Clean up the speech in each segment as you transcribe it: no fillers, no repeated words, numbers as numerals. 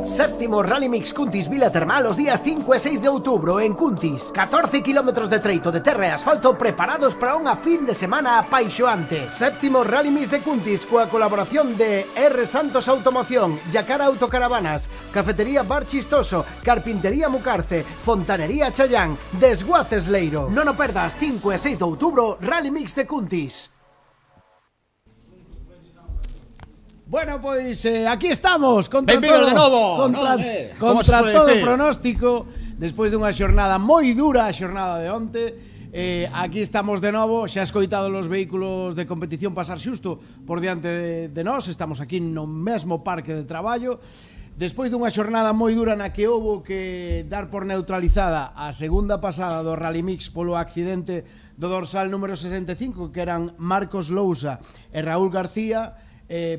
Séptimo Rally Mix Cuntis Vila Termal os días 5 e 6 de outubro en Cuntis. 14 kilómetros de treito de terra e asfalto preparados para unha fin de semana apaixoante. Séptimo Rally Mix de Cuntis coa colaboración de R. Santos Automoción, Yacara Autocaravanas, Cafetería Bar Chistoso, Carpintería Mucarce, Fontanería Chayán, Desguaces Leiro. Non o perdas, 5 e 6 de outubro, Rally Mix de Cuntis. Bueno, pois aquí estamos contra Benvidos todo, de novo. contra todo pronóstico. Despois dunha xornada moi dura, a xornada de onte. Aquí estamos de novo. Xa escoitado os vehículos de competición pasar xusto por diante de nós. Estamos aquí no mesmo parque de traballo. Despois dunha xornada moi dura na que houbo que dar por neutralizada a segunda pasada do Rally Mix polo accidente do dorsal número 65, que eran Marcos Lousa e Raúl García,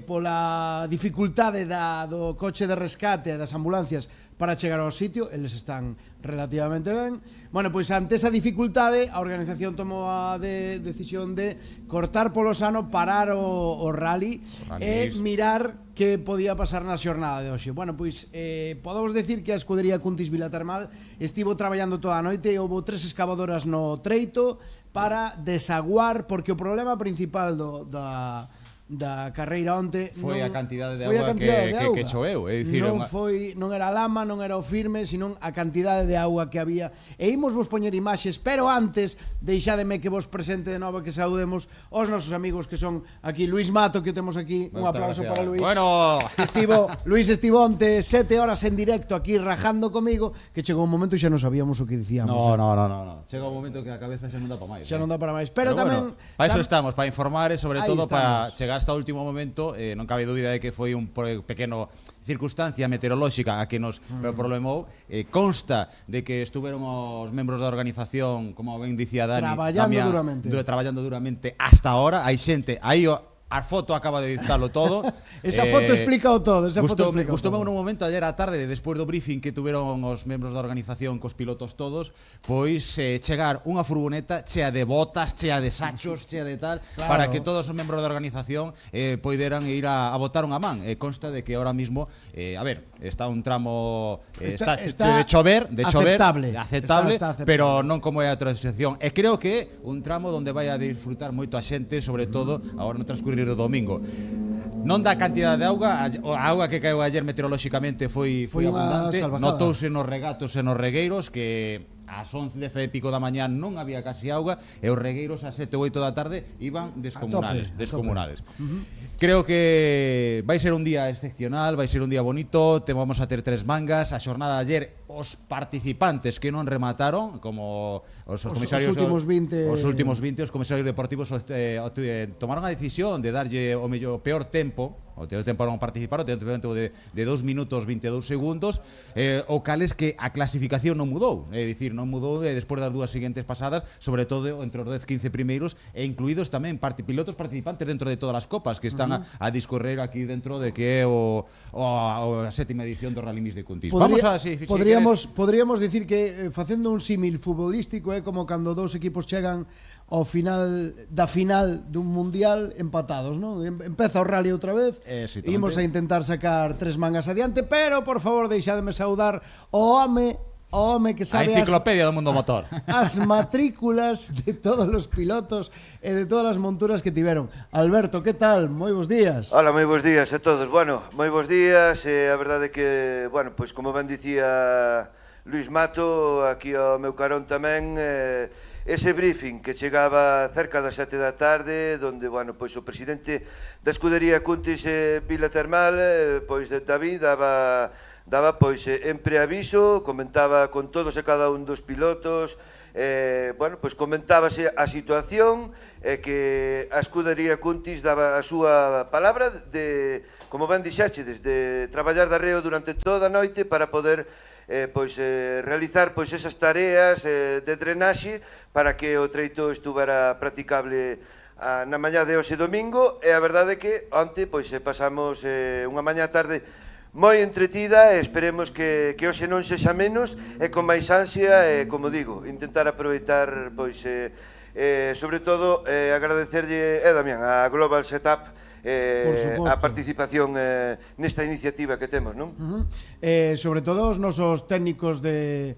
pola dificultade do coche de rescate e das ambulancias para chegar ao sitio. Eles están relativamente ben. Bueno, pois ante esa dificultade a organización tomou a decisión de cortar polo sano, parar o rally e mirar que podía pasar na xornada de hoxe. Bueno, pois podemos decir que a escudería Cuntis Vila Termal estivo traballando toda a noite e houve 3 excavadoras no treito para desaguar, porque o problema principal da carreira onte foi a cantidade de auga que choveu, é dicir, non era a lama, non era o firme, sino a cantidade de auga que había. E imos vos poñer imaxes, pero antes deixádeme que vos presente de novo, que saudemos os nosos amigos que son aquí Luis Mato, que temos aquí. Un aplauso para Luis. Bueno, Luis estivo onte 7 horas en directo aquí rajando comigo, que chegou un momento e xa non sabíamos o que dicíamos. No. Chega un momento que a cabeza xa non dá para máis. Xa non dá para máis, pero tamén para iso estamos, para informar e sobre todo para chegar hasta o último momento. Non cabe dúbida de que foi un pequeno circunstancia meteorolóxica a que nos problemou. Consta de que estuveron os membros da organización, como ben dicía Dani, traballando duramente hasta ahora. Hai xente, aí a foto acaba de dictalo todo. Esa foto explica o todo. Gustoume un momento ayer á tarde, despois do briefing que tuveron os membros da organización cos pilotos todos, pois chegar unha furgoneta chea de botas, chea de sachos, chea de tal, claro, para que todos os membros da organización poideran ir a botar unha man. Consta de que ahora mismo, a ver, está un tramo está de chover, aceptable, pero non como é a outra situación. E creo que un tramo onde vai a disfrutar moito a xente, sobre todo agora no transcurrir do domingo. Non dá cantidade de auga, a auga que caeu ayer meteorolóxicamente foi abundante, notouse nos regatos e nos regueiros que ás 11 e pico da mañá non había casi auga e os regueiros ás 7 ou 8 da tarde iban descomunales. Creo que vai ser un día excepcional, vai ser un día bonito, vamos a ter 3 mangas. A xornada de ayer, os participantes que non remataron, como os comisarios, os últimos 20, os comisarios deportivos tomaron a decisión de darlle o peor tempo. O teu tempo non participaron, o teu tempo de 2 minutos 22 segundos, o cal es que a clasificación non mudou, é dicir, non mudou despois das 2 seguintes pasadas, sobre todo entre os 10-15 primeiros, e incluídos tamén pilotos participantes dentro de todas as copas que están a discorrer aquí dentro de que é a 7ª edición do Rally Mix de Cuntis. Podríamos dicir que, facendo un símil futbolístico, é como cando 2 equipos chegan ao final dun mundial empatados, non? Empeza o rally outra vez, imos a intentar sacar 3 mangas adiante, pero por favor deixádeme saudar o home que sabe a enciclopedia do mundo motor, as matrículas de todos os pilotos e de todas as monturas que tiveron. Alberto, que tal? Moi bons días. Hola, moi bons días a todos. Bueno, moi bons días. A verdade é que, bueno, pois como ben dicía Luis Mato, aquí ao meu carón tamén, ese briefing que chegaba cerca das 7 da tarde, donde, bueno, pois o presidente da escudería Cuntis Vila Termal, pois David, daba pois en preaviso, comentaba con todos e cada un dos pilotos, bueno, pois comentábase a situación, que a escudería Cuntis daba a súa palabra de, como ben dixaxedes, de traballar de arreo durante toda a noite para poder realizar esas tareas de drenaxe para que o treito estuvera practicable na mañá de hoxe domingo. E a verdade é que onte pasamos unha mañá tarde moi entretida e esperemos que hoxe non sexa menos e con máis ansia e, como digo, intentar aproveitar sobre todo agradecerlle, Damián, a Global Setup suposto. a participación nesta iniciativa que temos, non? Sobre todo os nosos técnicos de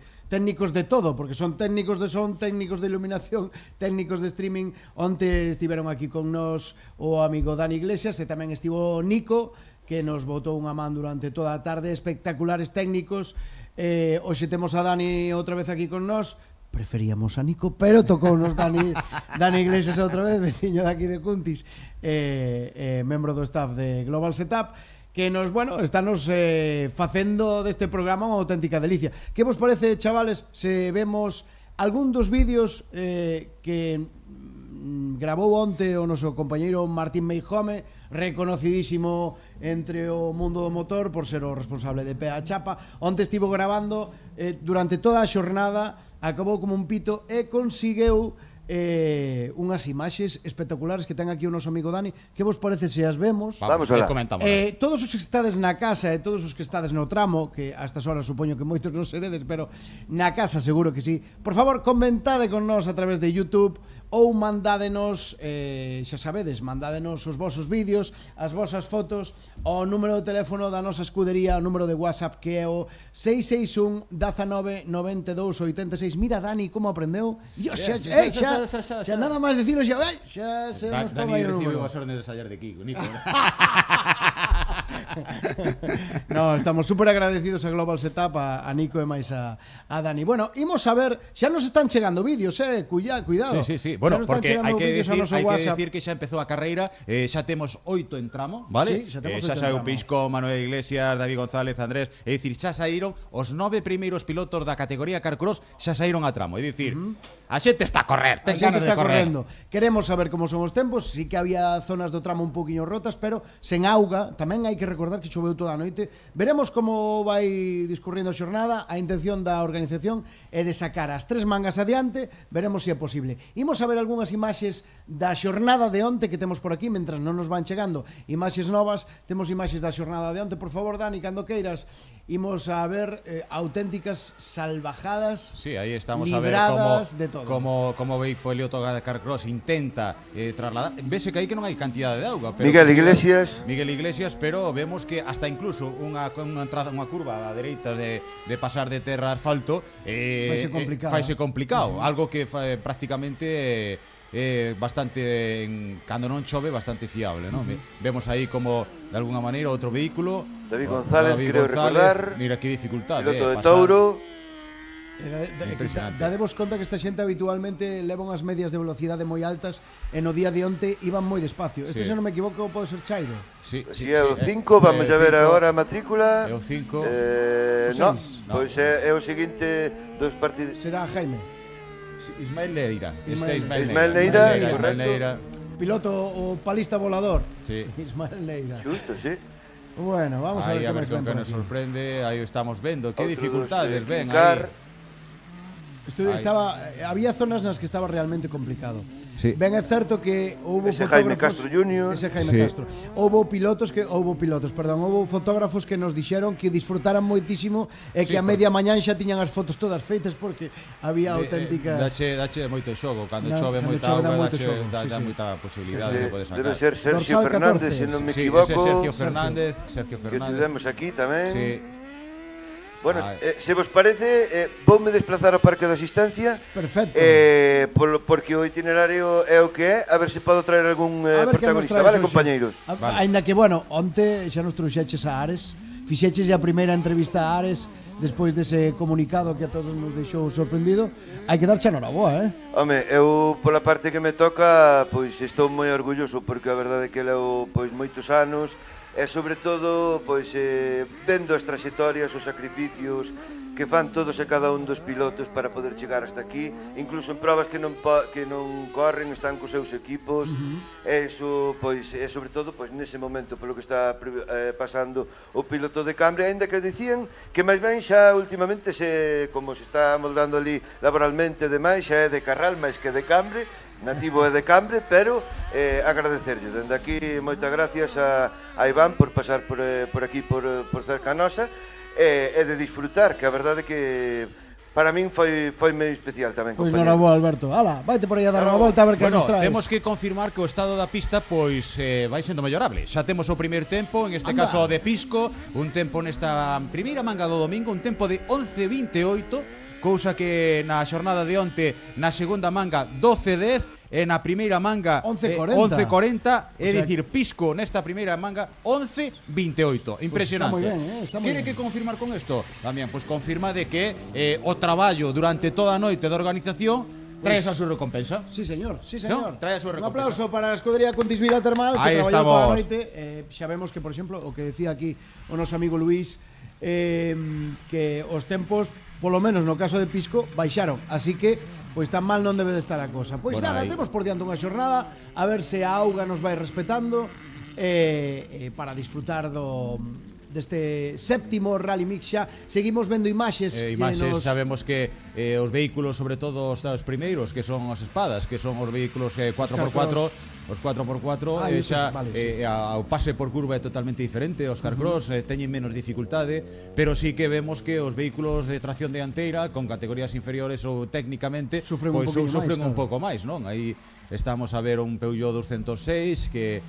todo, porque son técnicos de son, técnicos de iluminación, técnicos de streaming. Onte estiveron aquí con nos o amigo Dani Iglesias e tamén estivo Nico, que nos botou unha man durante toda a tarde, espectaculares técnicos. Hoxe temos a Dani outra vez aquí con nos. Preferíamos a Nico, pero tocounos Dani Iglesias outra vez, veciño daqui de Cuntis, membro do staff de Global Setup, que nos, bueno, estános facendo deste programa unha auténtica delicia. Que vos parece, chavales, se vemos algún dos vídeos que grabou onte o noso compañeiro Martín Meijome, reconocidísimo entre o mundo do motor por ser o responsable de Pea Chapa? Onte estivo grabando durante toda a xornada, acabou como un pito e conseguiu unhas imaxes espectaculares que ten aquí o noso amigo Dani. Que vos parece se as vemos? Vamos alá. Todos os que estades na casa e todos os que estades no tramo, que a estas horas supoño que moitos non seredes, pero na casa seguro que sí, por favor, comentade con nós a través de YouTube ou mandádenos, xa sabedes, mandádenos os vosos vídeos, as vosas fotos, o número de teléfono da nosa escudería, o número de WhatsApp, que é o 661 19 92 86. Mira, Dani, como aprendeu. Xa nada máis dicirnos, xa se nos pon aí o número. Dani recibe as órdenes de ensayar de Kiko, Nico. No, estamos super agradecidos a Global Setup, a Nico e máis a Dani. Bueno, imos a ver, xa nos están chegando vídeos, cuidado. Sí. Bueno, porque hai que decir que xa empezou a carreira, xa temos 8 en tramo, vale? Sí, xa temos 8 xa en saiu tramo. Pisco, Manuel Iglesias, David González, Andrés, é dicir, xa saíron os 9 primeiros pilotos da categoría Carcross, xa saíron a tramo, é dicir, a xente está a correr, ten ganas de correr. Correndo. Queremos saber como son os tempos, sí que había zonas do tramo un poquinho rotas, pero sen auga. Tamén hai que recordar que choveu toda a noite. Veremos como vai discurrindo a xornada. A intención da organización é de sacar as 3 mangas adiante. Veremos se é posible. Imos a ver algunhas imaxes da xornada de onte que temos por aquí, mentras non nos van chegando imaxes novas. Temos imaxes da xornada de onte. Por favor, Dani, cando queiras, imos a ver auténticas salvajadas. Sí, aí estamos a ver como veis o Elioto da Carcross intenta trasladar. Vese que aí que non hai cantidade de auga, pero Miguel Iglesias, pero vemos que hasta incluso unha curva a dereita de pasar de terra a asfalto faise complicado, algo que prácticamente bastante cando non chove bastante fiable, non? Vemos aí como de alguna maneira outro vehículo, David González, creo recordar, mira que dificultade, piloto de Touro. Dadevos conta que esta xente habitualmente leva unhas medias de velocidade moi altas e no día de onte iban moi despacio. Este, se non me equivoco, pode ser Chairo. Si é o 5, vamos a ver agora a matrícula. É o 5. Non, pois é o seguinte dos partidos. Será Jaime. Ismael Neira. Ismael Neira. Piloto o palista volador. Sí. Ismael Neira. Xusto, sí. Bueno, vamos a ver que máis ven por aquí. Nos sorprende, aí estamos vendo que dificultades ven aí. Había zonas nas que estaba realmente complicado. Sí. Ben é certo que houbo Jaime Castro Junior. Castro. Houbo fotógrafos que nos dixeron que disfrutaran moitísimo e que a media mañán xa tiñan as fotos todas feitas porque había auténticas. Dache moito xogo, cando chove moita auga, dá moita posibilidade de poder sacar. Debe ser Sergio Fernández, se non me equivoco. Sergio Fernández. Que tivemos aquí tamén. Sí. Bueno, se vos parece, voume desplazar ao Parque da Asistencia. Perfecto. Porque o itinerario é o que é. A ver se podo traer algún protagonista, vale, compañeiros? Ainda que, bueno, onte xa nos trouxeches a Ares. Fixeches a primeira entrevista a Ares despois dese comunicado que a todos nos deixou sorprendido. Hai que darche a noraboa, Home, eu pola parte que me toca, pois estou moi orgulloso porque a verdade é que leo pois moitos anos. E sobre todo, pois, vendo as traxectorias, os sacrificios que fan todos e cada un dos pilotos para poder chegar hasta aquí, incluso en probas que non corren, están cos seus equipos. Eso, pois, é sobre todo, pois, nese momento, polo que está pasando o piloto de Cambre, aínda que dicían que máis ben xa últimamente, como se está moldando ali laboralmente demais, xa é de Carral máis que de Cambre, nativo é de Cambre, pero agradecerlle. Dende aquí, moitas gracias a Iván por pasar por aquí, por cerca nosa, e de disfrutar, que a verdade que para min foi moi especial tamén, Pois compañero. noraboa, Alberto. Ala, vaite por aí a dar unha volta a ver que Bueno, nos traes. temos que confirmar que o estado da pista pois vai sendo mellorable. Xa temos o primeiro tempo, en este caso o de Pisco, un tempo nesta primeira manga do domingo, un tempo de 11:28, cousa que na xornada de onte na segunda manga 12:10 e na primeira manga 11:40, é dicir, Pisco nesta primeira manga 11:28. Impresionante. Está moi ben, está moi Quere ben. que confirmar con isto? Tamén, pois confirma de que o traballo durante toda a noite da organización trae a súa recompensa. Sí, señor, sí, señor. No, trae a súa Un recompensa. aplauso para a escudería Contis Vila Termal, que Aí traballou toda a estamos. noite. Xa vemos que, por exemplo, o que decía aquí o noso amigo Luís, que os tempos, polo menos no caso de Pisco, baixaron. Así que pois tan mal non debe de estar a cosa. Pois Bueno, nada, aí. temos por diante unha xornada, a ver se a auga nos vai respetando para disfrutar deste séptimo Rally Mix xa. Seguimos vendo imaxes Imaxes, sabemos que os vehículos, sobre todo os primeiros, que son as espadas, que son os vehículos 4x4, os 4x4, xa vale, sí. o pase por curva é totalmente diferente, os carcross teñen menos dificultade, pero sí que vemos que os vehículos de tracción dianteira con categorías inferiores ou técnicamente Sufren pois, un poquinho sufren máis, un pouco máis, non? Aí estamos a ver un Peugeot 206 que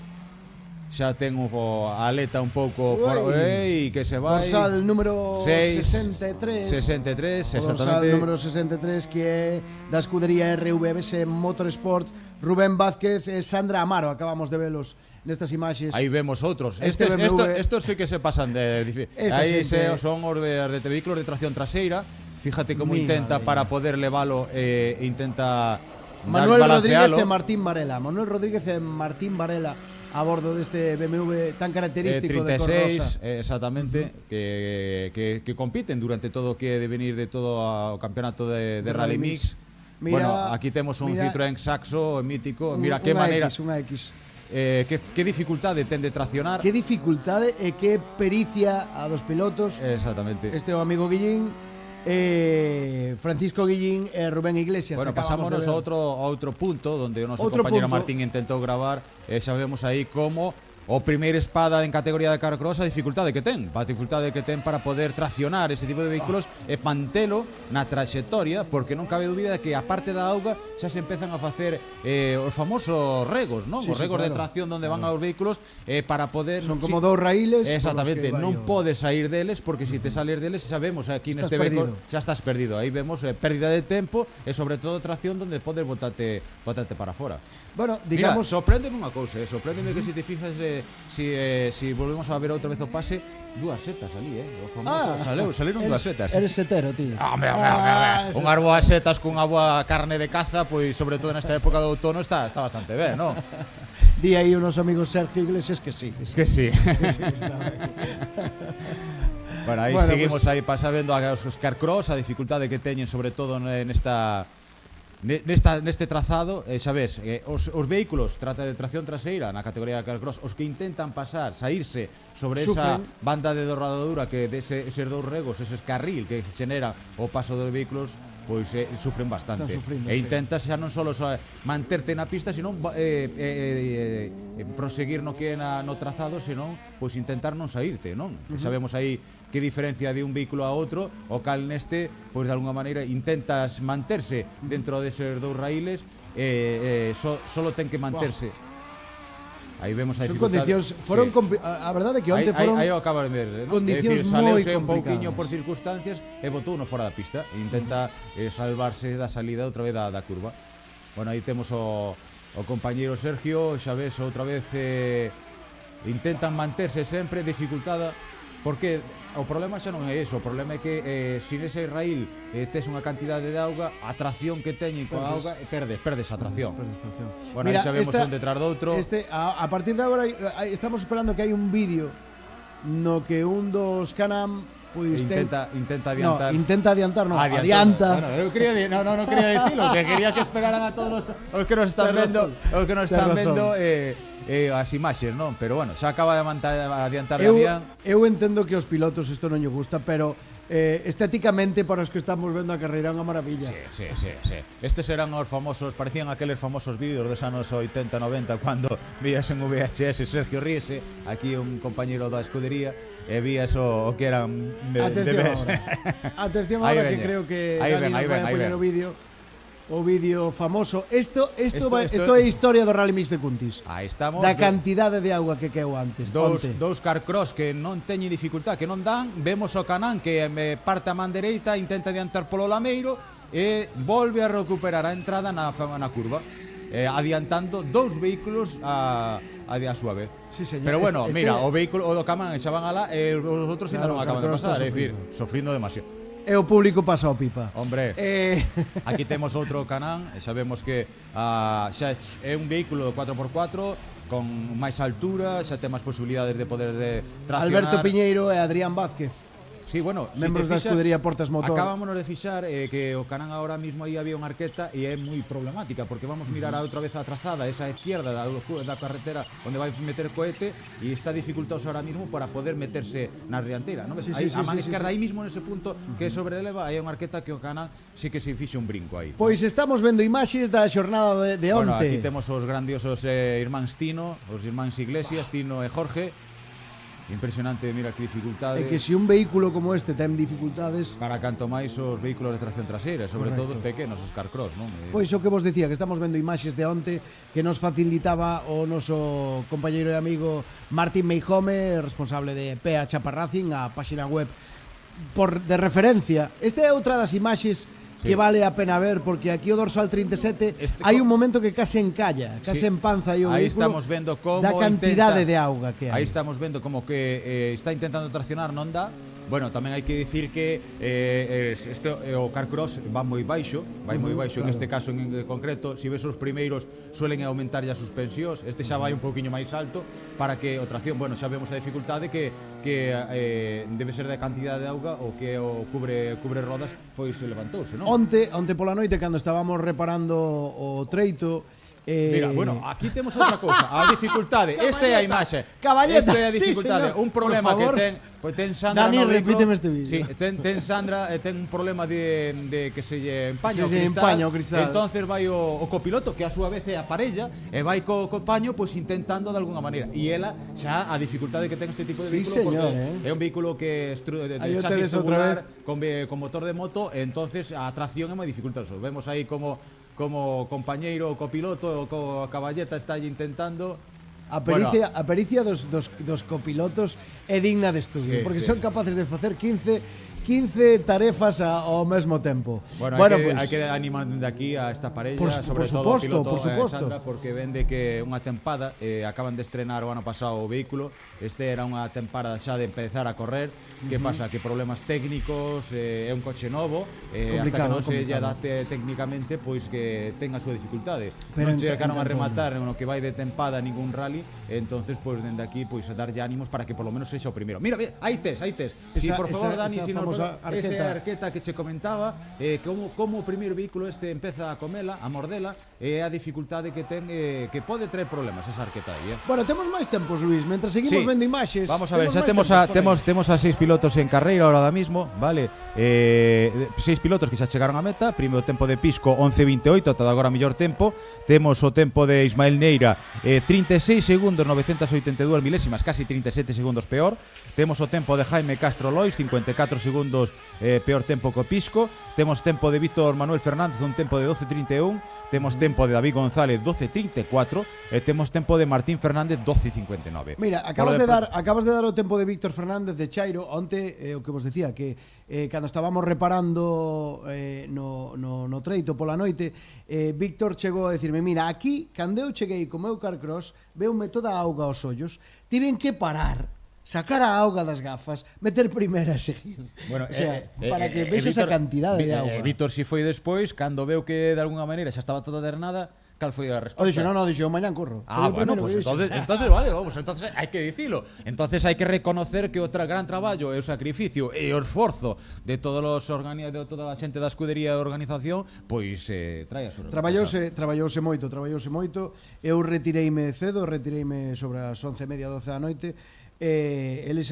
xa ten a aleta un pouco e que se vai. Dorsal número 63, 63, o dorsal exactamente. número 63, que é da escudería RVBS Motorsport, Rubén Vázquez e Sandra Amaro. Acabamos de velos nestas imaxes. Aí vemos outros. Este BMW. Estos sí que se pasan de aí son os de vehículos de tracción traseira. Fíjate como intenta para poder levalo intenta Manuel Rodríguez balancealo. e Martín Varela. Manuel Rodríguez e Martín Varela a bordo deste BMW tan característico 36, de cor rosa. Exactamente, que compiten durante todo o que é de venir de todo o campeonato de Rally Mix. Mira, Bueno, aquí temos un Citroën Saxo mítico. Mira que unha maneira, unha X. que dificultade ten de traccionar. Que dificultade e que pericia a dos pilotos. Exactamente. Este é o amigo Guillín, Francisco Guillín e Rubén Iglesias. Bueno, pasámonos a outro punto donde o noso Outro compañero punto. Martín intentou gravar e xa vemos aí como o primeiro espada en categoría de carcross a dificultade que ten para poder traccionar ese tipo de vehículos e mantelo na traxectoria, porque non cabe dúbida de que a parte da auga xa se empezan a facer os famosos regos, non? Sí, Os regos de claro. tracción onde van aos vehículos para poder Son como dous raíles. Exactamente, non podes sair deles porque se te sales deles xa vemos aquí Estás neste vehículo perdido. xa estás perdido. Aí vemos pérdida de tempo e sobre todo tracción onde podes botarte para fora. Bueno, Mira, digamos, sorpréndeme unha cousa, sorpréndeme que se te fijas si volvemos a ver outra vez o pase, dúas setas ali, o famoso, saleron dúas setas. Eres setero, tío. Hombre, unhas boas setas cunha boa carne de caza, pois sobre todo nesta época do outono está bastante ben, non? Di aí o noso amigo Sergio Iglesias que sí. Que sí. Que sí, está ben. Bueno, aí Bueno, seguimos pues, aí pasando os carcross, a dificultade que teñen sobre todo neste trazado, xa ves, os vehículos trata de tracción traseira na categoría de carcross, os que intentan pasar, saírse sobre esa banda de rodadura que eses dous regos, eses carril que genera o paso dos vehículos, pois sufren bastante. Sufrindo, e intentas xa non só manterte na pista, senón proseguir no que é no trazado, senón pois intentar non saírte, non? Sabemos aí que diferencia de un vehículo a outro, o cal neste, pois de alguna maneira intentas manterse dentro deses dous raíles, solo ten que manterse. Aí vemos a dificultade. Foron a verdade que onte foron aí acaba de ver, ¿no? condicións moi complicadas. Un pouquiño por circunstancias e botou uno fora da pista e intenta salvarse da salida outra vez da curva. Bueno, aí temos o compañeiro Sergio, xa ves outra vez intentan manterse sempre dificultada, porque o problema xa non é iso, o problema é que sin ese raíl tes unha cantidade de auga, a tracción que teñen con a auga, perdes a tracción. Bueno, aí xa vemos un detrás do outro. A partir de agora estamos esperando que hai un vídeo no que un dos Can-Am pois intenta adiantar. No, intenta adiantar, no, adianta. Bueno, eu quería no quería decirlo, que quería que esperaran a todos os que nos están vendo, as imaxes, non? Pero bueno, xa acaba de adiantar Damián. Eu entendo que aos pilotos isto non lle gusta, pero estéticamente para os que estamos vendo a carreira é unha maravilla. Sí. Estes eran os famosos, parecían aqueles famosos vídeos dos anos 80-90 cando vías en VHS Sergio Riese, aquí un compañeiro da escudería, e vías o que eran Atención ahora que creo que Dani nos vai a poñer o vídeo famoso. Isto é historia do Rally Mix de Cuntis. Aí estamos. Da cantidade de auga que queu antes. Dous carcross que non teñen dificultad, que non dan. Vemos o Canán que parte a man dereita, intenta adiantar polo lameiro e volve a recuperar a entrada na curva, adiantando dous vehículos a súa vez. Sí, señor. Pero bueno, mira, o vehículo o do Canán xa van alá e os outros ainda non acaban de pasar, é dicir, sofrindo demasiado. E o público pasa o pipa. Hombre, aquí temos outro Canán, e sabemos que xa é un vehículo 4x4 con máis altura, xa ten máis posibilidades de poder traccionar. Alberto Piñeiro e Adrián Vázquez. Sí, bueno, membros da escudería Portas Motor. Acabámonos de fixar que o Canán ahora mismo aí había unha arqueta e é moi problemática porque vamos mirar outra vez a trazada, esa izquierda da carretera onde vai meter cohete e está dificultados ahora mismo para poder meterse na dianteira, non? Sí, a man esquerda aí mismo nese punto que sobreleva, hai unha arqueta que o Canán sí que se fixe un brinco aí. Pois estamos vendo imaxes da xornada de onte. Bueno, aquí temos os grandiosos irmáns Tino, os irmáns Iglesias, Tino e Jorge. Impresionante, mira que dificultade. É que se un vehículo como este ten dificultades, para canto máis os vehículos de tracción traseira, sobre todo os pequenos, os carcross, non? Pois o que vos dicía, que estamos vendo imaxes de onte que nos facilitaba o noso compañeiro e amigo Martín Meijome, responsable de PA Chapa Racing, a páxina web de referencia. Esta é outra das imaxes que vale a pena ver, porque aquí o dorsal 37 hai un momento que case encalla, case empanza aí o vehículo. Aí estamos vendo como da cantidade de auga que hai. Aí estamos vendo como que está intentando traccionar, non dá. Bueno, tamén hai que dicir que o carcross va moi baixo, claro. En este caso en concreto, se ves os primeiros suelen aumentar as suspensións, este xa vai un pouquiño máis alto para que o tracción, bueno, xa vemos a dificultade que debe ser da cantidade de auga o que o cubre rodas se levantouse, non? Onte pola noite cando estábamos reparando o treito, mira, bueno, aquí temos outra cousa, a dificultade. Esta é a imaxe. Caballeta, esta é a dificultade, un problema que ten Sandra. Dani, repíteme este vídeo. Sí, ten Sandra, ten un problema de que se lle empaña o cristal. Entonces vai o copiloto, que a súa vez é a parella, e vai co paño pois intentando de alguna maneira. E ela xa a dificultade que ten este tipo de vehículo, porque é un vehículo que de chasis tubular con motor de moto, entonces a tracción é moi dificultoso. Vemos aí como compañeiro o copiloto o Caballeta está intentando. A pericia dos copilotos é digna de estudio, porque son capaces de facer 15 tarefas ao mesmo tempo. Bueno, hai que animar dende aquí a esta parella, sobre todo o piloto Sandra, porque vende que unha tempada, acaban de estrenar o ano pasado o vehículo, este era unha tempada xa de empezar a correr. Que pasa? Que problemas técnicos, é un coche novo, hasta que non se lle adapte técnicamente, pois que ten a súa dificultade. Non chegaron a rematar no que vai de tempada ningún rally, entonces pois dende aquí pois darlle ánimos para que polo menos sexa o primeiro. Mira, aí tes. Si por favor, Dani, si nos esa arqueta que che comentaba, como o primeiro vehículo este empeza a comela, a mordela, é a dificultade que ten, que pode traer problemas esa arqueta aí. Bueno, temos máis tempos, Luis, mentre seguimos vendo imaxes. Vamos a ver, xa temos a 6 pilotos en carreira ahora mismo, vale? 6 pilotos que xa chegaron a meta. Primeiro tempo de Pisco 11.28, ata agora mellor tempo. Temos o tempo de Ismael Neira 36 segundos 982 milésimas, casi 37 segundos peor. Temos o tempo de Jaime Castro Lois 54 segundos peor tempo que o Pisco. Temos tempo de Víctor Manuel Fernández, un tempo de 12.31. Temos tempo de David González 12.34 e temos tempo de Martín Fernández 12.59. Mira, acabas de dar o tempo de Víctor Fernández de Chairo. Onte, o que vos decía, que cando estábamos reparando no treito pola noite, Víctor chegou a decirme: mira, aquí, cando eu cheguei co meu carcross, veume toda a auga aos ollos, tiven que parar, sacar a auga das gafas, meter primeira e seguir. Bueno, o sea, para que vexe esa cantidade de auga. Víctor si foi despois, cando veu que de alguna maneira xa estaba toda dernada, cal foi a O resposta? dixo, non, dixo, mañán curro. Bueno, pues entonces vale, vamos, entonces hai que dicilo. Entonces hai que reconocer que o gran traballo e o sacrificio e o esforzo de todos os de toda a xente da escudería e organización, pois trae a súa recompensa. Traballouse moito. Eu retireime cedo, sobre as 11:30, 12 da noite. Eles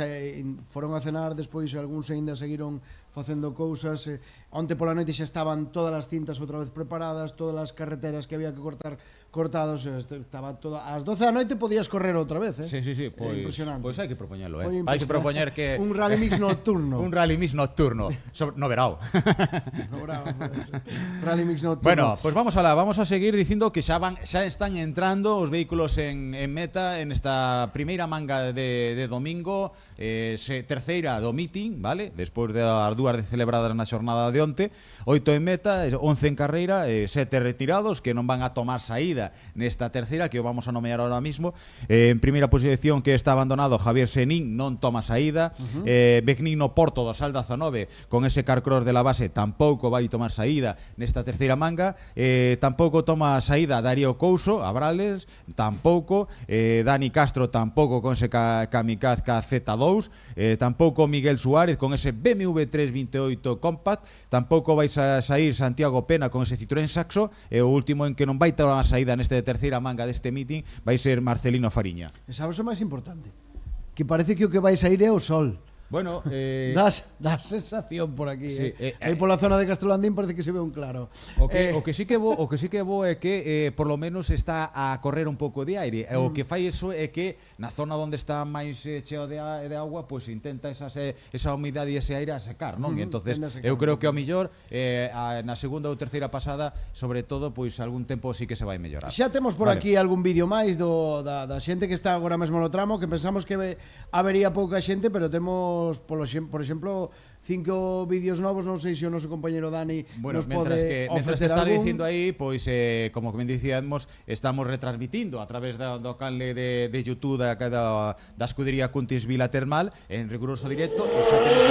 foron a cenar, despois algúns aínda seguiron facendo cousas. Onte pola noite xa estaban todas as cintas outra vez preparadas, todas as carreteras que había que cortar cortados, estaba toda ás 12 da noite podías correr outra vez, Sí, pois impresionante. Pois hai que propoñelo, Hai que propoñer que un rally mix nocturno. Un rally mix nocturno, no verao. No verao, rally mix nocturno. Bueno, pues vamos a seguir dicindo que xa están entrando os vehículos en meta en esta primeira manga de domingo, terceira do meeting, vale? Despois das dúas celebradas na xornada de onte, 8 en meta, 11 en carreira, 7 retirados que non van a tomar saída nesta terceira, que o vamos a nomear ahora mismo. En primeira posición que está abandonado Javier Senín, non toma saída. Begnino Porto do Sal 19 con ese carcross de la base tampouco vai tomar saída nesta terceira manga. Tampouco toma saída Darío Couso, Abrales, tampouco. Dani Castro tampouco con ese Kamikaze KZ2. Tampouco Miguel Suárez con ese BMW 328 Compact. Tampouco vai a sair Santiago Pena con ese Citroën Saxo. E o último en que non vai tomar saída nesta terceira manga deste meeting vai ser Marcelino Fariña. E sabes o máis importante? Que parece que o que vai sair é o sol. Bueno, das sensación por aquí, sí, aí pola zona de Castrolandín parece que se ve un claro. O que sí que é bo é que por lo menos está a correr un pouco de aire. O que fai eso é que na zona onde está máis cheo de agua, pois intenta esa humidade e ese aire a secar, non? E entonces eu creo que ao mellor na segunda ou terceira pasada, sobre todo, pois algún tempo sí que se vai mellorar. Xa temos por aquí algún vídeo máis da xente que está agora mesmo no tramo, que pensamos que habería pouca xente, pero temos por exemplo 5 vídeos novos. Non sei se o noso compañero Dani nos pode ofrecer está algún. dicindo aí, pois como ben dicíamos, estamos retransmitindo a través do canle de YouTube da escudería Cuntis Vila Termal en riguroso directo, e xa temos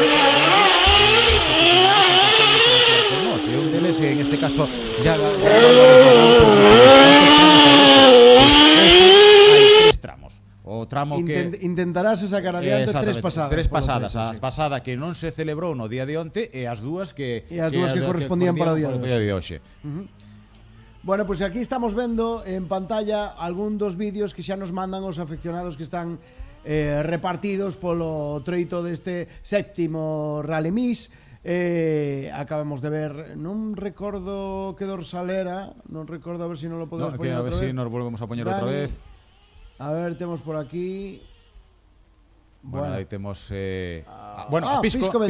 e un deles, en este caso hai 3 tramos. O tramo que intentarás sacar adiante tres pasadas. Tres pasadas, a pasada que non se celebrou no día de onte e as dúas que correspondían para o día de hoxe. Bueno, pues aquí estamos vendo en pantalla algún dos vídeos que xa nos mandan os afeccionados que están repartidos polo treito deste séptimo Rally Mix. Acabamos de ver, non recordo que dorsal era, non recordo, a ver se non lo podemos poñer outra vez. A ver se nos volvemos a poñer outra vez. A ver, temos por aquí. Bueno, aí temos Pisco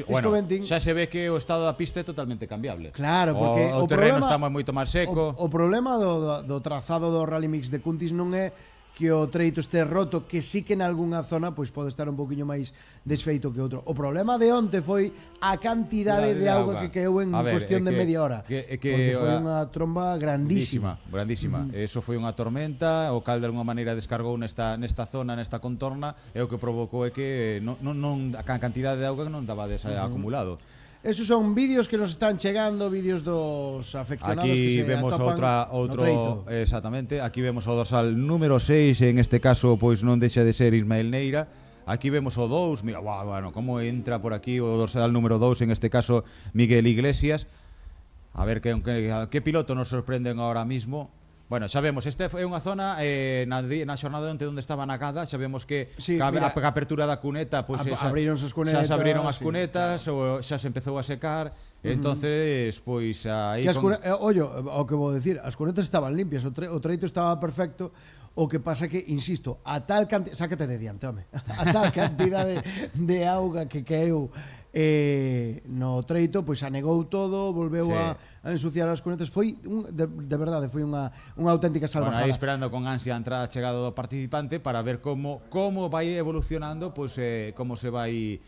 Bueno, xa se ve que o estado da pista é totalmente cambiable. Claro, porque o terreno está moito máis seco. O problema do trazado do Rally Mix de Cuntis non é que o treito este roto, que sí que en algunha zona pois pode estar un poquinho máis desfeito que outro. O problema de onte foi a cantidade de auga que caeu en cuestión de media hora. Porque foi unha tromba grandísima. Eso foi unha tormenta, o cal de alguma maneira descargou nesta zona, nesta contorna, e o que provocou é que a cantidade de auga non daba acumulado. Esos son vídeos que nos están chegando, vídeos dos afeccionados aquí que se vemos outro exactamente, aquí vemos o dorsal número 6, en este caso pois non deixa de ser Ismael Neira. Aquí vemos o 2, mira, bueno, como entra por aquí o dorsal número 2, en este caso Miguel Iglesias. A ver que piloto nos sorprenden ahora mismo. Bueno, xa vemos, esta é unha zona na xornada onde estaba na Gada, xa vemos que a apertura da cuneta, pois xa se abriron as cunetas, ou xa se empezou a secar, entonces pois aí ollo, o que vou decir, as cunetas estaban limpias, o treito estaba perfecto. O que pasa que, insisto, a tal cantidade, sácate de diante, home, a tal cantidade de auga que caeu no treito, pois anegou todo, volveu a ensuciar as cunetas. Foi de verdade, foi unha auténtica salvajada. Bueno, aí esperando con ansia a chegada do participante para ver como vai evolucionando, pois como se vai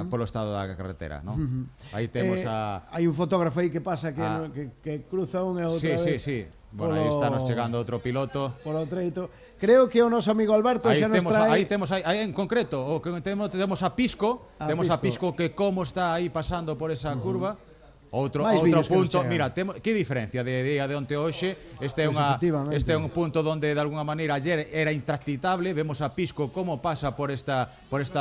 polo estado da carretera, non? Aí temos hai un fotógrafo aí que pasa que cruza un e outra vez. Sí. Bueno, aí está nos chegando outro piloto polo treito. Creo que o noso amigo Alberto xa nos trae. Aí temos en concreto, o que temos a Pisco, temos a Pisco que como está aí pasando por esa curva. Outro vídeos que nos punto, chegan. mira, que diferencia de día de onte hoxe, este é efectivamente. un punto onde de alguna maneira ayer era intractitable, vemos a Pisco como pasa por esta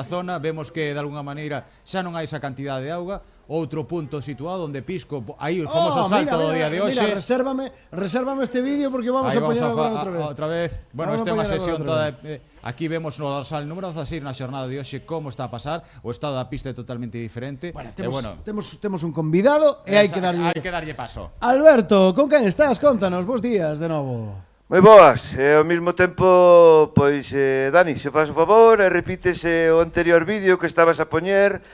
zona, vemos que de alguna maneira xa non hai esa cantidade de auga. Outro punto situado onde Pisco, aí o famoso salto do día de hoxe. Mira, resérvame este vídeo porque vamos a poñer agora outra vez. Bueno, esta é unha sesión toda. Aquí vemos no dorsal número 16 na xornada de hoxe como está a pasar. O estado da pista é totalmente diferente. Temos un convidado e hai que darlle paso. Alberto, con quen estás? Contanos, bos días de novo. Moi boas, e ao mesmo tempo, pois, Dani, se faz o favor, e repítese o anterior vídeo que estabas a poñer,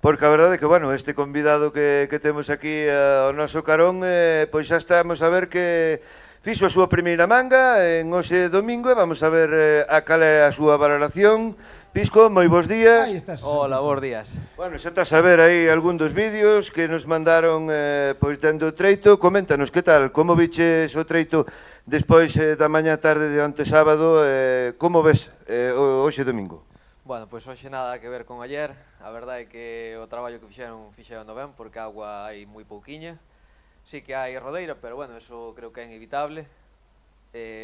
porque a verdade é que, bueno, este convidado que temos aquí ao noso carón, pois xa estamos a ver que fixo a súa primeira manga en hoxe domingo e vamos a ver a cal é a súa valoración. Pisco, moi bons días. Hola, bons días. Bueno, xa estás a ver aí algún dos vídeos que nos mandaron pois dende o treito. Coméntanos, que tal? Como viches o treito despois da mañá tarde de onte sábado? Como ves hoxe domingo? Bueno, pois hoxe nada que ver con ayer. A verdade é que o traballo que fixeron ben, porque a agua hai moi pouquiña. Sí que hai rodeira, pero bueno, eso creo que é inevitable.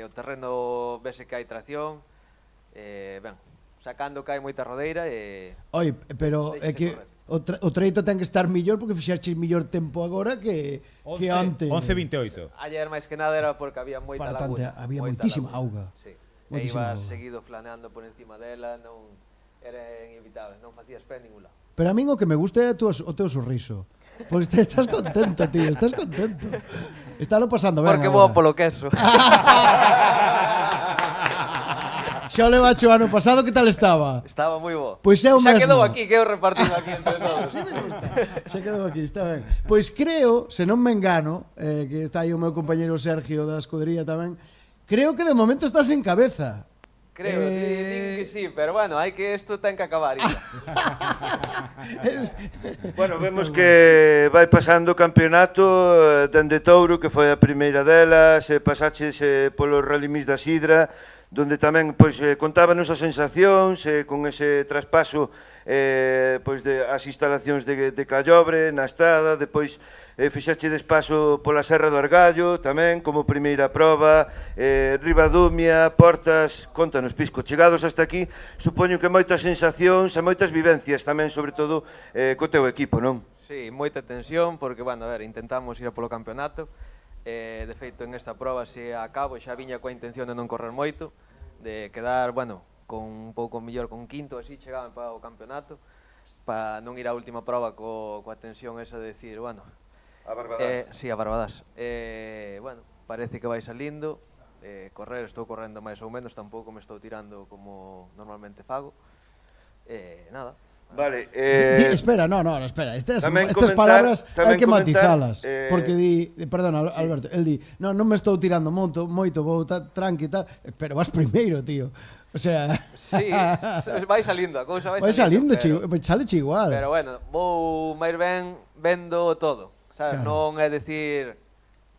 O terreno vese que hai tracción. Ben, sacando que hai moita rodeira e... Oi, pero é que o treito ten que estar millor porque fixerches millor tempo agora que antes. 11:28. Ayer máis que nada era porque había moita laguna. Había moitísima auga. Sí. E ibas seguido flaneando por encima dela, non era inevitable, non facías pé en ningún lado. Pero a min o que me gusta é o teu sorriso. Pois estás contento, tío, estás contento. Estálo pasando ben. Porque vou polo queso. Xa o levacho o ano pasado, que tal estaba? Estaba moi bo. Pois é o mesmo. Xa quedou aquí, que eu repartido aquí entre todos. Sí me gusta. Xa quedou aquí, está ben. Pois creo, se non me engano, que está aí o meu compañeiro Sergio da escudería tamén, creo que de momento estás en cabeza. Creo, din que sí, pero bueno, hai que isto ten que acabar. Bueno, vemos que vai pasando o campeonato dende Touro, que foi a primeira delas, pasaches polos Rallymis da Sidra, donde tamén pois contábanos as sensacións con ese traspaso pois de as instalacións de Callobre na Estrada, depois fixache despaso pola Serra do Argallo tamén como primeira proba, Ribadumia, Portas. Contanos, Pisco, chegados hasta aquí, supoño que moitas sensacións e moitas vivencias tamén, sobre todo co teu equipo, non? Sí, moita tensión, porque, bueno, a ver, intentamos ir polo campeonato. De feito, en esta proba, se acabo, xa viña coa intención de non correr moito, de quedar, bueno, con un pouco mellor, con quinto, así, chegaban para o campeonato, para non ir á última proba coa tensión esa de decir, bueno... A Barbadás. Sí, a Barbadás. Bueno, parece que vai salindo, estou correndo máis ou menos, tampouco me estou tirando como normalmente fago, nada. Vale, espera, espera. Estas palabras hai que matizalas, porque perdona, Alberto, el di, non me estou tirando moito, vou tranqui e tal, pero vas primeiro, tío. O sea, sí, vai salindo, a cousa vai salindo, sale igual. Pero bueno, vou máis ben vendo todo, sabes? Claro. Non é decir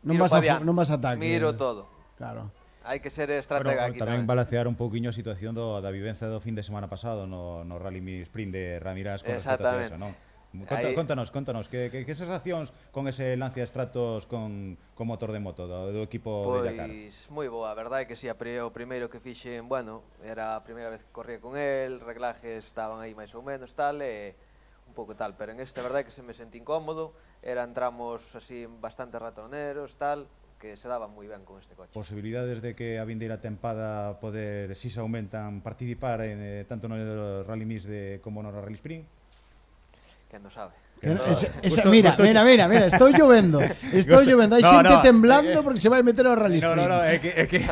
non vas a ataque. Miro todo. Claro. Hai que ser estratega aquí tamén balancear un pouquiño a situación da vivencia do fin de semana pasado no Rally Sprint de Ramirás con respecto a eso, non? Contanos, que sensacións con ese Lancia Stratos con motor de moto do equipo de Dakar? Pois moi boa, a verdade é que si, o primeiro que fixen, bueno, era a primeira vez que corría con el, reglajes estaban aí máis ou menos tal, e un pouco tal, pero en este a verdade é que se me sentí incómodo, eran tramos así bastante ratoneros, tal, que se daba moi ben con este coche. Posibilidades de que a vindeira tempada poder, si se aumentan, participar tanto no Rally Mix como no Rally Sprint? Quen non sabe. Mira, estou llovendo. Hai xente temblando porque se vai meter ao Rally Sprint. No, é que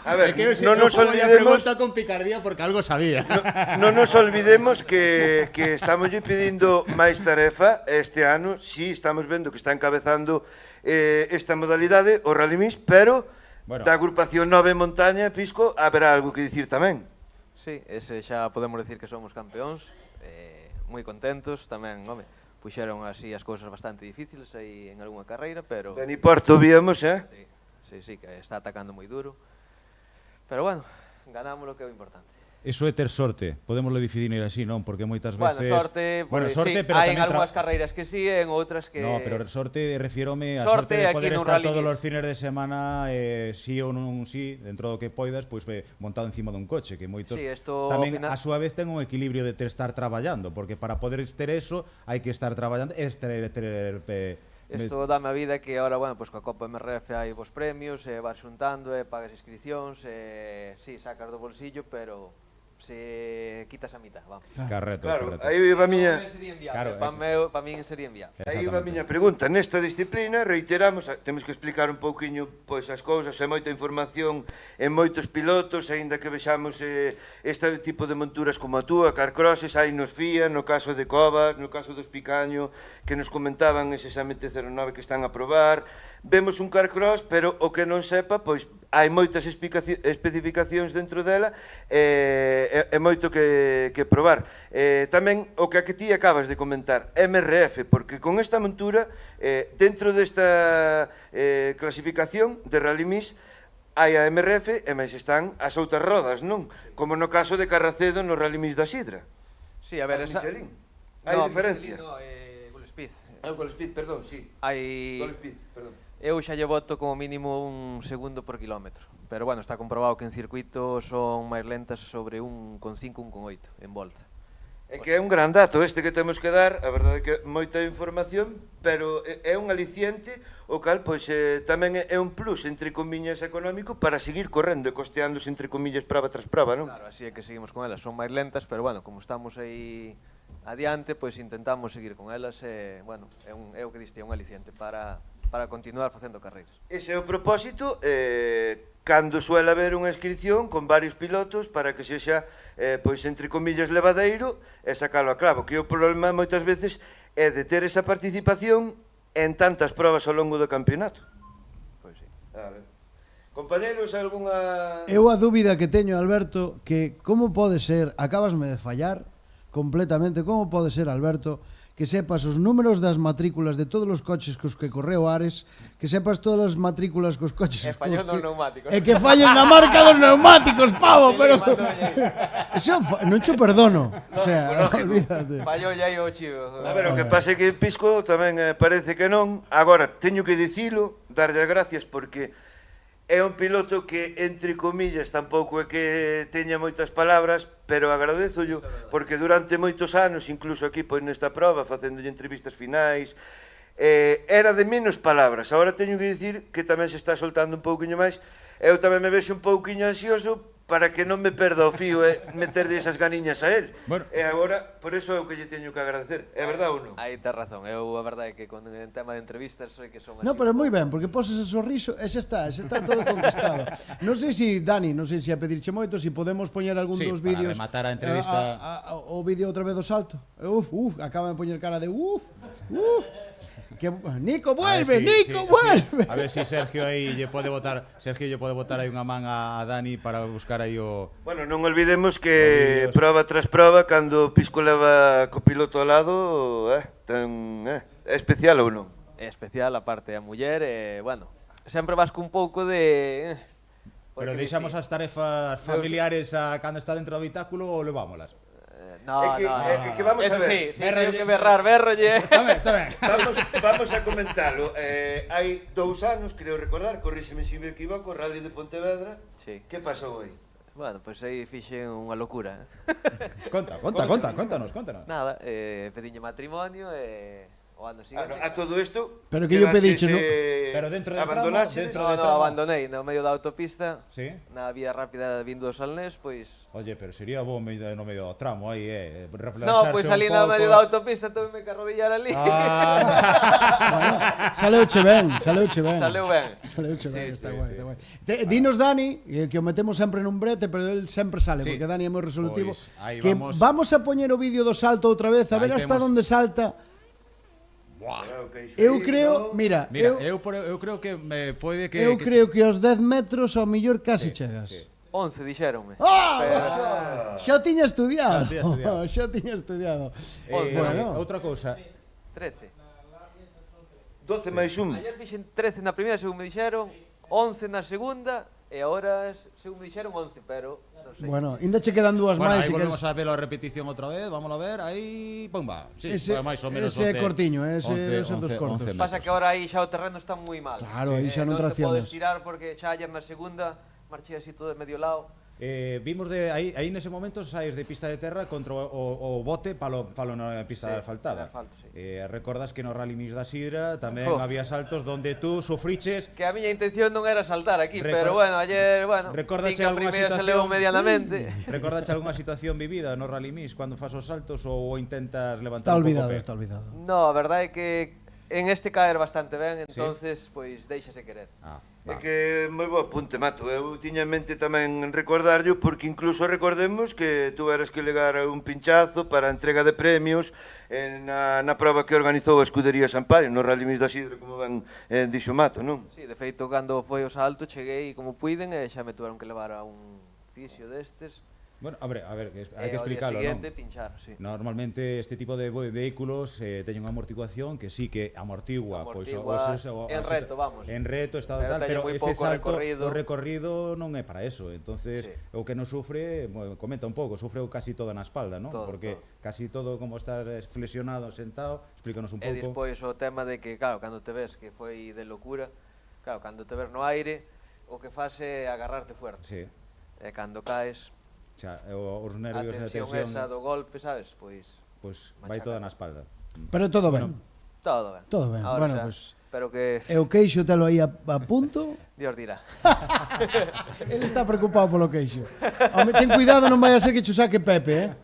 a ver, non nos olvidemos con picardía porque algo sabía. Non nos olvidemos que estamos pedindo máis tarefa este ano. Si estamos vendo que está encabezando esta modalidade, o Rally Mix, pero da agrupación 9 Montaña, Pisco, haberá algo que dicir tamén. Sí, ese xa podemos decir que somos campeóns, moi contentos, tamén, home, puxeron así as cousas bastante difíciles aí en algunha carreira, pero... Dani Porto víamos, Sí, que está atacando moi duro, pero bueno, ganámoslo, que é o importante. Iso é ter sorte, podemoslo definir así, non? Porque moitas veces... Bueno, sorte, pero hai en tamén algunhas carreiras que sí, en outras que... No, pero sorte refiérome a Sorte sorte de aquí poder nun estar rally todos mix. os fines de semana sí ou non sí, dentro do que poidas, pois montado encima dun coche, que moitos Sí, esto tamén ao final- a súa vez ten un equilibrio de estar traballando, porque para poder ter eso hai que estar traballando, Isto dame a vida que ahora, bueno, pois coa Copa MRF hai vos premios, vas xuntando, pagas inscripcións, sí, sacas do bolsillo, pero se quitas a mitad, vamos. Carreto, Claro, carreto. aí iba a miña... Sería Claro, inviable, para min sería inviable. Aí iba a miña pregunta. Nesta disciplina, reiteramos, temos que explicar un pouquiño pois as cousas, e moita información en moitos pilotos, aínda que vexamos este tipo de monturas como a túa, carcrosses, hai nos FIA, no caso de Covas, no caso dos Picaño, que nos comentaban ese MT-09 que están a probar. Vemos un carcross, pero o que non sepa, pois hai moitas especificacións dentro dela e moito que probar. Tamén o que ti acabas de comentar, MRF, porque con esta montura, dentro desta clasificación de Rally Mix, hai a MRF e máis están as outras rodas, non? Como no caso de Carracedo no Rally Mix da Sidra. Sí, a ver, As esa... Michelin. Hai diferencia. Michelin no, Gol-Speed. Gol-Speed, perdón, sí. Hai... Gol-Speed, perdón. Eu xa lle boto como mínimo 1 segundo por kilómetro. Pero bueno, está comprobado que en circuito son máis lentas sobre 1,5, 1,8 en volta. É que é un gran dato este que temos que dar, a verdade é que moita información, pero é un aliciente, o cal pois tamén é un plus, entre comillas, económico para seguir correndo e costeándose, entre comillas, prova tras prova, non? Claro, así é que seguimos con elas. Son máis lentas, pero bueno, como estamos aí adiante, pois intentamos seguir con elas e, bueno, é o que diste, é un aliciente para continuar facendo carreiras. Ese é o propósito, cando suele haber unha inscripción con varios pilotos para que sexa, pois, entre comillas, levadeiro e sacalo a clavo, que o problema moitas veces é de ter esa participación en tantas probas ao longo do campeonato. Pois sí. A ver. Compañeros, algunha... Eu a dúbida que teño, Alberto, que como pode ser, acabasme de fallar completamente, como pode ser, Alberto, que sepas os números das matrículas de todos os coches cos que correu Ares, que sepas todas as matrículas cos coches E fallou nos neumáticos. E que fallen na marca dos neumáticos, pavo, pero eso non cho perdono. O sea, olvídate. Fallou aí o chivo. A ver, o que pasa é que Pisco tamén parece que non. Agora, teño que dicilo, darlle as gracias, porque é un piloto que, entre comillas, tampouco é que teña moitas palabras, pero agradezollo, porque durante moitos anos, incluso aquí pois nesta prova, facéndolle entrevistas finais, era de menos palabras. Agora teño que dicir que tamén se está soltando un pouquiño máis. Eu tamén me vexo un pouquiño ansioso para que non me perda o fío e meterlle esas ganiñas a él. Bueno. E agora, por eso é o que lle teño que agradecer. É verdade ou non? Aí tes razón. Eu a verdade é que con en tema de entrevistas soy que son así. No, pero moi ben, porque poses el sorriso e xa está todo conquistado. Non sei se, Dani, non sei se a pedirche moito, se podemos poñer algún Sí, dos para vídeos. rematar a entrevista. O vídeo outra vez do salto. Acaba de poñer cara de Que, Nico, vuelve, Nico, vuelve. A ver si Sergio aí lle pode botar aí unha man a Dani para buscar aí o... Bueno, non olvidemos que prova tras prova, cando Pisco leva co piloto ao lado, é especial ou non? É especial, aparte a muller, bueno, sempre vas cun pouco de... Pero deixamos as tarefas familiares a cando está dentro do habitáculo ou levámolas? No, É que vamos eso a ver. sí, teño que berrolle. Está ben. Vamos a comentalo. Hai 2 anos, creo recordar, corríxeme se me equivoco, Rally de Pontevedra. Sí. Que pasou aí? Bueno, pois aí fixen unha locura. Contanos. Nada, pediñe matrimonio e o ano seguinte... A todo isto... Pero que yo pediche, ¿no? Pero dentro de abandonaste? tramo, No, abandonei no medio da autopista. Sí. Na vía rápida vindo do Salnés, pois... Oye, pero sería bo no medio do tramo aí, No, pois ali no medio da autopista tuve que arrodillar ali. Bueno, saleuche ben. Saleu ben. Saleuche ben, Sí, está sí, guai, sí. está guai. Dinos, Dani, que o metemos sempre nun brete, pero el sempre sale, Sí. porque Dani é moi resolutivo. Pois, aí que vamos a poñer o vídeo do salto outra vez, a Aí ver hasta temos- onde salta. Eu creo, mira, Mira, eu creo que me pode que... eu creo que aos 10 metros ao mellor casi chegas. 11 dixéronme. Xa o tiña estudiado. Xa o tiña estudiado. Xa o tiña estudiado. Bueno, outra cousa. 13. 12 máis 1. Ayer fixen 13 na primeira, según me dixeron, 11 na segunda, e agora, según me dixeron, 11, pero Bueno, ainda che quedan dúas Bueno, máis. aí volvemos a ver a repetición outra vez, vamos a ver, aí, pumba. Sí, Ese, máis ou menos ese 11, cortiño, ese 11, debe ser dos 11, cortos. 11 Pasa que agora aí xa o terreno está moi mal. Claro, aí xa non Non te traccionas. podes tirar porque xa ayer na segunda marchei así todo de medio lado. Vimos de aí nese momento saes de pista de terra contra o bote palo na pista Sí, asfaltada. de asfalto, sí. Recordas que no Rally Mix da Sidra tamén Fo. había saltos donde tú sufriches. Que a miña intención non era saltar aquí, Recor- pero bueno, ayer, Recordache a algunha primeira se situación? levou medianamente. Recordache algunha situación vivida no Rally Mix cando fas os saltos ou intentas Está levantar un pouco olvidado, o pé? está olvidado. No, a verdade é que en este caer bastante ben, entonces, pois déixase querer. É que moi bo apunte, Mato. Eu tiña en mente tamén recordarlo porque incluso recordemos que tú eras que legar un pinchazo para a entrega de premios na prova que organizou a Escudería Sampaio no Rally Mix da Sidra, como ben dixo Mato, non? Sí, de feito, cando foi o salto, cheguei como puiden e xa me tuveron que levar a un fisio destes. Bueno, a ver, hai E que ao explicarlo, día non? seguinte pinchar, sí. Normalmente este tipo de vehículos teñen unha amortiguación que sí que amortigua, Amortigua en reto, vamos. En reto, está Pero tal, teñen pero moi ese pouco salto, recorrido. o recorrido non é para eso. Entonces, Sí. o que non sufre, comenta un pouco, sufre casi toda na espalda, non? Todo, Porque todo. casi todo como estar flexionado, sentado, explícanos un E pouco. despois o tema de que, claro, cando te ves que foi de locura, claro, cando te ves no aire, o que fas é agarrarte fuerte. Sí. E cando caes, Xa, os a nervios e a tensión tensión, esa do golpe, sabes? Pois pues vai toda na espalda. Pero todo ben. todo ben. Todo ben. Ahora Bueno, xa, pues- espero que E o queixo telo aí a punto. Dios dirá. Ele está preocupado polo queixo. Home, ten cuidado, non vai a ser que cho saque Pepe,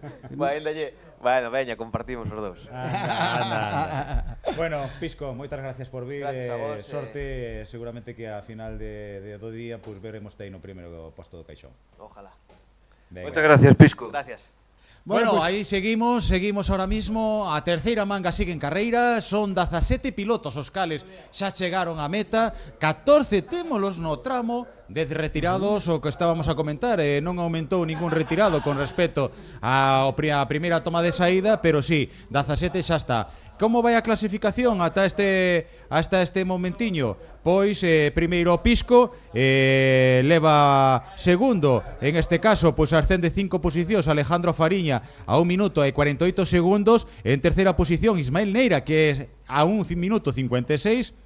Bueno, veña, compartimos os dous. Anda. Bueno, Pisco, moitas gracias por vir. Gracias a vos, Sorte, seguramente que a final do día pues, veremos aí no primeiro posto do caixón. Ojalá. Venga. Moitas gracias, Pisco. Gracias. Bueno, pues- aí seguimos ahora mismo. A terceira manga sigue en carreira. Son 17 pilotos os cales xa chegaron á meta. 14 témolos no tramo. 10 retirados, o que estábamos a comentar, non aumentou ningún retirado con respecto á primeira toma de saída, pero sí, 17 xa está. Como vai a clasificación ata este momentiño? Pois primeiro o Pisco, leva segundo, en este caso pois ascende 5 posicións Alejandro Fariña a 1 minuto e 48 segundos. En terceira posición Ismael Neira, que é a 1 minuto 56.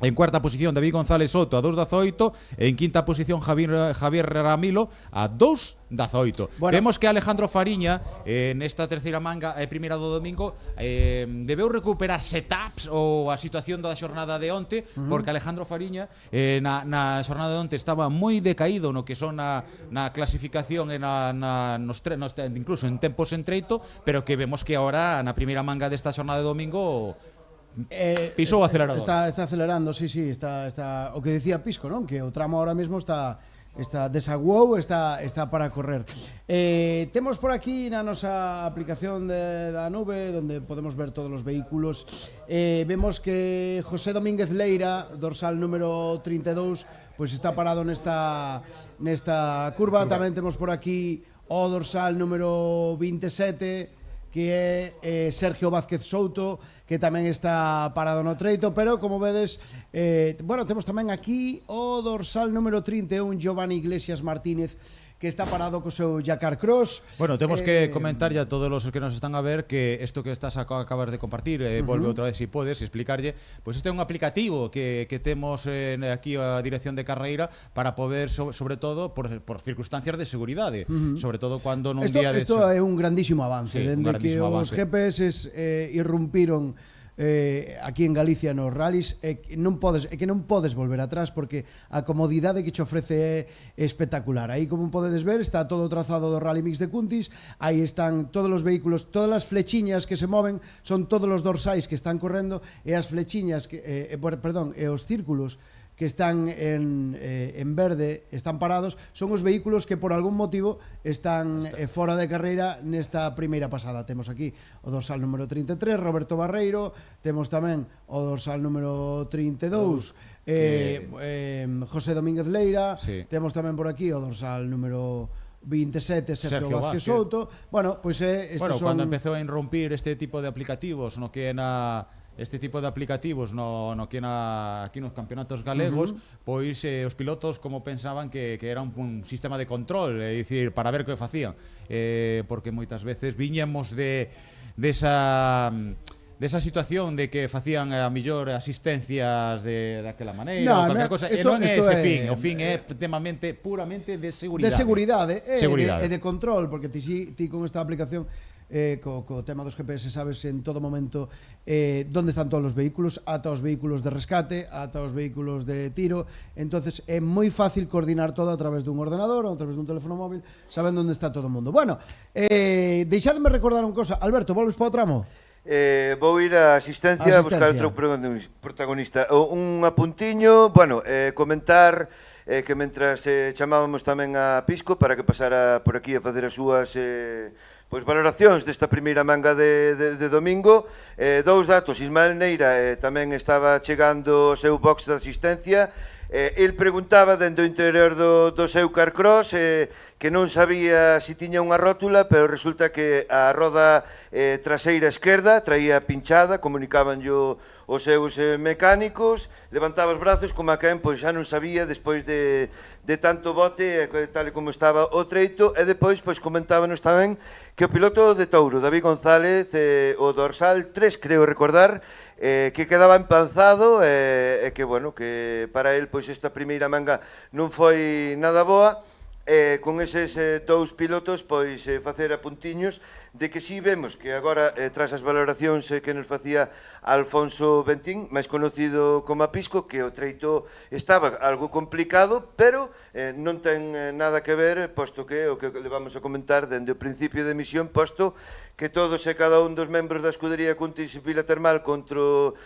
En cuarta posición David González Soto a 2:18. En quinta posición Javier Ramilo a 2:18. Bueno. Vemos que Alejandro Fariña nesta terceira manga primeira do domingo debeu recuperar setups ou a situación da xornada de onte, porque Alejandro Fariña na xornada de onte estaba moi decaído no que son na clasificación e incluso en tempos en treito, pero que vemos que agora na primeira manga desta xornada de domingo pisou o acelerador. Está acelerando, sí, está o que decía Pisco, non? Que o tramo ahora mesmo está desaguou, está para correr. Temos por aquí na nosa aplicación da nube, donde podemos ver todos os vehículos. Vemos que José Domínguez Leira, dorsal número 32, pois está parado nesta curva. Tamén temos por aquí o dorsal número 27, que é Sergio Vázquez Souto, que tamén está parado no treito, pero como vedes, bueno, temos tamén aquí o dorsal número 31, Giovanni Iglesias Martínez, que está parado co seu Jakar Cross. Bueno, temos que comentar ya a todos os que nos están a ver que isto que estás acabas de compartir, volve outra vez, si podes, explicarlle, pois isto é un aplicativo que temos aquí a dirección de carreira para poder, sobre todo, por circunstancias de seguridade, sobre todo cando nun día de... Isto é un grandísimo avance, Sí, dende que os GPS irrumpiron aquí en Galicia nos rallies, que non podes volver atrás, porque a comodidade que che ofrece é espectacular. Aí, como podedes ver, está todo o trazado do Rally Mix de Cuntis. Aí están todos os vehículos, todas as flechiñas que se moven son todos os dorsais que están correndo, e as flechiñas e os círculos que están en verde, están parados, son os vehículos que por algún motivo están fora de carreira nesta primeira pasada. Temos aquí o dorsal número 33, Roberto Barreiro, temos tamén o dorsal número 32, José Domínguez Leira, sí. Temos tamén por aquí o dorsal número 27, Sergio Vázquez Souto. Bueno, pois estes son... Cando empezou a irrumpir este tipo de aplicativos no que é este tipo de aplicativos aquí nos campeonatos galegos, pois os pilotos como pensaban que era un sistema de control, é dicir, para ver que facían, porque moitas veces viñamos desa situación de que facían a mellor asistencias daquela maneira ou calquer cosa, e non é ese fin, o fin é puramente de seguridade. De seguridade e de control, porque ti con esta aplicación co tema dos GPS sabes en todo momento onde están todos os vehículos, ata os vehículos de rescate, ata os vehículos de tiro, entonces é moi fácil coordinar todo a través dun ordenador ou a través dun teléfono móvil, sabendo onde está todo o mundo. Bueno, deixademe recordar unha cosa. Alberto, volves para o tramo? Vou ir a asistencia a buscar outro protagonista. Un apuntiño, bueno, comentar que mentras chamábamos tamén a Pisco para que pasara por aquí a facer as súas valoracións desta primeira manga de domingo. Dous datos: Ismael Neira tamén estaba chegando o seu box de asistencia. El preguntaba dentro do interior do seu Carcross que non sabía se tiña unha rótula, pero resulta que a roda traseira esquerda traía pinchada, comunicabanllo os seus mecánicos, levantaba os brazos como a quen pois xa non sabía despois de tanto bote, tal como estaba o treito, e depois pois comentábanos tamén que o piloto de Touro, David González, o dorsal 3, creo recordar, que quedaba empanzado e que, bueno, que para el pois esta primeira manga non foi nada boa. Con eses dous pilotos pois facer apuntiños de que si vemos que agora tras as valoracións que nos facía Alfonso Bentín, máis conocido como a Pisco, que o treito estaba algo complicado, pero non ten nada que ver, posto que o que le vamos a comentar dende o principio de emisión, posto que todos e cada un dos membros da escudería Cuntis Vila Termal xunto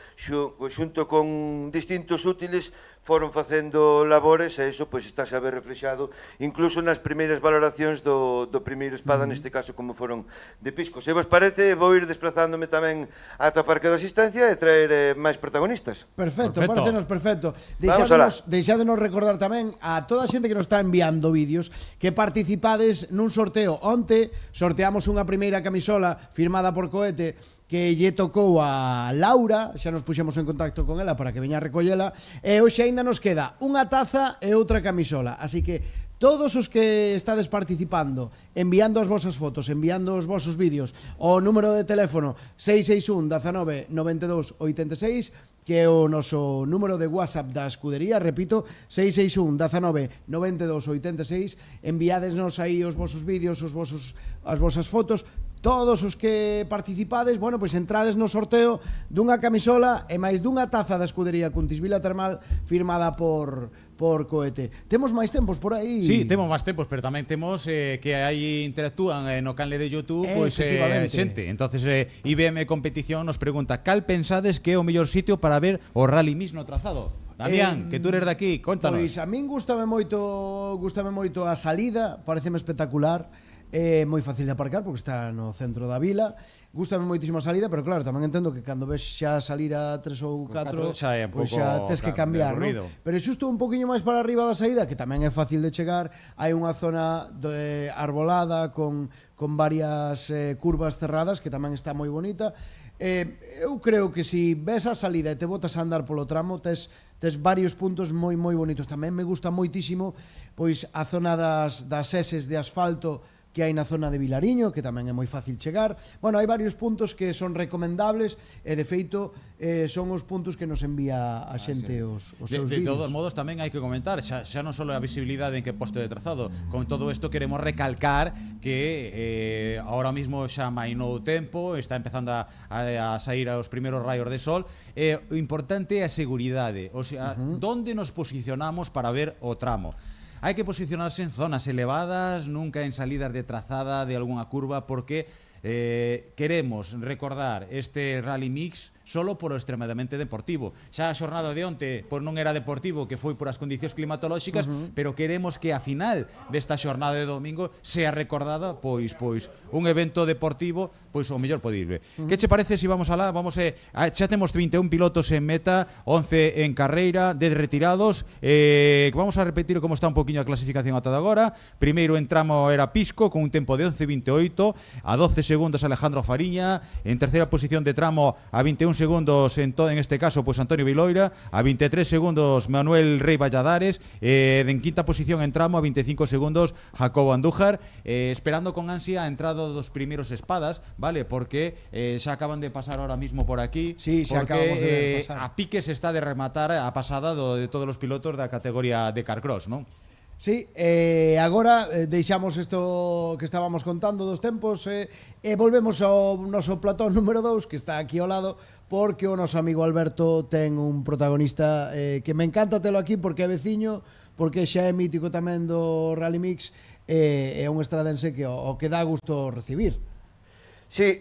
con distintos útiles foron facendo labores, e iso pois está a ver reflexado incluso nas primeiras valoracións do primeiro espada, neste caso como foron de Pisco. Se vos parece, vou ir desplazándome tamén ata o parque de asistencia e traer máis protagonistas. Perfecto, parecenos perfecto. Deixádenos recordar tamén a toda a xente que nos está enviando vídeos que participades nun sorteo. Onte sorteamos unha primeira camisola firmada por Cohete que lle tocou a Laura, xa nos puxemos en contacto con ela para que veña a recollela, e hoxe aínda nos queda unha taza e outra camisola, así que todos os que estades participando, enviando as vosas fotos, enviando os vosos vídeos, o número de teléfono 661 19 92 86, que é o noso número de WhatsApp da escudería, repito, 661 19 92 86, enviádesnos aí os vosos vídeos, as vosas fotos. Todos os que participades, bueno, pois entrades no sorteo dunha camisola e máis dunha taza da escudería Cuntis Vila Termal firmada por Cohete. Temos máis tempos por aí? Sí, temos máis tempos, pero tamén temos que aí interactúan no canle de YouTube pois xente. Entonces IBM Competición nos pregunta: cal pensades que é o mellor sitio para ver o Rally Mix no trazado? Damián, que tú eres de aquí, contanos. Pois a min gústame moito a salida, pareceme espectacular. É moi fácil de aparcar porque está no centro da vila. Gústame moitísimo a salida, pero claro, tamén entendo que cando ves xa salir a 3 ou 4 pois xa tes que cambiar, non? Pero xusto un poquinho máis para arriba da saída, que tamén é fácil de chegar, hai unha zona arbolada con varias curvas cerradas que tamén está moi bonita. Eu creo que se ves a salida e te botas a andar polo tramo, tes varios puntos moi bonitos. Tamén me gusta moitísimo pois a zona das eses de asfalto que hai na zona de Vilariño, que tamén é moi fácil chegar. Bueno, hai varios puntos que son recomendables e, de feito, son os puntos que nos envía a xente os seus vídeos. De todos modos, tamén hai que comentar, xa non só a visibilidade en que posto de trazado, con todo isto queremos recalcar que ahora mismo xa mainou o tempo, está empezando a sair os primeiros raios de sol, o importante é a seguridade, o sea, donde nos posicionamos para ver o tramo. Hai que posicionarse en zonas elevadas, nunca en salidas de trazada de algunha curva, porque queremos recordar este Rally Mix solo por o extremadamente deportivo. Xa a xornada de onte pois non era deportivo, que foi por as condicións climatolóxicas, pero queremos que a final desta xornada de domingo sea recordada pois un evento deportivo pois o mellor posible. Que che parece se vamos alá? Xa temos 21 pilotos en meta, 11 en carreira, 10 retirados. Vamos a repetir como está un poquinho a clasificación ata de agora. Primeiro en tramo era Pisco con un tempo de 11.28, a 12 segundos Alejandro Fariña, en terceira posición de tramo a 21 segundos en este caso pues Antonio Viloira, a 23 segundos Manuel Rey Valladares, en quinta posición entramos a 25 segundos Jacobo Andújar, esperando con ansia a entrada dos primeiros espadas, vale, porque xa acaban de pasar ahora mismo por aquí, sí, acabamos de pasar. A piques está de rematar a pasada de todos os pilotos da categoría de Carcross, non? Sí, agora deixamos isto que estábamos contando dos tempos e volvemos ao noso platón número 2 que está aquí ao lado, porque o noso amigo Alberto ten un protagonista que me encanta telo aquí porque é veciño, porque xa é mítico tamén do Rally Mix, é un estradense que o que dá gusto recibir. Sí,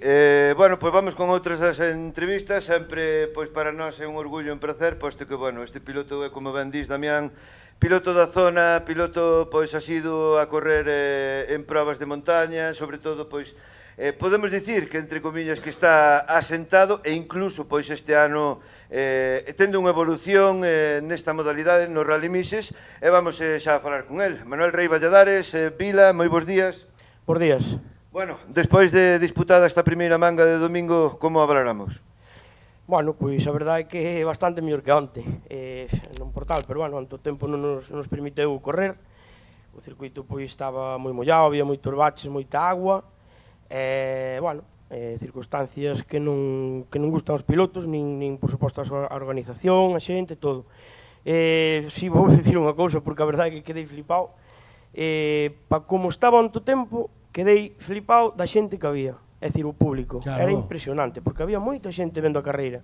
bueno, pois vamos con outras das entrevistas, sempre pois para nós é un orgullo e un placer, posto que, bueno, este piloto é, como ben dís, Damián, piloto da zona, piloto pois asiduo a correr en probas de montaña, sobre todo pois podemos dicir que entre comillas que está asentado e incluso pois este ano tendo unha evolución nesta modalidade no Rally Mixes e vamos xa a falar con el. Manuel Rey Valladares, Vila, moi bons días. Bos días. Bueno, despois de disputada esta primeira manga de domingo, como valoramos? Bueno, pois a verdade é que é bastante mellor que onte, non por tal, pero bueno, onte o tempo non nos permiteu correr, o circuito pois estaba moi mollado, había moitos baches, moita agua, bueno, circunstancias que non gustan aos pilotos, nin por suposto a organización, a xente, todo. Si vou dicir unha cousa, porque a verdade é que quedei flipado, como estaba onte o tempo, quedei flipado da xente que había. É dicir, o público, claro. Era impresionante, porque había moita xente vendo a carreira.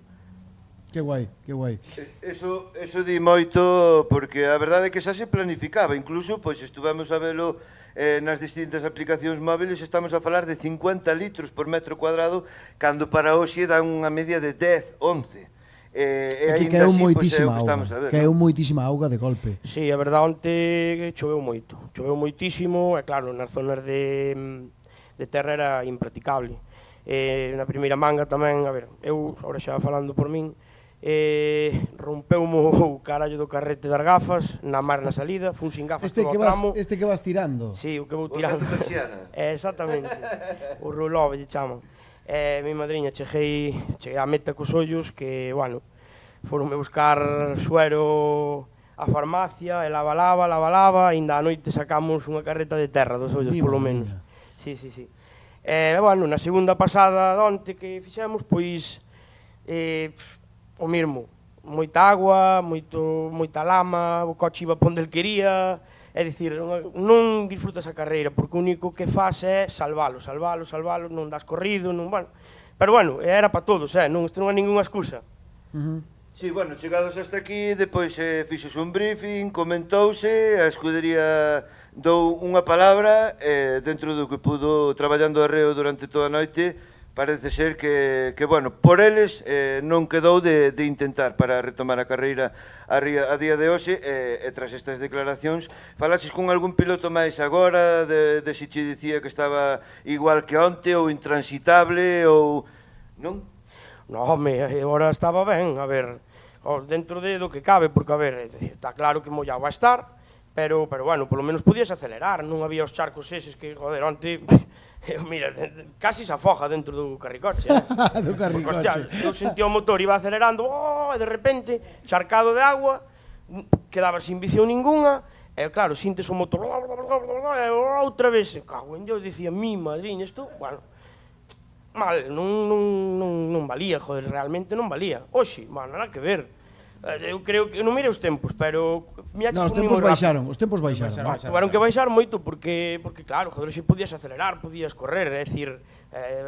Que guai, que guai. Eso di moito, porque a verdade é que xa se planificaba, incluso, pois estuvemos a velo nas distintas aplicacións móviles, estamos a falar de 50 litros por metro cuadrado, cando para hoxe dan unha media de 10, 11. É que caeu moitísima auga, caeu moitísima auga de golpe. Sí, a verdade, onte choveu moito, choveu moitísimo, e claro, nas zonas de terra era impracticable. Na primeira manga tamén, a ver, eu, agora xa falando por min, rompeumo o carallo do carrete das gafas, na mar na salida, fun sin gafas todo o tramo. Este que vas tirando? Sí, o que vou tirando. Exactamente, o rolove lle chaman. Mi madriña cheguei á meta cos ollos que, bueno, foronme buscar suero a farmacia, e lava, ainda a noite sacamos unha carreta de terra dos ollos, polo menos. Sí. Bueno, na segunda pasada onte que fixemos, pois, o mesmo, moita agua, moita lama, o coche iba ponde el quería, é dicir, non disfrutas a carreira, porque o único que faz é salvalo, non das corrido, non, bueno, pero bueno, era para todos, non é ningunha excusa. Sí, bueno, chegados hasta aquí, depois fixose un briefing, comentouse, a escudería dou unha palabra, dentro do que pudo traballando arreo durante toda a noite, parece ser que bueno, por eles non quedou de intentar para retomar a carreira a día de hoxe, e tras estas declaracións, falases con algún piloto máis agora, de se che dicía que estaba igual que onte, ou intransitable, ou... non? Non, home, agora estaba ben, a ver, dentro do que cabe, porque, a ver, está claro que mollado vai estar, pero bueno, polo menos podías acelerar, non había os charcos eses que, joder, onte, mira, casi se afoga dentro do carricoche. Do carricoche. Eu sentía o motor, iba acelerando, e de repente, charcado de agua, quedaba sin visión ninguna, e claro, sintes o motor, e outra vez, cago en Dios, dicía, mi madriña, isto, bueno, mal, non valía, joder, realmente non valía. Oxe, bueno, nada que ver. Eu creo que, non mire os tempos, pero... Non, os tempos baixaron, Tuveron que baixar moito, porque claro, joder, se podías acelerar, podías correr, é dicir,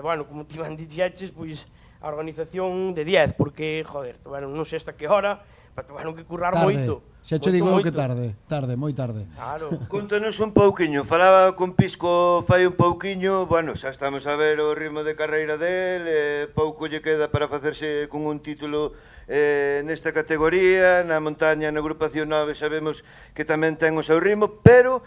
bueno, como ti van dixeches, pois, a organización de 10, porque, joder, non sei hasta que hora, pero tuveron que currar moito. Xa te digo que tarde, moi tarde. Claro. Contanos un pouquiño, falaba con Pisco fai un pouquiño, bueno, xa estamos a ver o ritmo de carreira del, pouco lle queda para facerse con un título nesta categoría, na montaña, na agrupación 9 sabemos que tamén ten o seu ritmo, pero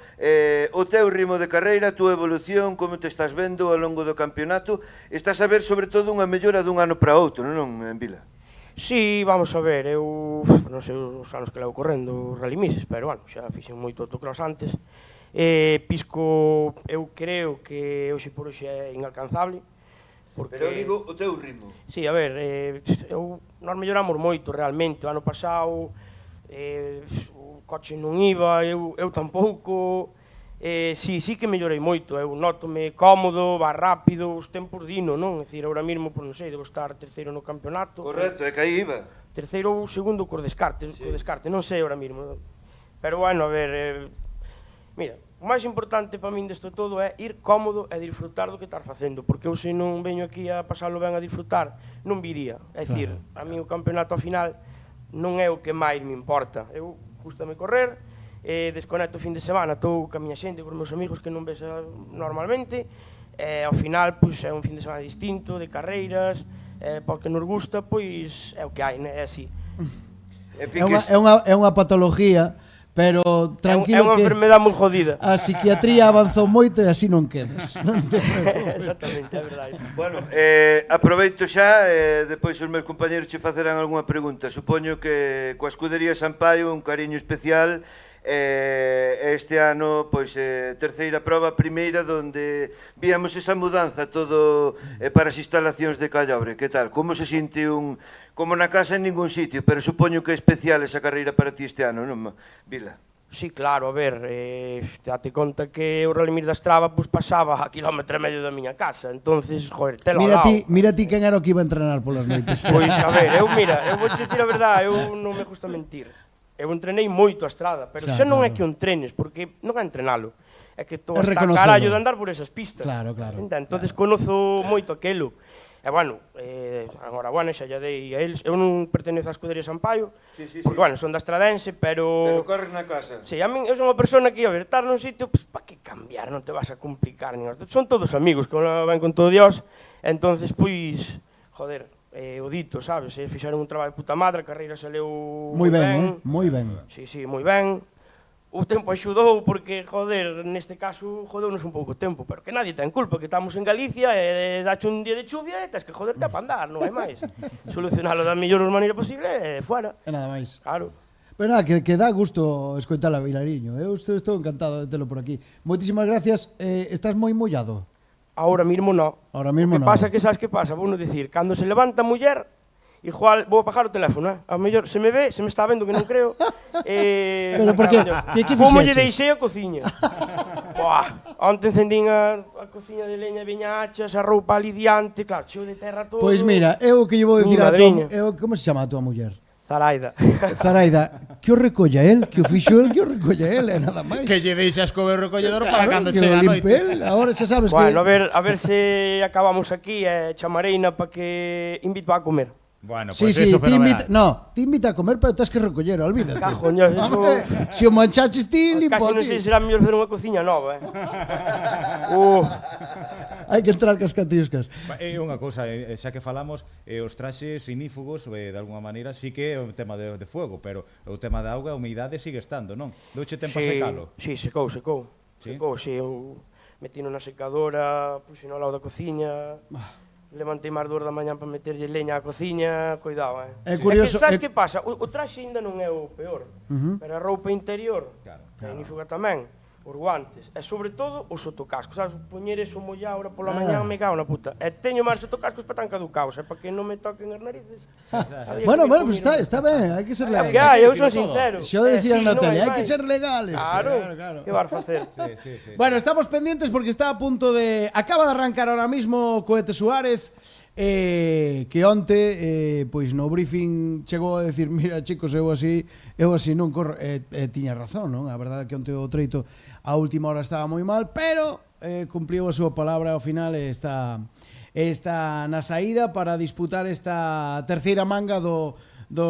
o teu ritmo de carreira, a túa evolución, como te estás vendo ao longo do campeonato, estás a ver sobre todo unha mellora dun ano para outro, non, Vila? Sí, vamos a ver, eu non sei os anos que levo correndo os Rally Mixes, pero bueno, xa fixen moito autocross antes. Pisco, eu creo que hoxe por hoxe é inalcanzable, Pero eu digo o teu ritmo. Sí, a ver, nós melloramos moito realmente. O ano pasado o coche non iba, eu tampouco. Sí que mellorei moito, eu nótome cómodo, va rápido, os tempos dino, non? É dicir, ahora mesmo, non sei, debo estar terceiro no campeonato. Correcto, é que aí iba. Terceiro ou segundo co descarte, non sei ahora mesmo. Pero bueno, a ver, mira, o máis importante para min desto todo é ir cómodo e disfrutar do que estás facendo, porque eu se non veño aquí a pasarlo ben a disfrutar, non viría. É dicir, a mí o campeonato ao final non é o que máis me importa. Eu gústame correr, desconecto o fin de semana, estou ca miña xente, cos meus amigos que non ves normalmente, e ao final pois, é un fin de semana distinto, de carreiras, porque nos gusta, pois é o que hai, é así. É unha patología, pero tranquilo que... É unha enfermedade moi jodida. A psiquiatría avanzou moito e así non quedes. Exactamente, é verdade. Bueno, aproveito xa, depois os meus compañeros che facerán algunha pregunta. Supoño que coa escudería Sampaio un cariño especial. Este ano, pois, terceira proba, primeira, donde víamos esa mudanza todo para as instalacións de Callobre. Que tal? Como se sinte como na casa en ningún sitio, pero supoño que é especial esa carreira para ti este ano, non, Vila? Sí, claro, a ver, date conta que o Rally Mir da Estrada pues, pasaba a kilómetro e medio da miña casa, entonces, joder, telo ao lado. Mira ti quen era o que iba a entrenar polas noites. Pois, a ver, eu vou dicir a verdade, eu non me gusta mentir. Eu entrenei moito a estrada, pero xa non é que o entrenes, porque non é entrenalo. É que estou hasta carallo de andar por esas pistas. Claro. Entonces conozo moito aquelo. E bueno, agora, xa lle dei a eles. Eu non pertenezo á escudería Sampaio, porque, bueno, son da Estradense, pero... Pero corres na casa. Sí, a min, eu son unha persona que, a ver, estar nun sitio, pues, pa que cambiar, non te vas a complicar, son todos amigos, que van con todo Dios, entonces, pois, joder, o dito, sabes? Fixeron un traballo de puta madre, a carreira saleu moi ben. Moi ben. Sí, moi ben. O tempo axudou porque, joder, neste caso, jodeunos un pouco o tempo, pero que nadie ten culpa, que estamos en Galicia e dache un día de chuvia e tens que joderte a andar, non é máis. Solucionalo da mellor maneira posible e fuera. E nada máis. Claro. Pero nada, que dá gusto escoitar a Vilariño. Eu estou encantado de telo por aquí. Moitísimas gracias. Estás moi mollado? Ahora mismo no. Ahora mismo no. Pasa que sabes que pasa, vou non dicir, cando se levanta a muller, igual vou apagar o teléfono, a mellor se me está vendo que non creo. Pero por que? Que fixeches? Como lle deixei a cociña. Onte encendín a cociña de leña, viña hachas, a roupa ali diante, claro, cheo de terra todo. Pois mira, eu que lle vou dicir a tua, como se chama a tua muller? Zaraida, que o recolla el, que o fixo el, que o recolla el, nada máis. Que lle deixas co recolledor para cando chega a noite. Agora xa sabes que... Bueno, a ver se acabamos aquí e chamareina para que invito a comer. Bueno, pues sí, eso fenomenal. Te invita a comer, pero tens que recoller, olvídate. Cajoño, se o manchaches ti, limpo a ti. Casi non sei se será mellor fazer unha cociña nova, Hai que entrar cas catiuscas. É unha cousa, xa que falamos, os traxes inífugos, de alguma maneira, sí que é o tema de fuego, pero o tema da auga, a humidade sigue estando, non? Douche tempo a secalo? Sí, secou. Secou, sí, eu metino na secadora, puxino ao lado da cociña... Levantei máis 2 da mañán para meterlle leña á cociña, cuidado, É curioso... Sabes que pasa? O traxe ainda non é o peor, pero a roupa interior, a inífuga tamén, os guantes, e sobre todo o sotocasco, sabes? Poñer eso mollado ahora pola mañán me cago na puta. E teño máis sotocascos para tan caducaos, para que non me toquen as narices. Bueno, pues está ben, hai que ser legales. Eu son sincero. Xo decía na tele, hai que ser legales. Claro. Que vas facer? Bueno, estamos pendientes porque está a punto de... Acaba de arrancar ahora mismo Cohete Suárez, que onte pois no briefing chegou a decir, mira chicos, eu así non corro, tiña razón, non? A verdade é que onte o treito a última hora estaba moi mal, pero cumpliu a súa palabra ao final e está na saída para disputar esta terceira manga do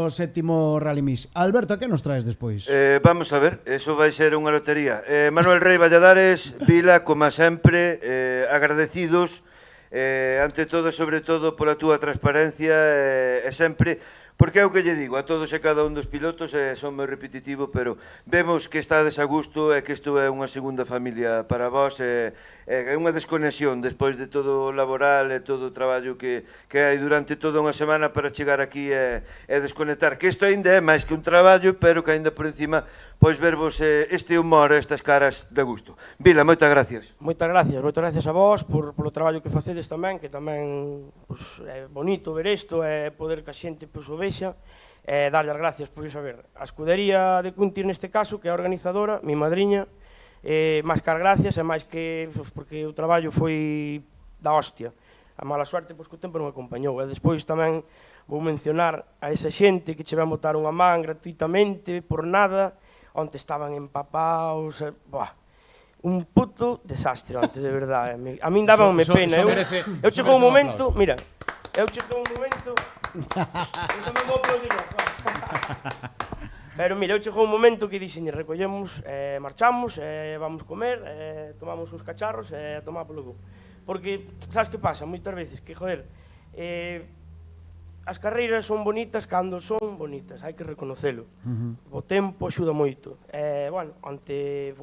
sétimo Rally Mix. Alberto, a que nos traes despois? Vamos a ver, eso vai ser unha lotería. Manuel Rei Valladares, Vila, como sempre, agradecidos ante todo, sobre todo, pola túa transparencia e sempre Porque é o que lle digo a todos e cada un dos pilotos, son moi repetitivo, pero vemos que estades a gusto e que isto é unha segunda familia para vós, é unha desconexión despois de todo o laboral e todo o traballo que hai durante toda unha semana para chegar aquí e desconectar, que isto ainda é máis que un traballo, pero que ainda por encima pois vervos este humor, estas caras de gusto. Vila, moitas gracias. Moitas gracias a vos polo traballo que facedes tamén, que tamén é bonito ver isto e poder que a xente o vexa, e darlle as gracias por iso. A ver, a escudería de Cuntis neste caso, que é a organizadora, mi madriña, máis que as gracias, e máis que porque o traballo foi da hostia. A mala suerte, pois, que o tempo non acompañou. E despois tamén vou mencionar a esa xente que che ven botar unha man gratuitamente, por nada, onde estaban empapaos, un puto desastre onte, de verdade. A min dábanme pena. Eu chegou un momento, mira, pero mira, eu chegou un momento que dixen, recollemos, marchamos, vamos comer, tomamos uns cacharros e a tomar polo cu. Porque, sabes que pasa? Moitas veces que, joder, as carreiras son bonitas cando son bonitas, hai que reconocelo. O tempo axuda moito. Bueno, onte,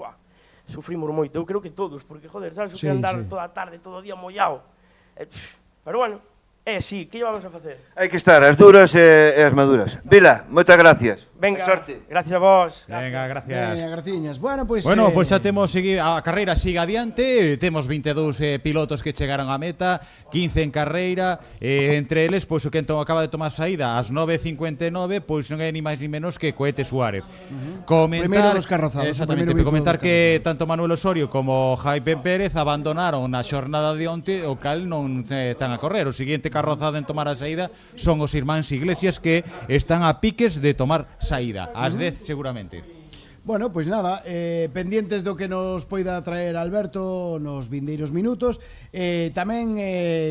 sufrimos moito, eu creo que todos, porque, joder, sabes o que andar toda a tarde, todo o día mollado. Pero, bueno, sí, que vamos a facer? Hai que estar as duras e as maduras. Vila, moitas gracias. Venga, gracias a vos. Venga, gracias. Graciñas. Bueno, pois xa temos a carreira siga adiante, temos 22 pilotos que chegaron á meta, 15 en carreira, entre eles, pois o que acaba de tomar saída ás 9:59, pois non é ni máis ni menos que Cohete Suárez. Primeiro dos carrozados. Exactamente, comentar que tanto Manuel Osorio como Jaime Pérez abandonaron na xornada de onte, o cal non están a correr. O seguinte carrozado en tomar a saída son os irmáns Iglesias, que están a piques de tomar saída, ás 10 seguramente. Bueno, pois nada, pendientes do que nos poida traer Alberto nos vindeiros minutos. Tamén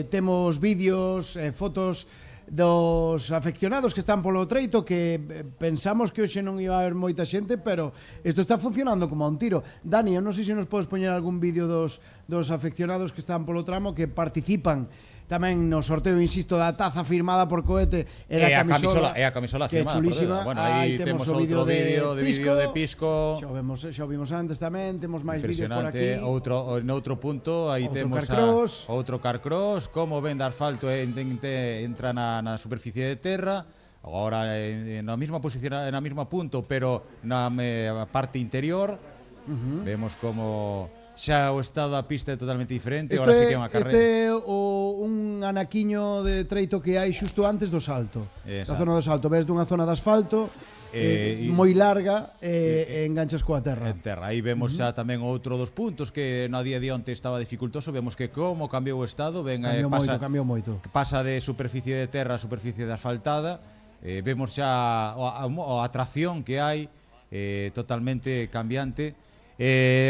temos vídeos, fotos dos afeccionados que están polo treito, que pensamos que hoxe non iba a haber moita xente, pero isto está funcionando como a un tiro. Dani, eu non sei se nos podes poñer algún vídeo dos afeccionados que están polo tramo, que participan tamén no sorteo, insisto, da taza firmada por Cohete e da camisola, a camisola que é firmada, chulísima. Bueno, aí temos o vídeo de Pisco. Xa o vimos antes tamén, temos máis vídeos por aquí. Noutro punto, aí temos outro carcross, como ven de asfalto entra na superficie de terra. Agora na mesma posición, na mesma punto, pero na parte interior. Vemos como xa o estado da pista é totalmente diferente. Ahora sí que é unha carreira. Este é un anaquiño de treito que hai xusto antes do salto. Na zona do salto, ves dunha zona de asfalto moi larga e enganchas coa terra. En terra. Aí vemos xa tamén outro dos puntos que no día de onte estaba dificultoso. Vemos que como cambiou o estado, cambiou moito. Pasa de superficie de terra a superficie de asfaltada. Vemos xa a atracción que hai totalmente cambiante.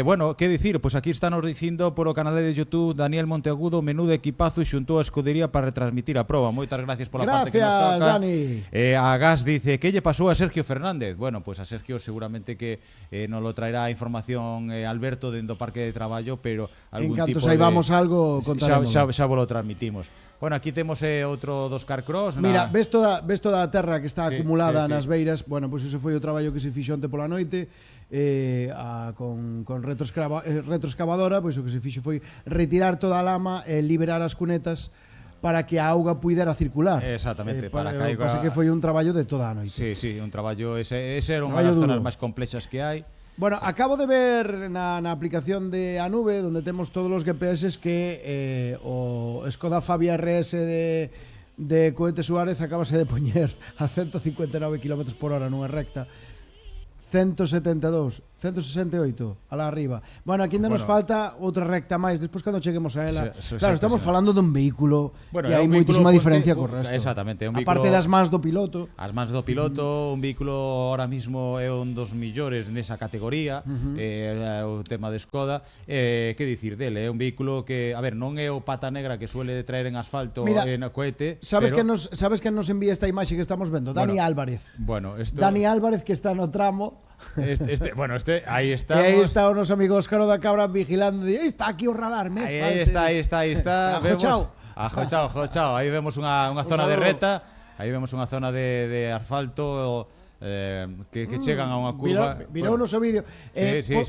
Bueno, que dicir, pois aquí están nos dicindo por o canal de YouTube Daniel Monteagudo, menudo equipazo e xuntou a escudería para retransmitir a proba. Moitas gracias pola parte que nos toca. Dani. A Gas dice, que lle pasou a Sergio Fernández? Bueno, pois a Sergio seguramente que nos lo traerá a información Alberto dentro do parque de traballo, pero algún tipo de... En canto saibamos algo, contaremos. Xa vos lo transmitimos. Bueno, aquí temos outro dos carcross. Mira, ves toda a terra que está acumulada nas beiras. Bueno, pois ese foi o traballo que se fixo onte pola noite con retroexcavadora. Pois o que se fixo foi retirar toda a lama e liberar as cunetas para que a auga puidera circular. Exactamente, para que pasa que foi un traballo de toda a noite. Sí, un traballo, ese era unha das zonas máis complexas que hai. Bueno, acabo de ver na aplicación de a nube, donde temos todos os GPS, que o Skoda Fabia RS de Cohete Suárez acabase de poñer a 159 km/h nunha recta. 172, 168, alá arriba. Bueno, aquí ainda nos falta outra recta máis, despois cando cheguemos a ela. Claro, estamos falando dun vehículo que hai moitísima diferencia co resto. Exactamente, aparte das mans do piloto. As mans do piloto, un vehículo ahora mismo é un dos millores nesa categoría, o tema de Skoda. Que dicir dele? É un vehículo que, a ver, non é o pata negra que suele traer en asfalto en Cohete. Sabes que nos envía esta imaxe que estamos vendo? Dani Álvarez. Bueno, Dani Álvarez, que está no tramo. Aí estamos. E aí está o noso amigo Óscar da Cabra vigilando. Está aquí o radar, Aí está. Ajochao. Aí vemos unha zona de reta. Aí vemos unha zona de asfalto que chegan a unha curva. Virou o noso vídeo.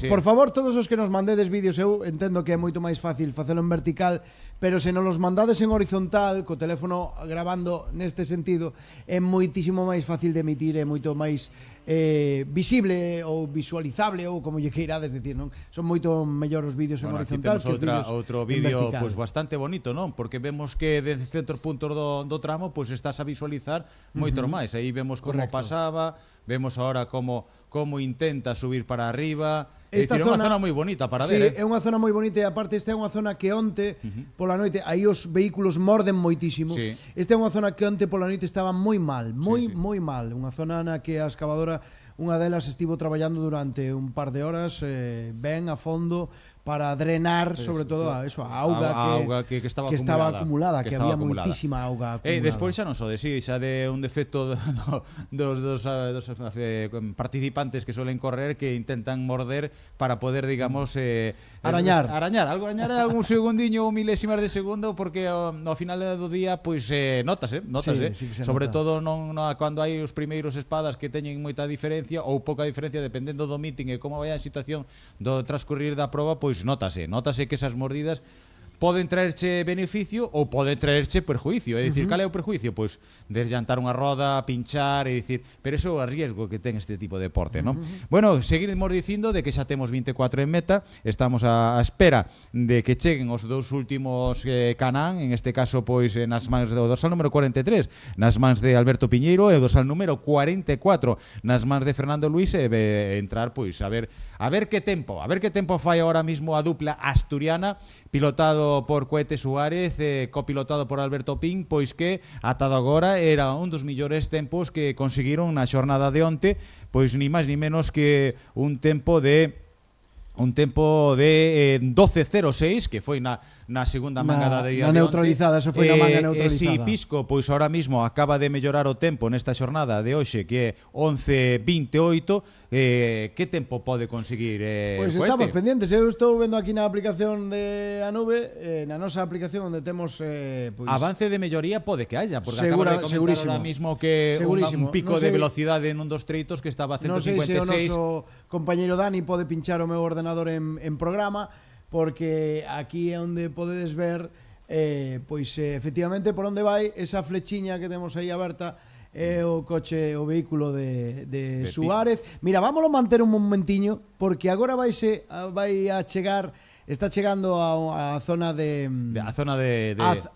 Por favor, todos os que nos mandedes vídeos, eu entendo que é moito máis fácil facelo en vertical, pero se nos los mandades en horizontal, co teléfono grabando neste sentido, é moitísimo máis fácil de emitir, é moito máis visible ou visualizable ou como lle queirades decir, non? Son moito mellor os vídeos en horizontal que os vídeos outro vídeo pues bastante bonito, non? Porque vemos que desde certos puntos do tramo pues estás a visualizar moito máis. Aí vemos como pasaba, vemos ahora como intenta subir para arriba. Esta zona, unha zona moi bonita para ver. Sí, é unha zona moi bonita e aparte esta é unha zona que onte pola noite aí os vehículos morden moitísimo. Esta é unha zona que onte pola noite estaba moi mal, moi mal. Unha zona na que a excavadora, unha delas estivo traballando durante un par de horas ben a fondo para drenar sobre todo a auga que estaba acumulada, que había moitísima auga acumulada. Despois xa non só de xa de un defecto dos participantes que suelen correr que intentan morder para poder, digamos, arañar algún segundiño ou milésimas de segundo, porque ao final do día pois notase, sí, sobre nota. todo non cando hai os primeiros espadas que teñen moita diferencia ou pouca diferencia dependendo do meeting e como vai a situación do transcurrir da proba, pois notase que esas mordidas poden traerche beneficio ou poden traerche perjuicio. É dicir, cal é o perjuicio? Pois desllantar unha roda, pinchar, é dicir, pero iso é o riesgo que ten este tipo de deporte, non? Bueno, seguimos dicindo de que xa temos 24 en meta, estamos a espera de que cheguen os dous últimos Can-Am, en este caso pois nas mans do dorsal número 43, nas mans de Alberto Piñeiro, e o dorsal número 44 nas mans de Fernando Luis, e entrar pois a ver que tempo fai ahora mismo a dupla asturiana, pilotado por Cohete Suárez, copilotado por Alberto Pin, pois que atado agora era un dos millores tempos que conseguiron na xornada de onte, pois ni máis ni menos que un tempo de 12.06, que foi na segunda manga da día na neutralizada, eso foi na manga neutralizada. Si Pisco, pois ahora mismo acaba de mellorar o tempo nesta xornada de hoxe, que é 11.28. Que tempo pode conseguir Pois estamos pendientes. Eu estou vendo aquí na aplicación de a nube, na nosa aplicación onde temos pois avance de melloría pode que haya, porque acaba de comentar ahora mismo que un pico de velocidade nun dos treitos que estaba a 156. Non sei se o noso compañeiro Dani pode pinchar o meu ordenador en programa, porque aquí é onde podedes ver pois efectivamente por onde vai esa flechiña que temos aí aberta. É o coche, o vehículo de Suárez. Mira, vámoslo manter un momentiño, porque agora vai a chegar, está chegando a zona de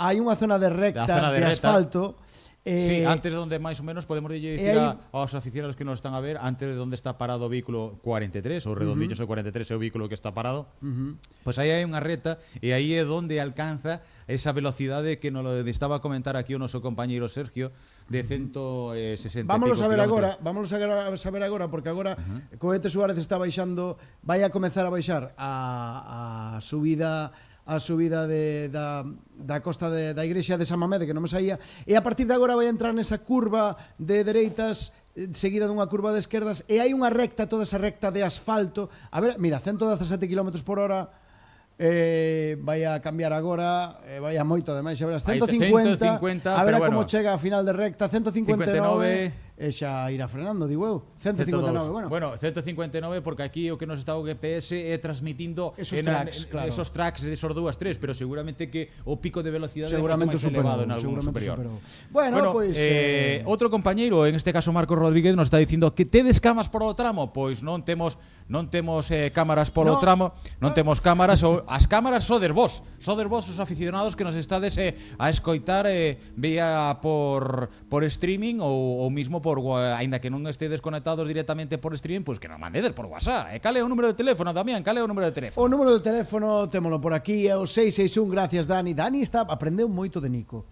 hai unha zona de recta de asfalto. Sí, antes donde máis ou menos podemos dicir aos aficionados que nos están a ver, antes de onde está parado o vehículo 43, ou redondillos o 43 é o vehículo que está parado, pois aí hai unha reta e aí é onde alcanza esa velocidade que nos estaba a comentar aquí o noso compañeiro Sergio, de 160 Vámonos a ver agora, porque agora Cohete Suárez está baixando, vai a comezar a baixar a subida da costa da igrexa de San Mamede, que non me saía, e a partir de agora vai entrar nesa curva de dereitas seguida dunha curva de esquerdas, e hai unha recta, toda esa recta de asfalto. A ver, mira, 117 km/h, vai a cambiar agora, vai a moito ademais, a verás, 150, a ver como chega a final de recta, 159, e xa irá frenando, digo eu, 159, bueno, 159, porque aquí o que nos está o GPS é transmitindo esos tracks de esos 2-3, pero seguramente que o pico de velocidade seguramente é elevado en algún superior. Bueno, pois outro compañeiro, en este caso Marcos Rodríguez, nos está dicindo que tedes cámaras polo tramo. Pois non temos cámaras polo tramo, non temos cámaras, as cámaras sodes vos os aficionados que nos estades a escoitar vía por streaming ou mismo por, aínda que non estedes conectados directamente por streaming, pois que nos mandedes por WhatsApp. Cal é o número de teléfono, Damián? Cal é o número de teléfono? O número de teléfono témolo por aquí, é o 661. Gracias, Dani. Dani aprendeu moito de Nico.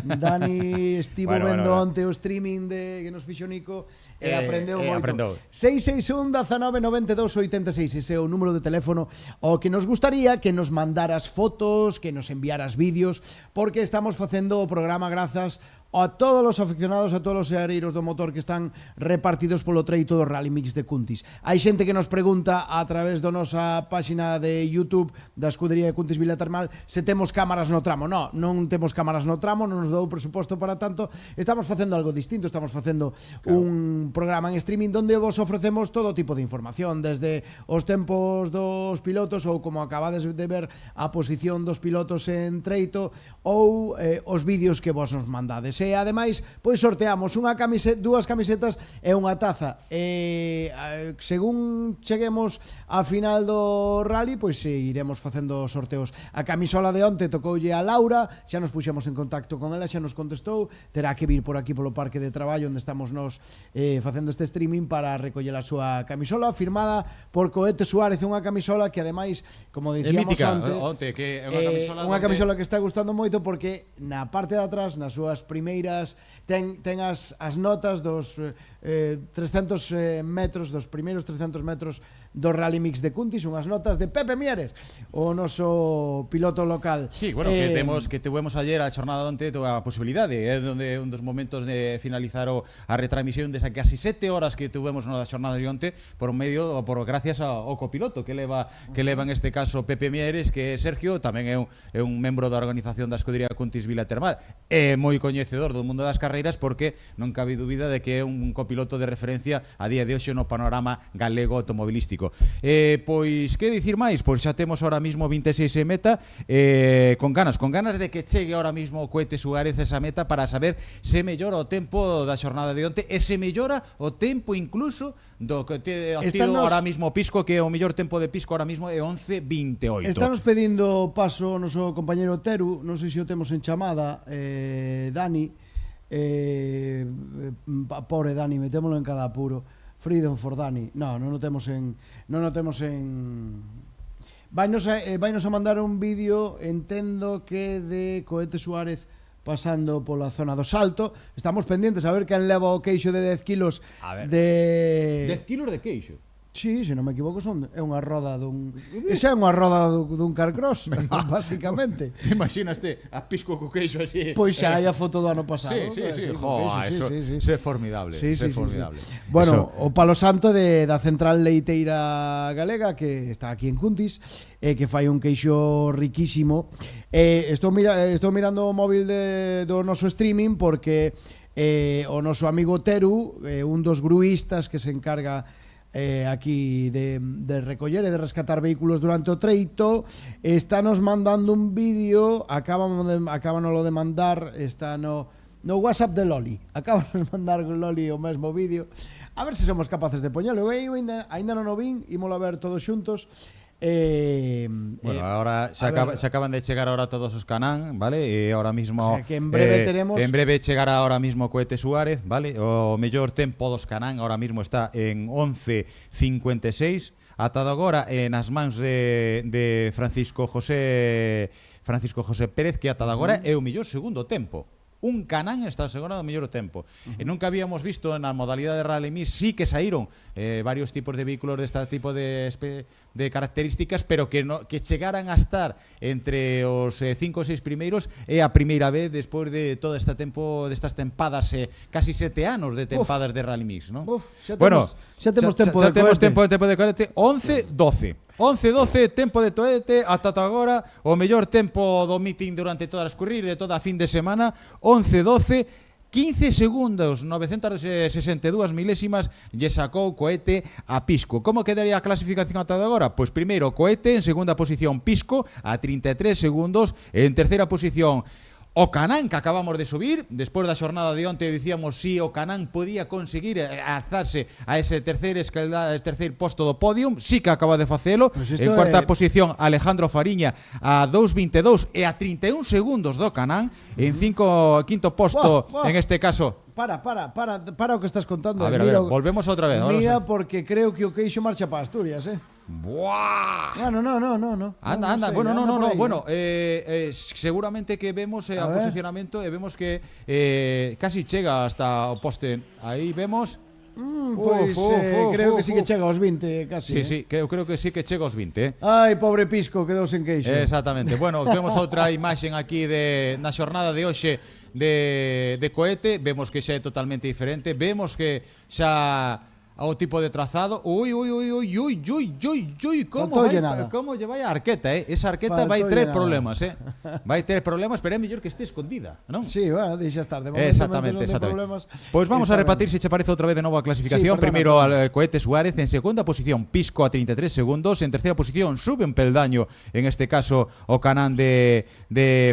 Dani estivo vendo onte o streaming que nos fixo Nico e aprendeu moito. 661 19 92 86. Ese é o número de teléfono o que nos gustaría que nos mandaras fotos, que nos enviaras vídeos, porque estamos facendo o programa grazas a todos os aficionados, a todos os seareiros do motor que están repartidos polo treito do Rally Mix de Cuntis. Hai xente que nos pregunta a través da nosa páxina de YouTube da escudería de Cuntis Vila Termal se temos cámaras no tramo. Non temos cámaras no tramo, non nos dou presuposto para tanto. Estamos facendo algo distinto, estamos facendo un programa en streaming onde vos ofrecemos todo tipo de información, desde os tempos dos pilotos ou, como acabades de ver, a posición dos pilotos en treito ou os vídeos que vos nos mandades. E ademais, pois sorteamos dúas camisetas e unha taza. Según cheguemos a final do rally, pois iremos facendo sorteos. A camisola de onte tocoulle a Laura, xa nos puxemos en contacto con ela, xa nos contestou, terá que vir por aquí polo parque de traballo onde estamos nos facendo este streaming para recoller a súa camisola firmada por Cohete Suárez, unha camisola que ademais, como dicíamos onte, que é unha camisola que está gustando moito porque na parte de atrás, nas súas primeiras ten as notas dos 300 metros, dos primeiros 300 metros do Rally Mix de Cuntis, unhas notas de Pepe Mieres, o noso piloto local. Sí, bueno, que tuvemos ayer a xornada onte a posibilidade, donde un dos momentos de finalizar a retransmisión desa casi 7 horas que tuvemos na xornada de onte gracias ao copiloto que leva en este caso Pepe Mieres, que Sergio tamén é un membro da organización da escudería Cuntis Vila Termal, é moi coñecedor do mundo das carreiras porque non cabe dúbida de que é un copiloto de referencia a día de hoxe no panorama galego automobilístico. Pois, que dicir máis? Pois xa temos ahora mismo 26 en meta, con ganas de que chegue ahora mismo o Cohete Suárez esa meta para saber se mellora o tempo da xornada de onte e se mellora o tempo incluso do que te activo ahora mismo Pisco, que o mellor tempo de Pisco ahora mismo é 11:28. Estamos pedindo paso o noso compañeiro Teru, non sei se o temos en chamada, Dani, pobre Dani, metémolo en cada apuro. Freedom for Dani. Non o temos en Vainos a mandar un vídeo, entendo que de Cohete Suárez pasando pola zona do Salto. Estamos pendientes a ver quen leva o queixo de 10 kilos de... 10 kilos de queixo? Sí, se non me equivoco é unha roda dun... Esa é unha roda dun carcross, basicamente. Te imaginaste a Pisco co queixo así? Pois xa hai a foto do ano pasado. Sí. Eso é formidable. Sí. Bueno, o palo santo da Central Leiteira Galega, que está aquí en Cuntis, que fai un queixo riquísimo. Estou mirando o móvil do noso streaming porque o noso amigo Teru, un dos gruistas que se encarga aquí de recoller e de rescatar vehículos durante o treito, está nos mandando un vídeo, acábanoslo de mandar, está no WhatsApp de Loli, acábanos de mandar con Loli o mesmo vídeo, a ver se somos capaces de poñelo. Eu ainda non o vin, ímolo a ver todos xuntos. Bueno, ahora se acaban de chegar ahora todos os Canán, ¿vale? E ahora mismo, o sea, que en breve teremos... En breve chegará ahora mismo Cohete Suárez, ¿vale? O mellor tempo dos Canán ahora mismo está en 11:56, atado agora nas mans de Francisco José Pérez, que atado agora é o mellor segundo tempo. Un Canán está asegurado o mellor tempo. E nunca habíamos visto na modalidade de Rally Mix, sí que saíron varios tipos de vehículos deste tipo de características, pero que chegaran a estar entre os 5 ou 6 primeiros é a primeira vez despois de todo este tempo, destas tempadas, casi 7 anos de tempadas de Rally Mix, non? Xa temos tempo de Cohete. 11:12 tempo de Cohete ata agora, o mellor tempo do meeting durante toda a escurrir de toda a fin de semana. 11:12, 15 segundos, 962 milésimas lle sacou Cohete a Pisco. Como quedaría a clasificación ata agora? Pois primeiro Cohete, en segunda posición Pisco a 33 segundos, en terceira posición o Canán, que acabamos de subir. Despois da xornada de onte dicíamos si o Canán podía conseguir alzarse a ese terceiro posto do podium, si que acaba de facelo. En cuarta posición Alejandro Fariña a 2:22 e a 31 segundos do Canán. En quinto posto, en este caso... Para o que estás contando. A ver, volvemos outra vez. Mira, porque creo que o queixo marcha para Asturias, ¡Buah! No. Anda. No sé, bueno, seguramente que vemos a posicionamento e vemos que casi chega hasta o poste. Aí vemos. Pois creo que sí que chega aos 20 casi. Sí, creo que sí que chega aos 20. Ai, pobre Pisco, quedou sen queixo. Exactamente. Bueno, vemos outra imaxen aquí na xornada de hoxe de cohete, vemos que xa é totalmente diferente, vemos que xa ao tipo de trazado, como lle vai a arqueta, esa arqueta vai ter problemas, vai ter problemas, pero é mellor que este escondida, non? Sí, bueno, deixa estar, de momento exactamente. Pois vamos a repetir se che parece outra vez de novo a clasificación. Primeiro al Cohete Suárez, en segunda posición Pisco a 33 segundos, en terceira posición sube un peldaño, en este caso o Canán de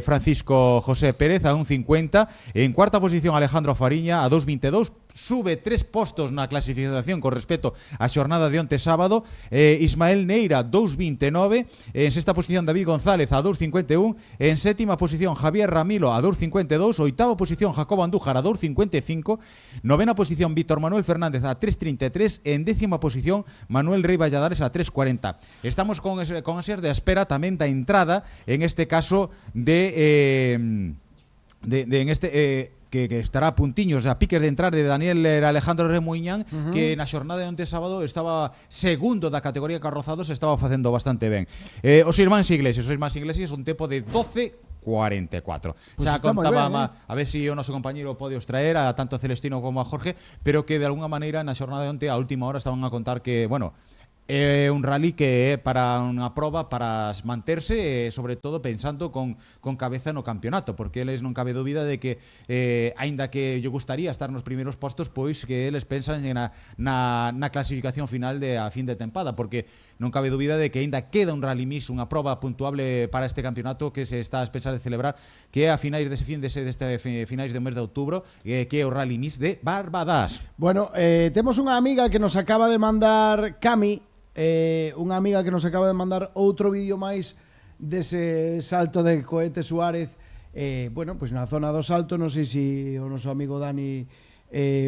Francisco José Pérez a 1.50, en cuarta posición Alejandro Fariña a 2.22, sube 3 postos na clasificación con respecto á xornada de onte sábado. Ismael Neira 2.29, en sexta posición David González a 2.51, en sétima posición Javier Ramilo a 2.52, oitava posición Jacobo Andújar a 2.55, novena posición Víctor Manuel Fernández a 3.33, en décima posición Manuel Rey Valladares a 3.40. Estamos con ansias de espera tamén da entrada, en este caso que estará a puntiños a piques de entrar de Daniel Alejandro Remuñán, que na xornada de onte sábado estaba segundo da categoría carrozados, estaba facendo bastante ben. Os irmáns Iglesias un tempo de 12.44. Xa contaba a ver se o noso compañeiro pode os traer a tanto a Celestino como a Jorge, pero que de alguna maneira na xornada de onte a última hora estaban a contar que, bueno, é un rally que é para unha proba para manterse, sobre todo pensando con cabeza no campeonato, porque eles non cabe dúbida de que aínda que lle gustaría estar nos primeiros postos, pois que eles pensan na clasificación final de a fin de tempada, porque non cabe dúbida de que aínda queda un rally mix, unha proba puntuable para este campeonato que se está a pensar de celebrar, que é a finais deste finais do mes de outubro, que é o rally mix de Barbadas. Bueno, temos unha amiga que nos acaba de mandar, Cami, unha amiga que nos acaba de mandar outro vídeo máis dese salto de Cohete Suárez. Bueno, pois na zona do salto, non sei se o noso amigo Dani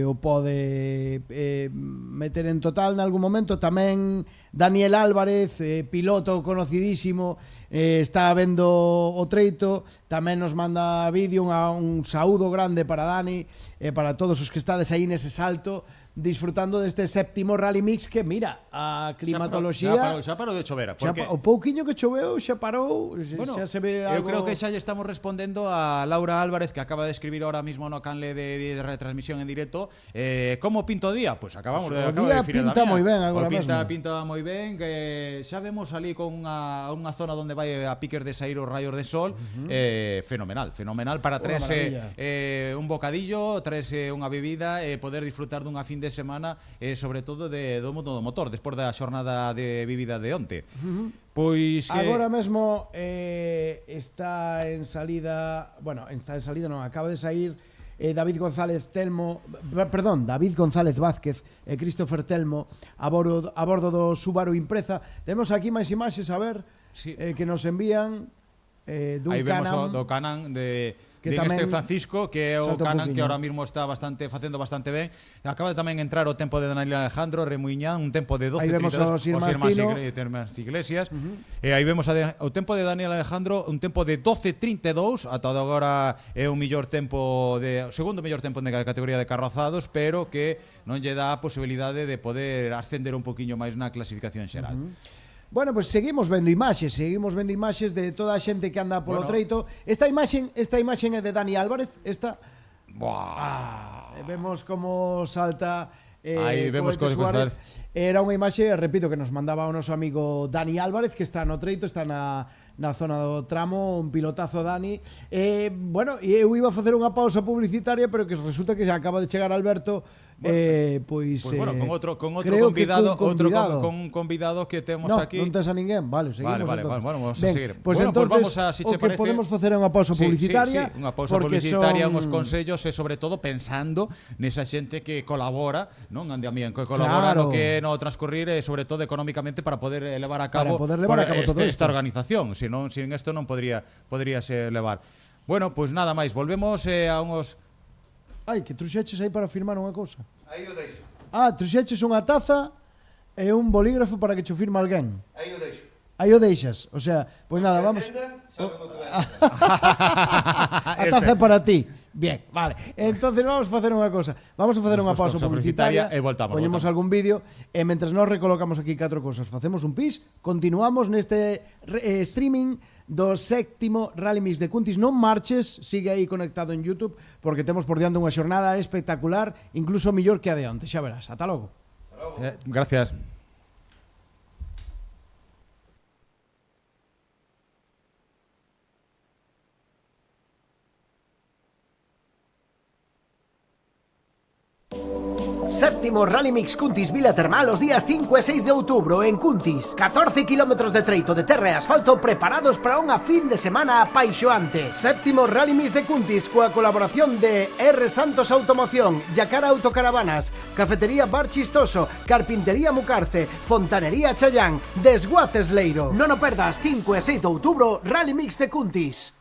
o pode meter en total en algún momento. Tamén Daniel Álvarez, piloto conocidísimo, está vendo o treito, tamén nos manda vídeo, un saúdo grande para Dani, para todos os que estades aí nese salto, disfrutando deste séptimo Rally Mix, que mira, a climatoloxía xa parou de chover, porque o pouquiño que choveu xa parou, bueno, xa se ve algo. Eu creo que xa lle estamos respondendo a Laura Álvarez, que acaba de escribir ahora mismo no canle de retransmisión en directo. Como pinto o día? Pois acabamos de decir, pinta moi ben agora mesmo. Pinta moi ben, que xa vemos ali con unha zona onde vai a piques de sair os rayos de sol, fenomenal para traerse un bocadillo, traerse unha bebida, poder disfrutar dunha fin de semana, sobre todo do motor, despois da xornada de vivida de onte. Pois que agora mesmo está en salida, non, acaba de sair David González Vázquez e Christopher Telmo a bordo do Subaru Impreza. Temos aquí máis imaxes, a ver, que nos envían dun aí Canam. Aí vemos do Canam de este Francisco, que é o Canam que ahora mismo está facendo bastante ben. Acaba de tamén entrar o tempo de Daniel Alejandro Remuñán, un tempo de 12.32, aí vemos os irmáns Iglesias. Aí vemos o tempo de Daniel Alejandro, un tempo de 12.32, ata agora é o segundo mellor tempo na categoría de carrozados, pero que non lle dá a posibilidade de poder ascender un poquinho máis na clasificación xeral. Bueno, pues seguimos vendo imaxes de toda a xente que anda polo treito. Esta imaxen é de Dani Álvarez, vemos como salta aí vemos Cohete Suárez. Era unha imaxe, repito, que nos mandaba o noso amigo Dani Álvarez, que está no treito, está na zona do tramo, un pilotazo Dani. Bueno, eu iba a facer unha pausa publicitaria, pero que resulta que xa acaba de chegar Alberto. Pois bueno, con outro convidado, con un convidado que temos aquí. Non tes a ninguén, vale, seguimos. Vale, vamos a seguir. Pois entonces, o que podemos facer é unha pausa publicitaria. Unha pausa publicitaria, uns consellos e sobre todo pensando nesa xente que colabora, non, que colabora no que no transcurrir, sobre todo económicamente, para poder levar a cabo esta organización. Sin esto non podríase levar. Bueno, pois nada máis, volvemos a uns... Ai, que truxeches aí para firmar unha cousa. Aí o deixo. Truxeches unha taza e un bolígrafo para que cho firma alguén. Aí o deixo. Aí o deixas, o sea, pois nada, vamos. A taza é para ti. Bien, vale. Entonces vamos a facer unha cosa. Vamos a facer unha pausa publicitaria e voltamos. Poñemos algún vídeo e mentres nos recolocamos aquí 4 cosas, facemos un pis, continuamos neste streaming do 7º Rally Mix de Cuntis. Non marches, sigue aí conectado en YouTube porque temos por diante unha xornada espectacular, incluso mellor que a de onte, xa verás. Ata logo. Gracias. Séptimo Rally Mix Cuntis Vila Termal os días 5 e 6 de outubro en Cuntis. 14 kilómetros de treito de terra e asfalto preparados para unha fin de semana apaixoante. Séptimo Rally Mix de Cuntis coa colaboración de R. Santos Automoción, Yacara Autocaravanas, Cafetería Bar Chistoso, Carpintería Mucarce, Fontanería Chayán, Desguaces Leiro. Non o perdas, 5 e 6 de outubro, Rally Mix de Cuntis.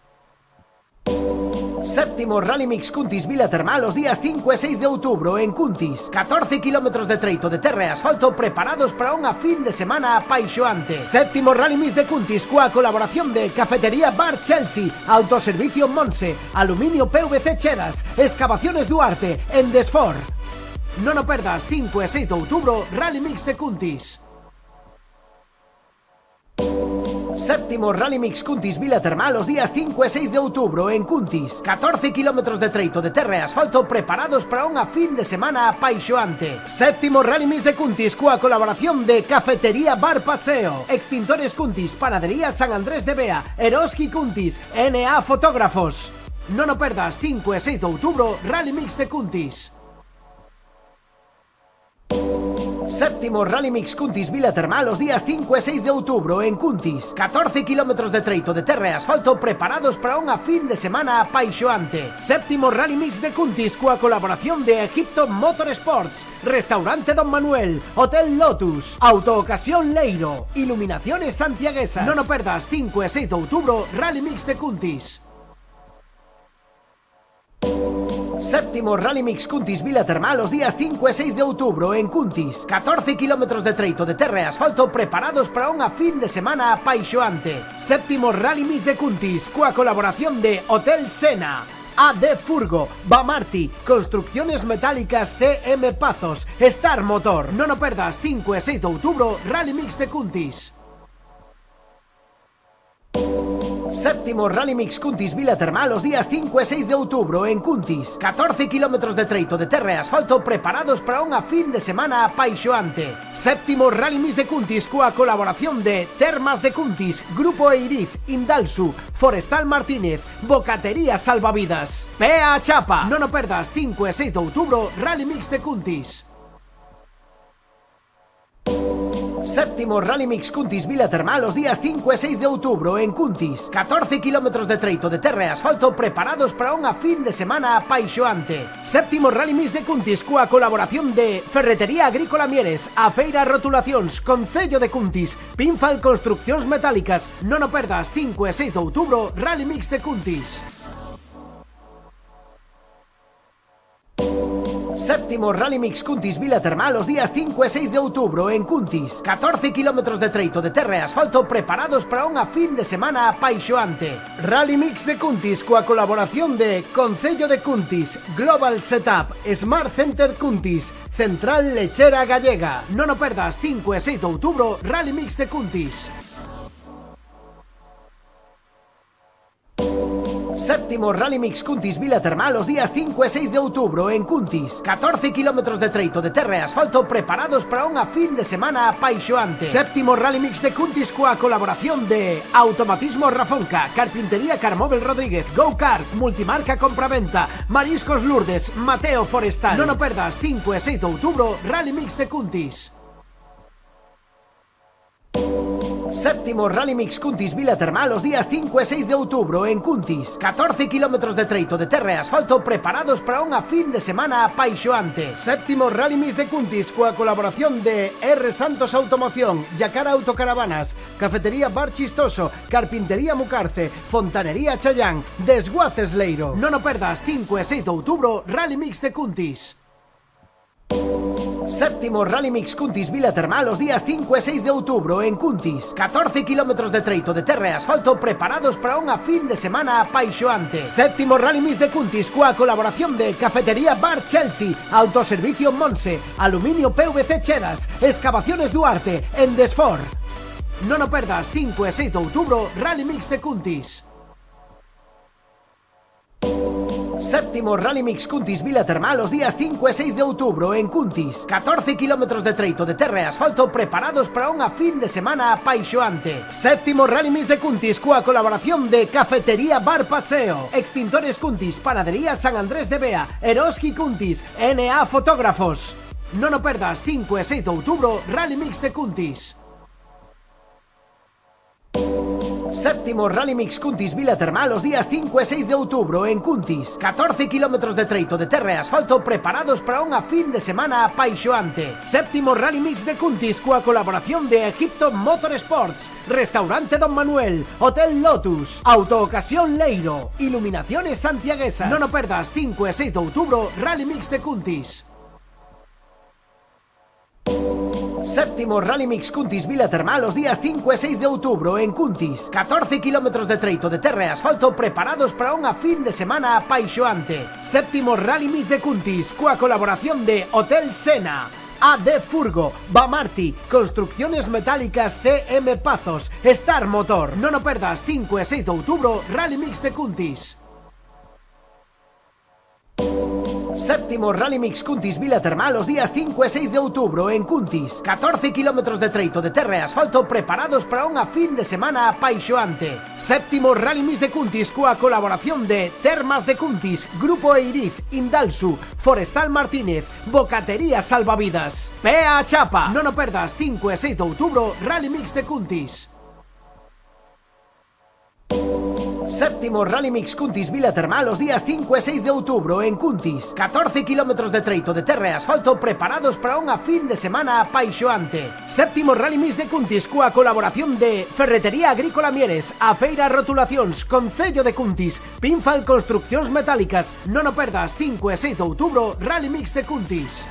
Séptimo Rally Mix Cuntis Vila Termal os días 5 e 6 de outubro en Cuntis. 14 kilómetros de treito de terra e asfalto preparados para unha fin de semana apaixoante. Séptimo Rally Mix de Cuntis coa colaboración de Cafetería Bar Chelsea, Autoservicio Monse, Aluminio PVC Chedas, Excavaciones Duarte, Endesfor. Non o perdas, 5 e 6 de outubro, Rally Mix de Cuntis. Séptimo Rally Mix Cuntis Vila Termal os días 5 e 6 de outubro en Cuntis. 14 kilómetros de treito de terra e asfalto preparados para unha fin de semana apaixoante. Séptimo Rally Mix de Cuntis coa colaboración de Cafetería Bar Paseo, Extintores Cuntis, Panadería San Andrés de Bea, Eroski Cuntis, NA Fotógrafos. Non o perdas, 5 e 6 de outubro, Rally Mix de Cuntis. Séptimo Rally Mix Cuntis Vila Termal os días 5 e 6 de outubro en Cuntis. 14 kilómetros de treito de terra e asfalto preparados para unha fin de semana apaixoante. Séptimo Rally Mix de Cuntis coa colaboración de Egipto Motorsports, Restaurante Don Manuel, Hotel Lotus, Autoocasión Leiro, Iluminaciones Santiaguesas. Non o perdas, 5 e 6 de outubro, Rally Mix de Cuntis. Séptimo Rally Mix Cuntis Vila Termal os días 5 e 6 de outubro en Cuntis. 14 kilómetros de treito de terra e asfalto preparados para unha fin de semana apaixoante. Séptimo Rally Mix de Cuntis coa colaboración de Hotel Sena, AD Furgo, Bamarti, Construcciones Metálicas CM Pazos, Star Motor. Non o perdas, 5 e 6 de outubro, Rally Mix de Cuntis. Séptimo Rally Mix Cuntis Vila Termal os días 5 e 6 de outubro en Cuntis. 14 kilómetros de treito de terra e asfalto preparados para unha fin de semana apaixoante. Séptimo Rally Mix de Cuntis coa colaboración de Termas de Cuntis, Grupo Eiriz, Indalsu, Forestal Martínez, Bocatería Salvavidas, Pea Chapa. Non o perdas, 5 e 6 de outubro, Rally Mix de Cuntis. Séptimo Rally Mix Cuntis Vila Termal os días 5 e 6 de outubro en Cuntis. 14 kilómetros de treito de terra e asfalto preparados para unha fin de semana apaixoante. Séptimo Rally Mix de Cuntis coa colaboración de Ferretería Agrícola Mieres, A Feira Rotulacións, Concello de Cuntis, Pinfal Construccións Metálicas. Non o perdas, 5 e 6 de outubro, Rally Mix de Cuntis. Séptimo Rally Mix Cuntis Vila Termal os días 5 e 6 de outubro en Cuntis. 14 kilómetros de treito de terra e asfalto preparados para unha fin de semana apaixoante. Rally Mix de Cuntis coa colaboración de Concello de Cuntis, Global Setup, Smart Center Cuntis, Central Lechera Gallega. Non o perdas, 5 e 6 de outubro, Rally Mix de Cuntis. Séptimo Rally Mix Cuntis Vila Termal os días 5 e 6 de outubro en Cuntis. 14 kilómetros de treito de terra e asfalto preparados para unha fin de semana apaixoante. Séptimo Rally Mix de Cuntis coa colaboración de Automatismo Rafonca, Carpintería Carmóvel Rodríguez, Go Kart, Multimarca Compraventa, Mariscos Lourdes, Mateo Forestal. Non o perdas, 5 e 6 de outubro, Rally Mix de Cuntis. Séptimo Rally Mix Cuntis Vila Termal os días 5 e 6 de outubro en Cuntis. 14 kilómetros de treito de terra e asfalto preparados para unha fin de semana apaixoante. Séptimo Rally Mix de Cuntis coa colaboración de R. Santos Automoción, Yacara Autocaravanas, Cafetería Bar Chistoso, Carpintería Mucarce, Fontanería Chayán, Desguaces Leiro. Non o perdas, 5 e 6 de outubro, Rally Mix de Cuntis. Séptimo Rally Mix Cuntis Vila Termal os días 5 e 6 de outubro en Cuntis. 14 kilómetros de treito de terra e asfalto preparados para unha fin de semana apaixoante. Séptimo Rally Mix de Cuntis coa colaboración de Cafetería Bar Chelsea, Autoservicio Monse, Aluminio PVC Cheras, Excavaciones Duarte, Endesfor. Non o perdas, 5 e 6 de outubro, Rally Mix de Cuntis. Séptimo Rally Mix Cuntis Vila Termal os días 5 e 6 de outubro en Cuntis. 14 kilómetros de treito de terra e asfalto preparados para unha fin de semana apaixoante. Séptimo Rally Mix de Cuntis coa colaboración de Cafetería Bar Paseo, Extintores Cuntis, Panadería San Andrés de Bea, Eroski Cuntis, NA Fotógrafos. Non o perdas, 5 e 6 de outubro, Rally Mix de Cuntis. Séptimo Rally Mix Cuntis Vila Termal os días 5 e 6 de outubro en Cuntis. 14 kilómetros de treito de terra e asfalto preparados para unha fin de semana apaixoante. Séptimo Rally Mix de Cuntis coa colaboración de Egipto Motorsports, Restaurante Don Manuel, Hotel Lotus, Autoocasión Leiro, Iluminaciones Santiaguesas. Non o perdas, 5 e 6 de outubro, Rally Mix de Cuntis. Séptimo Rally Mix Cuntis Vila Termal os días 5 e 6 de outubro en Cuntis. 14 kilómetros de treito de terra e asfalto preparados para unha fin de semana apaixoante. Séptimo Rally Mix de Cuntis coa colaboración de Hotel Sena, AD Furgo, Bamarti, Construcciones Metálicas CM Pazos, Star Motor. Non o perdas, 5 e 6 de outubro, Rally Mix de Cuntis. Séptimo Rally Mix Cuntis Vila Termal os días 5 e 6 de outubro en Cuntis. 14 kilómetros de treito de terra e asfalto preparados para unha fin de semana apaixoante. Séptimo Rally Mix de Cuntis coa colaboración de Termas de Cuntis, Grupo Eiriz, Indalsu, Forestal Martínez, Bocatería Salvavidas. Pea a chapa. Non o perdas, 5 e 6 de outubro, Rally Mix de Cuntis. Séptimo Rally Mix Cuntis Vila Termal os días 5 e 6 de outubro en Cuntis. 14 kilómetros de treito de terra e asfalto preparados para unha fin de semana apaixoante. Séptimo Rally Mix de Cuntis coa colaboración de Ferretería Agrícola Mieres, Afeira Rotulacións, Concello de Cuntis, Pinfal Construccións Metálicas. Non o perdas, 5 e 6 de outubro, Rally Mix de Cuntis.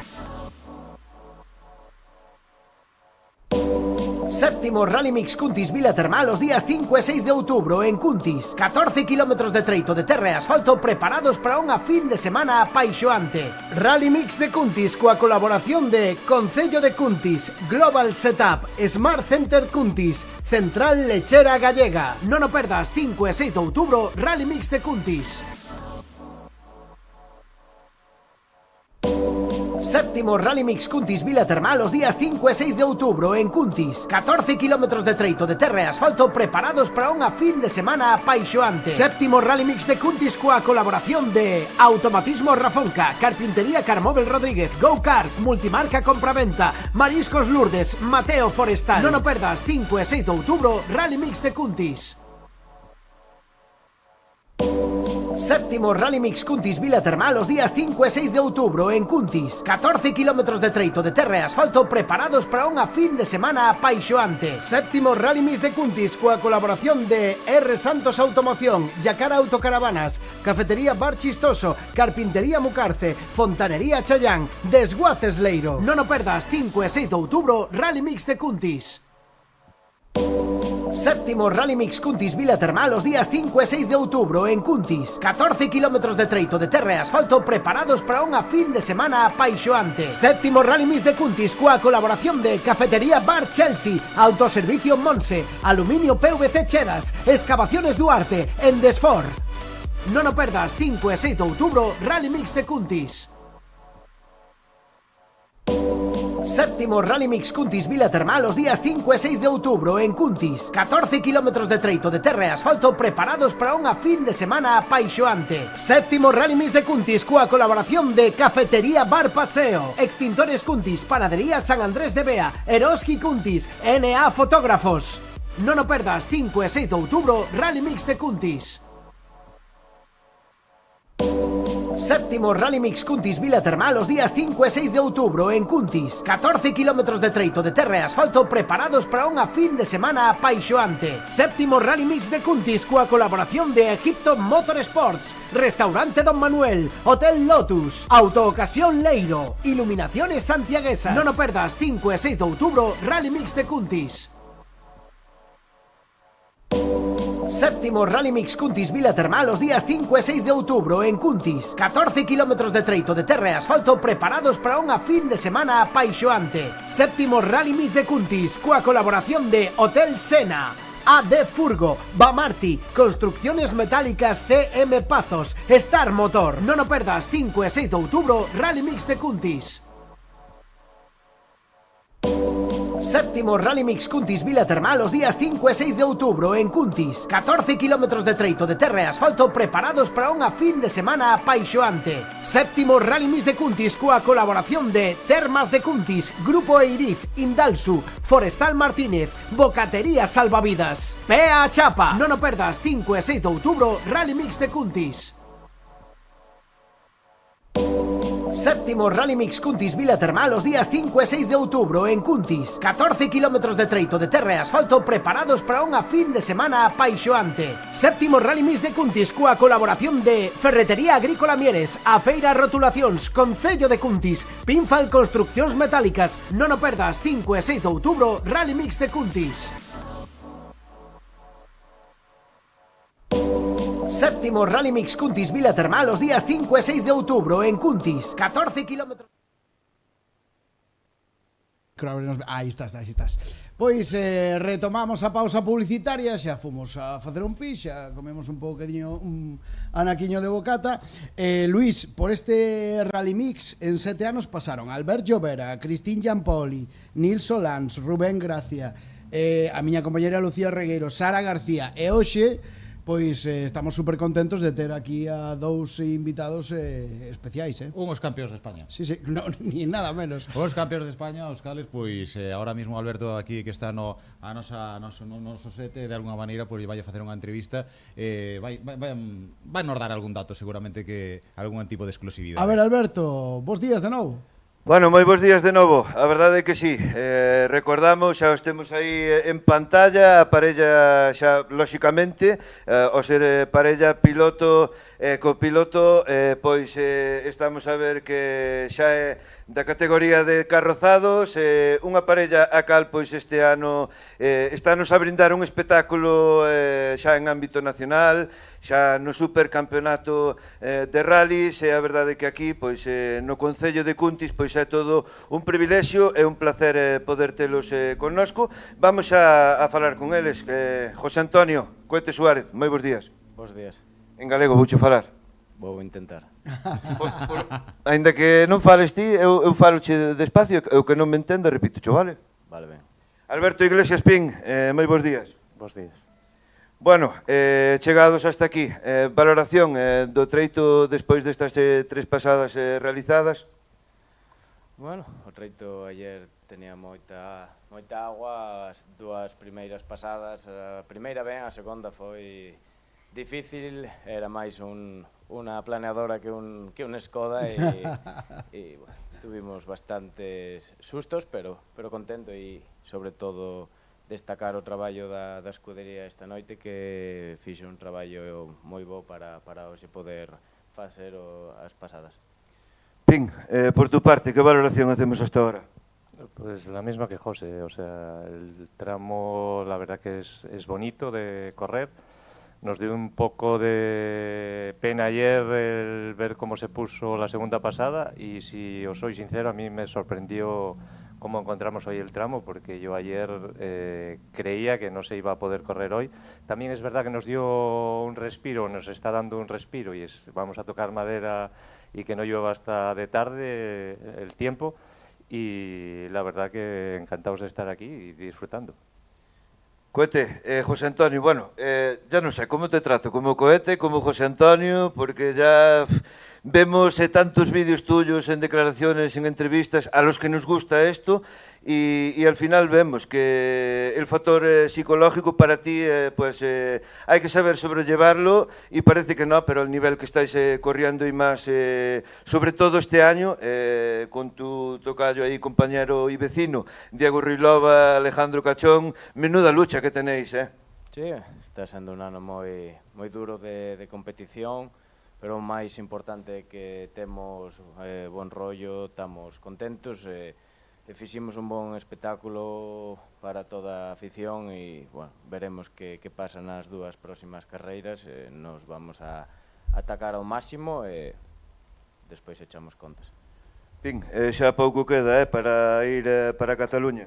Séptimo Rally Mix Cuntis Vila Termal os días 5 e 6 de outubro en Cuntis. 14 kilómetros de treito de terra e asfalto preparados para unha fin de semana apaixoante. Rally Mix de Cuntis coa colaboración de Concello de Cuntis, Global Setup, Smart Center Cuntis, Central Lechera Gallega. Non o perdas, 5 e 6 de outubro, Rally Mix de Cuntis. Séptimo Rally Mix Cuntis Vila Termal os días 5 e 6 de outubro en Cuntis. 14 kilómetros de treito de terra e asfalto preparados para unha fin de semana apaixoante. Séptimo Rally Mix de Cuntis coa colaboración de Automatismo Rafonca, Carpintería Carmóvel Rodríguez, Go Kart, Multimarca Compraventa, Mariscos Lourdes, Mateo Forestal. Non o perdas, 5 e 6 de outubro, Rally Mix de Cuntis. Séptimo Rally Mix Cuntis Vila Termal os días 5 e 6 de outubro en Cuntis. 14 kilómetros de treito de terra e asfalto preparados para unha fin de semana apaixoante. Séptimo Rally Mix de Cuntis coa colaboración de R. Santos Automoción, Yacara Autocaravanas, Cafetería Bar Chistoso, Carpintería Mucarce, Fontanería Chayán, Desguaces Leiro. Non o perdas, 5 e 6 de outubro, Rally Mix de Cuntis. Séptimo Rally Mix Cuntis Vila Termal os días 5 e 6 de outubro en Cuntis. 14 kilómetros de treito de terra e asfalto preparados para unha fin de semana apaixoante. Séptimo Rally Mix de Cuntis coa colaboración de Cafetería Bar Chelsea, Autoservicio Monse, Aluminio PVC Cheras, Excavaciones Duarte, Endesfor. Non o perdas, 5 e 6 de outubro, Rally Mix de Cuntis. Séptimo Rally Mix Cuntis Vila Termal os días 5 e 6 de outubro en Cuntis. 14 kilómetros de treito de terra e asfalto preparados para unha fin de semana apaixoante. Séptimo Rally Mix de Cuntis coa colaboración de Cafetería Bar Paseo, Extintores Cuntis, Panadería San Andrés de Bea, Eroski Cuntis, NA Fotógrafos. Non o perdas, 5 e 6 de outubro, Rally Mix de Cuntis. Séptimo Rally Mix Cuntis Vila Termal los días 5 e 6 de outubro en Cuntis. 14 kilómetros de treito de terra e asfalto preparados para unha fin de semana apaixoante. Séptimo Rally Mix de Cuntis coa colaboración de Egipto Motorsports, Restaurante Don Manuel, Hotel Lotus, Autoocasión Leiro, Iluminaciones Santiaguesas. Non o perdas, 5 e 6 de outubro, Rally Mix de Cuntis. Séptimo Rally Mix Cuntis Vila Termal los días 5 e 6 de outubro en Cuntis. 14 kilómetros de treito de terra e asfalto preparados para unha fin de semana apaixoante. Séptimo Rally Mix de Cuntis coa colaboración de Hotel Sena, AD Furgo, Bamarti, Construcciones Metálicas CM Pazos, Star Motor. Non o perdas, 5 e 6 de outubro, Rally Mix de Cuntis. Séptimo Rally Mix Cuntis Vila Termal los días 5 e 6 de outubro en Cuntis. 14 kilómetros de treito de terra e asfalto preparados para unha fin de semana apaixoante. Séptimo Rally Mix de Cuntis coa colaboración de Termas de Cuntis, Grupo Eiriz, Indalsu, Forestal Martínez, Bocatería Salvavidas. Pea a chapa! Non o perdas, 5 e 6 de outubro, Rally Mix de Cuntis. Séptimo Rally Mix Cuntis Vila Termal los días 5 e 6 de outubro en Cuntis. 14 kilómetros de treito de terra e asfalto preparados para unha fin de semana apaixoante. Séptimo Rally Mix de Cuntis coa colaboración de Ferretería Agrícola Mieres, A Feira Rotulacións, Concello de Cuntis, Pinfal Construccións Metálicas. Non o perdas, 5 e 6 de outubro, Rally Mix de Cuntis. Séptimo Rally Mix Cuntis Vila Termal los días 5 e 6 de outubro en Cuntis. 14 kilómetros... Aí estás. Pois retomamos a pausa publicitaria, xa fomos a facer un pis, xa comemos un pouquinho, un anaquiño de bocata. Luís, por este Rally Mix en 7 anos pasaron Albert Llovera, Cristín Giampoli, Nil Solans, Rubén Gracia, a miña compañera Lucía Regueiro, Sara García, e hoxe pois estamos super contentos de ter aquí a dous invitados especiais, Unhos campeóns de España. Sí, no, ni nada menos. Os campeóns de España, os cales, pois ahora mismo Alberto aquí que está no noso sete, de alguna maneira, pois vai a facer unha entrevista, vai nos dar algún dato seguramente, que algún tipo de exclusividade. A ver, Alberto, bos días de novo. Bueno, moi bons días de novo. A verdade é que sí, recordamos, xa os temos aí en pantalla, a parella xa, lóxicamente, ao ser parella piloto e copiloto, pois estamos a ver que xa é da categoría de carrozados, unha parella a cal pois este ano estános a brindar un espectáculo xa en ámbito nacional, xa no supercampeonato de rallies, e a verdade que aquí, pois no Concello de Cuntis, pois é todo un privilexio e un placer poder telos connosco. Vamos a falar con eles. José Antonio Coete Suárez, moi bons días. Bos días. En galego voucho falar. Vou intentar. Ainda que non fales ti, eu faloche despacio, e o que non me entenda, repito, vale? Vale, ben. Alberto Iglesias Pin, moi bons días. Bos días. Bueno, chegados hasta aquí, valoración do treito despois destas 3 pasadas realizadas? Bueno, o treito ayer tenía moita agua, as dúas primeiras pasadas, a primeira ben, a segunda foi difícil, era máis unha planeadora que un Skoda e bueno, tuvimos bastantes sustos, pero contento, e sobre todo destacar o traballo da escudería esta noite, que fixe un traballo moi bo para hoxe poder facer as pasadas. Pin, por tu parte, que valoración hacemos hasta ahora? Pues la misma que José, o sea, el tramo la verdad que es bonito de correr. Nos dio un poco de pena ayer el ver cómo se puso la segunda pasada, y si os soy sincero, a mí me sorprendió cómo encontramos hoy el tramo, porque yo ayer creía que no se iba a poder correr hoy. También es verdad que nos dio un respiro, nos está dando un respiro, y vamos a tocar madera y que no llueva hasta de tarde el tiempo, y la verdad que encantados de estar aquí y disfrutando. Coete, José Antonio, bueno, ya no sé cómo te trato, como Coete, como José Antonio, porque ya vemos tantos vídeos tuyos en declaraciones, en entrevistas, a los que nos gusta esto, y al final vemos que el factor psicológico para ti, pues hay que saber sobrellevarlo, y parece que no, pero el nivel que estáis corriendo y más, sobre todo este año, con tu tocayo ahí, compañero y vecino, Diego Ruilova, Alejandro Cachón, menuda lucha que tenéis, Sí, está sendo un ano moi duro de competición, pero o máis importante é que temos bon rollo, estamos contentos, e fiximos un bon espectáculo para toda a afición e, bueno, veremos que pasa nas dúas próximas carreiras, nos vamos a atacar ao máximo e despois echamos contas. Fin, xa pouco queda para ir para Cataluña.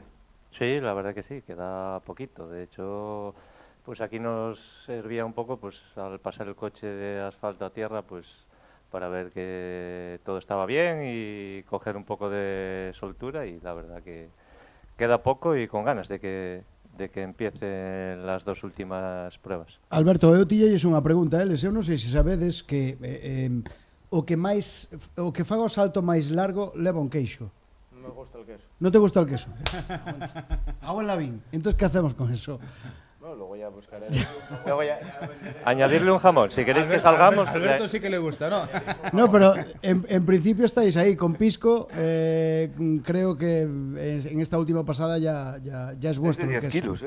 Sí, la verdad que sí, queda poquito. De hecho, pues aquí nos servía un poco, pues al pasar el coche de asfalto a tierra, pues para ver que todo estaba bien y coger un poco de soltura, y la verdad que queda poco y con ganas de que empiecen las dos últimas pruebas. Alberto, eu tillelles unha pregunta a eles. Eu non sei se sabedes que o que faga o salto máis largo leva un queixo. Non me gusta el queso. Non te gusta el queso? Hago en Lavín. Entonces, ¿qué hacemos con eso? Bueno, lo voy a buscar. Añadirle un jamón, si queréis que salgamos. Alberto sí que le gusta, ¿no? No, pero en principio estáis ahí con Pisco. Creo que en esta última pasada ya es vuestro. Es de 10 queso. kilos,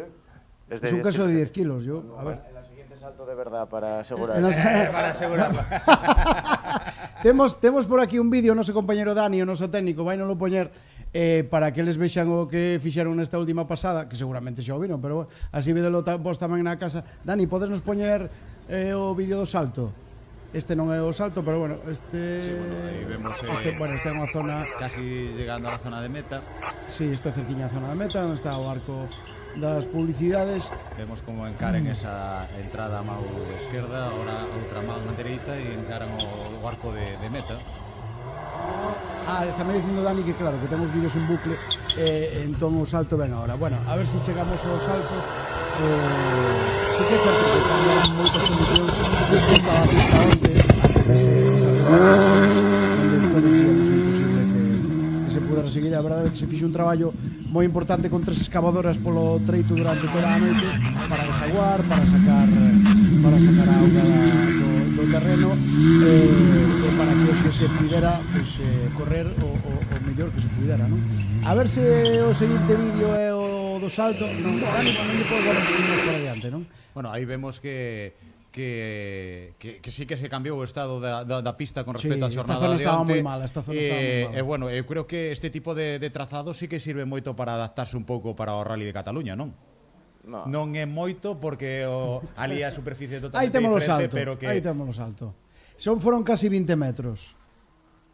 Es un queso de 10 kilos. Yo, a ver. En la siguiente salto de verdad para asegurar. Para asegurarlo. Temos por aquí un vídeo, o noso compañero Dani, o noso técnico, vai non lo poñer para que les vexan o que fixeron nesta última pasada, que seguramente xa o viron, pero bueno, así vedelo vos tamén na casa. Dani, podes nos poñer o vídeo do salto? Este non é o salto, pero bueno, Sí, bueno, aí vemos este é unha zona casi llegando a la zona de meta. Sí, isto é cerquiña a zona de meta, onde está o arco das publicidades. Vemos como encaren esa entrada a mão esquerda, agora outra mão na dereita e encaran o arco de meta. Está me dicindo Dani que claro, que temos vídeos en bucle, entón o salto ven ahora. Bueno, a ver se chegamos ao salto. Sí que é certo que cambiaron moitas condicións esta a pista antes de se desarrollar, onde todos víamos imposible que se pudera seguir. A verdade é que se fixe un traballo moi importante con 3 excavadoras polo treito durante toda a noite para desaguar, para sacar a auga do terreno, e para que hoxe se pudera pues, correr o mellor que se pudera, non? A ver se o seguinte vídeo é o do salto. Non, Dani, non lle podes dar un poquinho máis para adiante, non? Bueno, aí vemos que sí que se cambiou o estado da pista con respecto á xornada de onte. Esta zona estaba moi mala, E bueno, eu creo que este tipo de trazado sí que sirve moito para adaptarse un pouco para o Rally de Cataluña, non? No. Non é moito porque ali a superficie totalmente aí temos o diferente, salto, pero que aí temos o salto. Foron casi 20 metros.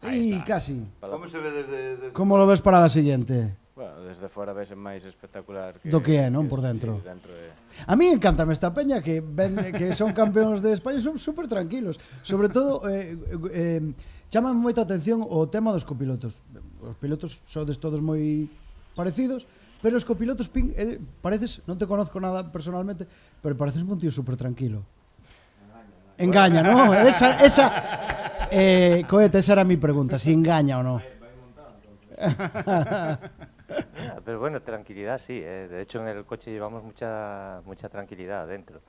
Aí está. Casi. Como se ve desde... Como lo ves para la siguiente? Bueno, desde fora vese máis espectacular do que é, non, por dentro. Sí, dentro de... A mí encántame esta peña que son campeóns de España, son super tranquilos. Sobre todo, chaman moita atención o tema dos copilotos. Os pilotos sodes todos moi parecidos, pero os copilotos, pareces, non te conozco nada personalmente, pero pareces un tío super tranquilo. Engaña, ¿no? Cohete, esa era mi pregunta, si engaña o no. Pero bueno, tranquilidad sí, de hecho en el coche llevamos mucha tranquilidad dentro.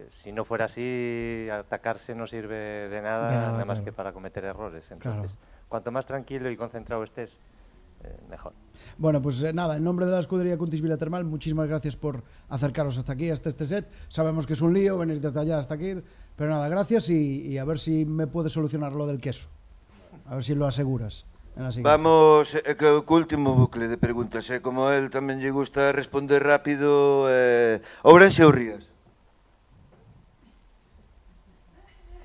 Si no fuera así, atacarse no sirve de nada más que para cometer errores. Entonces, cuanto más tranquilo y concentrado estés, mejor. Bueno, pues nada, en nombre de la escudería Cuntis Vila Termal, muchísimas gracias por acercaros hasta aquí, hasta este set. Sabemos que es un lío venir desde allá hasta aquí, pero nada, gracias y a ver si me puedes solucionar lo del queso. A ver si lo aseguras. Vamos co último bucle de preguntas, como a él tamén lle gusta responder rápido. Ourense ou Rías?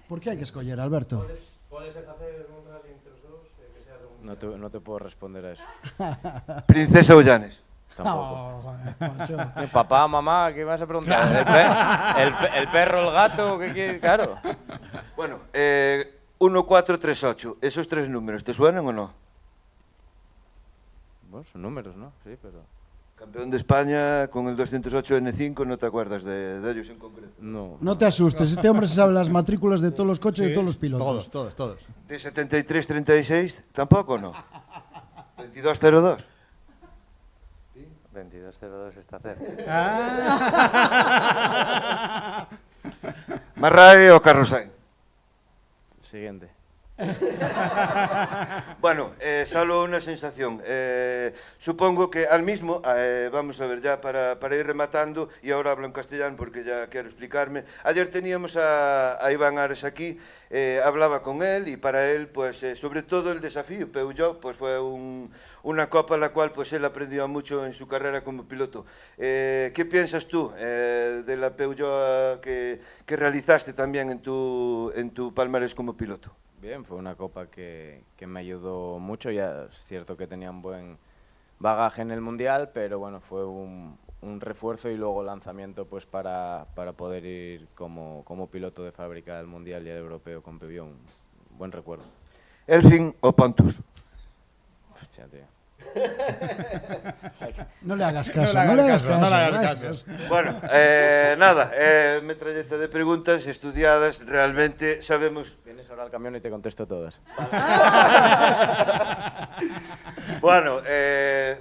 Por que hai que escoller, Alberto? Podes facer un rally entre os dous que sea non te podo responder a eso. Princesa ou Llanes? Tampoco. Papá, mamá, ¿qué vas a preguntar? ¿El perro, el gato? ¿Qué? Claro. Bueno, 1, 4, 3, 8. Esos 3 números, ¿te suenan o no? Bueno, son números, ¿no? Sí, pero... Campeón de España con el 208 N5, ¿no te acuerdas de ellos en concreto? No. No te asustes, este hombre se sabe las matrículas de todos los coches y de todos los pilotos. Todos. ¿De 73-36? ¿Tampoco no? ¿2202? 2202 está cerca. ¿Marrae o Carlos Sainz? Siguiente. Bueno, solo una sensación. Supongo que al mismo, vamos a ver ya para ir rematando, y ahora hablo en castellano porque ya quiero explicarme. Ayer teníamos a Iván Ares aquí, hablaba con él y para él, pues sobre todo el desafío Peugeot, pues fue una copa en la cual pues él aprendió mucho en su carrera como piloto. ¿Qué piensas tú de la Peugeot que realizaste también en tu palmarés como piloto? Bien, fue una copa que me ayudó mucho. Ya es cierto que tenía un buen bagaje en el Mundial, pero bueno, fue un refuerzo y luego lanzamiento pues para poder ir como piloto de fábrica al Mundial y al Europeo con Peugeot. Un buen recuerdo. ¿Elfin o Pontus? Hostia, tío. No le hagas caso, no le hagas caso. Bueno, nada, metralleta de preguntas estudiadas, realmente sabemos... Vienes ahora al camión y te contesto todas. Bueno,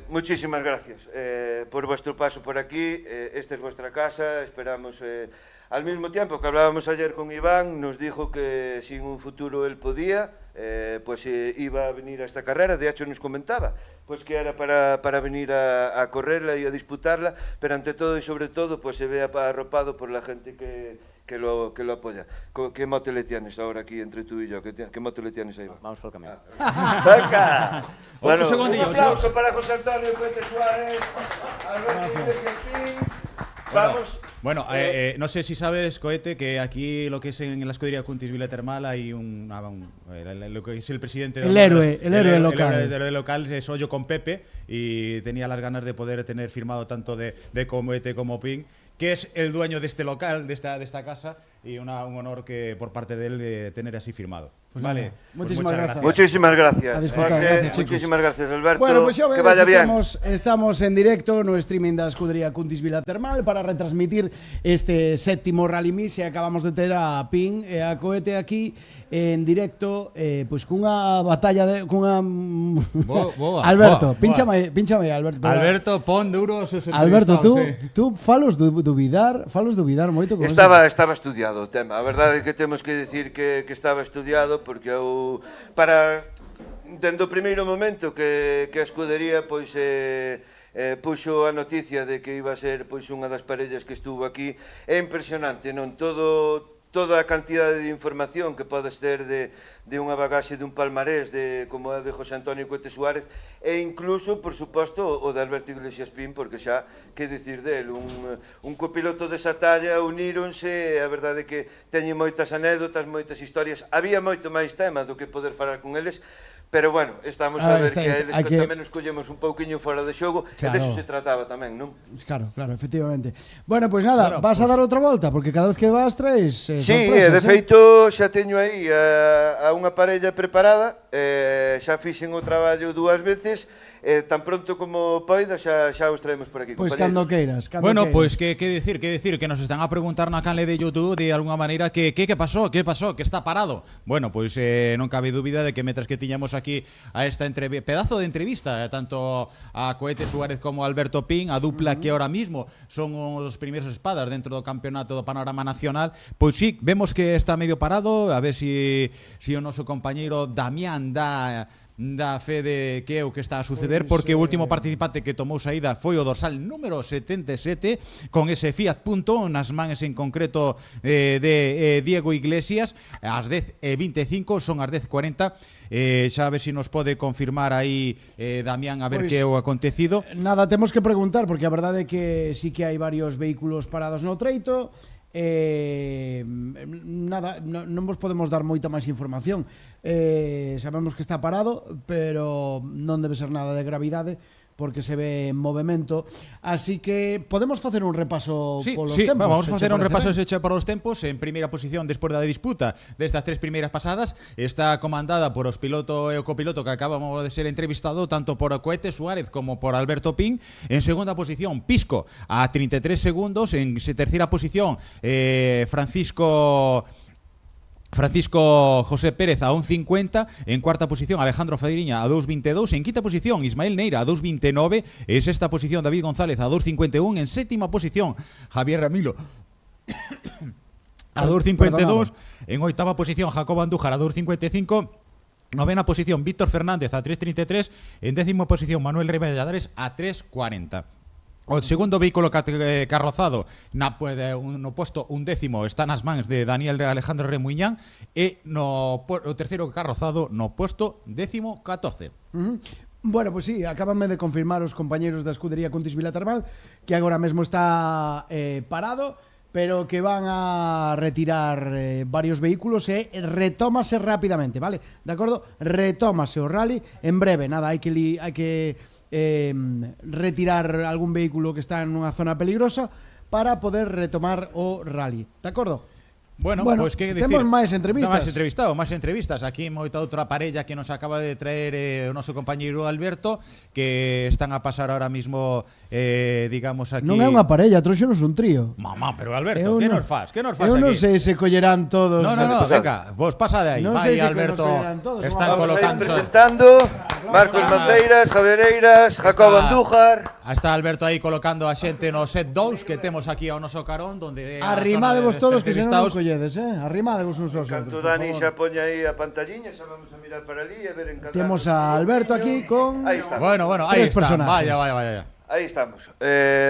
muchísimas gracias por vuestro paso por aquí, esta es vuestra casa, esperamos... Al mismo tiempo que hablábamos ayer con Iván, nos dijo que si en un futuro él podía, pues iba a venir a esta carrera. De hecho nos comentaba pues que era para venir a correrla y a disputarla, pero ante todo y sobre todo pues se vea arropado por la gente que lo apoya. ¿Qué mote le tienes ahora aquí entre tú y yo? ¿Qué mote le tienes ahí? Vamos por el camión. ¡Venga! Bueno, un aplauso para José Antonio Puente Suárez, Alberto Iglesias Pin. Vamos. Bueno, no sé si sabes, Cohete, que aquí lo que es en la escudería Cuntis Vila Termal hay lo que es el presidente el héroe local. El local es Hoyo con Pepe y tenía las ganas de poder tener firmado tanto de Cohete como Pin, que es el dueño de este local, de esta casa, y un honor que por parte de él tener así firmado. Pues vale, muchísimas gracias. Muchísimas gracias. Gracias, muchísimas gracias, Alberto. Bueno, pues que vaya bien. Estamos en directo no streaming da escudería Cuntis Vila Termal para retransmitir este séptimo Rally Mix, e acabamos de ter a Pin e a Cohete aquí en directo, pois cunha batalla Alberto, pínchame Alberto. Alberto, pon duro sus Alberto, tú falos dubidar moito con Estaba estudiado o tema. A verdade é que temos que decir que estaba estudiado porque eu dende o primeiro momento que a escudería pois puxo a noticia de que iba a ser pois unha das parellas que estuvo aquí. É impresionante, non? Toda a cantidade de información que podes ter de unha bagaxe de un palmarés como a de José Antonio Puente Suárez e incluso, por suposto, o de Alberto Iglesias Pin, porque xa, que dicir del, un copiloto desa talla uníronse, a verdade é que teñen moitas anécdotas, moitas historias, había moito máis tema do que poder falar con eles. Pero bueno, estamos a ver que a eles tamén nos collemos un pouquiño fora de xogo, claro. E deso se trataba tamén, non? Claro, efectivamente. Bueno, pois nada, vas a dar outra volta, porque cada vez que vas traes sorpresas. De feito xa teño aí a unha parella preparada, xa fixen o traballo 2 veces, tan pronto como poida xa os traemos por aquí. Pois cando queiras. Bueno, pois que decir, que nos están a preguntar na canle de YouTube de alguna maneira que pasou, que está parado. Bueno, pois non cabe dúbida de que mentras que tiñamos aquí a esta pedazo de entrevista, tanto a Cohete Suárez como a Alberto Pin, a dupla que ahora mismo son os primeiros espadas dentro do campeonato do panorama nacional, pois sí, vemos que está medio parado, a ver si o noso compañeiro Damián da fe de que é o que está a suceder, porque o último participante que tomou saída foi o dorsal número 77 con ese Fiat Punto nas mans en concreto de Diego Iglesias. Ás 10:25 son as 10:40. Xa a ver se nos pode confirmar aí Damián a ver que é o acontecido. Nada, temos que preguntar porque a verdade é que sí que hai varios vehículos parados no treito. Nada, non vos podemos dar moita máis información. Sabemos que está parado, pero non debe ser nada de gravidade, porque se ve en movimento. Así que podemos facer un repaso polos tempos. Vamos a facer un repaso hecho por os tempos. En primeira posición, despois da disputa destas 3 primeiras pasadas, está comandada por os piloto e o copiloto que acabamos de ser entrevistado, tanto por Cohete Suárez como por Alberto Pin. En segunda posición, Pisco a 33 segundos. En terceira posición, Francisco José Pérez a 1.50. En cuarta posición, Alejandro Fadriña a 2.22. En quinta posición, Ismael Neira a 2.29. En sexta posición, David González a 2.51. En séptima posición, Javier Ramilo a 2.52. En oitava posición, Jacobo Andújar a 2.55. Novena posición, Víctor Fernández a 3.33. En décima posición, Manuel Rey Valladares a 3.40. O segundo vehículo carrozado no puesto 11º está nas mans de Daniel Alejandro Remuñán, e o terceiro carrozado no puesto 14º. Bueno, pues sí, acábanme de confirmar os compañeros da escudería Cuntis Vila Termal que agora mesmo está parado, pero que van a retirar varios vehículos e retómase rapidamente, vale? De acordo? Retómase o rally en breve, nada, hai que retirar algún vehículo que está en unha zona peligrosa para poder retomar o rally, de acordo? Bueno, pues que decir, temos máis entrevistas. Máis entrevistas. Aquí moita outra parella que nos acaba de traer o noso compañeiro Alberto, que están a pasar ahora mismo, digamos aquí. Non é unha parella, trouxenos un trío. Mamá, pero Alberto, que nos faz? Que nos faz aquí? Eu non sei se collerán todos. No, venga, vos pasa de aí. Non sei se Alberto todos. Están colocando. Presentando Marcos Manteiras, Javier Eiras, Jacobo Andújar. Está Alberto aí colocando a xente no set 2 que temos aquí ao noso carón, donde arrimádevos todos que se non colledes, arrimádevos uns aos outros. Canto Dani xa poña aí a pantalliña, xa vamos a mirar para ali e ver en cada. Temos a Alberto aquí con Bueno, aí está. Vaya. Aí estamos.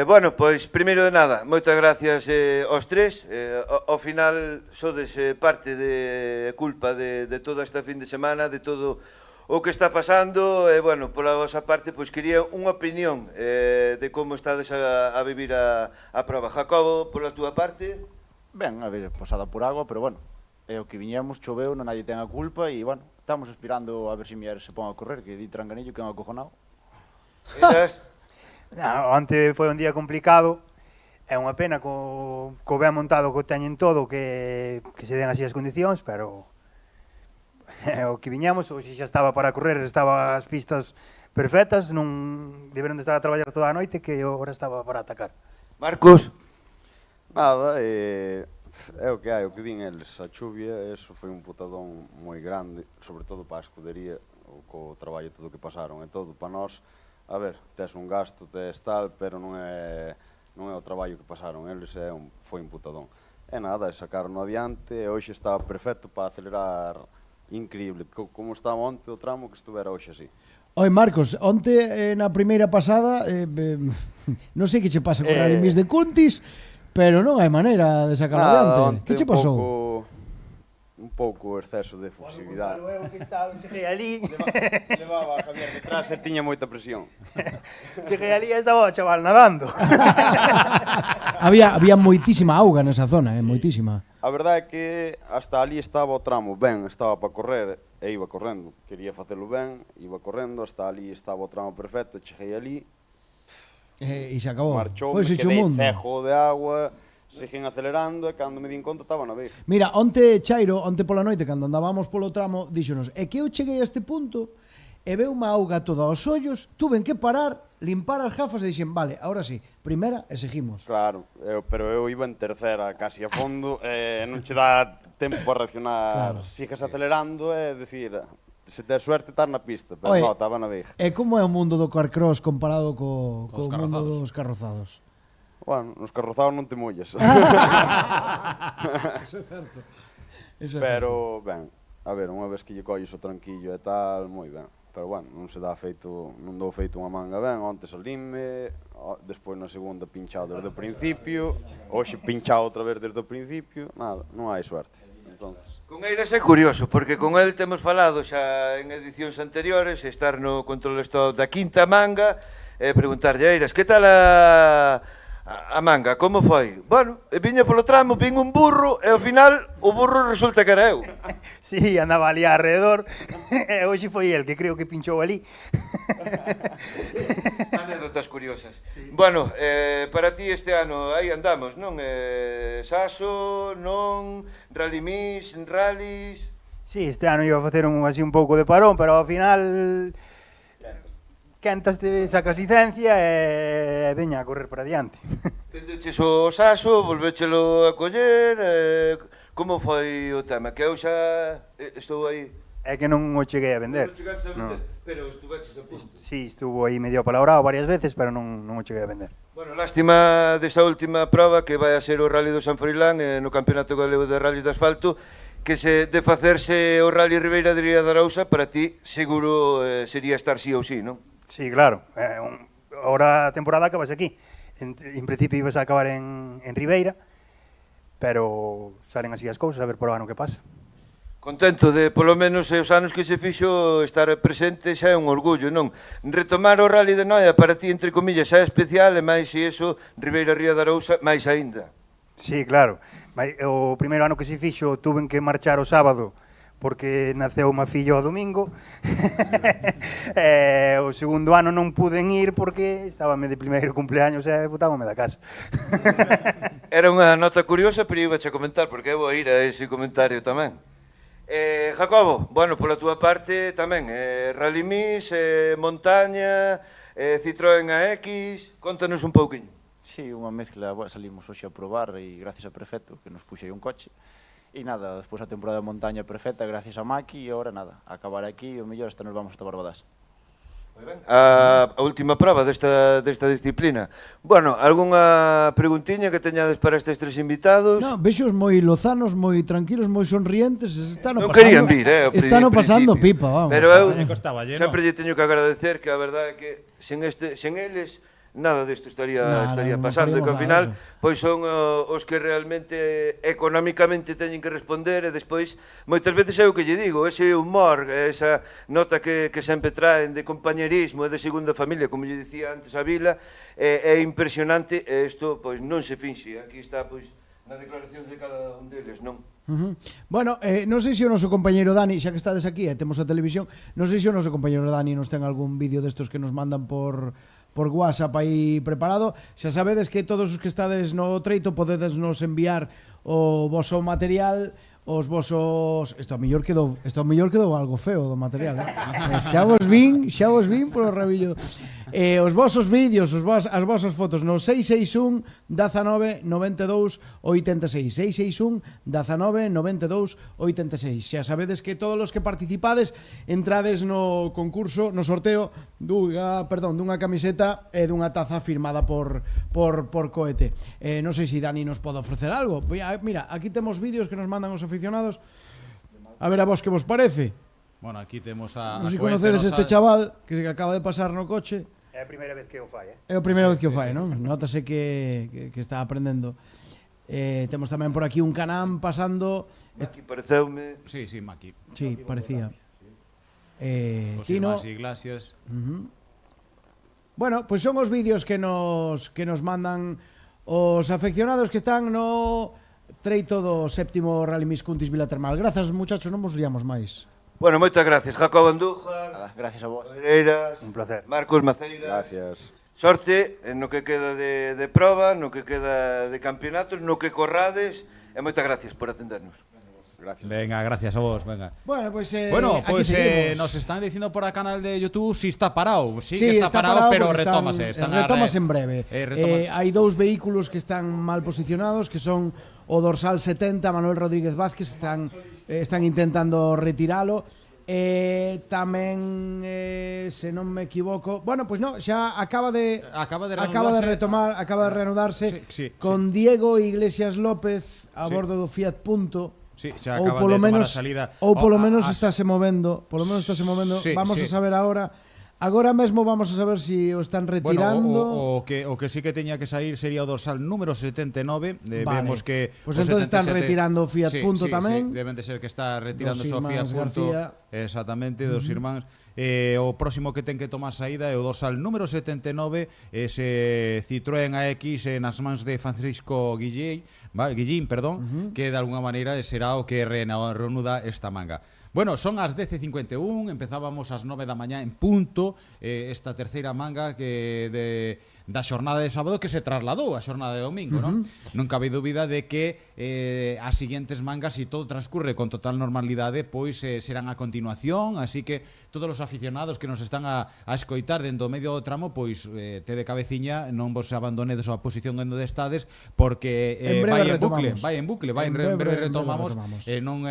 Bueno, pois primeiro de nada, moitas gracias aos tres. Ao final sodes parte de culpa de toda esta fin de semana, de todo o que está pasando, e, bueno, pola vosa parte, pois quería unha opinión de como estades a vivir a prova. Jacobo, pola túa parte? Ben, a ver, pasada por agua, pero, bueno, é o que viñemos, choveu, non nadie ten a culpa, e, bueno, estamos esperando a ver se Mieres se pon a correr, que di Tranganillo que é un acojonado. Onte foi un día complicado, é unha pena co ben montado que teñen todo, que se den así as condicións, pero o que viñamos, hoxe xa estaba para correr, estaba as pistas perfectas, non deberon de estar a traballar toda a noite, que agora estaba para atacar. Marcos? Nada, é o que hai, o que din eles, a chuvia, eso foi un putadón moi grande, sobre todo para a escudería, co traballo todo que pasaron e todo, para nós, a ver, tes un gasto, tes tal, pero non é o traballo que pasaron, eles foi un putadón. E nada, sacaron adiante, e hoxe estaba perfecto para acelerar. Increíble, como estaba onte o tramo que estuvera hoxe así. Oi, Marcos, onte na primeira pasada non sei que che pasa con Rally Mix de Cuntis, pero non hai maneira de sacar adiante. Que che pasou? Un pouco exceso de efusividade. Eu que estaba, cheguei ali. Levaba a Javier detrás e tiña moita presión. Cheguei ali e estaba o chaval nadando. Había moitísima auga nesa zona, moitísima. A verdade é que hasta ali estaba o tramo ben, estaba para correr e iba correndo. Quería facelo ben, iba correndo, hasta ali estaba o tramo perfecto, cheguei ali. E se acabou. Marchou, me quedei cejo de agua, seguín acelerando e cando me din conta estaba na vez. Mira, onte Chairo, onte pola noite, cando andábamos polo tramo, díxonos, é que eu cheguei a este punto e veu unha auga toda aos ollos, tuven que parar, limpar as gafas e dixen, vale, ahora sí, primeira e seguimos. Claro, pero eu iba en terceira, casi a fondo, e non che dá tempo para reaccionar. Claro. Sigues acelerando e decir, se tes suerte estar na pista, pero non, estaba na vega. E como é o mundo do carcross comparado co mundo dos carrozados? Bueno, nos carrozados non te molles. Eso é certo. Pero, ben, a ver, unha vez que lle colles o tranquillo e tal, moi ben. Pero, bueno, non se dá feito, non dou feito unha manga ben, onte salíme, despois na segunda pinchado desde o principio, hoxe pinchado outra vez desde o principio, nada, non hai suerte. Entonces, con Eiras é curioso, porque con el temos falado xa en edicións anteriores, estar no control stop da quinta manga, e preguntarlle a Eiras, que tal a A manga, como foi? Bueno, viña polo tramo, vin un burro e ao final o burro resulta que era eu. Sí, andaba ali alrededor e hoxe foi el que creo que pinchou ali. Anécdotas curiosas. Sí. Bueno, para ti este ano aí andamos, non? Saso, non? Rally Mix, rallies... Sí, este ano iba a facer así un pouco de parón, pero ao final... Quentaste, sacas licencia e veña a correr para adiante. Vendeches o Saso, volvéchelo a coller, como foi o tema? Que eu xa estou aí... É que non o cheguei a vender. Non chegaste a vender, pero estuveches a punto. Sí, estuvo aí medio palabrado varias veces, pero non o cheguei a vender. Bueno, lástima desta última prova que vai a ser o Rally do San Froilán no Campeonato Galego de Rallys de Asfalto, que se de facerse o Rally Ribeira de Ría de Arousa, para ti seguro sería estar sí ou sí, non? Sí, claro. Ahora a temporada acabas aquí. En principio ibas a acabar en Ribeira, pero salen así as cousas, a ver por o ano que pasa. Contento de, polo menos, os anos que se fixo estar presente xa é un orgullo, non? Retomar o Rally de Noia para ti, entre comillas, xa é especial, e máis se iso, Ribeira Ría de Arousa, máis aínda. Sí, claro. O primeiro ano que se fixo tuven que marchar o sábado porque naceu unha fillo o domingo. O segundo ano non puden ir porque estábame de primeiro cumpleaños e botábame da casa. Era unha nota curiosa, pero iba a comentar, porque eu vou ir a ese comentario tamén. Jacobo, bueno, pola túa parte tamén, Rally Mix, montaña, Citroën AX, contanos un pouquiño. Sí, unha mezcla, salimos hoxe a probar e gracias a Perfecto, que nos puxei un coche. E nada, despois a temporada de montaña perfecta gracias a Maki e ahora nada, a acabar aquí e o mellor hasta nos vamos hasta Barbadas. A última prova desta disciplina. Bueno, algunha preguntiña que teñades para estes tres invitados? No, vexos moi lozanos, moi tranquilos, moi sonrientes, non querían vir, están pasando pipa, vamos. Pero eu sempre lle teño que agradecer que a verdade é que sen eles nada disto estaría pasando, e que ao final pois son os que realmente económicamente teñen que responder, e despois moitas veces é o que lle digo, ese humor, esa nota que sempre traen de compañerismo e de segunda familia, como lle dicía antes a Vila, é impresionante, e isto pois non se finxe, aquí está pois na declaración de cada un deles, non? Bueno, non sei se o noso compañeiro Dani, xa que estades aquí e temos a televisión, non sei se o noso compañeiro Dani nos ten algún vídeo destos que nos mandan por WhatsApp aí preparado. Xa sabedes que todos os que estades no treito podedes nos enviar o voso material, os vosos... Isto a mellor quedou algo feo do material, xa vos vin por o rabillo. Os vosos vídeos, as vosas fotos no 661 19 92 86, 661 19 92 86. Xa sabedes que todos os que participades entrades no concurso, no sorteo dunha camiseta e dunha taza firmada por Cohete. Non sei se Dani nos pode ofrecer algo. Mira, aquí temos vídeos que nos mandan os aficionados. A ver a vos que vos parece. Bueno, aquí temos a... Non sei se conocedes este chaval que acaba de pasar no coche. É a primeira vez que o fai, É a primeira vez que o fai, non? Notase que está aprendendo. Temos tamén por aquí un Canam pasando. Maki pareceume... Sí, Maki. Sí, parecía. Tino. Iglesias. Bueno, pois son os vídeos que nos mandan os afeccionados que están no treito do séptimo Rally Mix Cuntis Vila Termal. Grazas, muchachos, non vos liamos máis. Bueno, moitas gracias, Jacobo Andújar. Gracias a vos. Reiras, un placer. Marcos Maceira. Gracias. Sorte no que queda de prova, no que queda de campeonatos, no que corrades, e moitas gracias por atendernos. Gracias. Venga, gracias a vos, venga. Bueno, pues nos están diciendo por el canal de YouTube si está parado. Sí, que está parado, pero retómase. Retómase en breve. Hai dous vehículos que están mal posicionados, que son o dorsal 70, Manuel Rodríguez Vázquez, están intentando retiralo. Tamén, se non me equivoco, bueno, pois non, xa acaba de retomar, acaba de reanudarse con Diego Iglesias López a bordo do Fiat Punto. Sí, xa acaba de tomar a salida. Ou polo menos estáse movendo, Vamos a saber agora Agora mesmo vamos a saber se o están retirando. Bueno, o que sí que teña que sair sería o dorsal número 79. Vemos que pues entonces están retirando o Fiat Punto tamén. Sí, deben de ser que está retirando o Fiat Punto. Exactamente, dos irmáns. O próximo que ten que tomar saída é o dorsal número 79, ese Citroën AX nas mans de Francisco Guillín, que de alguna maneira será o que reanuda esta manga. Bueno, son as 10:51, empezábamos ás 9 da mañá en punto esta terceira manga da xornada de sábado que se trasladou a xornada de domingo, non? Non cabe dúbida de que as seguintes mangas, se todo transcurre con total normalidade, pois serán a continuación, así que todos os aficionados que nos están a escoitar dentro do medio do tramo, pois tede cabeciña, non vos abandonedes a posición onde estades, porque vai en bucle, en breve retomamos, non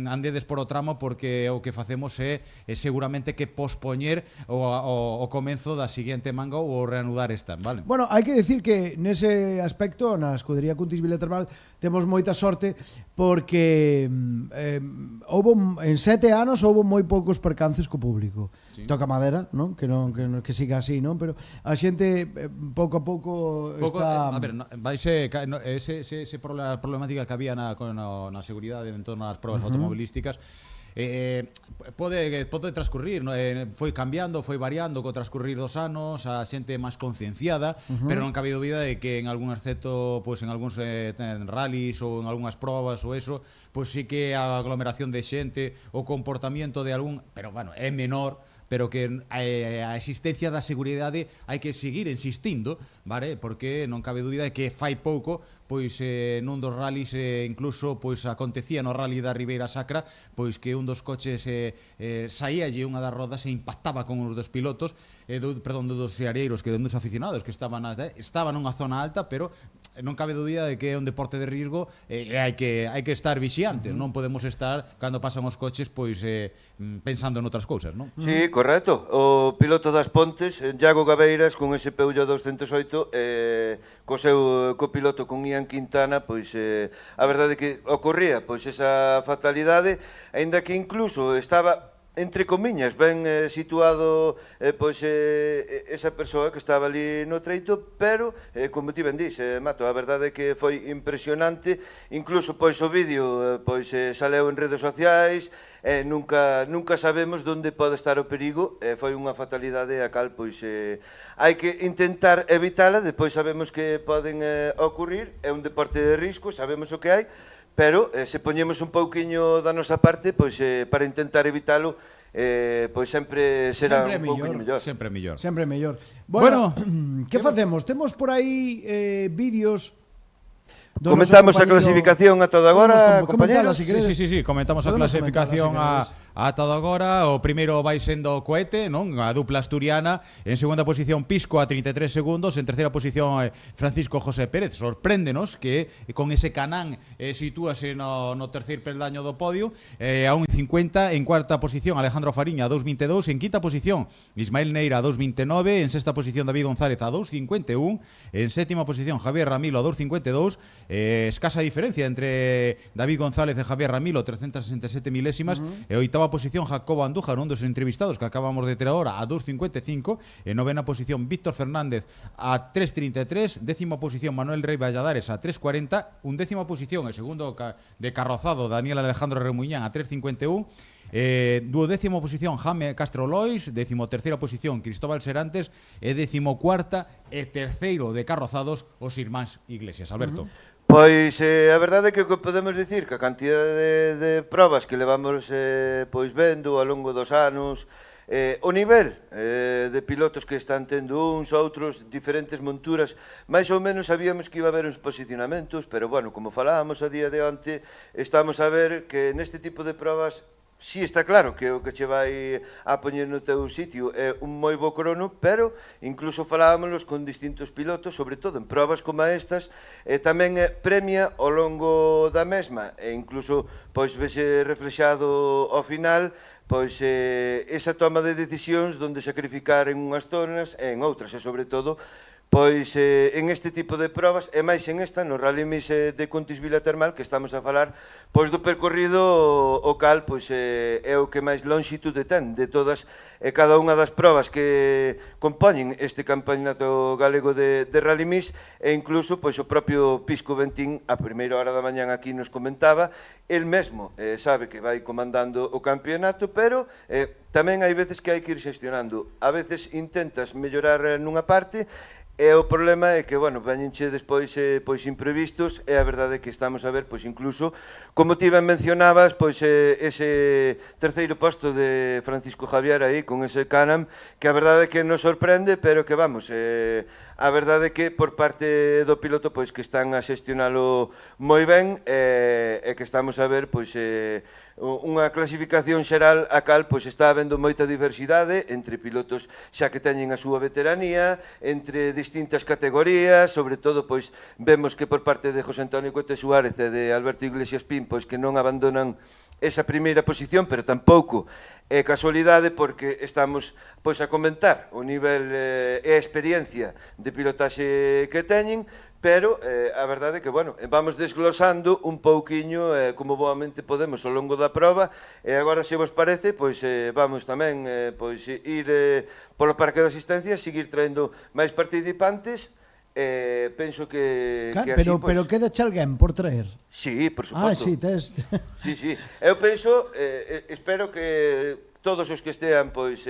andedes por o tramo, porque o que facemos é seguramente que pospoñer o comenzo da seguinte manga ou reanudar esta, vale? Bueno, hai que decir que nese aspecto na escudería Cuntis Vilatermal temos moita sorte porque en 7 anos houbo moi poucos percances co público. Sí. Toca madera, non? Que siga así, non? Pero a xente pouco a pouco está... A ver, vaise ese problemática que había na seguridade en torno ás probas automobilísticas. Pode transcurrir, foi cambiando, foi variando co transcurrir dos anos, a xente máis concienciada, pero non cabe dúbida de que en algún excepto, pois en algúns rallies ou en algunhas probas ou eso, pois sí que a aglomeración de xente, o comportamento de algún, pero bueno, é menor, pero que a existencia da seguridade hai que seguir insistindo, vale? Porque non cabe dúbida de que fai pouco, pois nun dos rallies incluso pois acontecía no rally da Ribeira Sacra, pois que un dos coches saíalle unha das rodas e impactaba con uns dos pilotos, dos seareiros, que eran dos aficionados que estaban nunha zona alta, pero non cabe dúbida de que é un deporte de risgo e hai que estar vixiantes, non podemos estar cando pasan os coches pois pensando en outras cousas, non? Sí, correcto. O piloto das Pontes, Iago Gabeiras, con ese Peugeot 208, co seu copiloto con Ian Quintana, pois a verdade é que ocorría pois esa fatalidade, aínda que incluso estaba entre comiñas ben situado pois esa persoa que estaba ali no treito, pero como ti ben dís, Mato, a verdade é que foi impresionante, incluso pois o vídeo pois saleu en redes sociais, nunca sabemos onde pode estar o perigo, foi unha fatalidade a cal pois hai que intentar evitala, depois sabemos que poden ocurrir, é un deporte de risco, sabemos o que hai, pero se poñemos un pouquiño da nosa parte, pois para intentar evitalo, pois sempre será un pouquiño mellor. Sempre mellor. Sempre mellor. Bueno, que facemos? Temos por aí vídeos. Comentamos a clasificación a todo agora, compañeros. Sí, comentamos a clasificación a todo agora. O primeiro vai sendo o Cohete, non? A dupla asturiana. En segunda posición Pisco a 33 segundos. En terceira posición Francisco José Pérez. Sorpréndenos que con ese Canán sitúase no terceiro peldaño do podio a 1.50. En cuarta posición Alejandro Fariña a 2.22. En quinta posición Ismael Neira a 2.29. En sexta posición David González a 2.51. En sétima posición Javier Ramilo a 2.52. Escasa diferencia entre David González e Javier Ramilo, 367 milésimas. E oitava posición Jacobo Andújar, un dos entrevistados que acabamos de ter agora, a 2.55. En novena posición Víctor Fernández a 3.33. Décima posición Manuel Rey Valladares a 3.40. Undécima posición el segundo de carrozado Daniel Alejandro Remuñán a 3.51. Duodécima posición Jaime Castro Lois. Décimo terceira posición Cristóbal Serantes. E décimo cuarta e terceiro de carrozados os irmáns Iglesias. Alberto. Pois a verdade é que o que podemos dicir que a cantidade de probas que levamos pois vendo ao longo dos anos, o nivel de pilotos que están tendo uns, outros, diferentes monturas, máis ou menos sabíamos que iba a haber uns posicionamentos, pero bueno, como falábamos a día de onte, estamos a ver que neste tipo de probas si está claro que o que che vai a poñer no teu sitio é un moi bo crono, pero incluso falábamos con distintos pilotos, sobre todo en probas como estas, tamén premia ao longo da mesma, e incluso pois vese reflexado ao final pois esa toma de decisións donde sacrificar en unhas zonas e en outras, e sobre todo pois en este tipo de probas, e máis en esta, no Rally Mix de Cuntis Vila Termal, que estamos a falar pois do percorrido o cal pois é o que máis longitude ten de todas e cada unha das probas que compoñen este campeonato galego de Rally Mix, e incluso pois o propio Pisco Ventín a primeira hora da mañán aquí nos comentaba, el mesmo sabe que vai comandando o campeonato, pero tamén hai veces que hai que ir xestionando. A veces intentas mellorar nunha parte, e o problema é que, bueno, veñenche despois pois imprevistos, e a verdade é que estamos a ver, pois incluso, como ti ben mencionabas, pois ese terceiro posto de Francisco Javier aí, con ese Can-Am, que a verdade é que nos sorprende, pero que, vamos, a verdade é que por parte do piloto, pois que están a xestionalo moi ben, e que estamos a ver, pois, unha clasificación xeral a cal pois está habendo moita diversidade entre pilotos xa que teñen a súa veteranía, entre distintas categorías, sobre todo pois vemos que por parte de José Antonio Cote Suárez e de Alberto Iglesias Pin pois que non abandonan esa primeira posición, pero tampouco é casualidade porque estamos pois a comentar o nivel e a experiencia de pilotaxe que teñen, pero a verdade é que, bueno, vamos desglosando un pouquiño como boamente podemos ao longo da proba, e agora, se vos parece, pois vamos tamén pois ir polo parque de asistencia, seguir traendo máis participantes, penso que así, pero queda che alguén por traer? Sí, por suposto. Sí, tes... Sí, eu penso, espero que todos os que estean pois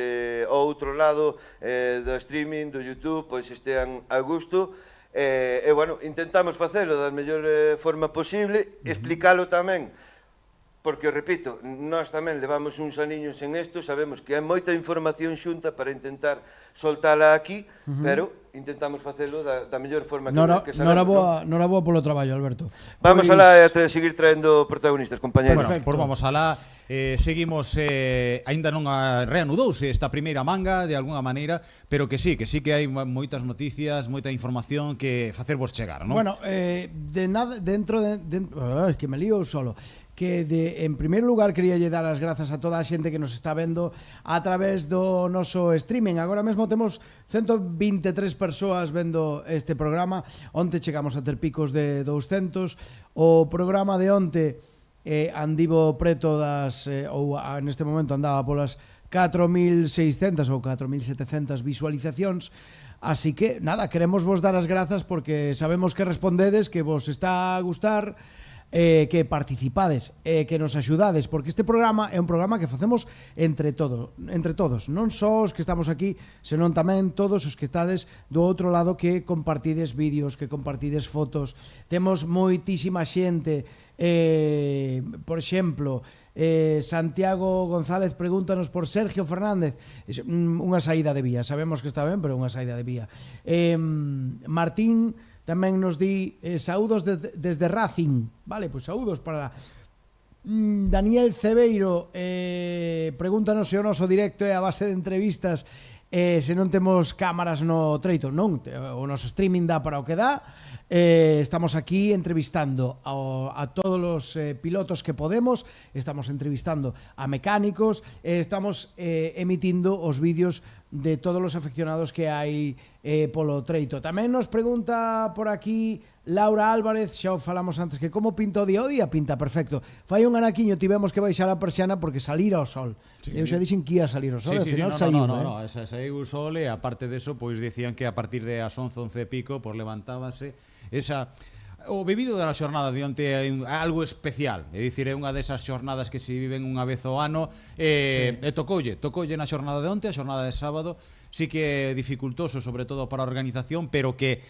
ao outro lado do streaming, do YouTube, pois estean a gusto. E, bueno, intentamos facelo da mellor forma posible, explicalo tamén, porque, repito, nós tamén levamos uns aniños en isto, sabemos que hai moita información xunta para intentar soltala aquí, pero intentamos facelo da mellor forma que sabemos. Noraboa polo traballo, Alberto. Vamos alá e seguir traendo protagonistas, compañeros. Bueno, pois vamos alá. Seguimos, aínda non reanudouse esta primeira manga de alguna maneira, pero que sí que hai moitas noticias, moita información que facervos chegar, non? Bueno, de nada, dentro de que me lío solo. En primeiro lugar, queríalle dar as grazas a toda a xente que nos está vendo a través do noso streaming. Agora mesmo temos 123 persoas vendo este programa. Onte chegamos a ter picos de 200. O programa de onte andivo preto das, ou neste momento andaba polas 4.600 ou 4.700 visualizacións. Así que, nada, queremos vos dar as grazas porque sabemos que respondedes, que vos está a gustar, que participades, que nos axudades, porque este programa é un programa que facemos entre todos, non só os que estamos aquí, senón tamén todos os que estades do outro lado, que compartides vídeos, que compartides fotos. Temos moitísima xente, por exemplo, Santiago González pregúntanos por Sergio Fernández, unha saída de vía, sabemos que está ben, pero unha saída de vía. Martín tamén nos di saúdos desde Racing, vale, pois saúdos para Daniel Cebeiro, pregúntanos se o noso directo é a base de entrevistas, se non temos cámaras no treito. Non, o noso streaming dá para o que dá. Estamos aquí entrevistando a todos os pilotos que podemos, estamos entrevistando a mecánicos, estamos emitindo os vídeos de todos os afeccionados que hai polo treito. Tamén nos pregunta por aquí Laura Álvarez, xa o falamos antes, que como pinta o día pinta perfecto. Fai un anaquiño tivemos que baixar a persiana porque salira o sol. Eu xa dixen que ia salir o sol, ao final saiu. No, saiu o sol, e aparte deso, pois dicían que a partir de as 11 e pico, pois levantábase o vivido da xornada de onte é algo especial, é dicir, é unha desas xornadas que se viven unha vez ao ano, e tocoulle na xornada de onte, a xornada de sábado. Sí que é dificultoso, sobre todo para a organización, pero que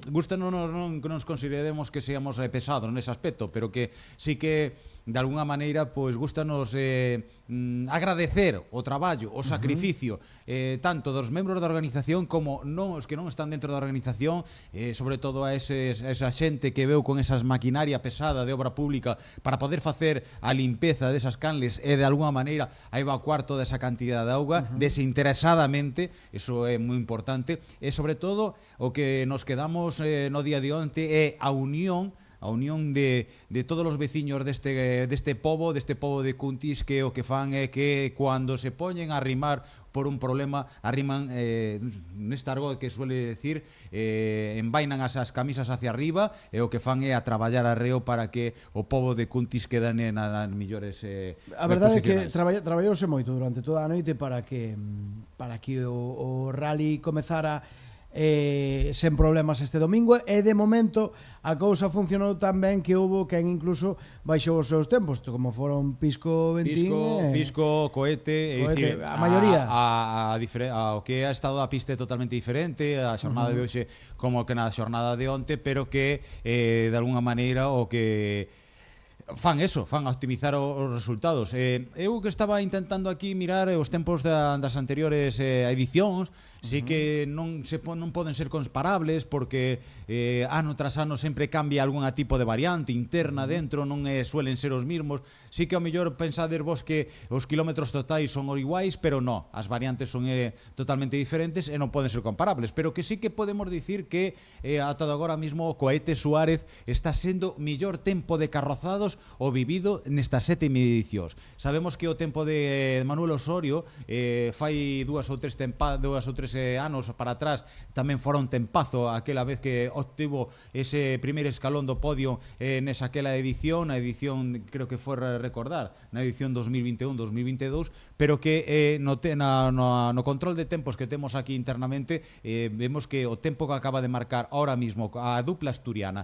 gustanos non que nos consideremos que seamos pesados nese aspecto, pero que sí que de alguna maneira pois gustanos agradecer o traballo, o sacrificio tanto dos membros da organización como os que non están dentro da organización, sobre todo a esa xente que veu con esas maquinaria pesada de obra pública para poder facer a limpeza desas canles e de alguna maneira a evacuar toda esa cantidad de auga desinteresadamente. Eso é moi importante, e sobre todo o que nos quedamos no día de onte é a unión unión de todos os veciños deste pobo de Cuntis, que o que fan é que cando se poñen a rimar por un problema, arriman neste argot que suele decir, envainan as camisas hacia arriba, e o que fan é a traballar arreo para que o pobo de Cuntis quedan nas millores a verdade é que traballouse moito durante toda a noite para que o rally comezara sen problemas este domingo, e de momento a cousa funcionou tan ben que houbo quen incluso baixou os seus tempos, como foron Pisco, Ventín, Pisco, Cohete, a maioría. O que ha estado a pista é totalmente diferente a xornada de hoxe como que na xornada de onte, pero que de alguna maneira o que fan optimizar os resultados. Eu que estaba intentando aquí mirar os tempos das anteriores edicións, sí que non poden ser comparables porque ano tras ano sempre cambia algún tipo de variante interna dentro, non suelen ser os mismos. Sí que ao mellor pensades vos que os kilómetros totais son iguais, pero non, as variantes son totalmente diferentes e non poden ser comparables, pero que sí que podemos dicir que ata agora mismo o Cohete Suárez está sendo mellor tempo de carrozados o vivido nestas 7 edicións. Sabemos que o tempo de Manuel Osorio fai 2 ou 3 anos para atrás tamén fora un tempazo aquela vez que obtivo ese primeiro escalón do podio aquela edición, a edición creo que foi recordar, na edición 2021-2022, pero que no control de tempos que temos aquí internamente vemos que o tempo que acaba de marcar ahora mismo a dupla asturiana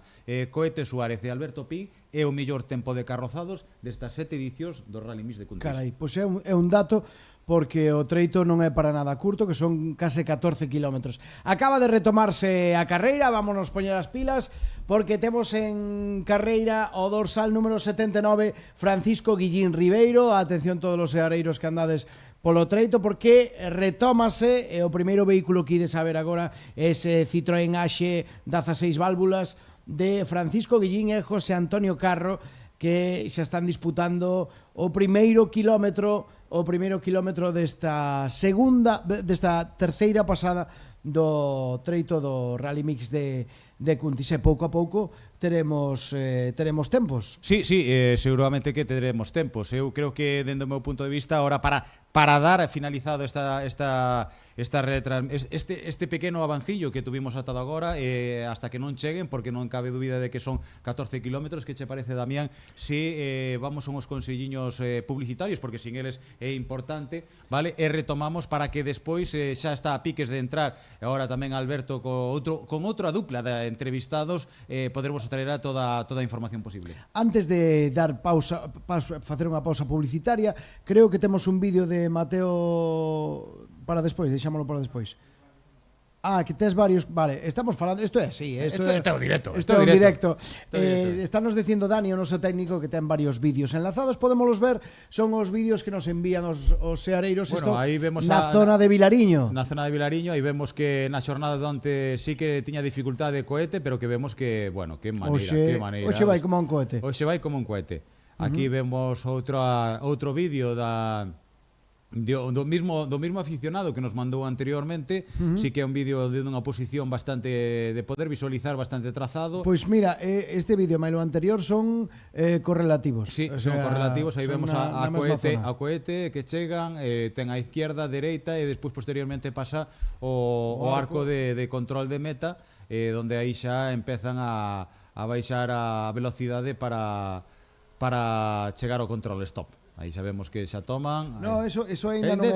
Cohete Suárez e Alberto Pi é o mellor tempo de carrozados destas 7 edicións do Rally Mix de Cuntis. Carai, pois é un dato porque o treito non é para nada curto, que son case 14 kilómetros. Acaba de retomarse a carreira, vámonos poñer as pilas, porque temos en carreira o dorsal número 79, Francisco Guillín Ribeiro. Atención todos os seareiros que andades polo treito, porque retómase o primeiro vehículo que ides a ver agora, ese Citroën Axe 16 válvulas de Francisco Guillín e José Antonio Carro, que xa están disputando o primeiro kilómetro desta terceira pasada do treito do Rally Mix de Cuntis, e pouco a pouco teremos tempos. Sí, seguramente que teremos tempos. Eu creo que, dende o meu punto de vista, ahora para dar finalizado este pequeno avancillo que tuvimos atado agora, hasta que non cheguen, porque non cabe dúbida de que son 14 kilómetros. Que che parece, Damián, si vamos uns conselliños publicitarios, porque sin eles é importante, vale? E retomamos para que despois xa está a piques de entrar agora tamén Alberto con outra dupla de entrevistados, podervos traer toda a información posible. Antes de dar facer unha pausa publicitaria, creo que temos un vídeo de Mateo para despois, deixámoslo para despois. Que tes varios... Vale, estamos falando... Isto é así, isto é directo. Estános dicindo Dani, o noso técnico, que ten varios vídeos enlazados. Podémoslos ver, son os vídeos que nos envían os seareiros. Bueno, aí vemos na zona de Vilariño. Na zona de Vilariño, aí vemos que na xornada de onte sí que tiña dificultade Cohete, pero que vemos que, bueno, que maneira. Hoxe vai como un cohete. Aquí vemos outro vídeo do mismo aficionado que nos mandou anteriormente. Sí que é un vídeo de unha posición bastante de poder visualizar, bastante trazado. Pois mira, este vídeo máis o anterior son correlativos. Sí, son correlativos. Aí vemos a Cohete que chegan, ten a izquierda, dereita, e despois posteriormente pasa o arco de control de meta, donde aí xa empezan a baixar a velocidade para chegar ao control stop. Aí sabemos que xa toman. No, eso ainda non é.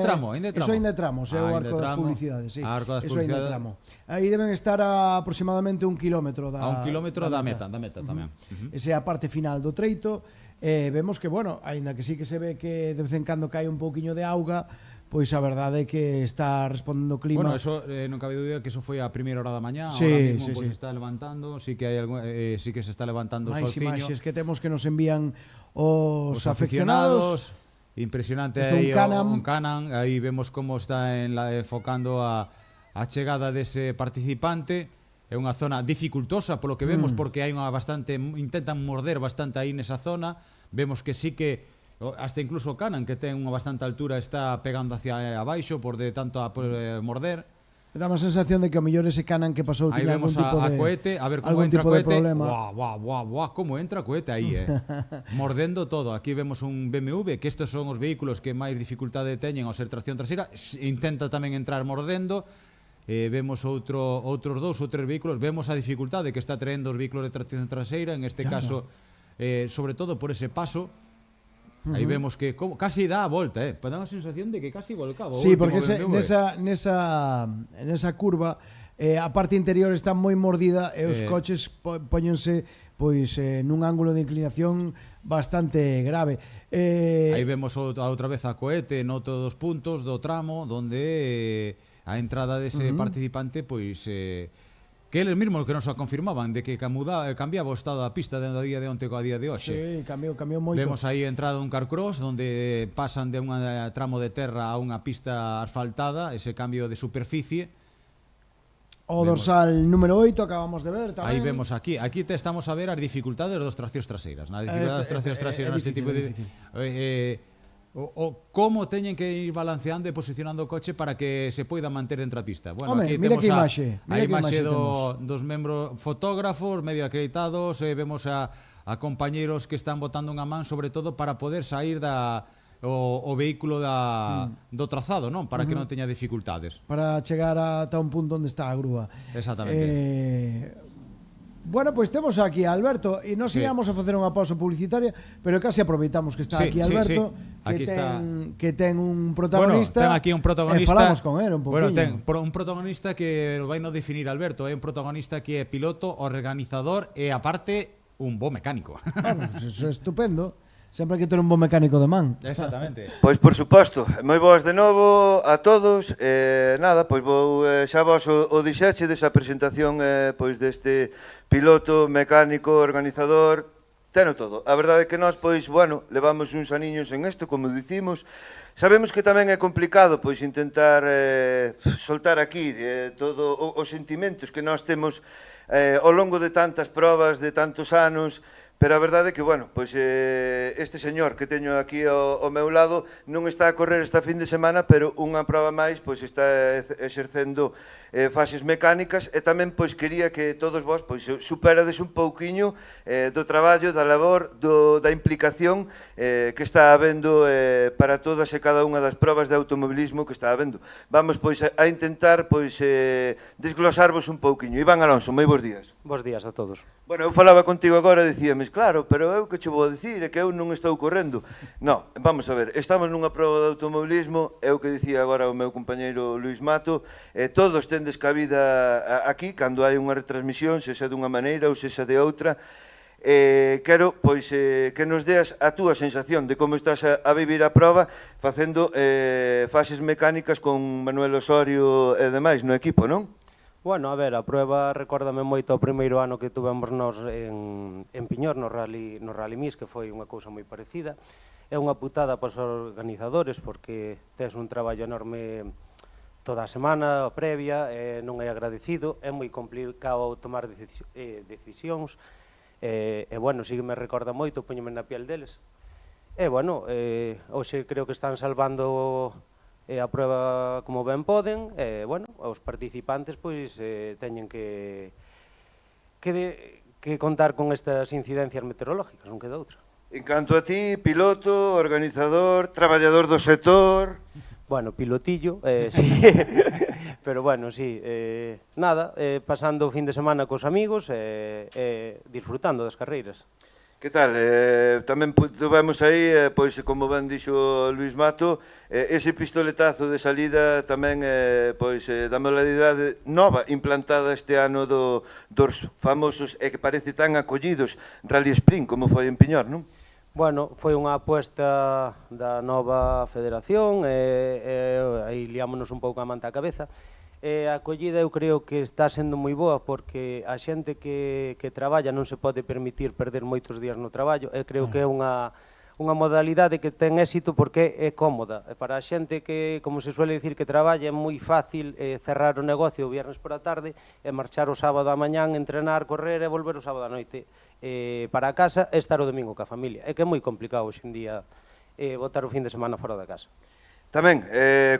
Eso ainda é tramos, é o arco das publicidades, sí. Eso ainda é tramo. Aí deben estar a aproximadamente 1 kilómetro da meta tamén. Esa é a parte final do treito. Vemos que, bueno, aínda que sí que se ve que de vez en cando cae un pouquiño de auga, pois a verdade é que está respondendo o clima. Bueno, eso non cabe dúbida que eso foi a primeira hora da mañá. Ahora mismo se está levantando, sí que se está levantando o solciño. Mais imaxes que temos que nos envían os afeccionados. Impresionante aí un Canan. Aí vemos como está enfocando a chegada dese participante. É unha zona dificultosa polo que vemos, porque hai intentan morder bastante aí nesa zona. Vemos que sí que hasta incluso Canan, que ten unha bastante altura, está pegando hacia abaixo por de tanto a morder. Dá unha sensación de que ao mellor ese Canan que pasou Aí tiña algún vemos tipo a de Cohete, a ver como algún entra tipo de Cohete. problema. Buah, como entra Cohete aí, mordendo todo. Aquí vemos un BMW, que estes son os vehículos que máis dificultade teñen ao ser tracción traseira. Intenta tamén entrar mordendo. Vemos outros dous ou tres vehículos. Vemos a dificultade que está traendo os vehículos de tracción traseira, en este caso, sobre todo por ese paso. Aí vemos que casi dá a volta, dá unha sensación de que casi volcaba. Sí, porque nesa curva a parte interior está moi mordida e os coches póñense pois nun ángulo de inclinación bastante grave. Aí vemos outra vez a Cohete en outro dos puntos do tramo onde a entrada dese participante pois que eles mesmos que nos confirmaban de que cambiaba o estado da pista dentro do día de onte coa día de hoxe. Sí, cambiou moito. Vemos aí a entrada dun carcross onde pasan de un tramo de terra a unha pista asfaltada, ese cambio de superficie. O dorsal número 8 acabamos de ver tamén. Aí vemos aquí estamos a ver as dificultades dos traccións traseiras. As dificultades das traccións traseiras neste tipo de o como teñen que ir balanceando e posicionando o coche para que se poida manter dentro da pista. Bueno, aquí temos a imaxe dos membros fotógrafos medio acreditados, vemos a compañeiros que están botando unha man sobre todo para poder sair o vehículo do trazado, non? Para que non teña dificultades. Para chegar ata un punto onde está a grúa. Exactamente. Bueno, pois temos aquí a Alberto e nos íamos a facer unha pausa publicitaria, pero casi aproveitamos que está aquí Alberto, que ten un protagonista. Bueno, ten aquí un protagonista. Falamos con él un poquinho. Bueno, ten un protagonista que vai no definir Alberto, é un protagonista que é piloto, organizador e aparte un bo mecánico. Bueno, eso é estupendo. Sempre hai que ter un bo mecánico de man. Exactamente. Pois por suposto, moi boas de novo a todos. Nada, pois vou xa vos o dixeche desa presentación pois deste piloto, mecánico, organizador, teno todo. A verdade é que nós, pois, bueno, levamos uns aniños en isto, como dicimos. Sabemos que tamén é complicado, pois, intentar soltar aquí todos os sentimentos que nós temos ao longo de tantas probas, de tantos anos. Pero a verdade é que, bueno, pois este señor que teño aquí ao meu lado non está a correr esta fin de semana, pero unha proba máis pois está exercendo fases mecánicas e tamén pois quería que todos vos pois superades un pouquiño do traballo, da labor, da implicación que está habendo para todas e cada unha das probas de automobilismo que está habendo. Vamos pois a intentar pois desglosarvos un pouquiño. Iván Alonso, moi bons días. Bos días a todos. Bueno, eu falaba contigo agora e dicíames, claro, pero eu que che vou dicir, é que eu non estou correndo. No, vamos a ver, estamos nunha proba de automobilismo, é o que dicía agora o meu compañeiro Luis Mato, todos tendes cabida aquí, cando hai unha retransmisión, sexa dunha maneira ou sexa de outra, quero pois que nos deas a túa sensación de como estás a vivir a proba facendo fases mecánicas con Manuel Osorio e demais no equipo, non? Bueno, a ver, a prueba recórdame moito o primeiro ano que tuvemos nos en Piñor, no Rally Mix, que foi unha cousa moi parecida. É unha putada para os organizadores, porque tes un traballo enorme toda a semana, previa, non é agradecido, é moi complicado tomar decisións, e, bueno, si me recorda moito, poñome na piel deles. E, bueno, hoxe creo que están salvando a prueba como ben poden, e, bueno, os participantes pois teñen que contar con estas incidencias meteorológicas, non queda outra. En canto a ti, piloto, organizador, traballador do sector... Bueno, pilotillo, sí, pero bueno, sí, nada, pasando o fin de semana cos amigos e disfrutando das carreiras. Que tal? Tamén tuvemos aí, pois, como ben dixo Luis Mato, ese pistoletazo de salida tamén pois, da modalidade nova implantada este ano dos famosos e que parece tan acollidos Rally Sprint como foi en Piñor, non? Bueno, foi unha aposta da nova federación e aí liámonos un pouco a manta a cabeza. A acollida eu creo que está sendo moi boa porque a xente que traballa non se pode permitir perder moitos días no traballo e creo que é unha modalidade que ten éxito porque é cómoda. Para a xente que, como se suele dicir, que traballa é moi fácil cerrar o negocio o viernes por a tarde e marchar o sábado a mañán, entrenar, correr e volver o sábado a noite para a casa e estar o domingo ca familia. É que é moi complicado hoxe en día botar o fin de semana fora da casa. Tamén,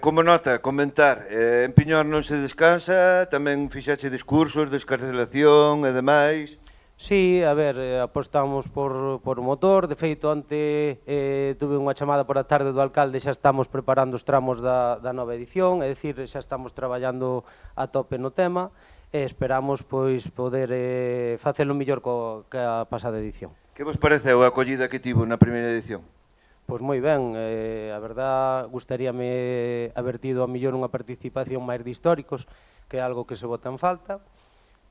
como nota, comentar, en Piñor non se descansa, tamén fixache discursos, descarcelación e demais. Sí, a ver, apostamos por o motor. De feito, onte tuve unha chamada por a tarde do alcalde, xa estamos preparando os tramos da nova edición, é dicir, xa estamos traballando a tope no tema e esperamos pois poder facelo mellor que a pasada edición. Que vos pareceu a acollida que tivo na primeira edición? Pois moi ben, a verdad gustaríame haber tido a mellor unha participación máis de históricos, que é algo que se bota en falta,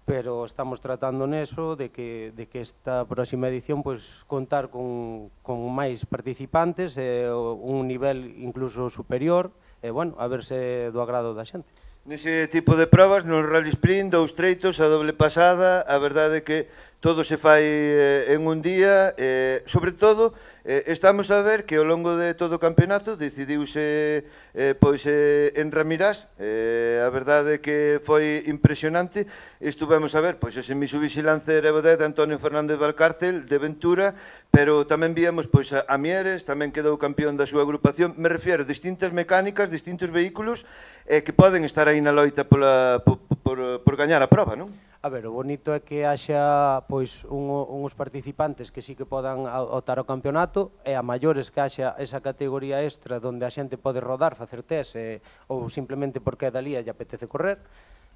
pero estamos tratando neso de que esta próxima edición pois contar con máis participantes, un nivel incluso superior, e bueno, a verse do agrado da xente. Nese tipo de probas, no Rally Sprint, 2 treitos, a doble pasada, a verdade é que todo se fai en un día, sobre todo, estamos a ver que ao longo de todo o campeonato decidiuse en Ramirás, a verdade é que foi impresionante, estuvemos a ver ese Mitsubishi Lancer Evo 10 de Antonio Fernández Valcárcel, de Ventura, pero tamén víamos a Mieres, tamén quedou campeón da súa agrupación, me refiero a distintas mecánicas, distintos vehículos, que poden estar aí na loita por gañar a prova, non? A ver, o bonito é que haxa pois uns participantes que sí que podan optar ao campeonato e a maiores que haxa esa categoría extra onde a xente pode rodar, facer test ou simplemente porque é dali e lle apetece correr.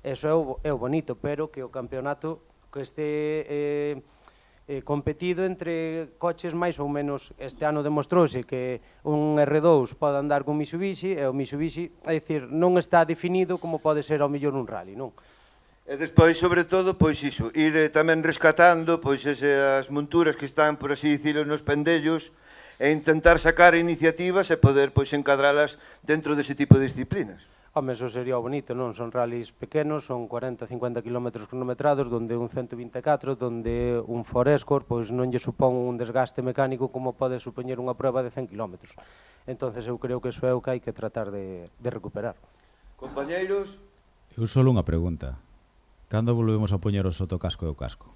Eso é o bonito, pero que o campeonato que este competido entre coches máis ou menos. Este ano demostrouse que un R2 pode andar con Mitsubishi e o Mitsubishi, é dicir, non está definido como pode ser ao mellor un rally, non? E despois, sobre todo, ir tamén rescatando esas monturas que están, por así dicirlo, nos pendellos e intentar sacar iniciativas e poder encadralas dentro dese tipo de disciplinas. Home, eso sería bonito, non? Son rallies pequenos, son 40-50 km cronometrados, donde un 124, donde un Ford Escort non lle supón un desgaste mecánico como pode supoñer unha prueba de 100 km. Entonces eu creo que eso é o que hai que tratar de recuperar. Compañeiros? Eu solo unha pregunta. Cando volvemos a poñer o sotocasco e o casco?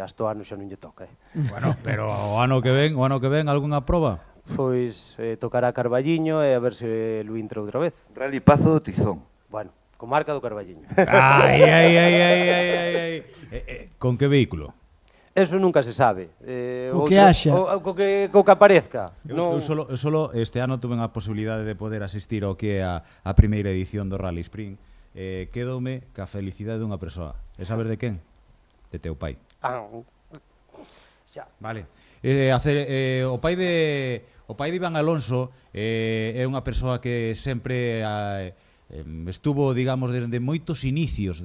Hasta o ano xa non lle toca, Bueno, pero o ano que ven, algunha proba? Pois tocará Carballiño e a ver se lo entra outra vez. Rally Pazo Tizón. Bueno, comarca do Carballiño. Ai. Con que vehículo? Eso nunca se sabe. Co que haxa. Co que aparezca. Eu solo este ano tuve a posibilidade de poder asistir ao que é a primeira edición do Rally Sprint. Quedoume ca felicidade dunha persoa. E sabes de quen? De teu pai. Xa. Vale. O pai de Iván Alonso é unha persoa que sempre estuvo, digamos, desde moitos inicios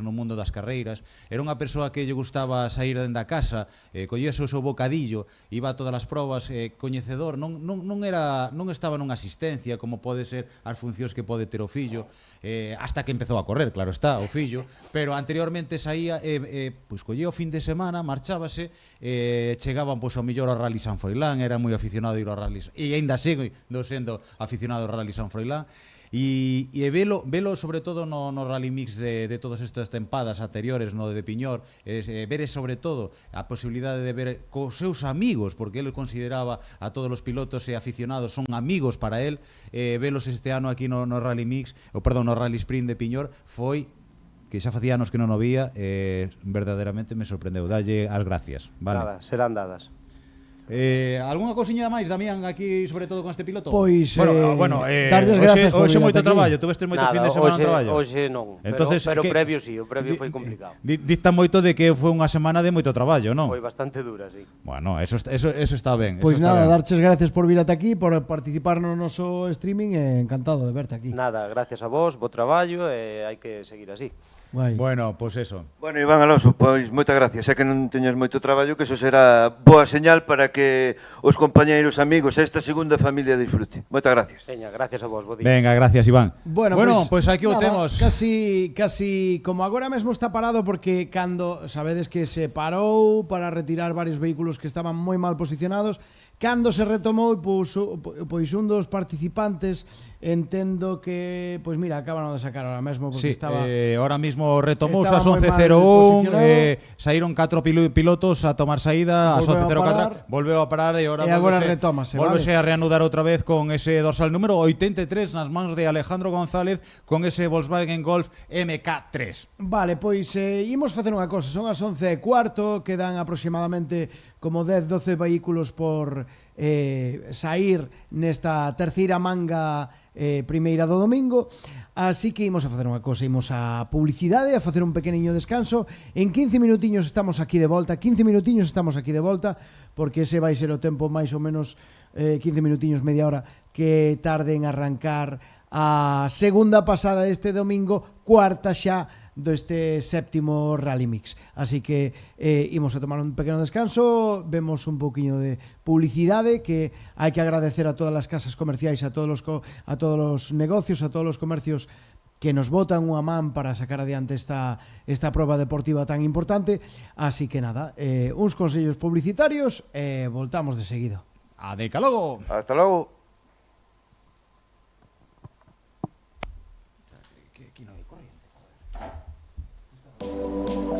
no mundo das carreiras. Era unha persoa que lle gustaba sair dende a casa, collese o seu bocadillo, iba a todas as probas, coñecedor, non estaba nunha asistencia como pode ser as funcións que pode ter o fillo, hasta que empezou a correr, claro está, o fillo, pero anteriormente saía, collía o fin de semana, marchábase, chegaban ao mellor ao Rally San Froilán, era moi aficionado a ir ao Rally, e ainda sigo sendo aficionado ao Rally San Froilán. E velo sobre todo no Rally Mix de todas estas tempadas anteriores, no de Piñor, ver sobre todo a posibilidade de ver cos seus amigos, porque ele consideraba a todos os pilotos e aficionados son amigos para él, velos este ano aquí no Rally Mix, no Rally Sprint de Piñor, foi que xa facía anos que non o vía, verdadeiramente me sorprendeu. Dalle as gracias. Nada, serán dadas. Algunha cousiña máis, Damián, aquí sobre todo con este piloto? Pois, darlles gracias por hoxe moito traballo, tuveste moito fin de semana de traballo. Hoxe non, entonces, pero previo sí, o previo foi complicado. Dicta moito de que foi unha semana de moito traballo, non? Foi bastante dura, sí. Bueno, eso está ben. Pois nada, darches gracias por vir ata aquí, por participar no noso streaming, e encantado de verte aquí. Nada, gracias a vos, bo traballo, e hai que seguir así. Bueno, pois eso. Bueno, Iván Alonso, pois moitas gracias. Sei que non teñas moito traballo, que eso será boa señal para que os compañeiros, amigos, esta segunda familia disfrute. Moitas gracias. Veña, gracias a vos, bo día. Venga, gracias, Iván. Bueno, pois aquí o temos. Casi como agora mesmo está parado, porque cando sabedes que se parou para retirar varios vehículos que estaban moi mal posicionados, cando se retomou, pois un dos participantes entendo que, pois mira, acaban de sacar ahora mesmo porque estaba ahora mismo retomou estaba ás moi mal 11:01, saíron 4 pilotos a tomar saída ás 11:04, volveu a parar e agora retómase, volvese a reanudar outra vez con ese dorsal número 83 nas mans de Alejandro González con ese Volkswagen Golf MK3. Vale, pois imos facer unha cosa, son as 11:15, quedan aproximadamente como 10-12 vehículos por sair nesta terceira manga primeira do domingo, así que imos a facer unha cosa, imos a publicidade, a facer un pequeniño descanso. En 15 minutiños estamos aquí de volta, porque ese vai ser o tempo máis ou menos 15 minutiños, media hora que tarde en arrancar a segunda pasada deste domingo, cuarta xa deste séptimo Rally Mix. Así que imos a tomar un pequeno descanso, vemos un pouquiño de publicidade, que hai que agradecer a todas as casas comerciais, a todos os negocios, a todos os comercios que nos botan unha man para sacar adiante esta proba deportiva tan importante. Así que nada, uns consellos publicitarios e voltamos de seguido. Adeca logo. Hasta logo.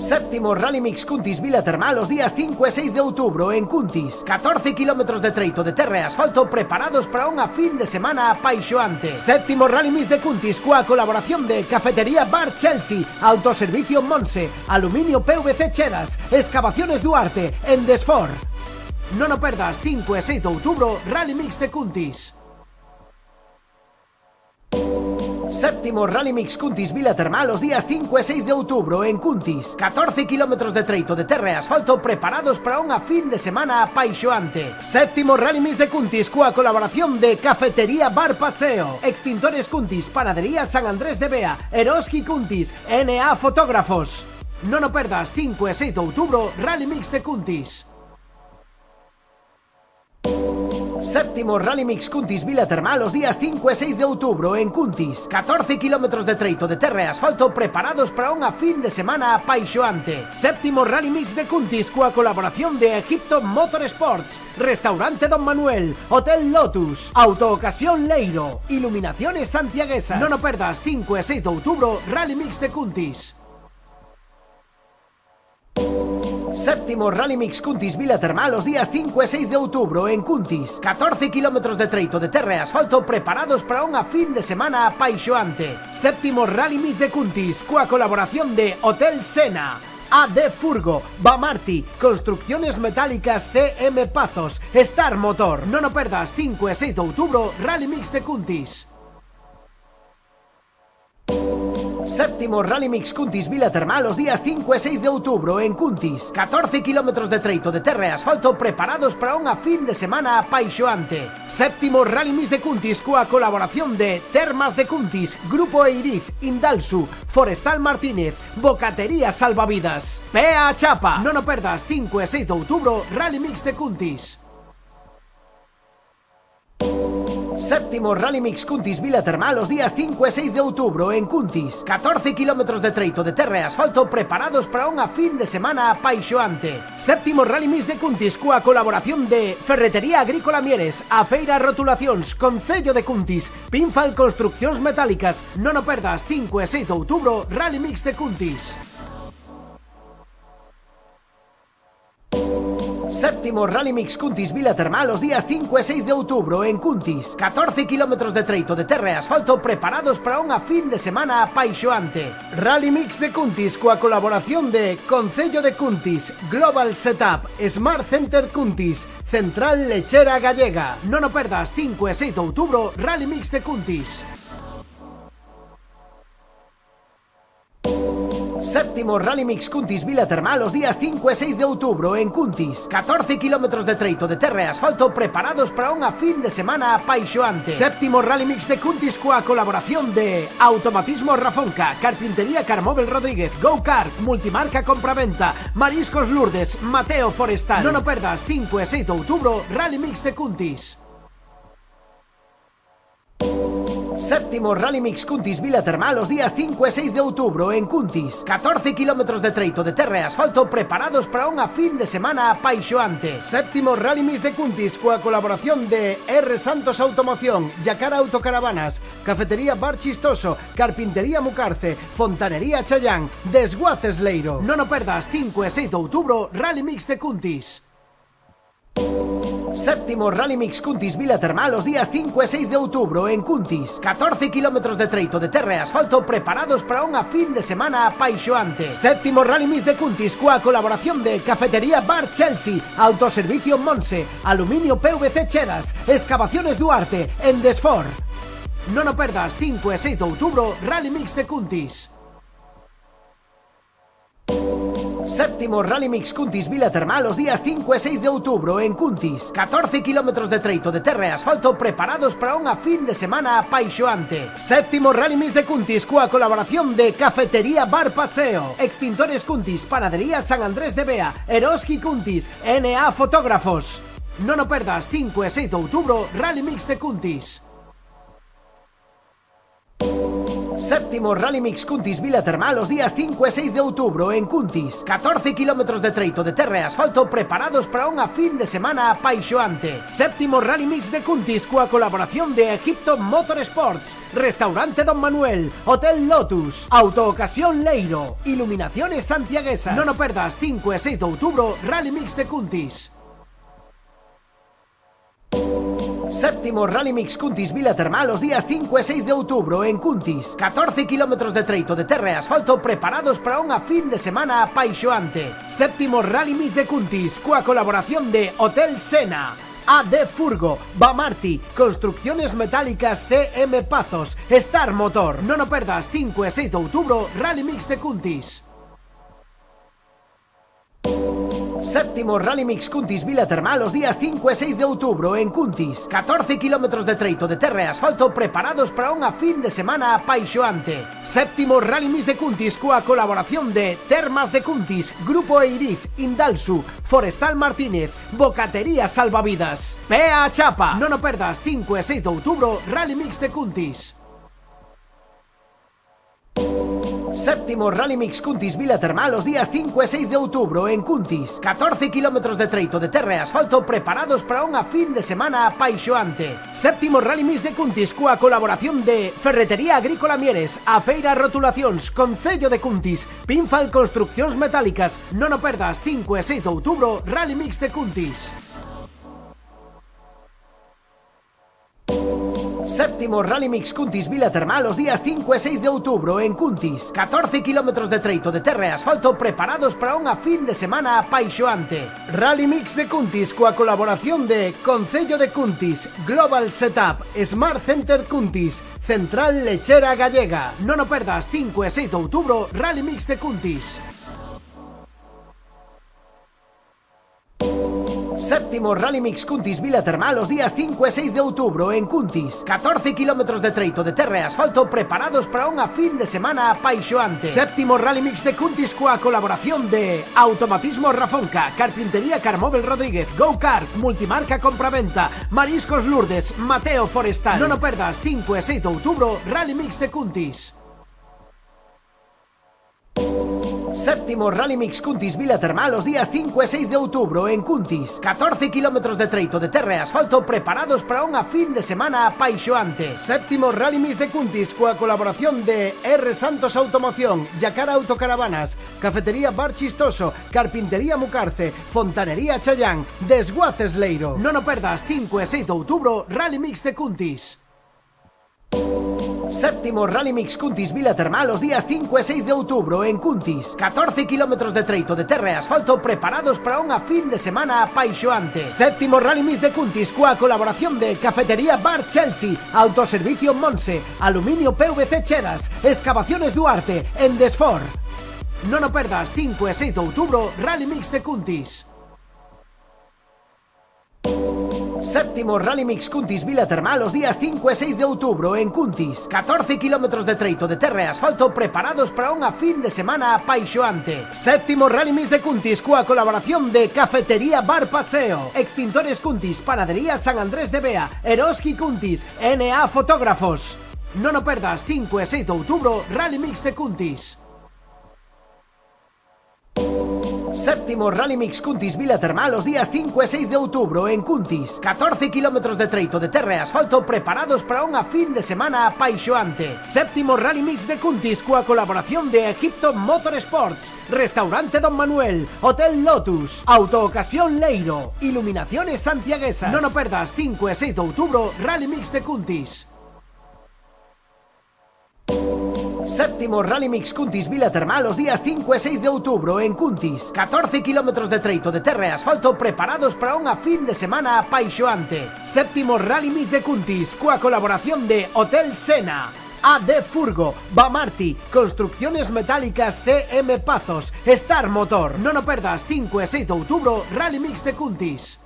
Séptimo Rally Mix Cuntis Vila Termal os días 5 e 6 de outubro en Cuntis. 14 kilómetros de treito de terra e asfalto preparados para unha fin de semana apaixoante. Séptimo Rally Mix de Cuntis coa colaboración de Cafetería Bar Chelsea, Autoservicio Monse, Aluminio PVC Chedas, Excavaciones Duarte, Endesfor. Non o perdas, 5 e 6 de outubro, Rally Mix de Cuntis. Séptimo Rally Mix Cuntis Vila Termal os días 5 e 6 de outubro en Cuntis. 14 kilómetros de treito de terra e asfalto preparados para unha fin de semana apaixoante. Séptimo Rally Mix de Cuntis coa colaboración de Cafetería Bar Paseo, Extintores Cuntis, Panadería San Andrés de Bea, Eroski Cuntis, NA Fotógrafos. Non o perdas, 5 e 6 de outubro, Rally Mix de Cuntis. Séptimo Rally Mix Cuntis Vila Termal os días 5 e 6 de outubro en Cuntis. 14 kilómetros de treito de terra e asfalto preparados para unha fin de semana apaixoante. Séptimo Rally Mix de Cuntis coa colaboración de Egipto Motorsports, Restaurante Don Manuel, Hotel Lotus, Autoocasión Leiro, Iluminaciones Santiaguesas. Non o perdas, 5 e 6 de outubro, Rally Mix de Cuntis. Séptimo Rally Mix Cuntis Vila Termal os días 5 e 6 de outubro en Cuntis. 14 kilómetros de treito de terra e asfalto preparados para unha fin de semana apaixoante. Séptimo Rally Mix de Cuntis coa colaboración de Hotel Sena, AD Furgo, Bamarti, Construcciones Metálicas CM Pazos, Star Motor. Non o perdas, 5 e 6 de outubro, Rally Mix de Cuntis. Séptimo Rally Mix Cuntis Vila Termal os días 5 e 6 de outubro en Cuntis. 14 kilómetros de treito de terra e asfalto preparados para unha fin de semana apaixoante. Séptimo Rally Mix de Cuntis coa colaboración de Termas de Cuntis, Grupo Eiriz, Indalsu, Forestal Martínez, Bocatería Salvavidas, Pea Chapa. Non o perdas, 5 e 6 de outubro, Rally Mix de Cuntis. Séptimo Rally Mix Cuntis Vila Termal os días 5 e 6 de outubro en Cuntis. 14 kilómetros de treito de terra e asfalto preparados para unha fin de semana apaixoante. Séptimo Rally Mix de Cuntis coa colaboración de Ferretería Agrícola Mieres, A Feira Rotulacións, Concello de Cuntis, Pinfal Construccións Metálicas. Non o perdas, 5 e 6 de outubro, Rally Mix de Cuntis. Séptimo Rally Mix Cuntis Vila Termal os días 5 e 6 de outubro en Cuntis. 14 kilómetros de treito de terra e asfalto preparados para unha fin de semana apaixoante. Rally Mix de Cuntis coa colaboración de Concello de Cuntis, Global Setup, Smart Center Cuntis, Central Lechera Gallega. Non o perdas, 5 e 6 de outubro, Rally Mix de Cuntis. Séptimo Rally Mix Cuntis Vila Termal os días 5 e 6 de outubro en Cuntis. 14 kilómetros de treito de terra e asfalto preparados para unha fin de semana apaixoante. Séptimo Rally Mix de Cuntis coa colaboración de Automatismo Rafonca, Carpintería Carmóvel Rodríguez, Go Kart, Multimarca Compraventa, Mariscos Lourdes, Mateo Forestal. Non o perdas, 5 e 6 de outubro, Rally Mix de Cuntis. Séptimo Rally Mix Cuntis Vila Termal os días 5 e 6 de outubro en Cuntis. 14 kilómetros de treito de terra e asfalto preparados para unha fin de semana apaixoante. Séptimo Rally Mix de Cuntis coa colaboración de R. Santos Automoción, Yacara Autocaravanas, Cafetería Bar Chistoso, Carpintería Mucarce, Fontanería Chayán, Desguaces Leiro. Non o perdas, 5 e 6 de outubro, Rally Mix de Cuntis. Séptimo Rally Mix Cuntis Vila Termal os días 5 e 6 de outubro en Cuntis. 14 kilómetros de treito de terra e asfalto preparados para unha fin de semana apaixoante. Séptimo Rally Mix de Cuntis coa colaboración de Cafetería Bar Chelsea, Autoservicio Monse, Aluminio PVC Cheras, Excavaciones Duarte, Endesfor. Non o perdas, 5 e 6 de outubro, Rally Mix de Cuntis. Séptimo Rally Mix Cuntis Vila Termal os días 5 e 6 de outubro en Cuntis. 14 kilómetros de treito de terra e asfalto preparados para unha fin de semana apaixoante. Séptimo Rally Mix de Cuntis coa colaboración de Cafetería Bar Paseo, Extintores Cuntis, Panadería San Andrés de Bea, Eroski Cuntis, NA Fotógrafos. Non o perdas, 5 e 6 de outubro, Rally Mix de Cuntis. Séptimo Rally Mix Cuntis Vila Termal os días 5 e 6 de outubro en Cuntis. 14 kilómetros de treito de terra e asfalto preparados para unha fin de semana apaixoante. Séptimo Rally Mix de Cuntis coa colaboración de Egipto Motorsports, Restaurante Don Manuel, Hotel Lotus, Autoocasión Leiro, Iluminaciones Santiaguesas. Non o perdas, 5 e 6 de outubro, Rally Mix de Cuntis. Séptimo Rally Mix Cuntis Vila Termal os días 5 e 6 de outubro en Cuntis. 14 kilómetros de treito de terra e asfalto preparados para unha fin de semana apaixoante. Séptimo Rally Mix de Cuntis coa colaboración de Hotel Sena, AD Furgo, Bamarti, Construcciones Metálicas CM Pazos, Star Motor. Non o perdas, 5 e 6 de outubro, Rally Mix de Cuntis. Séptimo Rally Mix Cuntis Vila Termal os días 5 e 6 de outubro en Cuntis. 14 kilómetros de treito de terra e asfalto preparados para unha fin de semana apaixoante. Séptimo Rally Mix de Cuntis coa colaboración de Termas de Cuntis, Grupo Eiriz, Indalsu, Forestal Martínez, Bocatería Salvavidas. Pea a chapa. Non o perdas, 5 e 6 de outubro, Rally Mix de Cuntis. Séptimo Rally Mix Cuntis Vila Termal os días 5 e 6 de outubro en Cuntis. 14 kilómetros de treito de terra e asfalto preparados para unha fin de semana apaixoante. Séptimo Rally Mix de Cuntis coa colaboración de Ferretería Agrícola Mieres, A Feira Rotulacións, Concello de Cuntis, Pinfal Construccións Metálicas. Non o perdas, 5 e 6 de outubro, Rally Mix de Cuntis. Séptimo Rally Mix Cuntis Vila Termal os días 5 e 6 de outubro en Cuntis. 14 kilómetros de treito de terra e asfalto preparados para unha fin de semana apaixoante. Rally Mix de Cuntis coa colaboración de Concello de Cuntis, Global Setup, Smart Center Cuntis, Central Lechera Gallega. Non o perdas, 5 e 6 de outubro, Rally Mix de Cuntis. Séptimo Rally Mix Cuntis Vila Termal os días 5 e 6 de outubro en Cuntis. 14 kilómetros de treito de terra e asfalto preparados para unha fin de semana apaixoante. Séptimo Rally Mix de Cuntis coa colaboración de Automatismo Rafonca, Carpintería Carmóvel Rodríguez, Go Kart, Multimarca Compraventa, Mariscos Lourdes, Mateo Forestal. Non o perdas, 5 e 6 de outubro, Rally Mix de Cuntis. Séptimo Rally Mix Cuntis Vila Termal os días 5 e 6 de outubro en Cuntis. 14 kilómetros de treito de terra e asfalto preparados para unha fin de semana apaixoante. Séptimo Rally Mix de Cuntis coa colaboración de R. Santos Automoción, Yacara Autocaravanas, Cafetería Bar Chistoso, Carpintería Mucarce, Fontanería Chayán, Desguaces Leiro. Non o perdas, 5 e 6 de outubro, Rally Mix de Cuntis. Séptimo Rally Mix Cuntis Vila Termal os días 5 e 6 de outubro en Cuntis. 14 kilómetros de treito de terra e asfalto preparados para unha fin de semana apaixoante. Séptimo Rally Mix de Cuntis coa colaboración de Cafetería Bar Chelsea, Autoservicio Monse, Aluminio PVC Cheras, Excavaciones Duarte, Endesfor. Non o perdas, 5 e 6 de outubro, Rally Mix de Cuntis. Séptimo Rally Mix Cuntis Vila Termal os días 5 e 6 de outubro en Cuntis. 14 kilómetros de treito de terra e asfalto preparados para unha fin de semana apaixoante. Séptimo Rally Mix de Cuntis coa colaboración de Cafetería Bar Paseo, Extintores Cuntis, Panadería San Andrés de Bea, Eroski Cuntis, NA Fotógrafos. Non o perdas, 5 e 6 de outubro, Rally Mix de Cuntis. Séptimo Rally Mix Cuntis Vila Termal os días 5 e 6 de outubro en Cuntis. 14 kilómetros de treito de terra e asfalto preparados para unha fin de semana apaixoante. Séptimo Rally Mix de Cuntis coa colaboración de Egipto Motorsports, Restaurante Don Manuel, Hotel Lotus, Autoocasión Leiro, Iluminaciones Santiaguesas. Non o perdas, 5 e 6 de outubro, Rally Mix de Cuntis. Séptimo Rally Mix Cuntis Vila Termal os días 5 e 6 de outubro en Cuntis. 14 kilómetros de treito de terra e asfalto preparados para unha fin de semana apaixoante. Séptimo Rally Mix de Cuntis coa colaboración de Hotel Sena, AD Furgo, Bamarti, Construcciones Metálicas CM Pazos, Star Motor. Non o perdas, 5 e 6 de outubro, Rally Mix de Cuntis.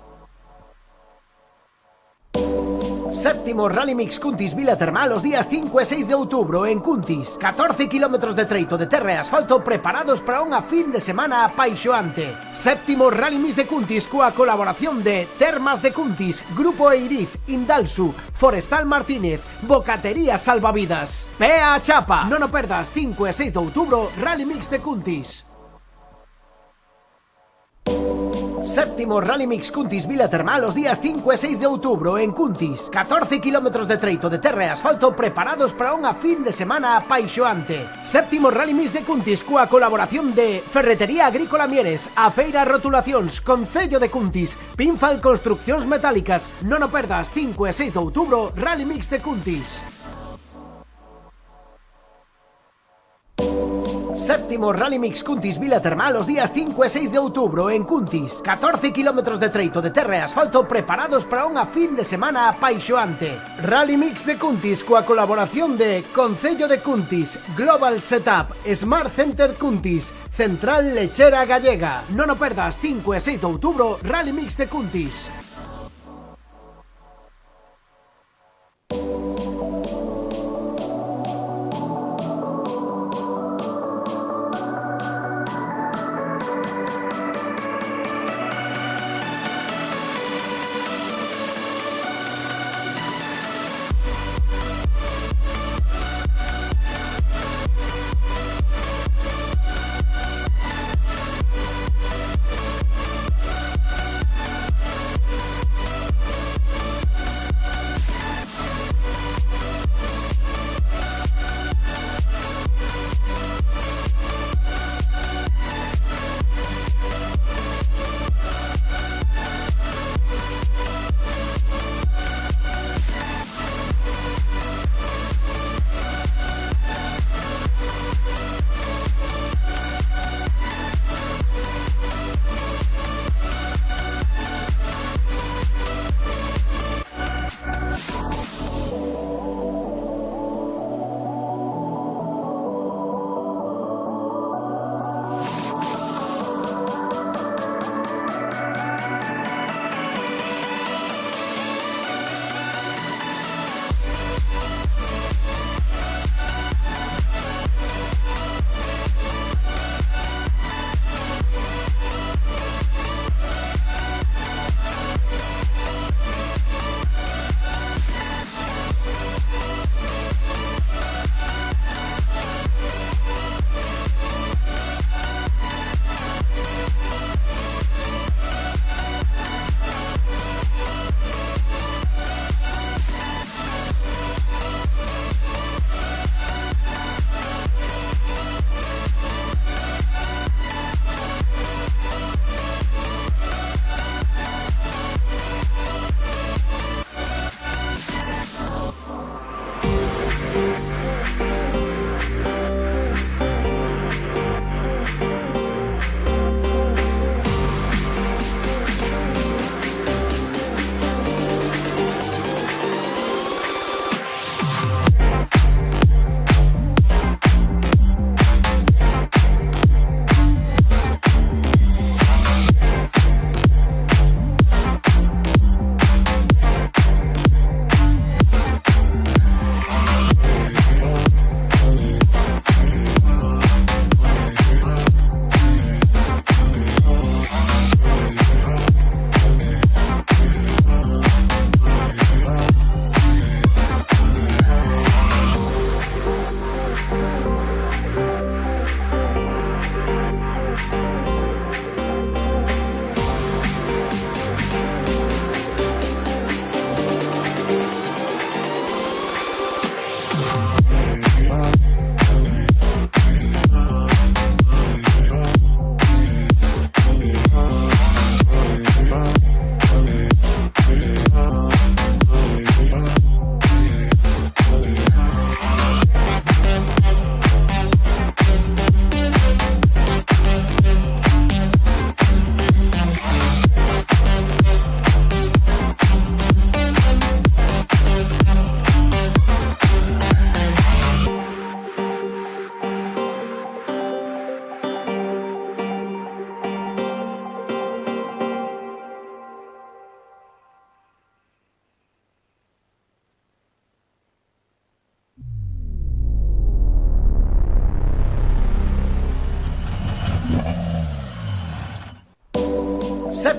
Séptimo Rally Mix Cuntis Vila Termal os días 5 e 6 de outubro en Cuntis. 14 kilómetros de treito de terra e asfalto preparados para unha fin de semana apaixoante. Séptimo Rally Mix de Cuntis coa colaboración de Termas de Cuntis, Grupo Eiriz, Indalsu, Forestal Martínez, Bocatería Salvavidas. Pea a chapa! Non o perdas, 5 e 6 de outubro, Rally Mix de Cuntis. Séptimo Rally Mix Cuntis Vila Termal os días 5 e 6 de outubro en Cuntis. 14 kilómetros de treito de terra e asfalto preparados para unha fin de semana apaixoante. Séptimo Rally Mix de Cuntis coa colaboración de Ferretería Agrícola Mieres, A Feira Rotulacións, Concello de Cuntis, Pinfal Construccións Metálicas. Non o perdas, 5 e 6 de outubro, Rally Mix de Cuntis. Séptimo Rally Mix Cuntis Vila Termal os días 5 e 6 de outubro en Cuntis. 14 kilómetros de treito de terra e asfalto preparados para unha fin de semana apaixoante. Rally Mix de Cuntis coa colaboración de Concello de Cuntis, Global Setup, Smart Center Cuntis, Central Lechera Gallega. Non o perdas, 5 e 6 de outubro, Rally Mix de Cuntis.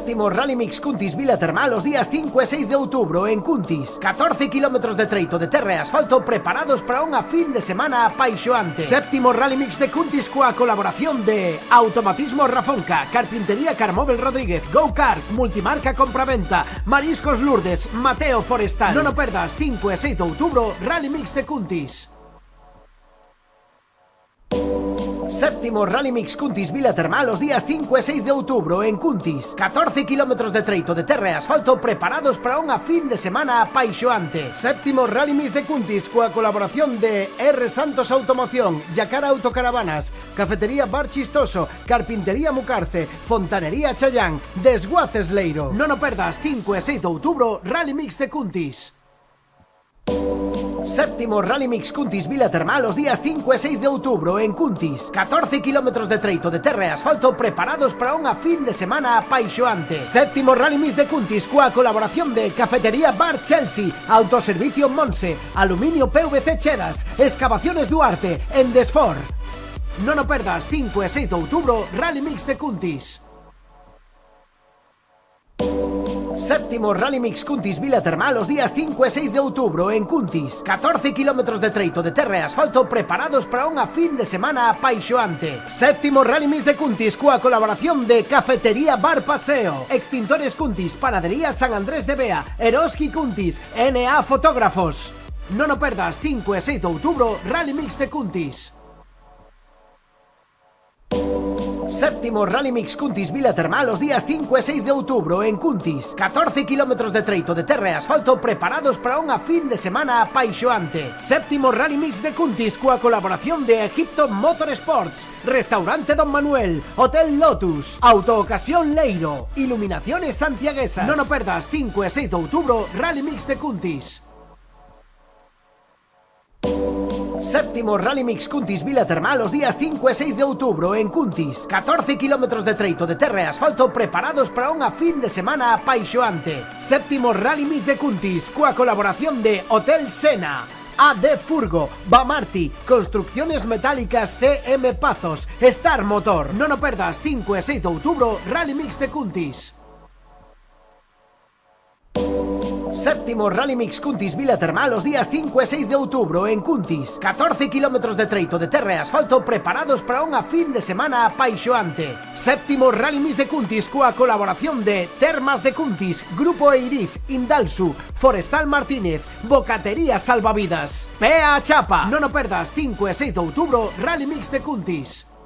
Séptimo Rally Mix Cuntis Vila Termal os días 5 e 6 de outubro en Cuntis. 14 kilómetros de treito de terra e asfalto preparados para unha fin de semana apaixoante. Séptimo Rally Mix de Cuntis coa colaboración de Automatismo Rafonca, Carpintería Carmóvel Rodríguez, Go Kart, Multimarca Compraventa, Mariscos Lourdes, Mateo Forestal. Non o perdas, 5 e 6 de outubro, Rally Mix de Cuntis. Séptimo Rally Mix Cuntis Vila Termal os días 5 e 6 de outubro en Cuntis. 14 kilómetros de treito de terra e asfalto preparados para unha fin de semana apaixoante. Séptimo Rally Mix de Cuntis coa colaboración de R. Santos Automoción, Yacara Autocaravanas, Cafetería Bar Chistoso, Carpintería Mucarce, Fontanería Chayán, Desguaces Leiro. Non o perdas, 5 e 6 de outubro, Rally Mix de Cuntis. Séptimo Rally Mix Cuntis Vila Termal os días 5 e 6 de outubro en Cuntis. 14 kilómetros de treito de terra e asfalto preparados para unha fin de semana apaixoante. Séptimo Rally Mix de Cuntis coa colaboración de Cafetería Bar Chelsea, Autoservicio Monse, Aluminio PVC Cheras, Excavaciones Duarte, Endesfor. Non o perdas, 5 e 6 de outubro, Rally Mix de Cuntis. Séptimo Rally Mix Cuntis Vila Termal os días 5 e 6 de outubro en Cuntis. 14 kilómetros de treito de terra e asfalto preparados para unha fin de semana apaixoante. Séptimo Rally Mix de Cuntis coa colaboración de Cafetería Bar Paseo, Extintores Cuntis, Panadería San Andrés de Bea, Eroski Cuntis, NA Fotógrafos. Non o perdas, 5 e 6 de outubro, Rally Mix de Cuntis. Séptimo Rally Mix Cuntis Vila Termal os días 5 e 6 de outubro en Cuntis. 14 kilómetros de treito de terra e asfalto preparados para unha fin de semana apaixoante. Séptimo Rally Mix de Cuntis coa colaboración de Egipto Motorsports, Restaurante Don Manuel, Hotel Lotus, Autoocasión Leiro, Iluminaciones Santiaguesas. Non o perdas, 5 e 6 de outubro, Rally Mix de Cuntis. Séptimo Rally Mix Cuntis Vila Termal os días 5 e 6 de outubro en Cuntis. 14 kilómetros de treito de terra e asfalto preparados para unha fin de semana apaixoante. Séptimo Rally Mix de Cuntis coa colaboración de Hotel Sena, AD Furgo, Bamarti, Construcciones Metálicas CM Pazos, Star Motor. Non o perdas, 5 e 6 de outubro, Rally Mix de Cuntis. Séptimo Rally Mix Cuntis Vila Termal os días 5 e 6 de outubro en Cuntis. 14 kilómetros de treito de terra e asfalto preparados para unha fin de semana apaixoante. Séptimo Rally Mix de Cuntis coa colaboración de Termas de Cuntis, Grupo Eiriz, Indalsu, Forestal Martínez, Bocatería Salvavidas, Pea Chapa. Non o perdas, 5 e 6 de outubro, Rally Mix de Cuntis.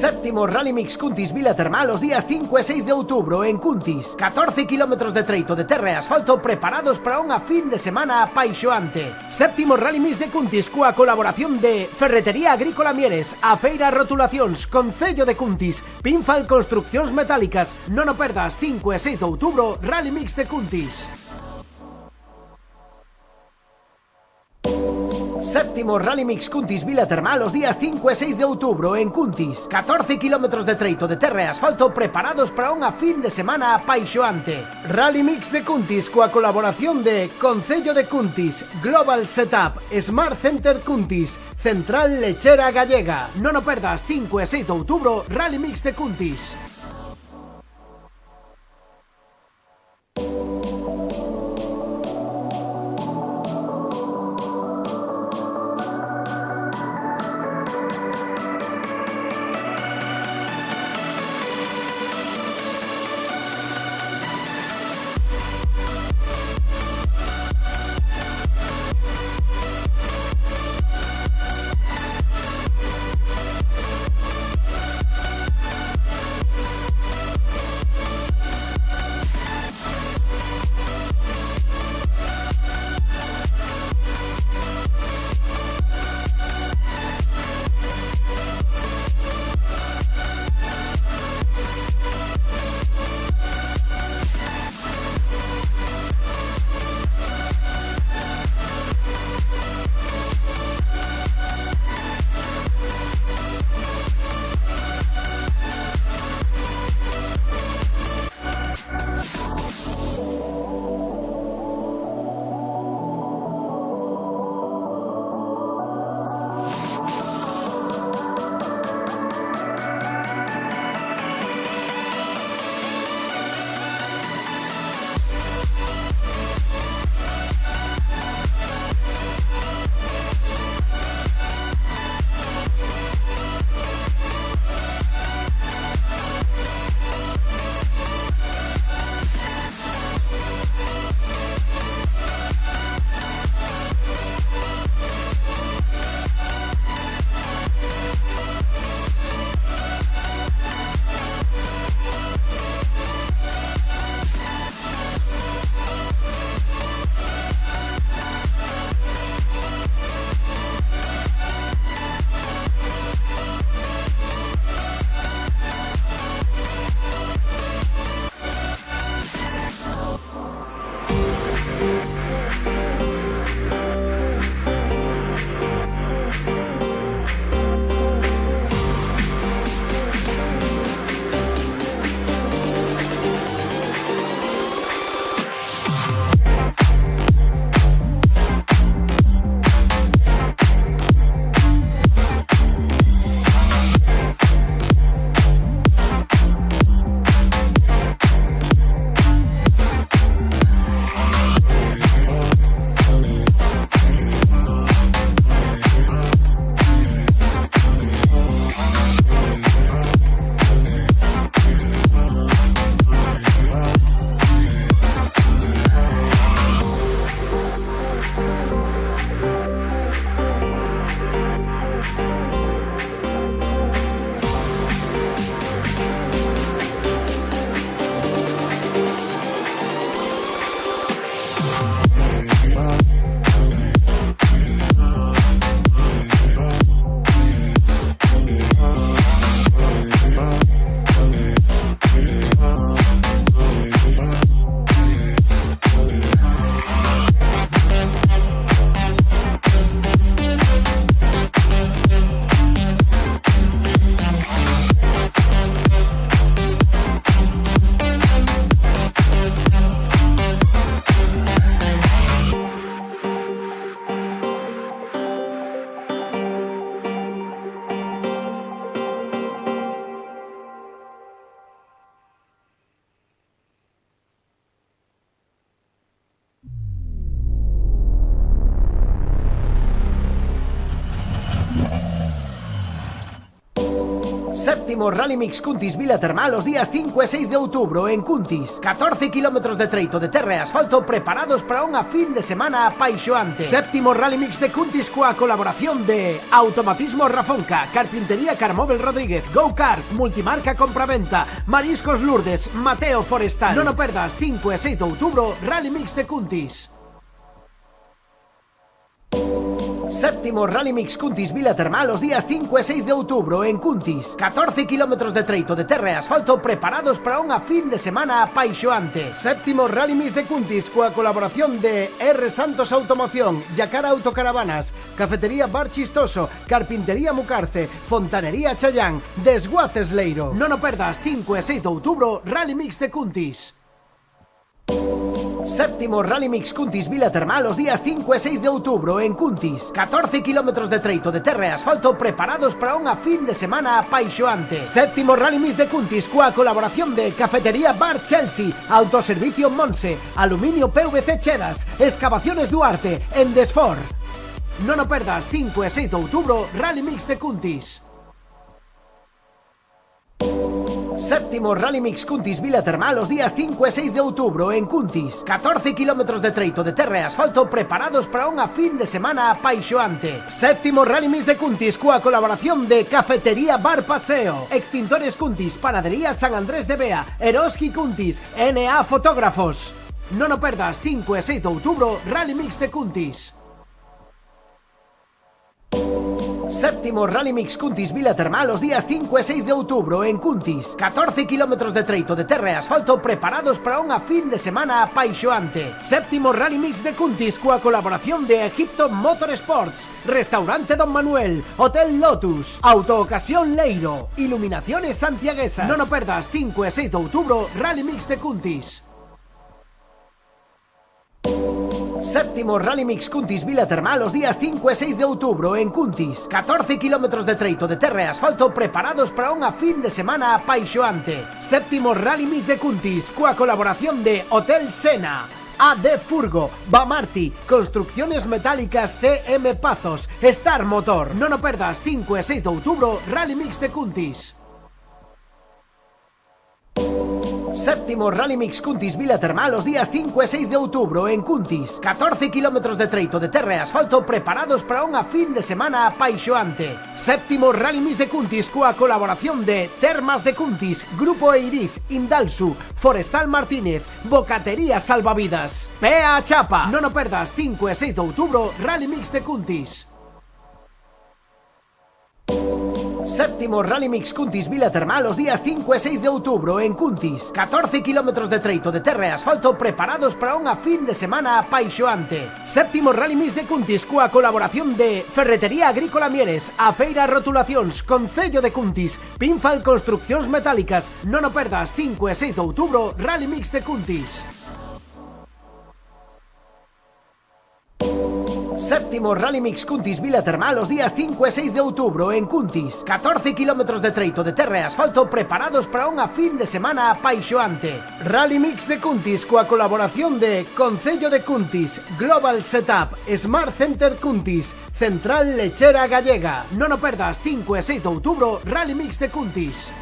Séptimo Rally Mix Cuntis Vila Termal os días 5 e 6 de outubro en Cuntis. 14 kilómetros de treito de terra e asfalto preparados para unha fin de semana apaixoante. Séptimo Rally Mix de Cuntis coa colaboración de Ferretería Agrícola Mieres, A Feira Rotulacións, Concello de Cuntis, Pinfal Construccións Metálicas. Non o perdas, 5 e 6 de outubro, Rally Mix de Cuntis. Séptimo Rally Mix Cuntis Vila Termal os días 5 e 6 de outubro en Cuntis. 14 kilómetros de treito de terra e asfalto preparados para unha fin de semana apaixoante. Rally Mix de Cuntis coa colaboración de Concello de Cuntis, Global Setup, Smart Center Cuntis, Central Lechera Gallega. Non o perdas, 5 e 6 de outubro, Rally Mix de Cuntis. Séptimo Rally Mix Cuntis Vila Termal os días 5 e 6 de outubro en Cuntis. 14 kilómetros de treito de terra e asfalto preparados para unha fin de semana apaixoante. Séptimo Rally Mix de Cuntis coa colaboración de Automatismo Rafonca, Carpintería Carmóvel Rodríguez, Go Kart, Multimarca Compraventa, Mariscos Lourdes, Mateo Forestal. Non o perdas, 5 e 6 de outubro, Rally Mix de Cuntis. Séptimo Rally Mix Cuntis Vila Termal os días 5 e 6 de outubro en Cuntis. 14 kilómetros de treito de terra e asfalto preparados para unha fin de semana apaixoante. Séptimo Rally Mix de Cuntis coa colaboración de R. Santos Automoción, Yacara Autocaravanas, Cafetería Bar Chistoso, Carpintería Mucarce, Fontanería Chayán, Desguaces Leiro. Non o perdas, 5 e 6 de outubro, Rally Mix de Cuntis. Séptimo Rally Mix Cuntis Vila Termal os días 5 e 6 de outubro en Cuntis. 14 kilómetros de treito de terra e asfalto preparados para unha fin de semana apaixoante. Séptimo Rally Mix de Cuntis coa colaboración de Cafetería Bar Chelsea, Autoservicio Monse, Aluminio PVC Chedas, Excavaciones Duarte, Endesfor. Non o perdas, 5 e 6 de outubro, Rally Mix de Cuntis. Séptimo Rally Mix Cuntis Vila Termal os días 5 e 6 de outubro en Cuntis. 14 kilómetros de treito de terra e asfalto preparados para unha fin de semana apaixoante. Séptimo Rally Mix de Cuntis coa colaboración de Cafetería Bar Paseo, Extintores Cuntis, Panadería San Andrés de Bea, Eroski Cuntis, NA Fotógrafos. Non o perdas, 5 e 6 de outubro, Rally Mix de Cuntis. Séptimo Rally Mix Cuntis Vila Termal os días 5 e 6 de outubro en Cuntis. 14 kilómetros de treito de terra e asfalto preparados para unha fin de semana apaixoante. Séptimo Rally Mix de Cuntis coa colaboración de Egipto Motorsports, Restaurante Don Manuel, Hotel Lotus, Autoocasión Leiro, Iluminaciones Santiaguesas. Non o perdas, 5 e 6 de outubro, Rally Mix de Cuntis. Séptimo Rally Mix Cuntis Vila Termal os días 5 e 6 de outubro en Cuntis. 14 kilómetros de treito de terra e asfalto preparados para unha fin de semana apaixoante. Séptimo Rally Mix de Cuntis coa colaboración de Hotel Sena, AD Furgo, Bamarti, Construcciones Metálicas CM Pazos, Star Motor. Non o perdas, 5 e 6 de outubro, Rally Mix de Cuntis. Séptimo Rally Mix Cuntis Vila Termal os días 5 e 6 de outubro en Cuntis. 14 kilómetros de treito de terra e asfalto preparados para unha fin de semana apaixoante. Séptimo Rally Mix de Cuntis coa colaboración de Termas de Cuntis, Grupo Eiriz, Indalsu, Forestal Martínez, Bocatería Salvavidas. Pea a chapa! Non o perdas, 5 e 6 de outubro, Rally Mix de Cuntis. Séptimo Rally Mix Cuntis Vila Termal os días 5 e 6 de outubro en Cuntis. 14 kilómetros de treito de terra e asfalto preparados para unha fin de semana apaixoante. Séptimo Rally Mix de Cuntis coa colaboración de Ferretería Agrícola Mieres, A Feira Rotulacións, Concello de Cuntis, Pinfal Construccións Metálicas. Non o perdas, 5 e 6 de outubro, Rally Mix de Cuntis. Séptimo Rally Mix Cuntis Vila Termal os días 5 e 6 de outubro en Cuntis. 14 kilómetros de treito de terra e asfalto preparados para unha fin de semana apaixoante. Rally Mix de Cuntis coa colaboración de Concello de Cuntis, Global Setup, Smart Center Cuntis, Central Lechera Gallega. Non o perdas, 5 e 6 de outubro, Rally Mix de Cuntis.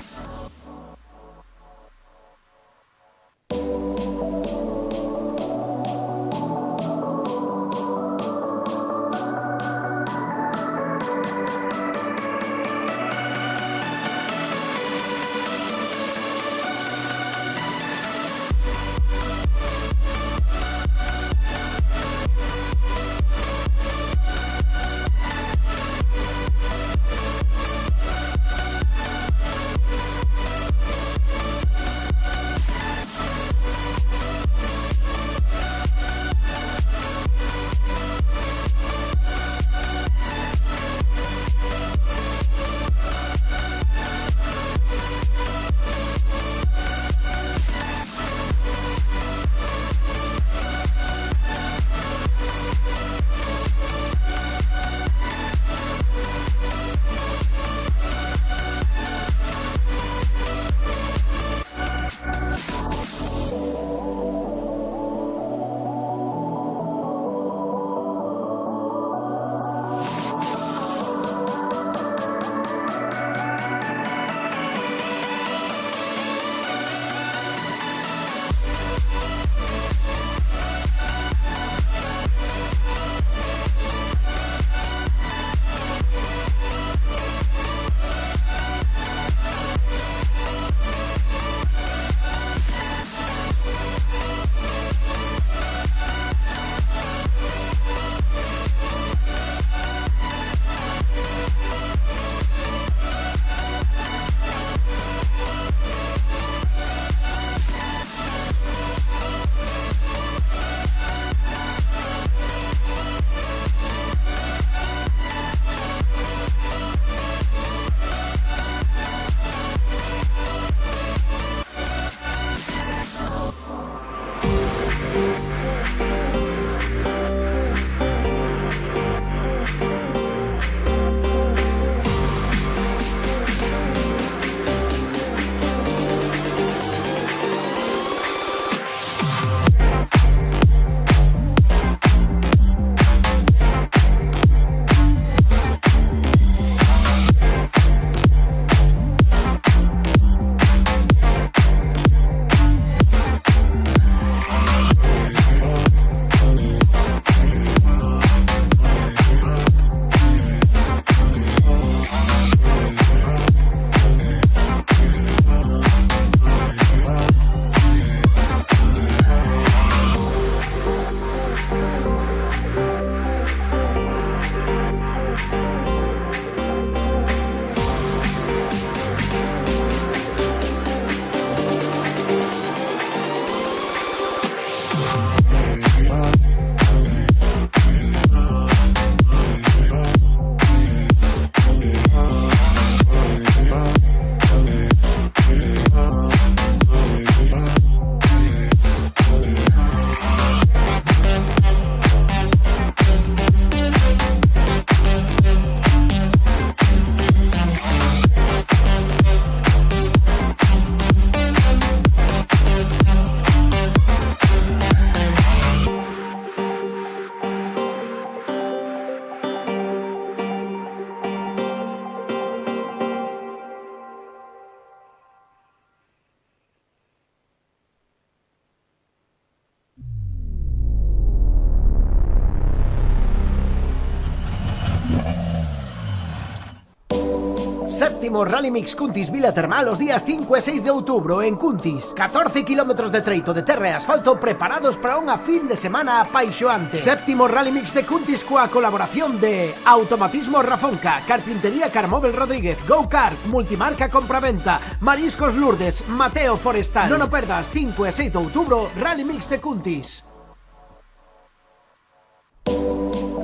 Séptimo Rally Mix Cuntis Vila Termal os días 5 e 6 de outubro en Cuntis. 14 kilómetros de treito de terra e asfalto preparados para unha fin de semana apaixoante. Séptimo Rally Mix de Cuntis coa colaboración de Automatismo Rafonca, Carpintería Carmóvel Rodríguez, Go Kart, Multimarca Compraventa, Mariscos Lourdes, Mateo Forestal. Non o perdas, 5 e 6 de outubro, Rally Mix de Cuntis.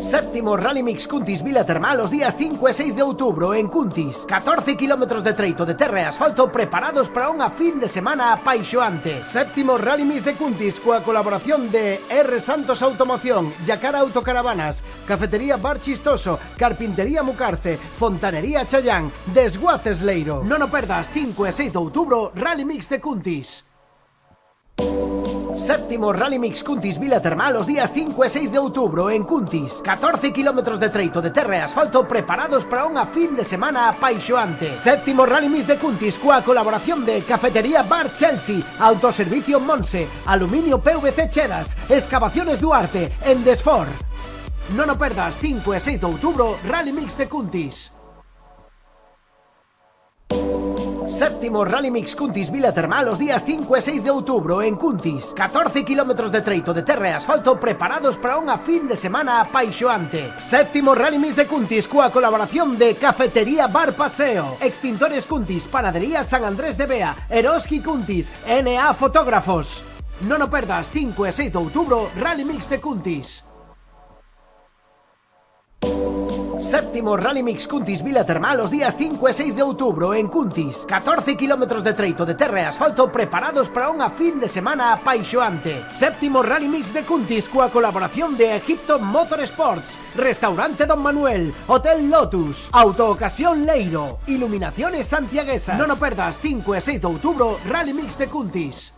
Séptimo Rally Mix Cuntis Vila Termal os días 5 e 6 de outubro en Cuntis. 14 kilómetros de treito de terra e asfalto preparados para unha fin de semana apaixoante. Séptimo Rally Mix de Cuntis coa colaboración de R. Santos Automoción, Yacara Autocaravanas, Cafetería Bar Chistoso, Carpintería Mucarce, Fontanería Chayán, Desguaces Leiro. Non o perdas, 5 e 6 de outubro, Rally Mix de Cuntis. Séptimo Rally Mix Cuntis Vila Termal os días 5 e 6 de outubro en Cuntis. 14 kilómetros de treito de terra e asfalto preparados para unha fin de semana apaixoante. Séptimo Rally Mix de Cuntis coa colaboración de Cafetería Bar Chelsea, Autoservicio Monse, Aluminio PVC Cheras, Excavaciones Duarte, Endesfor. Non o perdas, 5 e 6 de outubro, Rally Mix de Cuntis. Séptimo Rally Mix Cuntis Vila Termal os días 5 e 6 de outubro en Cuntis. 14 kilómetros de treito de terra e asfalto preparados para unha fin de semana apaixoante. Séptimo Rally Mix de Cuntis coa colaboración de Cafetería Bar Paseo, Extintores Cuntis, Panadería San Andrés de Bea, Eroski Cuntis, NA Fotógrafos. Non o perdas, 5 e 6 de outubro, Rally Mix de Cuntis. Séptimo Rally Mix Cuntis Vila Termal os días 5 e 6 de outubro en Cuntis. 14 kilómetros de treito de terra e asfalto preparados para unha fin de semana apaixoante. Séptimo Rally Mix de Cuntis coa colaboración de Egipto Motorsports, Restaurante Don Manuel, Hotel Lotus, Autoocasión Leiro, Iluminaciones Santiaguesas. Non o perdas, 5 e 6 de outubro, Rally Mix de Cuntis.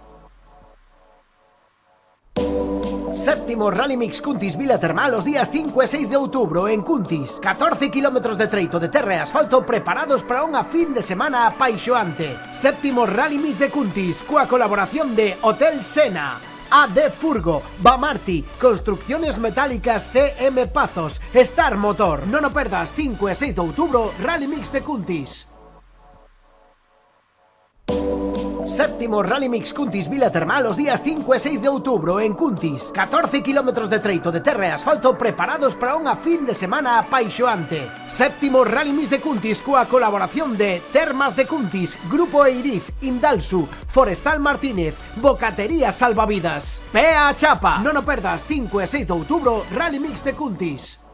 Séptimo Rally Mix Cuntis Vila Termal os días 5 e 6 de outubro en Cuntis. 14 kilómetros de treito de terra e asfalto preparados para unha fin de semana apaixoante. Séptimo Rally Mix de Cuntis coa colaboración de Hotel Sena, AD Furgo, Bamarti, Construcciones Metálicas CM Pazos, Star Motor. Non o perdas, 5 e 6 de outubro, Rally Mix de Cuntis. Séptimo Rally Mix Cuntis Vila Termal os días 5 e 6 de outubro en Cuntis. 14 kilómetros de treito de terra e asfalto preparados para unha fin de semana apaixoante. Séptimo Rally Mix de Cuntis coa colaboración de Termas de Cuntis, Grupo Eiriz, Indalsu, Forestal Martínez, Bocatería Salvavidas, Pea Chapa. Non o perdas, 5 e 6 de outubro, Rally Mix de Cuntis.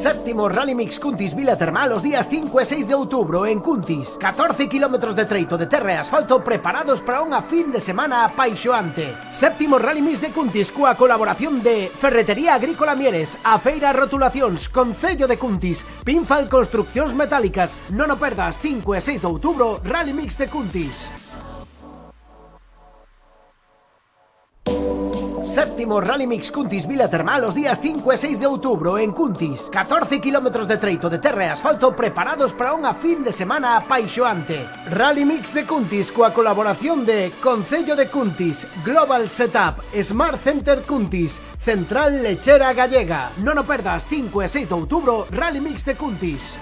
Séptimo Rally Mix Cuntis Vila Termal os días 5 e 6 de outubro en Cuntis. 14 kilómetros de treito de terra e asfalto preparados para unha fin de semana apaixoante. Séptimo Rally Mix de Cuntis coa colaboración de Ferretería Agrícola Mieres, Afeira Rotulacións, Concello de Cuntis, Pinfal Construccións Metálicas. Non o perdas, 5 e 6 de outubro, Rally Mix de Cuntis. Séptimo Rally Mix Cuntis Vila Termal os días 5 e 6 de outubro en Cuntis. 14 kilómetros de treito de terra e asfalto preparados para unha fin de semana apaixoante. Rally Mix de Cuntis coa colaboración de Concello de Cuntis, Global Setup, Smart Center Cuntis, Central Lechera Gallega. Non o perdas, 5 e 6 de outubro, Rally Mix de Cuntis.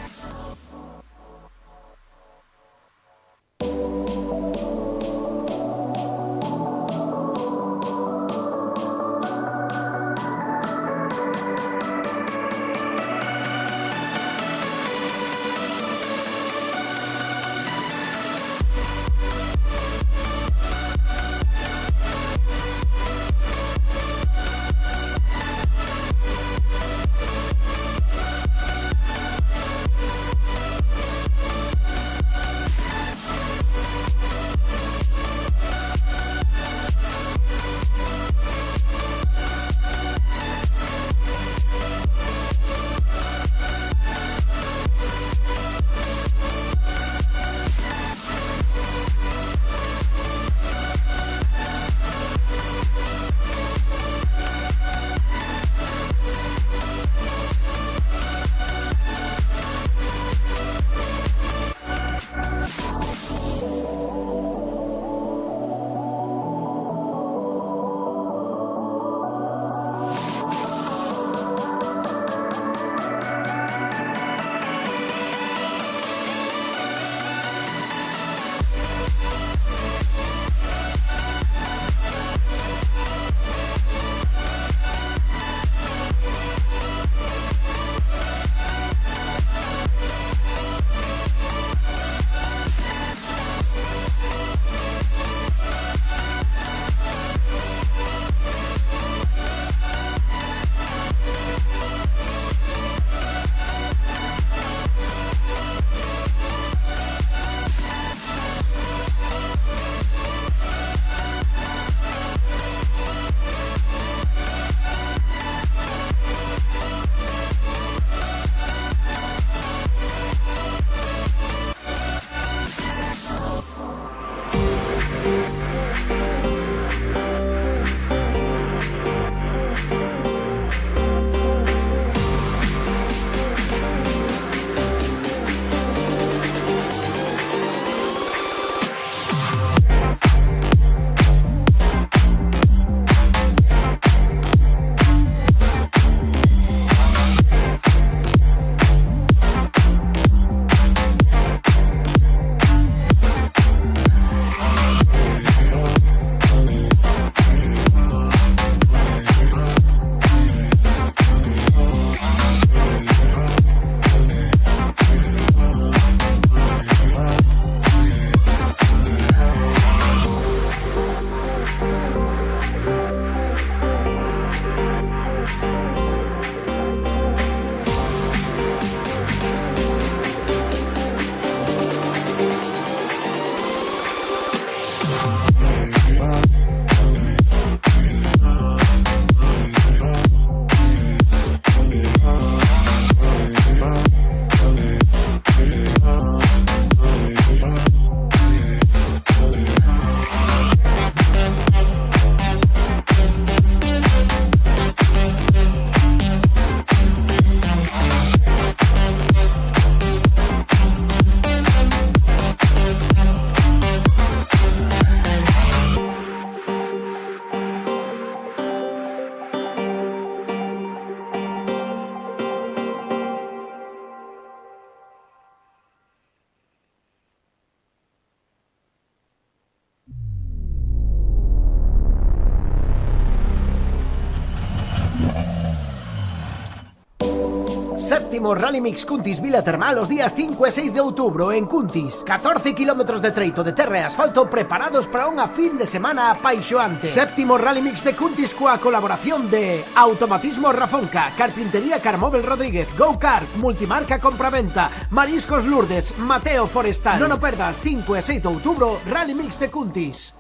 Séptimo Rally Mix Cuntis Vila Termal os días 5 e 6 de outubro en Cuntis. 14 kilómetros de treito de terra e asfalto preparados para unha fin de semana apaixoante. Séptimo Rally Mix de Cuntis coa colaboración de Automatismo Rafonca, Carpintería Carmóvel Rodríguez, Go Kart, Multimarca Compraventa, Mariscos Lourdes, Mateo Forestal. Non o perdas, 5 e 6 de outubro, Rally Mix de Cuntis.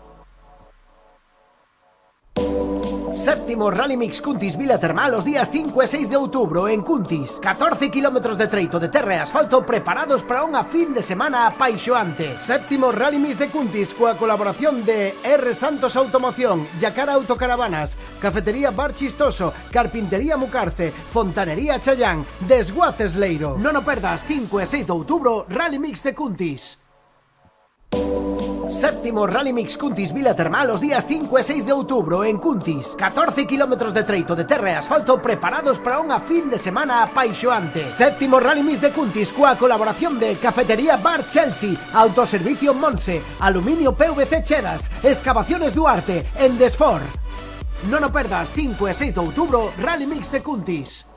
Séptimo Rally Mix Cuntis Vila Termal os días 5 e 6 de outubro en Cuntis. 14 kilómetros de treito de terra e asfalto preparados para unha fin de semana apaixoante. Séptimo Rally Mix de Cuntis coa colaboración de R. Santos Automoción, Yacara Autocaravanas, Cafetería Bar Chistoso, Carpintería Mucarce, Fontanería Chayán, Desguaces Leiro. Non o perdas, 5 e 6 de outubro, Rally Mix de Cuntis. Séptimo Rally Mix Cuntis Vila Termal os días 5 e 6 de outubro en Cuntis. 14 kilómetros de treito de terra e asfalto preparados para unha fin de semana apaixoante. Séptimo Rally Mix de Cuntis coa colaboración de Cafetería Bar Chelsea, Autoservicio Monse, Aluminio PVC Chedas, Excavaciones Duarte, Endesfor. Non o perdas, 5 e 6 de outubro, Rally Mix de Cuntis.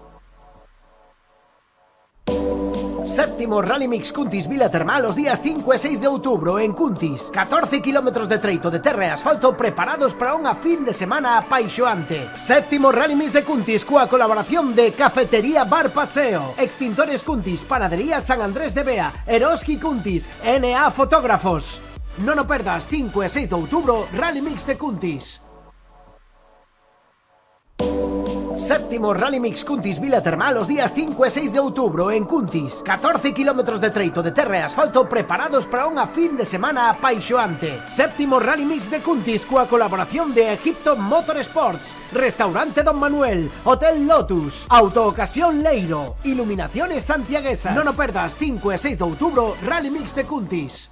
Séptimo Rally Mix Cuntis Vila Termal os días 5 e 6 de outubro en Cuntis. 14 kilómetros de treito de terra e asfalto preparados para unha fin de semana apaixoante. Séptimo Rally Mix de Cuntis coa colaboración de Cafetería Bar Paseo, Extintores Cuntis, Panadería San Andrés de Bea, Eroski Cuntis, NA Fotógrafos. Non o perdas, 5 e 6 de outubro, Rally Mix de Cuntis. Séptimo Rally Mix Cuntis Vila Termal os días 5 e 6 de outubro en Cuntis. 14 kilómetros de treito de terra e asfalto preparados para unha fin de semana apaixoante. Séptimo Rally Mix de Cuntis coa colaboración de Egipto Motorsports, Restaurante Don Manuel, Hotel Lotus, Autoocasión Leiro, Iluminaciones Santiaguesas. Non o perdas, 5 e 6 de outubro, Rally Mix de Cuntis.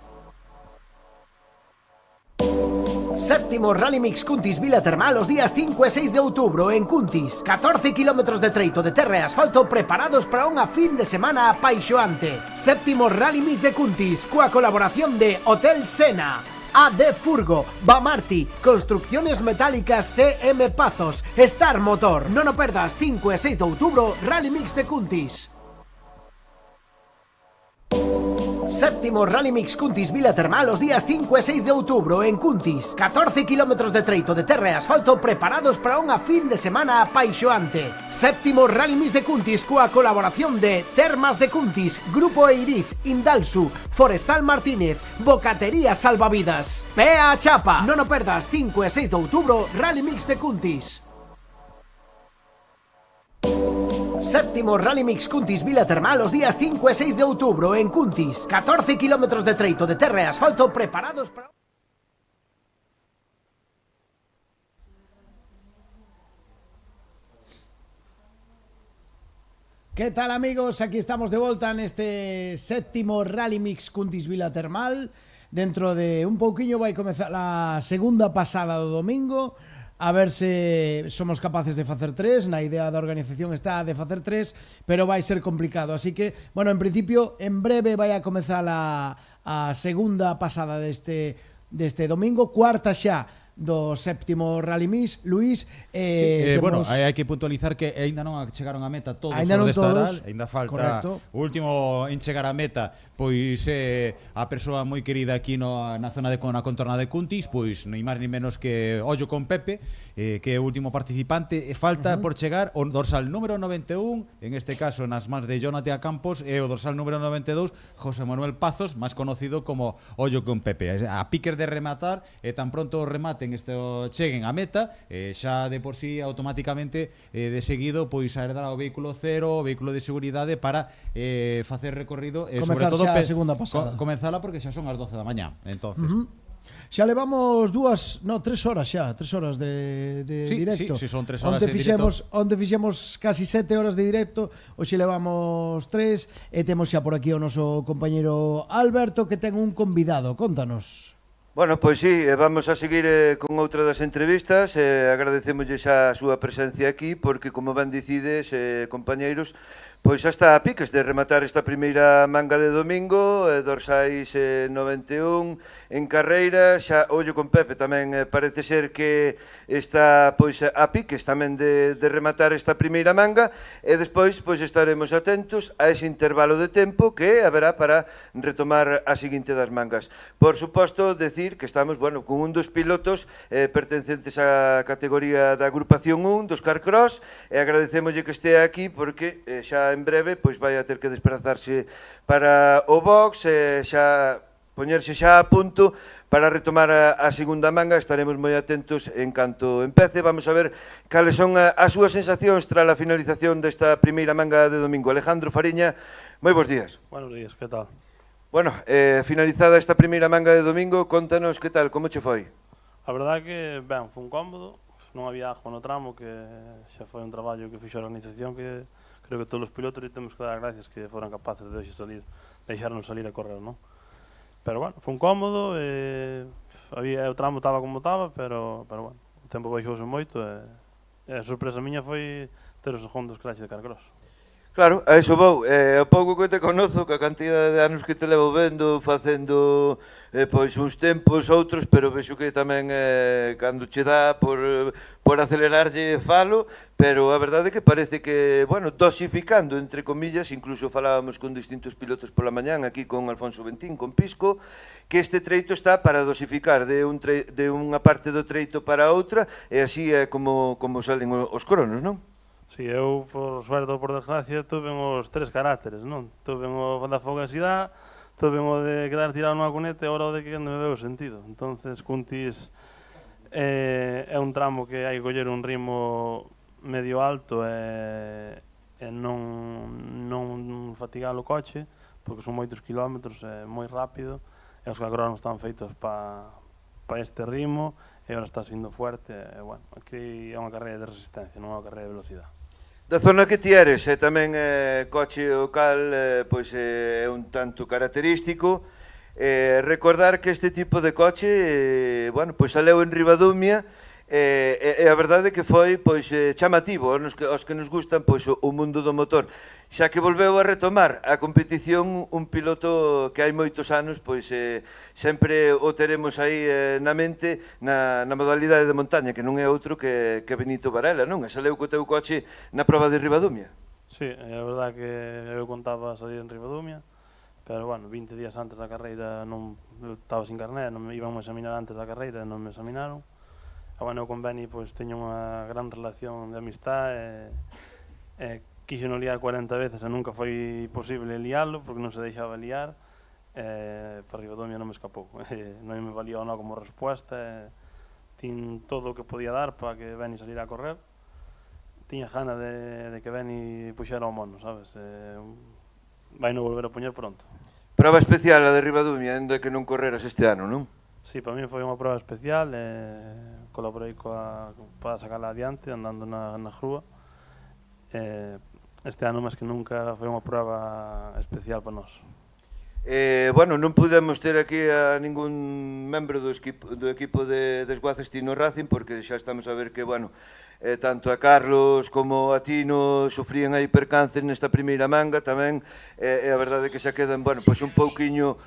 Séptimo Rally Mix Cuntis Vila Termal os días 5 e 6 de outubro en Cuntis. 14 kilómetros de treito de terra e asfalto preparados para unha fin de semana apaixoante. Séptimo Rally Mix de Cuntis coa colaboración de Hotel Sena, AD Furgo, Bamarti, Construcciones Metálicas CM Pazos, Star Motor. Non o perdas, 5 e 6 de outubro, Rally Mix de Cuntis. Séptimo Rally Mix Cuntis Vila Termal os días 5 e 6 de outubro en Cuntis. 14 kilómetros de treito de terra e asfalto preparados para unha fin de semana apaixoante. Séptimo Rally Mix de Cuntis coa colaboración de Termas de Cuntis, Grupo Eiriz, Indalsu, Forestal Martínez, Bocatería Salvavidas, Pea Chapa. Non o perdas, 5 e 6 de outubro, Rally Mix de Cuntis. Séptimo Rally Mix Cuntis Vila Termal os días 5 e 6 de outubro en Cuntis. 14 kilómetros de treito de terra e asfalto preparados para... ¿Qué tal, amigos? Aquí estamos de volta neste séptimo Rally Mix Cuntis Vila Termal. Dentro de un pouquiño vai comezar a segunda pasada do domingo. A ver se somos capaces de facer 3. Na idea da organización está de facer 3, pero vai ser complicado. Así que, bueno, en principio, en breve vai a comezar a segunda pasada deste domingo, cuarta xa do séptimo Rally Mix. Luís, bueno, hai que puntualizar que aínda non chegaron a meta todos os desta Aral, aínda falta. Correcto. O último en chegar a meta, pois a persoa moi querida aquí na zona na contorna de Cuntis, pois ni máis ni menos que Ollo con Pepe, que é o último participante, e falta por chegar o dorsal número 91, en este caso nas mans de Jonathan Campos, e o dorsal número 92, José Manuel Pazos, máis conocido como Ollo con Pepe. A piques de rematar, e tan pronto rematen cheguen a meta, xa de por sí automáticamente de seguido pois aerdar o vehículo cero, o vehículo de seguridade para facer recorrido e sobre todo a segunda pasada. Comenzala porque xa son as 12 da mañá. Entonces xa levamos 3 horas xa, 3 horas de directo. Sí, son 3 horas de directo. Onde fixemos casi 7 horas de directo, hoxe levamos 3, e temos xa por aquí o noso compañeiro Alberto, que ten un convidado. Contanos. Bueno, pois sí, vamos a seguir con outra das entrevistas. Agradecemoslle xa a súa presencia aquí, porque, como ben dicides, compañeiros, Pois xa está a piques de rematar esta primeira manga de domingo, dorsais 91 en carreira, xa ollo con Pepe tamén parece ser que está pois a piques tamén de rematar esta primeira manga e despois pois estaremos atentos a ese intervalo de tempo que haberá para retomar a seguinte das mangas. Por suposto, decir que estamos, bueno, con un dos pilotos pertencentes á categoría da agrupación 1 dos Carcross e agradecémoslle que estea aquí porque xa en breve pois vai a ter que desplazarse para o box e xa poñerse xa a punto para retomar a segunda manga. Estaremos moi atentos en canto empece. Vamos a ver cales son as súas sensacións tras a finalización desta primeira manga de domingo. Alejandro Fariña, moi bons días. Buenos días, que tal? Bueno, finalizada esta primeira manga de domingo, contanos que tal, como che foi? A verdade que, ben, foi un cómodo, non había agua no tramo, que xa foi un traballo que fixo a organización que creo que todos os pilotos e temos que dar gracias que foran capaces de deixarnos salir a correr, non? Pero, bueno, foi un cómodo, o tramo estaba como estaba, pero bueno, o tempo baixouse moito e a sorpresa miña foi ter os segundos crash de Carcross. Claro, a iso vou. O pouco que te conozo, que a cantidad de anos que te levo vendo, facendo pois uns tempos, outros, pero vexo que tamén cando che dá por acelerarlle falo, pero a verdade é que parece que, bueno, dosificando, entre comillas, incluso falábamos con distintos pilotos pola mañán, aquí con Alfonso Bentín, con Pisco, que este treito está para dosificar de unha parte do treito para outra, e así é como salen os cronos, non? Si, eu, por suerte ou por desgracia, tuve os tres carácteres, non? Tuve o da fogasidade, tuve o de quedar tirado nunha cuneta e agora o de que non me veo sentido. Entonces, Cuntis é un tramo que hai que coller un ritmo medio alto e non fatigar o coche, porque son moitos kilómetros, é moi rápido, e os Carcross non están feitos para este ritmo, e agora está sendo fuerte, e, bueno, aquí é unha carreira de resistencia, non é unha carreira de velocidade. Da zona que ti eres, tamén coche o cal pois é un tanto característico. Recordar que este tipo de coche, bueno, pois saleu en Ribadumia e a verdade que foi pois chamativo aos que nos gustan pois o mundo do motor. Xa que volveu a retomar a competición un piloto que hai moitos anos pois sempre o teremos aí na mente na modalidade de montaña, que non é outro que Benito Varela, non? E saleu co teu coche na proba de Ribadumia. Sí, é verdade que eu contaba salir en Ribadumia, pero, bueno, 20 días antes da carreira non estaba sin carné, non me iban a examinar antes da carreira e non me examinaron. E, bueno, eu con Beni pois teño unha gran relación de amistad e quixo non liar 40 veces e nunca foi posible liarlo porque non se deixaba liar. Para Ribadumia non me escapou, non me valía o no como resposta, tin todo o que podía dar para que Beni saliera a correr. Tiña gana de que Beni puxera o mono, sabes? Vai non volver a poñer pronto. Prova especial a de Ribadumia, ainda que non correras este ano, non? Sí, para mí foi unha prova especial, colaborei para sacarla adiante andando na grúa. Este ano máis que nunca foi unha prova especial para nós. Bueno, non pudemos ter aquí a ningún membro do equipo de Desguaces Tino Racing porque xa estamos a ver que, bueno, tanto a Carlos como a Tino sufrían aí percances nesta primeira manga tamén, e a verdade é que xa quedan, bueno, pois un pouquiño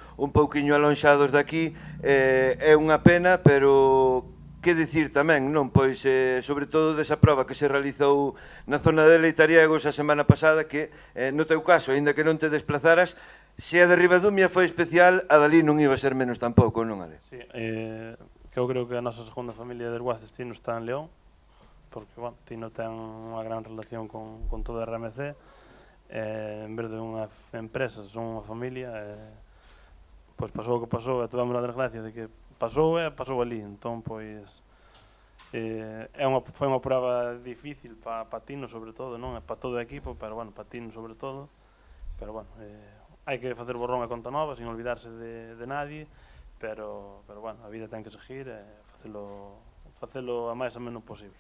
alonxados daqui, é unha pena, pero que dicir tamén, non? Pois, sobre todo desa prova que se realizou na zona de Leitariegos a semana pasada, que no teu caso, aínda que non te desplazaras, se a de Ribadumia foi especial, a dali non iba a ser menos tampouco, non, Ale? Sí, que eu creo que a nosa segunda familia de Desguaces Tino está en León, porque, bueno, Tino ten unha gran relación con todo a RMC, en vez de unha empresa, son unha familia, pois pasou o que pasou, e tuvemos a desgracia de que pasou ali, entón, pois, foi unha prova difícil para Tino, sobre todo, non? Para todo o equipo, pero, bueno, para Tino, sobre todo, pero, bueno, hai que facer borrón a conta nova, sin olvidarse de nadie, pero, bueno, a vida ten que seguir e facelo a máis a menos posible.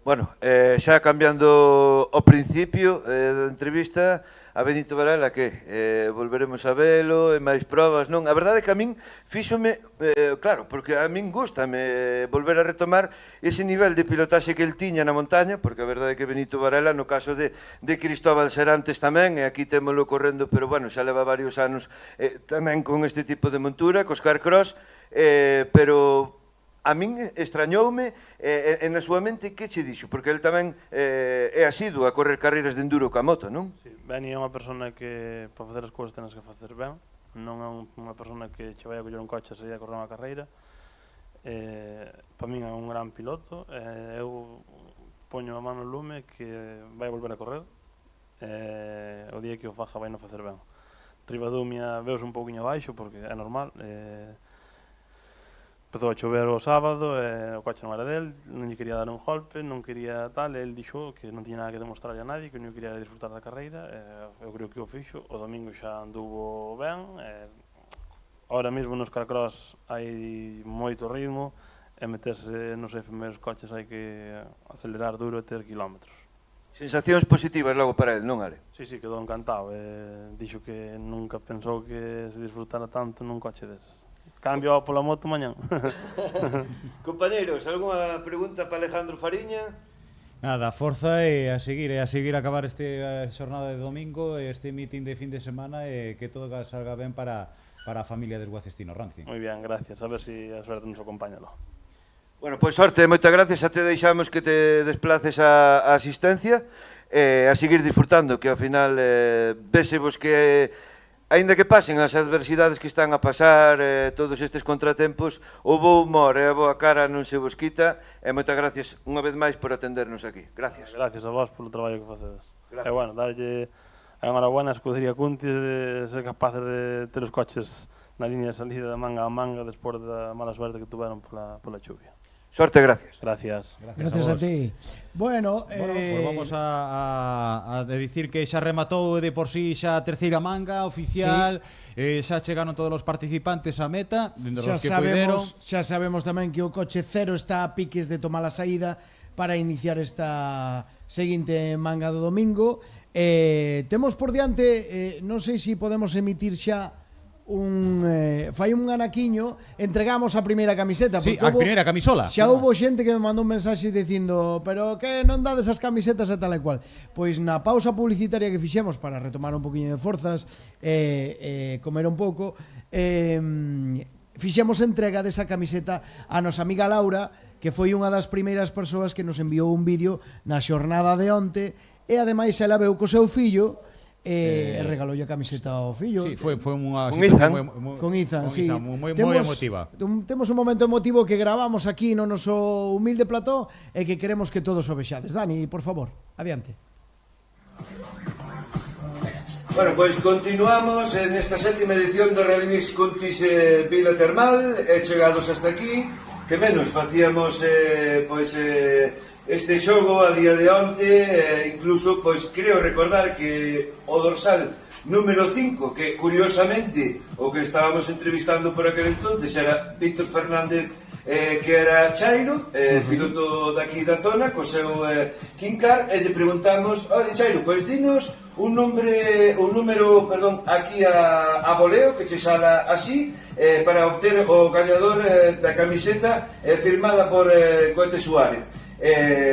Bueno, xa cambiando o principio da entrevista, a Benito Varela, que volveremos a velo, e máis probas, non? A verdade é que a min fíxome, claro, porque a min gustame volver a retomar ese nivel de pilotaxe que el tiña na montaña, porque a verdade é que Benito Varela, no caso de Cristóbal Serantes tamén, e aquí témolo correndo, pero bueno, xa leva varios anos tamén con este tipo de montura, cos Carcross, pero a min extrañoume na súa mente que che dixo, porque el tamén é asiduo a correr carreiras de enduro ca moto, non? Sí, Beni é unha persona que para facer as cousas tenes que facer ben, non é unha persona que che vai a coller un coche e sair a correr unha carreira. Para min é un gran piloto, eu poño a mano no lume que vai volver a correr, o día que o faja vai non facer ben. Ribadumia veus un pouquinho baixo porque é normal, empezou a chover o sábado, o coche non era del, non lle quería dar un golpe, non quería tal, el dixo que non tiña nada que demostrarle a nadie, que non quería disfrutar da carreira, eu creo que o fixo, o domingo xa anduvo ben, ahora mesmo nos Carcross hai moito ritmo, e meterse nos efemeros coches hai que acelerar duro e ter kilómetros. Sensacións positivas logo para el, non, Ale? Sí, quedou encantado, dixo que nunca pensou que se disfrutara tanto nun coche deses. Cambio pola moto mañán. Compañeiros, algunha pregunta para Alejandro Fariña? Nada, forza e a seguir acabar este xornada de domingo, este meeting de fin de semana e que todo salga ben para a familia de Guacestino Racing. Moi ben, gracias, a ver se a suerte nos acompaña. Bueno, pois sorte, moitas gracias, a te deixamos que te desplaces a asistencia e a seguir disfrutando, que ao final vésevos que aínda que pasen as adversidades que están a pasar, todos estes contratempos, o bo humor e a boa cara non se vos quita, e moitas gracias unha vez máis por atendernos aquí. Gracias. Gracias a vos polo traballo que facedes. E bueno, darlle a enhorabuena a Escudería Cuntis de ser capaces de ter os coches na línea de salida de manga a manga despois da mala suerte que tuveron pola chuvia. Sorte, gracias. Gracias a ti. Bueno, pues vamos a dicir que xa rematou de por sí xa a terceira manga oficial, xa chegaron todos os participantes á meta, xa sabemos tamén que o coche cero está a piques de tomar a saída para iniciar esta seguinte manga do domingo. Temos por diante, non sei se podemos emitir xa fai un anaquiño, entregamos a primeira camiseta. Sí, a primeira camisola. Xa houve xente que me mandou un mensaxe dicindo pero que non dades as camisetas e tal e cual. Pois na pausa publicitaria que fixemos para retomar un poquinho de forzas e comer un pouco, fixemos entrega desa camiseta a nosa amiga Laura, que foi unha das primeiras persoas que nos enviou un vídeo na xornada de onte, e ademais ela veu co seu fillo e regalou a camiseta ao fillo. Sí, foi unha con Izan, sí. Moi emotiva. Temos un momento emotivo que gravamos aquí no noso humilde plató e que queremos que todos o vexades. Dani, por favor, adiante. Bueno, pois continuamos nesta sétima edición do Rally Mix Cuntis Vila Termal, e chegados hasta aquí, que menos facíamos este xogo a día de onte, incluso, pois, creo recordar que o dorsal número 5, que curiosamente o que estábamos entrevistando por aquel entonces era Víctor Fernández, que era Chairo, piloto daqui da zona, co seu King Car, e lle preguntamos, oi Chairo, pois dinos un número, aquí a voleo, que che sala así, para obter o gañador da camiseta firmada por Coete Suárez.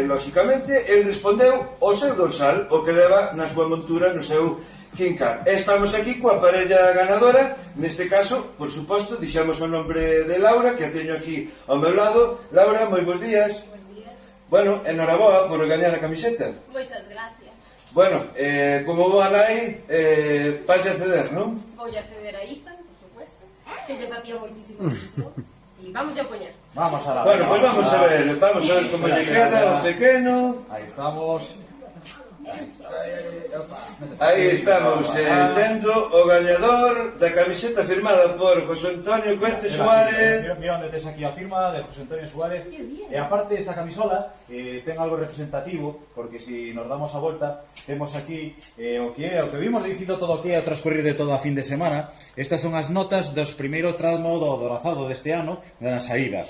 Lóxicamente, el respondeu o seu dorsal, o que leva na súa montura no seu King Car. Estamos aquí coa parella ganadora, neste caso, por suposto, dixamos o nombre de Laura, que a teño aquí ao meu lado. Laura, moi bons días. Bons días. Bueno, enhoraboa por gañar a camiseta. Moitas gracias. Bueno, como boa nai, vais a ceder, non? Vou a ceder a Ethan, por supuesto, que lle facía moitísimo isto. E vamos a poñer. Vamos a la. Bueno, pues vamos a ver como lle queda o pequeno. Aí estamos. Aí estamos, tendo o gañador da camiseta firmada por José Antonio Coete Suárez. Mira onde tes aquí a firma de José Antonio Suárez. E aparte esta camisola ten algo representativo, porque se nos damos a volta, temos aquí o que vimos dicindo todo o que é o transcurrir de toda a fin de semana. Estas son as notas dos primeiros tramos do dorazado deste ano, da saída.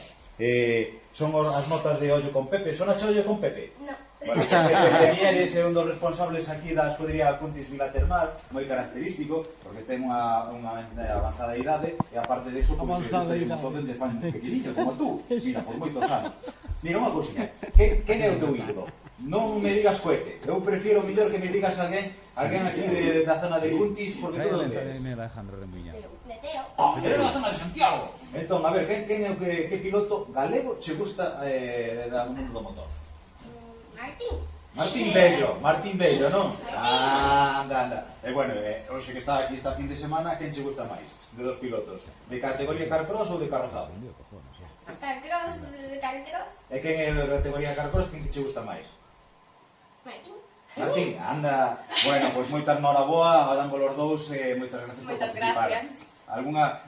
son as notas de Ollo con Pepe. Son a Ollo con Pepe? No. Bueno, Pepe Mieres é un dos responsables aquí da escudería Cuntis Vila Termal, moi característico, porque ten unha avanzada idade, e aparte de iso, pois, gusta un montón de fan pequeniños, como tú, mira, por moitos anos. Mira, unha cousinha, quen é o teu ídolo? Non me digas Cohete, eu prefiero mellor que me digas alguén aquí da zona de Cuntis, porque tú onde eres? Alejandro Remuñán. De Teo. Pero da zona de Santiago. Entón, a ver, quen é o que piloto galego che gusta do mundo do motor? Martín Bello, non? Anda. E bueno, hoxe que está aquí esta fin de semana, quen che gusta máis de dos pilotos? De categoría carcross ou de carrozado? Carcross. E quen é de categoría carcross, quen che gusta máis? Martín, anda. Bueno, pois moitas noraboa, damos os dous, moitas gracias por participar. Alguna...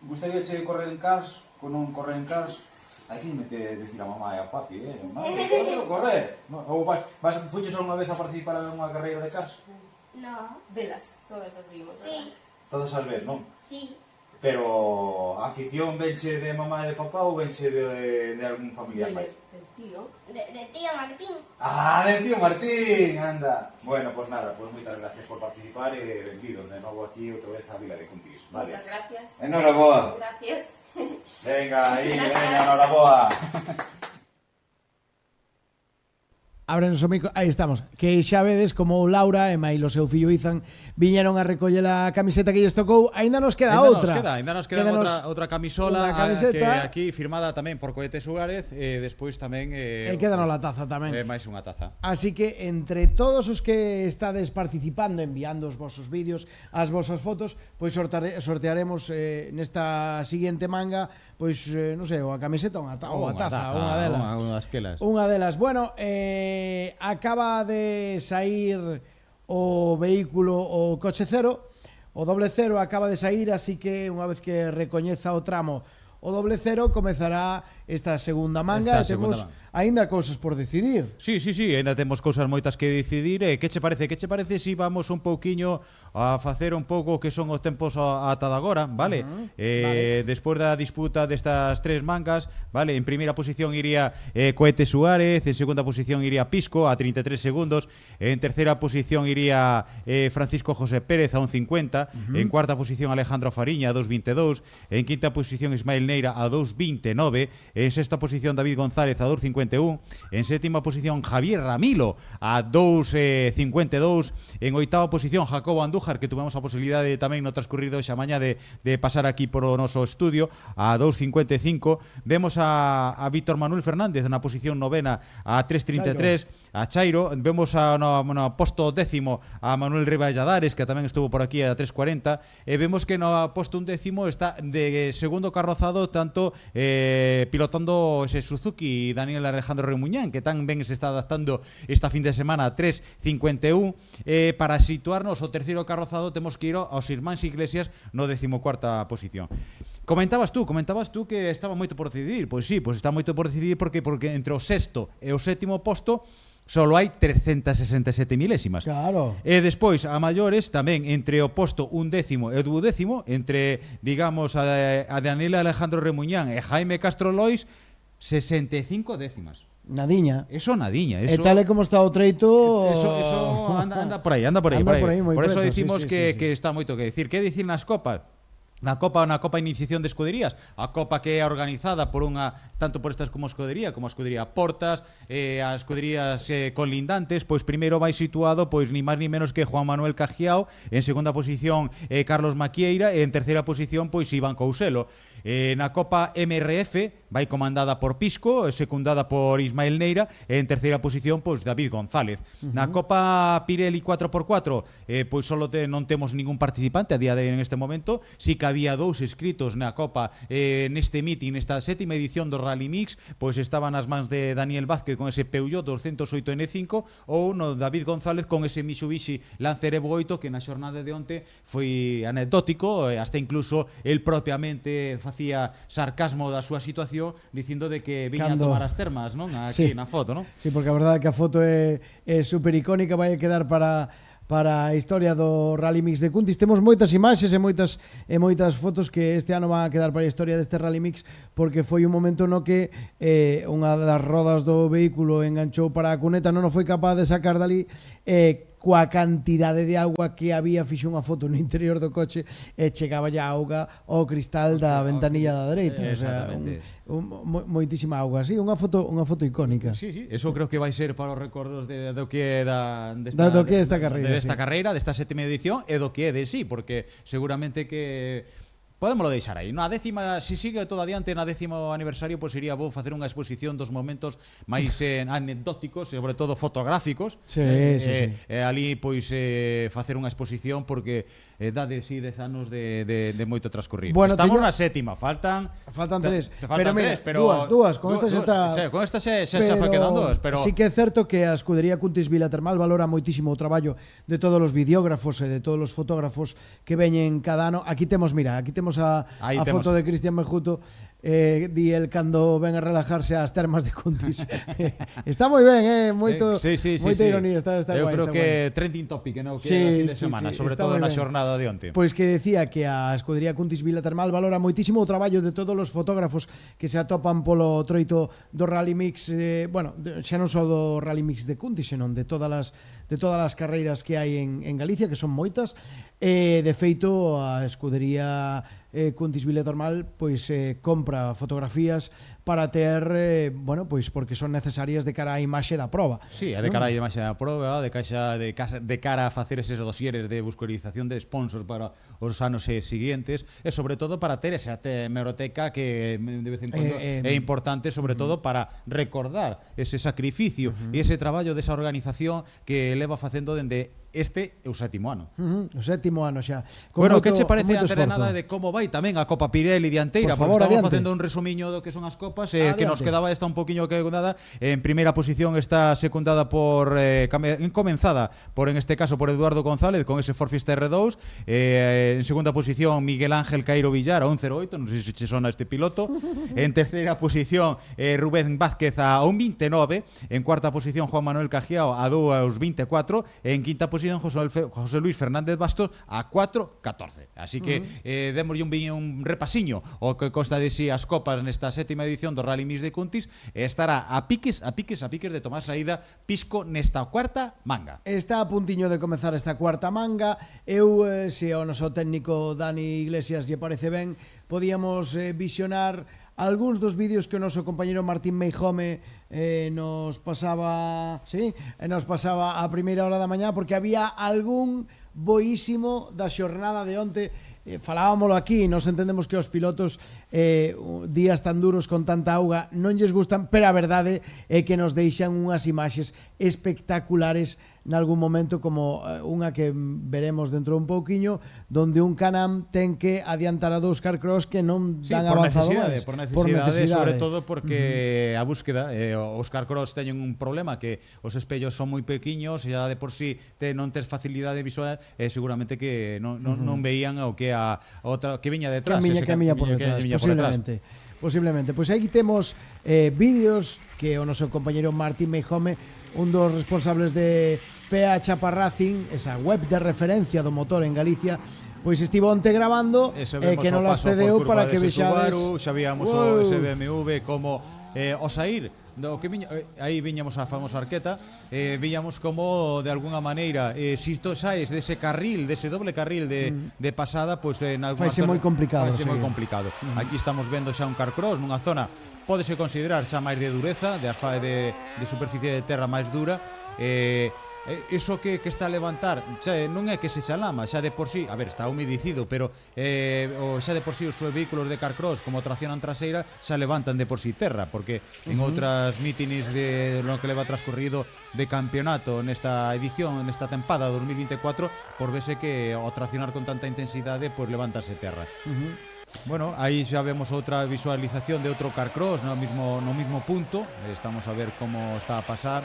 gustaría che correr en cars, con un correr en cars? Hai que decir a mamá e a papi, mamá, non correr. Ou fuches unha vez a participar en unha carreira de cars? No. Velas, todas as vimos. Sí. Todas as ves, non? Sí. Pero a afición venche de mamá e de papá ou venche de algún familiar máis? Del tío. De tío Martín. Del tío Martín, anda. Bueno, pues nada, pues moitas gracias por participar e benvidos de novo aquí outra vez a Vila de Cuntis. Vale. Muchas gracias. Enhoraboa. Gracias. Venga, enhoraboa. Ábrenos o micro, aí estamos. Que xa vedes como Laura e Mailo, seu fillo Izan, viñeron a recoller a camiseta que lles tocou. Ainda nos queda outra. Ainda nos queda outra camisola que aquí firmada tamén por Cohete Suárez e despois tamén quedanos la taza tamén. Máis unha taza. Así que entre todos os que estades participando, enviando os vosos vídeos, as vosas fotos, pois sortearemos nesta seguinte manga, pois non sei, ou a camiseta ou a taza, unha delas. Unha delas. Bueno, acaba de sair o vehículo, o coche cero, o doble cero acaba de sair, así que unha vez que recoñeza o tramo o doble cero, comezará esta segunda manga e temos aínda cousas por decidir. Sí, aínda temos cousas moitas que decidir. Que che parece si vamos un pouquiño a facer un pouco que son os tempos ata de agora, vale? Despois da disputa destas tres mangas, vale? En primeira posición iría Cohete Suárez, en segunda posición iría Pisco a 33 segundos, en terceira posición iría Francisco José Pérez a 1.50, en cuarta posición Alejandro Fariña a 2.22, en quinta posición Ismael Neira a 2.29, en sexta posición David González a 2.51, en sétima posición Javier Ramilo a 2.52, en oitava posición Jacobo Andújar, que tuvemos a posibilidade tamén no transcurrido xa mañá de pasar aquí por o noso estudio, a 2.55. Vemos a Víctor Manuel Fernández na posición novena a 3.33, a Chairo. Vemos no posto décimo a Manuel Riba Valladares, que tamén estuvo por aquí a 3.40, e vemos que no posto undécimo está de segundo carrozado tanto pilotando ese Suzuki Daniel Alejandro Remuñán, que tan ben se está adaptando esta fin de semana a 3.51. Para situarnos o terceiro carrozado temos que ir aos Irmáns Iglesias no 14ª posición. Comentabas tú que estaba moito por decidir. Pois sí, pois está moito por decidir porque entre o sexto e o sétimo posto solo hai 367 milésimas. Claro. E despois, a maiores, tamén entre o posto undécimo e o duodécimo, entre, digamos, a Daniel Alejandro Remuñán e Jaime Castro Lois, 65 décimas. Nadiña. Eso nadiña. E tal e como está o treito... Eso anda por aí. Por eso dicimos que está moito que decir. Que dicir nas copas? Na Copa Iniciación de Escuderías, a Copa que é organizada por tanto por estas como a Escudería Portas, as escuderías conlindantes, pois primeiro vai situado pois ni máis ni menos que Juan Manuel Cajiao, en segunda posición Carlos Maquieira e en terceira posición pois Iván Couselo. Na Copa MRF vai comandada por Pisco, secundada por Ismael Neira, e en terceira posición pois David González. Na Copa Pirelli 4x4 pois só non temos ningún participante a día de en este momento, si que había dous inscritos na Copa neste meeting, nesta sétima edición do Rally Mix, pois estaban nas mans de Daniel Vázquez con ese Peugeot 208 N5 ou no David González con ese Mitsubishi Lancer Evo 8 que na xornada de onte foi anecdótico, hasta incluso el propiamente facía sarcasmo da súa situación dicindo de que viña a tomar as termas, non? Aquí na foto, non? Sí, porque a verdade é que a foto é super icónica, vai a quedar para para a historia do Rally Mix de Cuntis. Temos moitas imaxes e moitas fotos que este ano van a quedar para a historia deste Rally Mix, porque foi un momento no que unha das rodas do vehículo enganchou para a cuneta, non foi capaz de sacar dali, coa cantidade de auga que había, fixo unha foto no interior do coche e chegaba ya auga ao cristal da ventanilla da dereita, o sea, moitísima auga, sí, unha foto icónica. Sí, eso creo que vai ser para os recordos do que é desta carreira, desta sétima edición e do que é de sí, porque seguramente que podémoslo deixar aí. Na décima, se sigue todo adiante na 10º aniversario, pois sería bo facer unha exposición dos momentos máis anecdóticos, sobre todo fotográficos. Sí. Ali, pois, facer unha exposición, porque dade, sí, 10 anos de moito transcurrir. Bueno, estamos na sétima, faltan 3. Pero mira, dúas, con esta xa quedan dúas, pero sí que é certo que a escudería Cuntis Vila Termal valora moitísimo o traballo de todos os videógrafos e de todos os fotógrafos que veñen cada ano. Aquí temos a foto de Cristian Mejuto, di el cando ven a relajarse ás termas de Cuntis. Está moi ben, moita ironía, está guai. Eu creo que trending topic, no, que é o fin de semana, sobre todo na xornada de onte. Pois que decía que a escudería Cuntis Vila Termal valora moitísimo o traballo de todos os fotógrafos que se atopan polo troito do Rally Mix, xa non só do Rally Mix de Cuntis, senón de todas as carreiras que hai en Galicia, que son moitas. De feito, a escudería Cuntis Vila Termal pois compra fotografías para ter, pois porque son necesarias de cara á imaxe da proba. Sí, de cara á imaxe da proba, de cara a facer eses dosieres de buscarización de sponsors para os anos seguintes, e sobre todo para ter esa hemeroteca que de vez en cuando é importante, sobre todo para recordar ese sacrificio e ese traballo desa organización que leva facendo dende este é o 7º ano. O 7º ano xa. Bueno, que che parece antes de nada de como vai tamén a Copa Pirelli dianteira? Porque estamos facendo un resumiño do que son as copas, que nos quedaba esta un poquinho que nada. En primeira posición está secundada por encomenzada por, en este caso, por Eduardo González con ese Ford Fiesta R2. En segunda posición Miguel Ángel Cairo Villar a 1.08, non sei se che sona este piloto. En terceira posición Rubén Vázquez a 1.29. En cuarta posición Juan Manuel Cajiao a 2.24. En quinta posición José Luis Fernández Bastos a 4.14. Así que démoslle un repasiño o que consta de si as copas nesta sétima edición do Rally Mix de Cuntis, estará a piques de tomar saída Pisco nesta cuarta manga. Está a puntiño de comezar esta cuarta manga. Eu, se ao noso técnico Dani Iglesias lle parece ben, podíamos visionar algúns dos vídeos que o noso compañeiro Martín Meijome nos pasaba a primeira hora da mañá, porque había algún boísimo da xornada de onte. Falábamolo aquí, nos entendemos que os pilotos días tan duros con tanta auga non lles gustan, pero a verdade é que nos deixan unhas imaxes espectaculares nalgún momento, como unha que veremos dentro un pouquiño, donde un Can-Am ten que adiantar a dous Carcross que non dan avanzado máis. Por necesidade, sobre todo porque a búsqueda, os Carcross teñen un problema, que os espellos son moi pequeños e de por sí non tes facilidade visual, seguramente que non veían o que a outra que viña detrás, que miña por detrás, posiblemente. Pois aquí temos vídeos que o noso compañeiro Martín Meijome, un dos responsables de PH Racing, esa web de referencia do motor en Galicia, pois estivo onte grabando e que non las cedeu para que vexades. Xa víamos o BMW como o sair do que aí viñamos a famosa arqueta, viñamos como de alguna maneira si to saes dese carril, dese doble carril de pasada, pois en algunha zona moi complicado. Aquí estamos vendo xa un Carcross nunha zona pódese considerar xa máis de dureza, de superficie de terra máis dura. Iso que está a levantar xa non é que se xa lama, xa de por sí, a ver, está humedicido, pero xa de por sí os vehículos de Carcross como traccionan traseira xa levantan de por sí terra, porque en outras mítines de lo que leva transcurrido de campeonato nesta edición, nesta tempada 2024, por vese que ao traccionar con tanta intensidade, pois levántase terra. Bueno, aí xa vemos outra visualización de outro Carcross no mismo punto. Estamos a ver como está a pasar.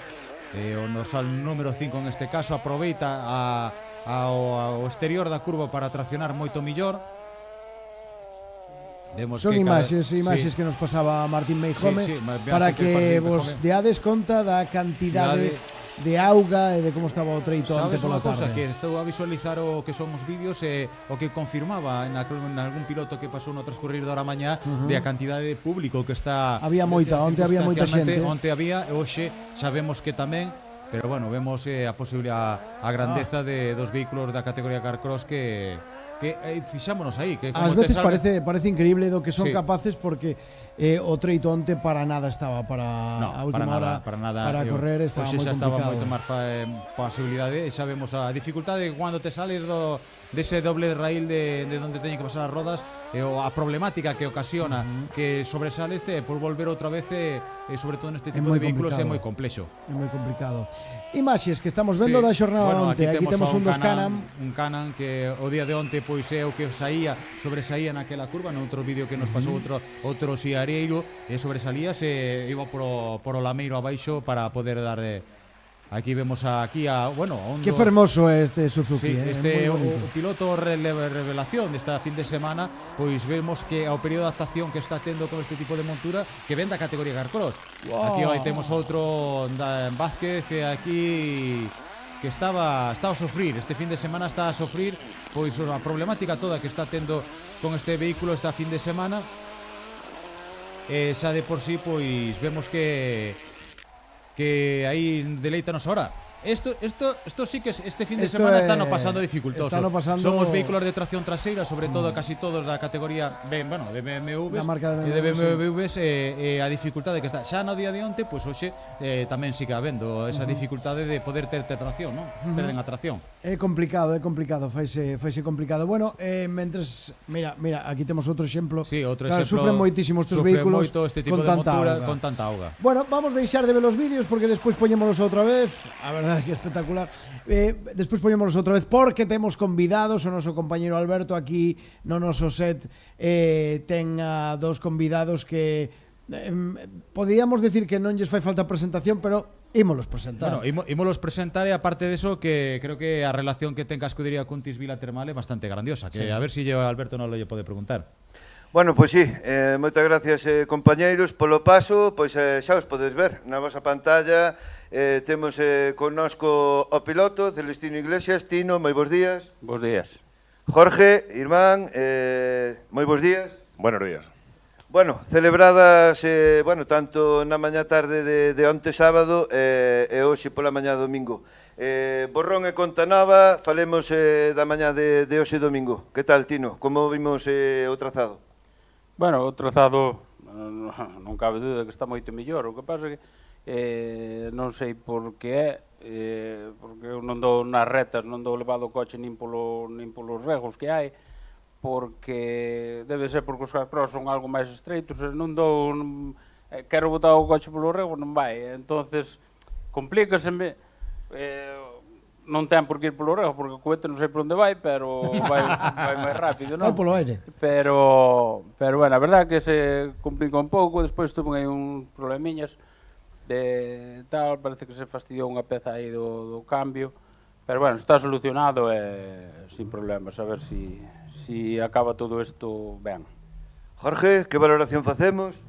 O dorsal número 5 en este caso aproveita ao exterior da curva para traccionar moito millor. Son imaxes que nos pasaba Martín Meijome, para que vos deades conta da cantidade de auga e de como estaba o treito antes pola tarde. Sabes unha cousa, que estou a visualizar o que son os vídeos e o que confirmaba en algún piloto que pasou no transcurrir da hora mañá de a cantidade de público que está... Había moita, onte había moita xente. Onte había, e hoxe sabemos que tamén, pero bueno, vemos a posibilidad, a grandeza dos vehículos da categoría Carcross que fixámonos aí, que ás veces parece increíble do que son capaces, porque o treito onte para nada estaba para a última hora para correr, estaba moi complicado. Estaba moito máis posibilidade, e sabemos a dificultade cando te sales dese doble raíl de onde teñen que pasar as rodas, e a problemática que ocasiona que sobresales por volver outra vez, e sobre todo neste tipo de vehículos é moi complexo. É moi complicado. Imaxes que estamos vendo da xornada onte, aquí temos un dos Can-Am. Un Can-Am que o día de onte pois é o que sobresaía naquela curva, noutro vídeo que nos pasou outro siareiro, e sobresalía, se iba por o lameiro abaixo para poder dar... Aquí vemos bueno... Que fermoso é este Suzuki, o piloto revelación desta fin de semana, pois vemos que ao período de adaptación que está tendo con este tipo de montura, que ven da categoría Carcross. Aquí temos outro Vázquez, que aquí... que está a sofrir, este fin de semana está a sofrir pois a problemática toda que está tendo con este vehículo esta fin de semana. Xa de por sí, pois vemos que aí deleítanos ahora. Esto sí que este fin de semana está no pasando dificultoso. Son os vehículos de tracción traseira, sobre todo casi todos da categoría de BMWs, a dificultade que está. Xa no día de onte, pois hoxe tamén sigue habendo esa dificultade de poder ter tracción, non? Perden a tracción. É complicado, faise complicado. Bueno, mentres, mira, aquí temos outro exemplo. Sí, outro exemplo. Sufren moitísimo estes vehículos con tanta auga. Bueno, vamos deixar de ver os vídeos porque despois poñémolos outra vez. A verdade é que é espectacular. Despois poñémolos outra vez porque temos convidados. O noso compañeiro Alberto aquí no noso set ten a dos convidados que podríamos decir que non lles fai falta presentación, pero ímolos presentar. Bueno, ímolos presentar, e aparte de eso, que creo que a relación que ten ca escudería Cuntis Vila Termal é bastante grandiosa, que a ver se Alberto non lle pode preguntar. Bueno, pois sí, moitas gracias, compañeiros, polo paso. Pois xa os podes ver na vosa pantalla. Temos connosco o piloto Celestino Iglesias. Tino, moi bons días. Bos días. Jorge, irmán, moi bons días. Buenos días. Bueno, celebradas, tanto na mañá tarde de onte sábado e hoxe pola mañá domingo. Borrón e Conta Nova, falemos da mañá de hoxe domingo. Que tal, Tino? Como vimos o trazado? Bueno, o trazado non cabe dúda que está moito mellor. O que pasa é que non sei por que porque eu non dou nas retas, non dou levado o coche nin polos regos que hai, porque debe ser porque os Carcross son algo máis estreitos, e non dou, quero botar o coche polo rego, non vai, entonces complícaseme, non ten por que ir polo rego, porque o cohete non sei por onde vai, pero vai máis rápido, non? Vai polo aire. Pero, bueno, a verdade é que se complica un pouco, despois tuve aí un problemiñas de tal, parece que se fastidiou unha peza aí do cambio, pero bueno, está solucionado e sin problemas, a ver si acaba todo isto ben. Jorge, que valoración facemos?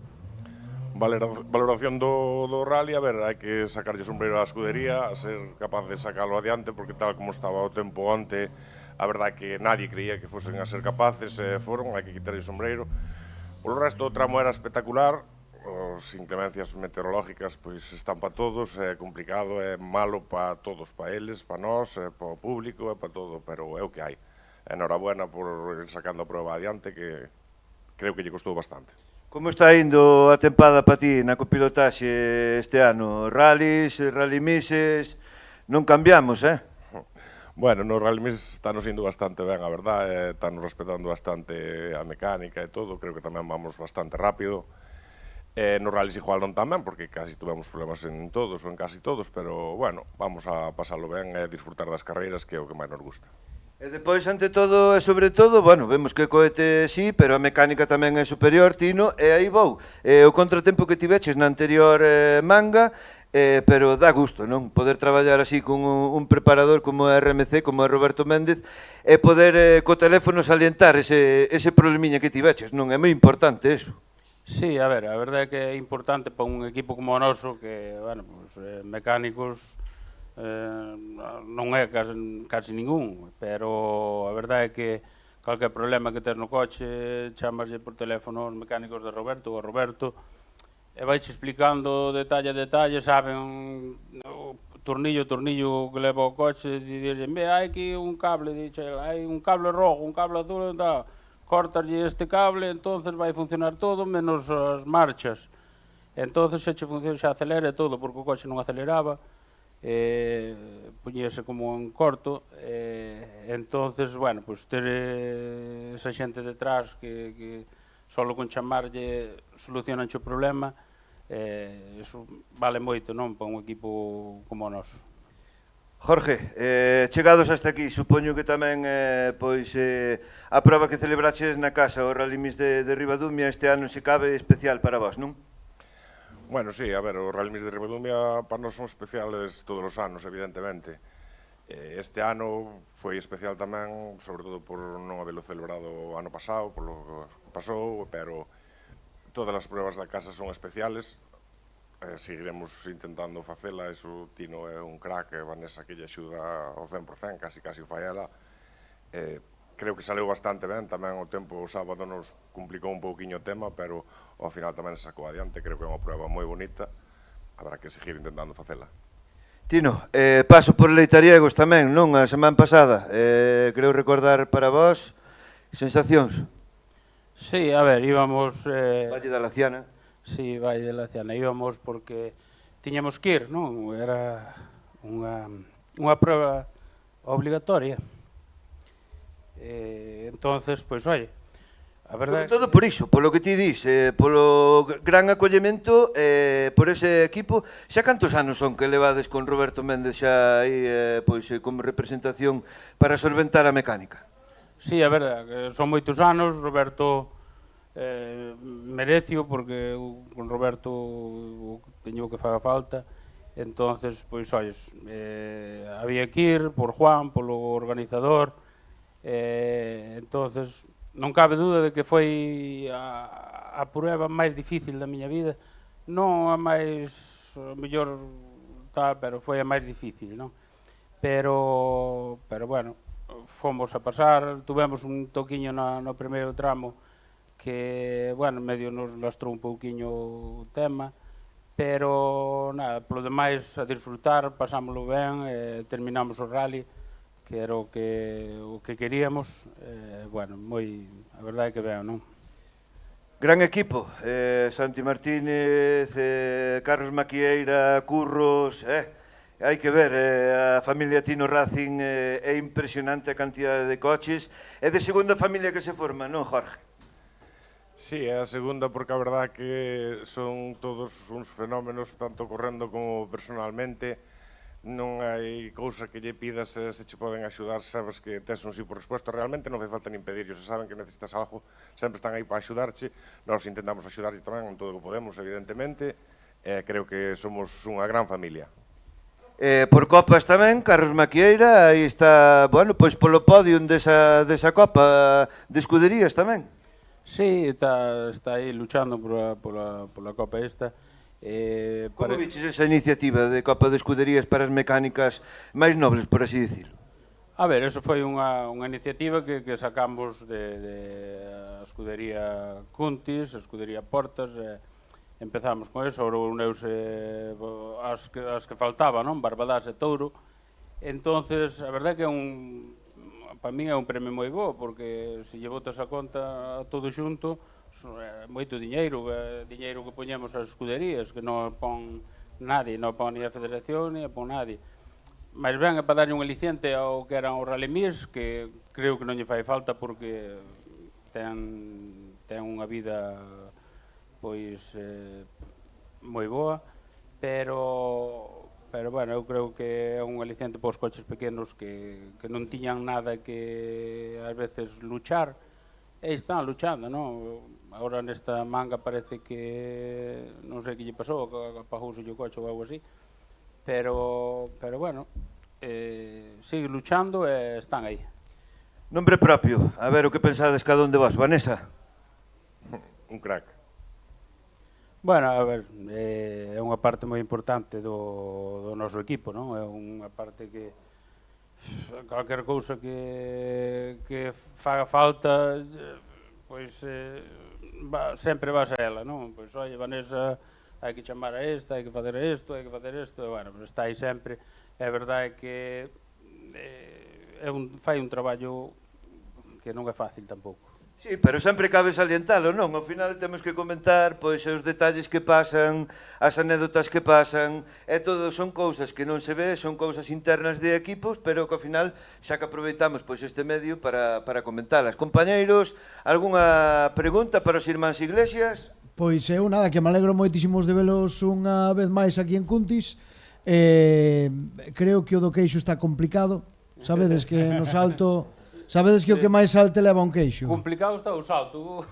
Valoración do rally, a ver, hai que sacarlle sombreiro á escudería, a ser capaz de sacarlo adiante, porque tal como estaba o tempo onte, a verdade que nadie creía que fosen a ser capaces, foron, hai que quitarlle sombreiro. Polo resto, o tramo era espectacular, as inclemencias meteorológicas pois están para todos, é complicado, é malo para todos, para eles, para nós, para o público, para todo, pero é o que hai. Enhorabuena por ir sacando a prova adiante, que creo que lle costou bastante. Como está indo a tempada para ti na copilotaxe este ano? Rallys, rally mises, non cambiamos, Bueno, no Rally Mix está nos indo bastante ben, a verdade, está nos respetando bastante a mecánica e todo, creo que tamén vamos bastante rápido. Nos rallies igual non tamén, porque casi tuvemos problemas en todos ou en casi todos, pero, bueno, vamos a pasarlo ben e disfrutar das carreiras, que é o que máis nos gusta. E depois, ante todo e sobre todo, bueno, vemos que o cohete sí, pero a mecánica tamén é superior, Tino, e aí vou. O contratempo que tiveches na anterior manga, pero dá gusto, non? Poder traballar así con un preparador como a RMC, como a Roberto Méndez, e poder co teléfono salientar ese problemiña que tiveches, non? É moi importante eso. Sí, a ver, a verdade é que é importante para un equipo como o noso, que, bueno, pues, mecánicos non é casi ningún, pero a verdade é que calquer problema que tes no coche, chamaslle por teléfono aos mecánicos de Roberto ou a Roberto, e vais explicando detalle a detalle, saben o tornillo que leva o coche, e dirlle, hai aquí un cable, hai un cable rojo, un cable azul, cortarlle este cable, entonces vai funcionar todo, menos as marchas. Entonces xa che funciona, xa acelera todo, porque o coche non aceleraba, puñese como en corto, entonces, bueno, pues ter esa xente detrás que solo con chamarlle solucionan o problema, eso vale moito, non, para un equipo como o noso. Jorge, chegados hasta aquí, supoño que tamén pois a proba que celebraches na casa, o Rally Mix de Ribadumia, este ano se cabe especial para vos, non? Bueno, sí, a ver, os Rally Mix de Ribadumia para nós son especiales todos os anos, evidentemente. Este ano foi especial tamén, sobre todo por non habelo celebrado o ano pasado, por lo que pasou, pero todas as pruebas da casa son especiales. Seguiremos intentando facela, eso Tino é un crack, Vanessa que lle axuda ao 100%, casi o fai ela. Creo que saleu bastante ben, tamén o tempo o sábado nos complicou un pouquiño o tema, pero ao final tamén se sacou adiante, creo que é unha prueba moi bonita, habrá que seguir intentando facela. Tino, paso por Leitariegos tamén, non? A semana pasada, creo recordar para vos, sensacións? Sí, a ver, íbamos... Valle da Laciana. Sí, Valle da Laciana, íbamos porque tiñamos que ir, non? Era unha prueba obligatoria. Entonces, pois, oye, a verdade... Sobre todo por iso, polo que ti dis, polo gran acollemento, por ese equipo. Xa cantos anos son que levades con Roberto Méndez xa aí, pois, como representación para solventar a mecánica? Sí, a verdade, son moitos anos, Roberto merecio, porque con Roberto teño que faga falta, entonces, pois, olles, había que ir por Juan, polo organizador, entonces, non cabe dúda de que foi a prueba máis difícil da miña vida, non a máis, mellor tal, pero foi a máis difícil, non? Pero bueno, fomos a pasar, tuvemos un toquiño no primeiro tramo que, bueno, medio nos lastrou un pouquiño o tema, pero, nada, polo demais a disfrutar, pasámoslo ben, terminamos o rally, que era o que queríamos, bueno, moi, a verdade é que ben, non? Gran equipo, Santi Martínez, Carlos Maquieira, Curros, hai que ver, a familia Tino Racing é impresionante a cantidade de coches, é de segunda familia que se forma, non, Jorge? Sí, é a segunda porque a verdade que son todos uns fenómenos, tanto correndo como personalmente. Non hai cousa que lle pidas se che poden axudar, sabes que tes un sí por resposta, realmente non fai falta nin pedirlo, se saben que necesitas algo, sempre están aí para axudarche, nós intentamos axudarlle tamén en todo o que podemos, evidentemente, creo que somos unha gran familia. Por copas tamén, Carlos Maquieira, aí está, bueno, pois polo podium desa copa de escuderías tamén. Sí, está aí luchando pola copa esta. Como viches esa iniciativa de Copa de Escuderías para as mecánicas máis nobles, por así dicirlo? A ver, eso foi unha iniciativa que sacamos de a escudería Cuntis, a escudería Portas, empezamos con eso, ahora uneuse as que faltaban, non? Barbadas e Touro. Entonces, a verdade é que para min é un premio moi bo, porque se lle botas a conta todo xunto, moito diñeiro que poñemos as escuderías, que non pon nadie, non pon ni a federación, ni a pon nadie. Mais ben, é para darlle un aliciente ao que eran os Rally Mix, que creo que non lle fai falta porque ten unha vida pois moi boa, pero bueno, eu creo que é un aliciente para os coches pequenos que non tiñan nada que ás veces luchar, e están luchando, non? Agora nesta manga parece que non sei que lle pasou, apagouse o coche ou algo así, pero bueno, sigue luchando e están aí. Nombre propio, a ver o que pensades cada un de vos. Vanessa? Un crack. Bueno, a ver, é unha parte moi importante do noso equipo, non? É unha parte que calquer cousa que faga falta, pois sempre vas a ela, non? Pois, oi, Vanessa, hai que chamar a esta, hai que facer isto, e, bueno, pues está aí sempre. É verdade que fai un traballo que non é fácil tampouco. Sí, pero sempre cabe salientalo, non? Ao final temos que comentar pois os detalles que pasan, as anécdotas que pasan, e todo son cousas que non se ve, son cousas internas de equipos, pero que ao final xa que aproveitamos pois este medio para comentalas. Compañeiros, algunha pregunta para os irmáns Iglesias? Pois eu nada, que me alegro moitísimos de velos unha vez máis aquí en Cuntis. Creo que o do queixo está complicado. Sabedes que no salto... Sabedes que o que máis salte leva un queixo? Complicado está o salto.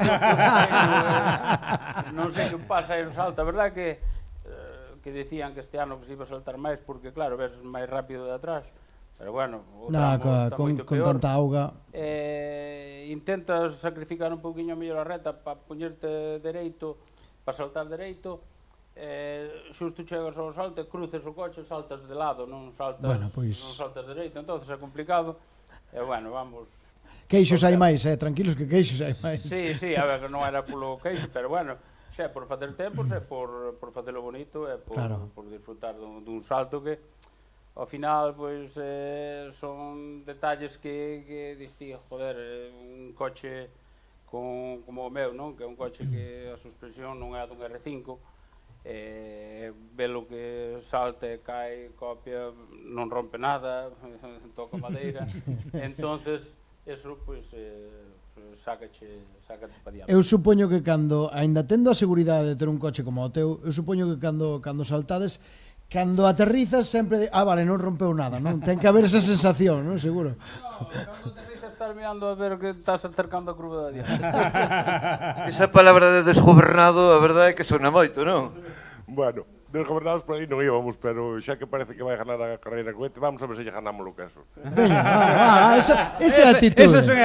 Non sei que pasa aí no salto. A verdade que decían que este ano que se iba a saltar máis porque, claro, ves máis rápido de atrás. Pero bueno, o tramo está moito peor. Con tanta auga. Intentas sacrificar un pouquiño mellor a reta para poñerte dereito, para saltar dereito. Xusto chegas ao salto, cruces o coche, saltas de lado, non saltas dereito. Entonces é complicado. Bueno, vamos... Queixos hai máis, tranquilos que queixos hai máis. Sí, a ver, que non era polo queixo, pero bueno, xa por facer tempos, por facelo bonito, por disfrutar dun salto que, ao final, pois, son detalles que distí, joder, un coche como o meu, non? Que é un coche que a suspensión non é dun R5, velo que salte, cae, copia, non rompe nada, toca madeira, entonces eso pois sácate para diante. Eu supoño que cando, aínda tendo a seguridade de ter un coche como o teu, eu supoño que cando saltades, cando aterrizas sempre vale, non rompeu nada, non? Ten que haber esa sensación, non? Seguro. No, cando aterrizas estás mirando a ver que estás acercando a curva de adiante. Esa palabra de desgobernado, a verdade é que sona moito, non? Bueno, desgobernados por aí non íbamos, pero xa que parece que vai ganar a carreira cohete, vamos a ver se lle ganamos o queso. Veña, esa é a actitude. Esa é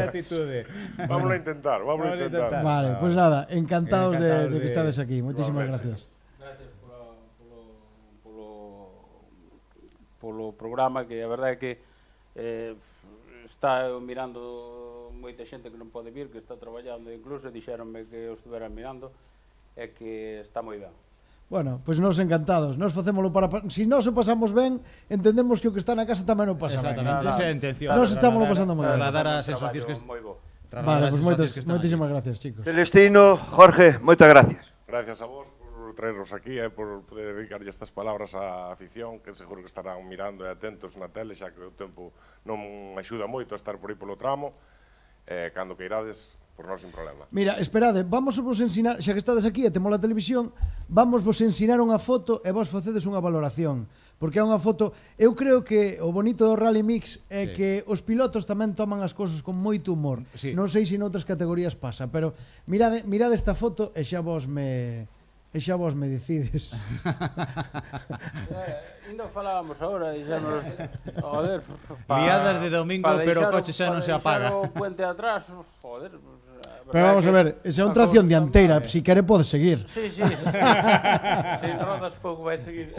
a actitude. Vamos a intentar. Vale, pois nada, encantados de que estades aquí. Moitísimas gracias. Gracias polo programa, que a verdade é que está mirando moita xente que non pode vir, que está traballando incluso, dixéronme que o estuveran mirando, é que está moi ben. Bueno, pois nos encantados. Nos facémoslo para... Si nos o pasamos ben, entendemos que o que está na casa tamén o pasa ben. Exactamente, esa é a intención. Nos estamos pasando moi ben. Para dar as sensacións que... Vale, pois moitísimas gracias, chicos. Celestino, Jorge, moitas gracias. Gracias a vos por traernos aquí e por poder dedicarlle estas palabras á afición, que seguro que estarán mirando e atentos na tele, xa que o tempo non axuda moito a estar por aí polo tramo. Cando que irades, por nós sin problema. Mira, esperade, vamos vos ensinar, xa que estades aquí e temos a televisión, vamos vos ensinar unha foto e vos facedes unha valoración, porque é unha foto, eu creo que o bonito do Rally Mix é que os pilotos tamén toman as cousas con moito humor. Non sei se noutras categorías pasa, pero mirade esta foto e xa vos me decides. Ainda falábamos agora e xa nos... Joder, liadas de domingo, pero o coche xa non se apaga. Para deixar o puente atrás, joder... Pero vamos a ver, esa é unha tracción dianteira, se quere pode seguir. Sí. Sin rodas pouco vai seguir.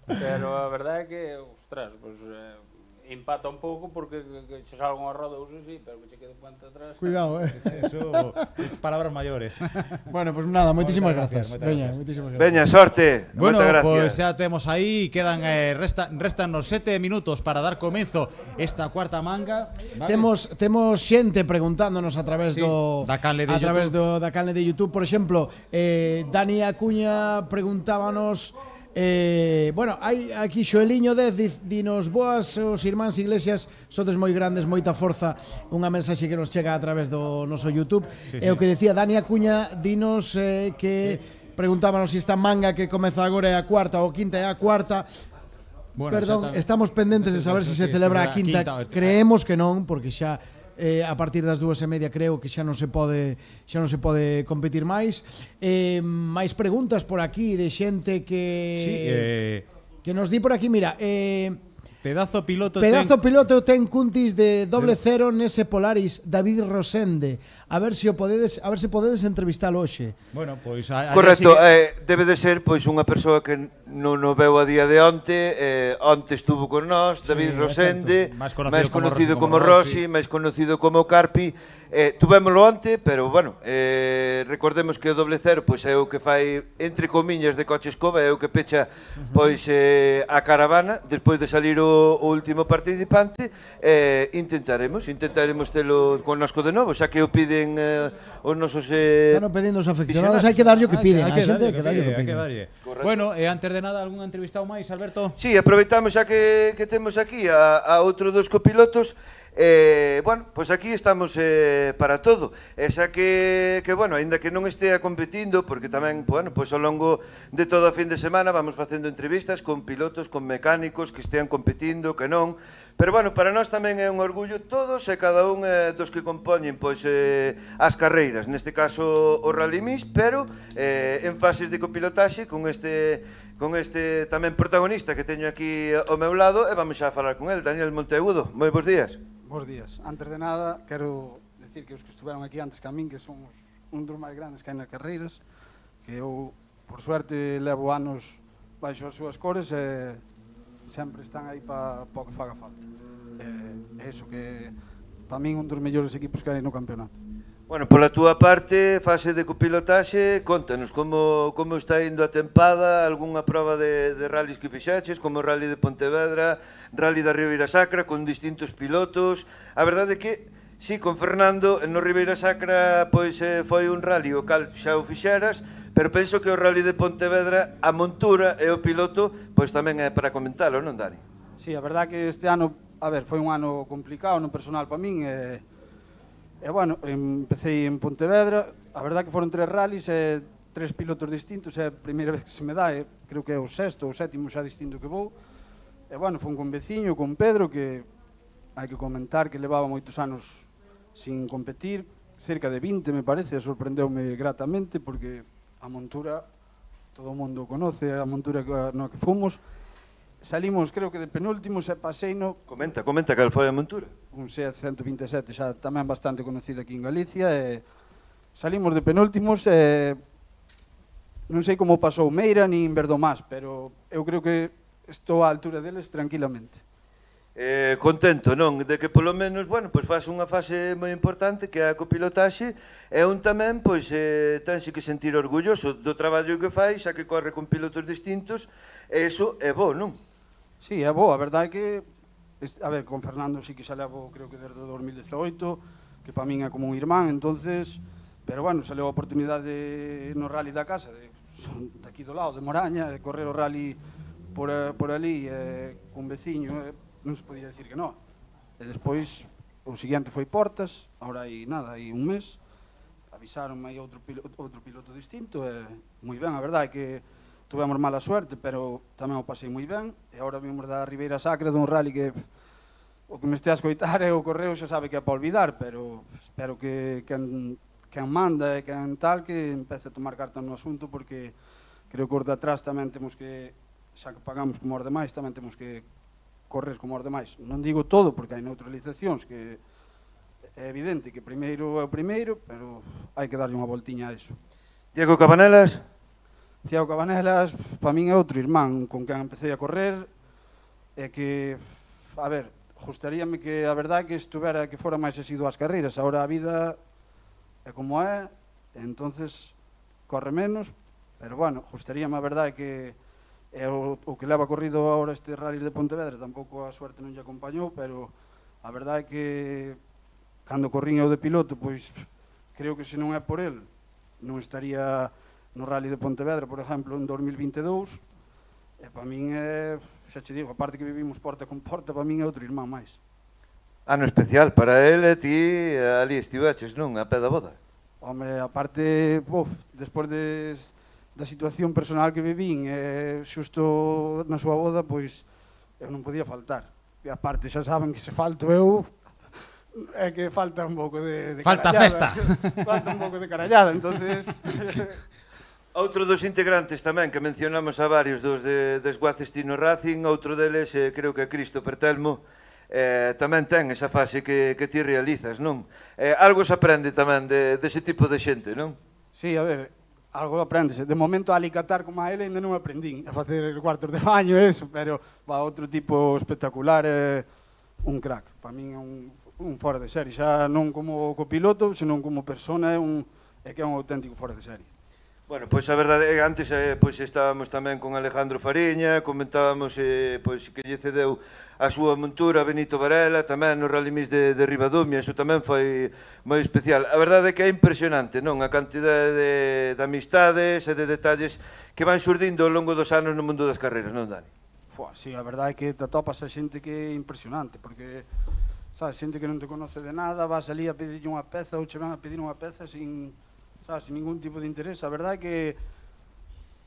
Pero a verdade é que, ostras, pois... empata un pouco porque che salga unha roda ou sí, pero que che quede puente atrás. Cuidado, Eso, palabras maiores. Bueno, pues nada, moitísimas gracias. Veña, moitísimas gracias. Veña, sorte. Bueno, moitas gracias. Pues xa temos aí, quedan restan nos 7 minutos para dar comezo esta cuarta manga. Vale. Temos xente preguntándonos a través da canle de YouTube, por exemplo, Dani Acuña preguntábanos. Bueno, hai aquí Xoeliño 10 dinos boas os irmáns Iglesias, sodes moi grandes, moita forza, unha mensaxe que nos chega a través do noso YouTube. E o que decía Dani Acuña dinos que preguntábanos se esta manga que comeza agora é a cuarta ou quinta é a cuarta. Perdón, estamos pendentes de saber se celebra a quinta. Creemos que non, porque xa a partir das 2:30 creo que xa non se pode competir máis. Máis preguntas por aquí de xente que nos di por aquí, mira, Pedazo piloto ten Cuntis de doble cero nese Polaris David Rosende. A ver se podedes entrevistalo hoxe. Bueno, pois correcto, debe de ser pois unha persoa que non o veu a día de onte estuvo con nós, David Rosende, máis conocido como Rossi, máis conocido como Carpi. Tuvémolo onte, pero bueno, recordemos que o doble cero pois é o que fai entre comiñas de coche escoba, é o que pecha pois a caravana despois de salir o último participante. Intentaremos telo connosco de novo, xa que o piden os nosos están pedindo os aficionados, hai que darlle o que piden, a xente que darlle o que piden. Bueno, antes de nada, algún entrevistado máis, Alberto? Sí, aproveitamos xa que temos aquí a outro dos copilotos. Bueno, pois aquí estamos para todo. Esa que bueno, aínda que non estea competindo, porque tamén, bueno, pois ao longo de todo o fin de semana vamos facendo entrevistas con pilotos, con mecánicos que estean competindo, que non. Pero bueno, para nós tamén é un orgullo todos e cada un dos que compoñen pois as carreiras, neste caso o Rally Mix, pero en fases de copilotaxe con este tamén protagonista que teño aquí ao meu lado, e vamos xa a falar con el, Daniel Monteagudo. Moi bons días. Bos días. Antes de nada, quero decir que os que estuveron aquí antes que a min, que somos un dos máis grandes que hai nas carreiras, que eu, por suerte, levo anos baixo as súas cores e sempre están aí para o que faga falta. É iso que, para min, un dos mellores equipos que hai no campeonato. Bueno, pola túa parte, fase de copilotaxe, contanos como está indo a tempada, algunha proba de rallies que fixaches, como o Rally de Pontevedra, Rally da Ribeira Sacra, con distintos pilotos. A verdade é que, sí, con Fernando, no Ribeira Sacra, pois foi un rally o cal xa o fixeras, pero penso que o Rally de Pontevedra, a montura e o piloto, pois tamén é para comentalo, non, Dani? Sí, a verdade que este ano, a ver, foi un ano complicado no personal para min, e bueno, empecé en Pontevedra, a verdade que foron 3 rallies e 3 pilotos distintos, é a primeira vez que se me dá, creo que é o sexto ou sétimo xa distinto que vou. E bueno, foi con veciño, con Pedro, que hai que comentar que levaba moitos anos sin competir, cerca de 20 me parece, sorprendeume gratamente, porque a montura, todo o mundo conoce a montura no que fomos. Salimos, creo que de penúltimos, e paseino... Comenta cal foi a montura. Un Seat 127, xa tamén bastante conocido aquí en Galicia, e salimos de penúltimos, e non sei como pasou Meira nin Verdomás, pero eu creo que estou á altura deles tranquilamente. Contento, non? De que polo menos, bueno, pois faz unha fase moi importante que é a copilotaxe, e un tamén, pois, tense que sentir orgulloso do traballo que fai, xa que corre con pilotos distintos, e iso é bo, non? Sí, é bo, a verdade é que, a ver, con Fernando sí que xa levo, creo que desde 2018, que para min é como un irmán, entonces, pero bueno, xa levo a oportunidade no rally da casa, de aquí do lado, de Moraña, de correr o rally por ali, con veciño, non se podía decir que non. E despois, o seguinte foi Portas, agora hai nada, hai un mes, avisaronme aí outro piloto distinto, e moi ben, a verdade é que tuvemos mala suerte, pero tamén o pasei moi ben, e agora vimos da Ribeira Sacra dun rally que o que me estea a escoitar e o correo xa sabe que é para olvidar, pero espero que quen manda e quen tal que empece a tomar carta no asunto, porque creo que os de atrás tamén temos que, xa que pagamos como os demais, tamén temos que correr como os demais. Non digo todo, porque hai neutralizacións que é evidente que primeiro é o primeiro, pero hai que darlle unha voltiña a eso. Diego Cabanelas? Tiago Cabanelas, para min é outro irmán con quen empecé a correr, e que, a ver, gustaríame que a verdade que estuvera, que fora máis asiduo ás carreiras. Agora a vida é como é, entonces corre menos, pero bueno, gustaríame a verdade que é o que leva corrido agora este rally de Pontevedra, tampouco a suerte non lle acompañou, pero a verdade é que cando corrín eu de piloto, pois creo que se non é por el, non estaría no Rally de Pontevedra, por exemplo, en 2022, e para min é, xa che digo, aparte que vivimos porta con porta, para min é outro irmán máis. Ano especial para ele, ti ali estiveches, non? A pé da boda. Hombre, aparte, despois da situación personal que vivín, xusto na súa boda, pois, eu non podía faltar. E aparte, xa saben que se falto eu, é que falta un pouco de falta carallada. Festa. Falta un pouco de carallada, entonces... Outro dos integrantes tamén que mencionamos a varios dos de Esguaces Tino Racing, outro deles creo que é Cristo Pertelmo, tamén ten esa fase que ti realizas, non? Algo se aprende tamén dese tipo de xente, non? Sí, a ver, algo apréndese. De momento a alicatar como a ele ainda non aprendín, a facer cuartos de baño e eso, pero outro tipo espectacular é un crack. Para min é un fora de serie, xa non como copiloto, senón como persona é que é un auténtico fora de serie. Bueno, pois a verdade é que antes pois estábamos tamén con Alejandro Fariña, comentábamos pois que lle cedeu a súa montura a Benito Varela, tamén no Rally Mix de Ribadumia, iso tamén foi moi especial. A verdade é que é impresionante, non? A cantidade de amistades e de detalles que van surdindo ao longo dos anos no mundo das carreras, non, Dani? Sí, a verdade é que te atopas a xente que é impresionante, porque, sabes, xente que non te conoce de nada, vas ali a pedirlle unha peza ou che van a pedir unha peza sin ningún tipo de interés. A verdade é que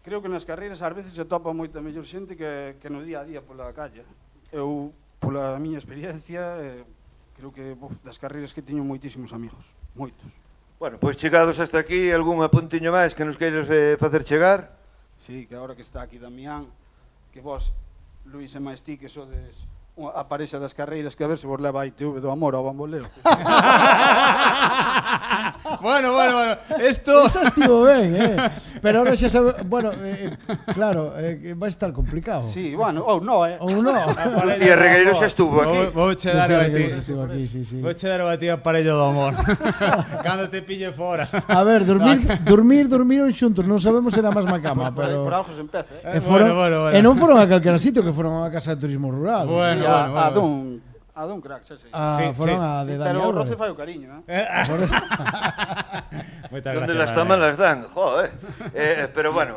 creo que nas carreiras ás veces se atopa moita mellor xente que no día a día pola calle. Eu, pola miña experiencia, creo que das carreiras que teño moitísimos amigos, moitos. Bueno, pois chegados hasta aquí, algún apuntiño máis que nos queiras facer chegar? Sí, que agora que está aquí Damián, que vos, Luís e Maestí, que sodes a parexa das carreiras, que a ver se vos leva a ITV do amor ao bamboleo. Bueno, esto... Eso estivo ben, Pero ahora xa sabe... Bueno, claro, vai estar complicado. Sí, bueno, ou no, Ou no. E Regueiro xa estuvo aquí. Vou che dar o batí. Sí. Vou che dar o batí a parello do amor. Cando te pille fora. A ver, dormiron xuntos, non sabemos se era máis má cama, pero... Por algo se empeza, Bueno. E non foron a calquera sitio, que foron a casa de turismo rural. Bueno. A dun crack, xa sei. Foron a de Dani Pero o Álvarez. roce fai o cariño, Donde las toman las dan, pero bueno,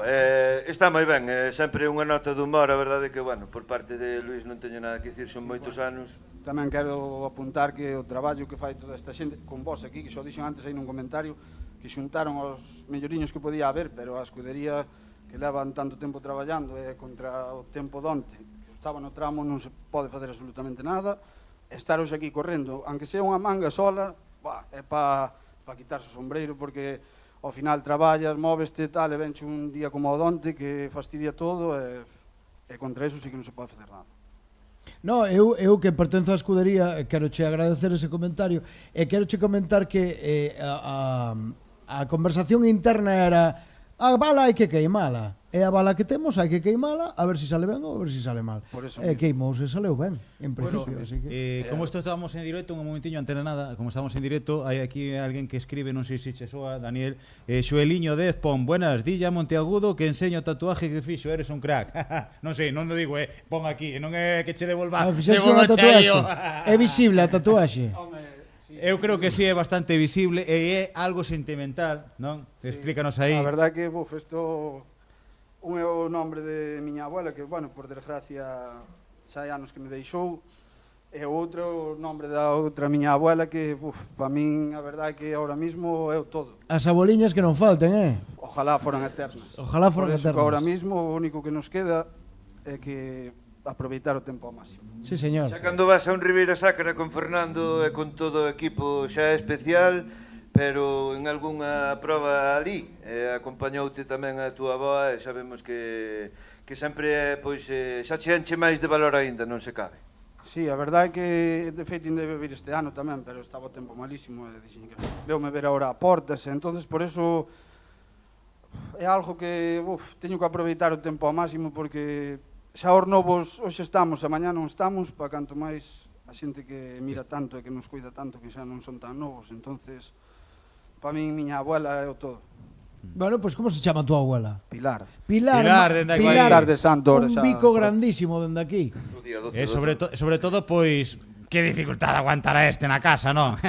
está moi ben, sempre unha nota de humor, a verdade que, bueno, por parte de Luís non teño nada que dicir, son moitos anos. Tamén quero apuntar que o traballo que fai toda esta xente, con vos aquí, que xo dixen antes aí nun comentario, que xuntaron os melloriños que podía haber, pero a escudería que levan tanto tempo traballando contra o tempo donte, que estaba no tramo, non se pode facer absolutamente nada. Estar hoxe aquí correndo, aunque sea unha manga sola, é para quitarse o sombreiro, porque ao final traballas, móveste e tal, e venche un día como o donte que fastidia todo, e contra eso sí que non se pode facer nada. No, eu que pertenzo á escudería, quero che agradecer ese comentario, e quero che comentar que a conversación interna era: a bala hai que queimala, e a bala que temos hai que queimala, a ver se sale ben ou a ver se sale mal. E queimouse, saleu ben, en principio. Así que... como isto estábamos en directo, un momentiño antes de nada, como estamos en directo, hai aquí alguén que escribe, non sei se che soa, Daniel, Xueliño 10 pon: buenas, dilla Monteagudo que enseño o tatuaje que fixo, eres un crack. Non sei, non o digo, pon aquí, non é que che devolva unha tatuaxe. É visible a tatuaxe. Eu creo que sí, é bastante visible e é algo sentimental, non? Explícanos aí. A verdade que, isto un é o nombre de miña abuela, que, bueno, por desgracia xa hai anos que me deixou, e o outro o nombre da outra miña abuela que, para min, a verdade que ahora mismo é o todo. As aboliñas que non falten, Ojalá foran eternas. Ojalá foran eternas. Por eso, ahora mismo, o único que nos queda é que aproveitar o tempo ao máximo. Sí, señor. Xa cando vas a un Ribeira Sacra con Fernando e con todo o equipo xa é especial, pero en algunha proba ali acompañoute tamén a túa avoa e sabemos que sempre pois xa che enche máis de valor aínda, non se cabe. Sí, a verdade é que de feito debe vir este ano tamén, pero estaba o tempo malísimo e dixen que veume ver agora a portas, e entonces por eso é algo que teño que aproveitar o tempo ao máximo, porque xa os novos hoxe estamos, e mañá non estamos, para canto máis a xente que mira tanto e que nos cuida tanto que xa non son tan novos, entonces para min miña abuela é o todo. Bueno, pois como se chama a túa abuela? Pilar. Pilar de Santo, un bico grandísimo dende aquí. E sobre todo, pois, que dificultad aguantará este na casa, non?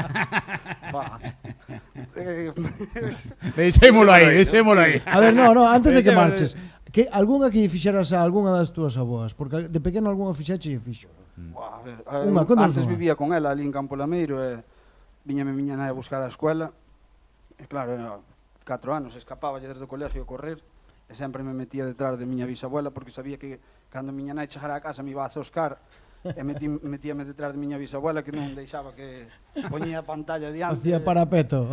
Deixémolo aí. A ver, no, antes de que marches, que algunha que fixeras a algunha das túas aboas, porque de pequeno algunha fixache e fixo. Antes vivía con ela ali en Campo Lameiro e viñame miña nai a buscar a escuela, e claro, era 4 anos, escapaba desde o colegio a correr, e sempre me metía detrás de miña bisabuela, porque sabía que cando miña nai chegara a casa me iba a zoscar, e metíame detrás de miña bisabuela que non deixaba que poñía a pantalla diante. Facía parapeto.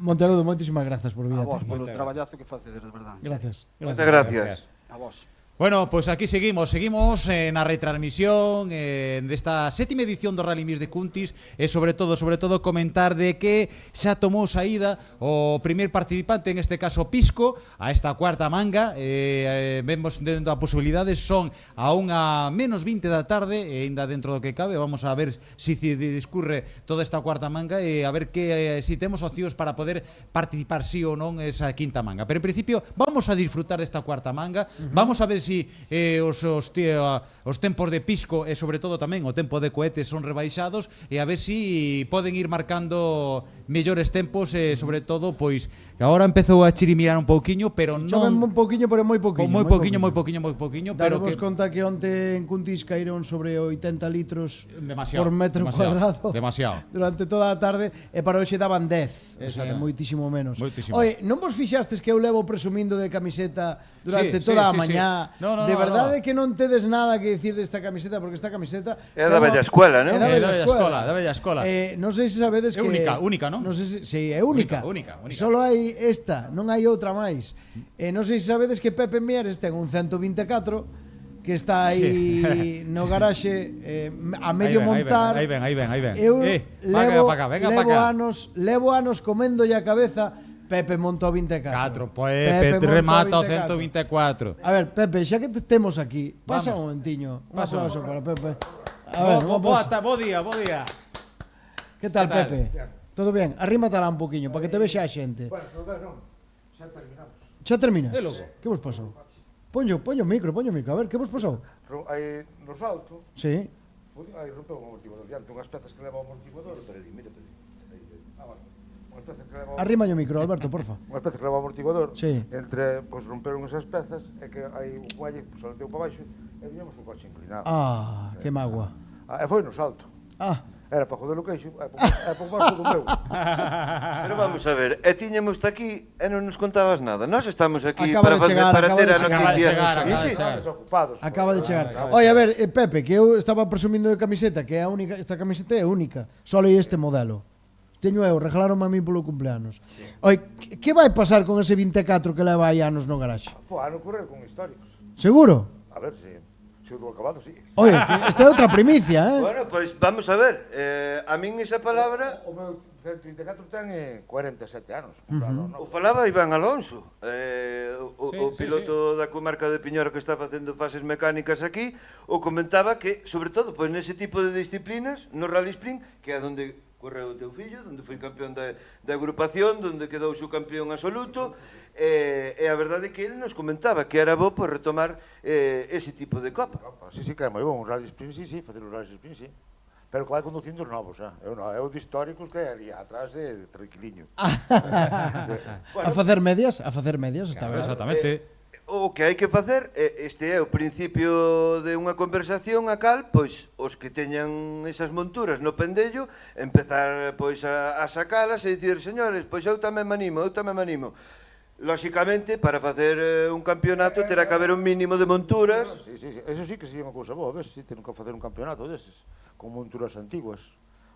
Monteagudo, moitísimas grazas por vir. A vos, polo traballazo que facedes, de verdade. Gracias. Moitas gracias. A vos. Bueno, pois aquí seguimos na retransmisión desta sétima edición do Rally Mix de Cuntis e sobre todo comentar de que xa tomou saída o primer participante, en este caso Pisco, a esta cuarta manga. Vemos dentro a posibilidades, son a unha menos 20 da tarde e ainda dentro do que cabe, vamos a ver se discurre toda esta cuarta manga e a ver que si temos opcións para poder participar sí ou non esa quinta manga. Pero en principio vamos a disfrutar desta cuarta manga, vamos a ver si os tempos de Pisco e sobre todo tamén o tempo de Cohetes son rebaixados e a ver si poden ir marcando mellores tempos e sobre todo pois agora empezou a chirimirar un pouquiño, pero non Choven un pouquiño, pero moi pouquiño. Moi pouquiño, pero Daremos conta que onte en Cuntis caíron sobre 80 litros demasiado, por metro cuadrado. Demasiado. Durante toda a tarde e para hoxe daban 10, o sea, moitísimo menos. Oye, non vos fixastes que eu levo presumindo de camiseta durante toda a mañá? De verdade que non tedes nada que dicir desta camiseta, porque esta camiseta é da bella escuela, non? É da bella escola. Non sei se sabedes que única, non? Non sei se é única. Solo hai esta, non hai outra máis. Non sei se sabedes que Pepe Mieres ten un 124 que está aí no garaxe a medio montar. Aí ven. Eu levo anos coméndolle a cabeza. Pepe montou 24. Pepe remata o 124. A ver, Pepe, xa que te temos aquí, pasa un momentiño. Un aplauso para Pepe. A ver, bo día. Que tal, Pepe? Todo ben? Arrímatala un poquinho para que te vexa a xente. Bueno, non, xa terminamos. Xa terminaste? Que vos pasou? Poño o micro, a ver, que vos pasou? Aí no salto. Sí. Aí rompeu o amortiguador diante, unhas pezas que leva o amortiguador. Mira. Arrima o micro, Alberto, porfa. Unhas pezas que leva o amortiguador. Sí. Entre, pois, romperon esas pezas e que aí o muelle salteu para baixo e viñamos un coche inclinado. Que magua. E foi no salto. Era para joder o queixo, é para o barco do meu. Pero vamos a ver, tiñamos aquí e non nos contabas nada. Nós estamos aquí para ter a noticia. Acaba de chegar. Oye, a ver, Pepe, que eu estaba presumindo de camiseta, que é a única, esta camiseta é única. Só hai este modelo. Teño eu, regalaronme a mí polo cumpleanos. Oye, que vai pasar con ese 24 que leva aí anos no garaxe? Ano correr con históricos. Seguro? A ver, se o do acabado, sí. Oye, esta é outra primicia, Bueno, pois vamos a ver. A min esa palabra... O meu 134 ten 47 anos. O falaba Iván Alonso, o piloto da comarca de Piñor que está facendo fases mecánicas aquí, o comentaba que, sobre todo, pois nese tipo de disciplinas, no Rally Sprint, que é onde correu o teu fillo, onde foi campeón da agrupación, onde quedou o campeón absoluto, e a verdade é que ele nos comentaba que era bo por retomar ese tipo de copa. Sí, que é moi bon, un Rally Sprint, sí, facer un Rally Sprint, sí. Pero que vai conducindo os novos, eu de históricos que é ali atrás de tranquiliño. A facer medias está ben. Exactamente. O que hai que facer, este é o principio de unha conversación a cal, pois, os que teñan esas monturas no pendello, empezar, pois, a sacalas e dicir, señores, pois eu tamén me animo. Lóxicamente, para facer un campeonato terá que haber un mínimo de monturas. Sí, eso sí que sería unha cousa boa, ves, si ten que facer un campeonato deses, con monturas antiguas,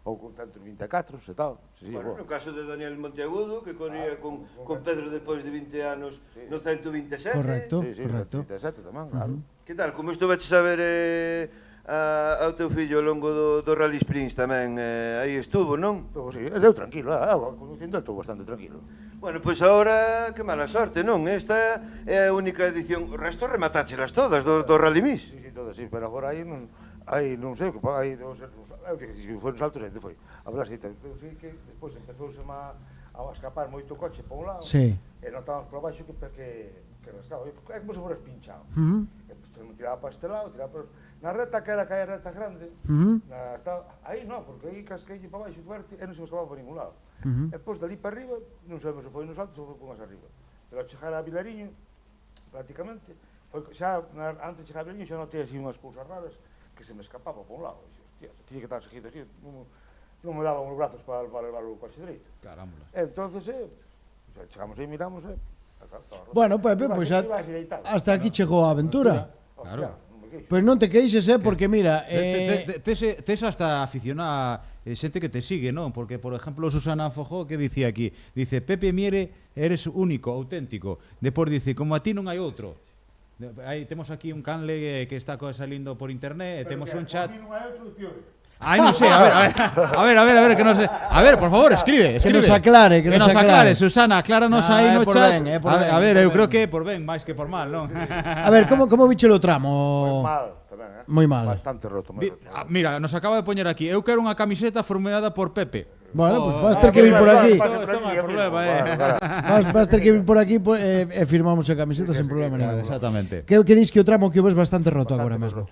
ou con 124 e tal. Bueno, no caso de Daniel Monteagudo, que corría con Pedro depois de 20 anos no 127. Correcto. 127 tamén, claro. Que tal, como estuveches a ver ao teu fillo ao longo do Rally Springs tamén, aí estuvo, non? Sí, eu tranquilo, conducindo estou bastante tranquilo. Bueno, pois agora, que mala sorte, non? Esta é a única edición. O resto rematáchelas todas do Rally Mix. Sí, todas, sí, pero agora aí non sei, aí debo ser... Eu que foi nos altos xente foi. A verdade, sí, que despois empezouse a escapar moito coche para un lado. Sí. E notábamos para baixo que rascaba. É como se foras pinchado. Tiraba para este lado, tiraba para... Na reta que era a reta grande, aí non, porque aí casquei para baixo fuerte e non se me escapaba para ningún lado. E depois dali para arriba, non sabemos se foi nos altos ou foi con as arriba. Pero ao chegar a Vilariño, prácticamente, xa antes de chegar a Vilariño xa notei así unhas cousas raras que se me escapaba por un lado. Hostia, tiña que estar seguido así, non me daban os brazos para levar o coche dereito. Carámbula. Entonces, chegamos aí, miramos, Bueno, Pepe, pois hasta aquí chegou a aventura. Claro. Pois non te queixes, porque mira... Tes hasta aficionada xente que te sigue, non? Porque, por exemplo, Susana Fojó, que dicía aquí? Dice, Pepe Miere, eres único, auténtico. Depois dice, como a ti non hai outro. Aí temos aquí un canle que está salindo por internet, temos un chat... Ai, non sei, a ver, que non sei. A ver, por favor, escribe. Que nos aclare, Susana, acláranos aí no chat. A ver, eu creo que por ben, máis que por mal, non? A ver, como biche o tramo? Moi mal, tamén, Moi mal. Bastante roto, moi roto. Mira, nos acaba de poñer aquí, eu quero unha camiseta formulada por Pepe. Bueno, pues vas ter que vir por aquí. Vas ter que vir por aquí e firmamos a camiseta sen problema ningún. Exactamente. Que dis que o tramo que o ves bastante roto agora mesmo?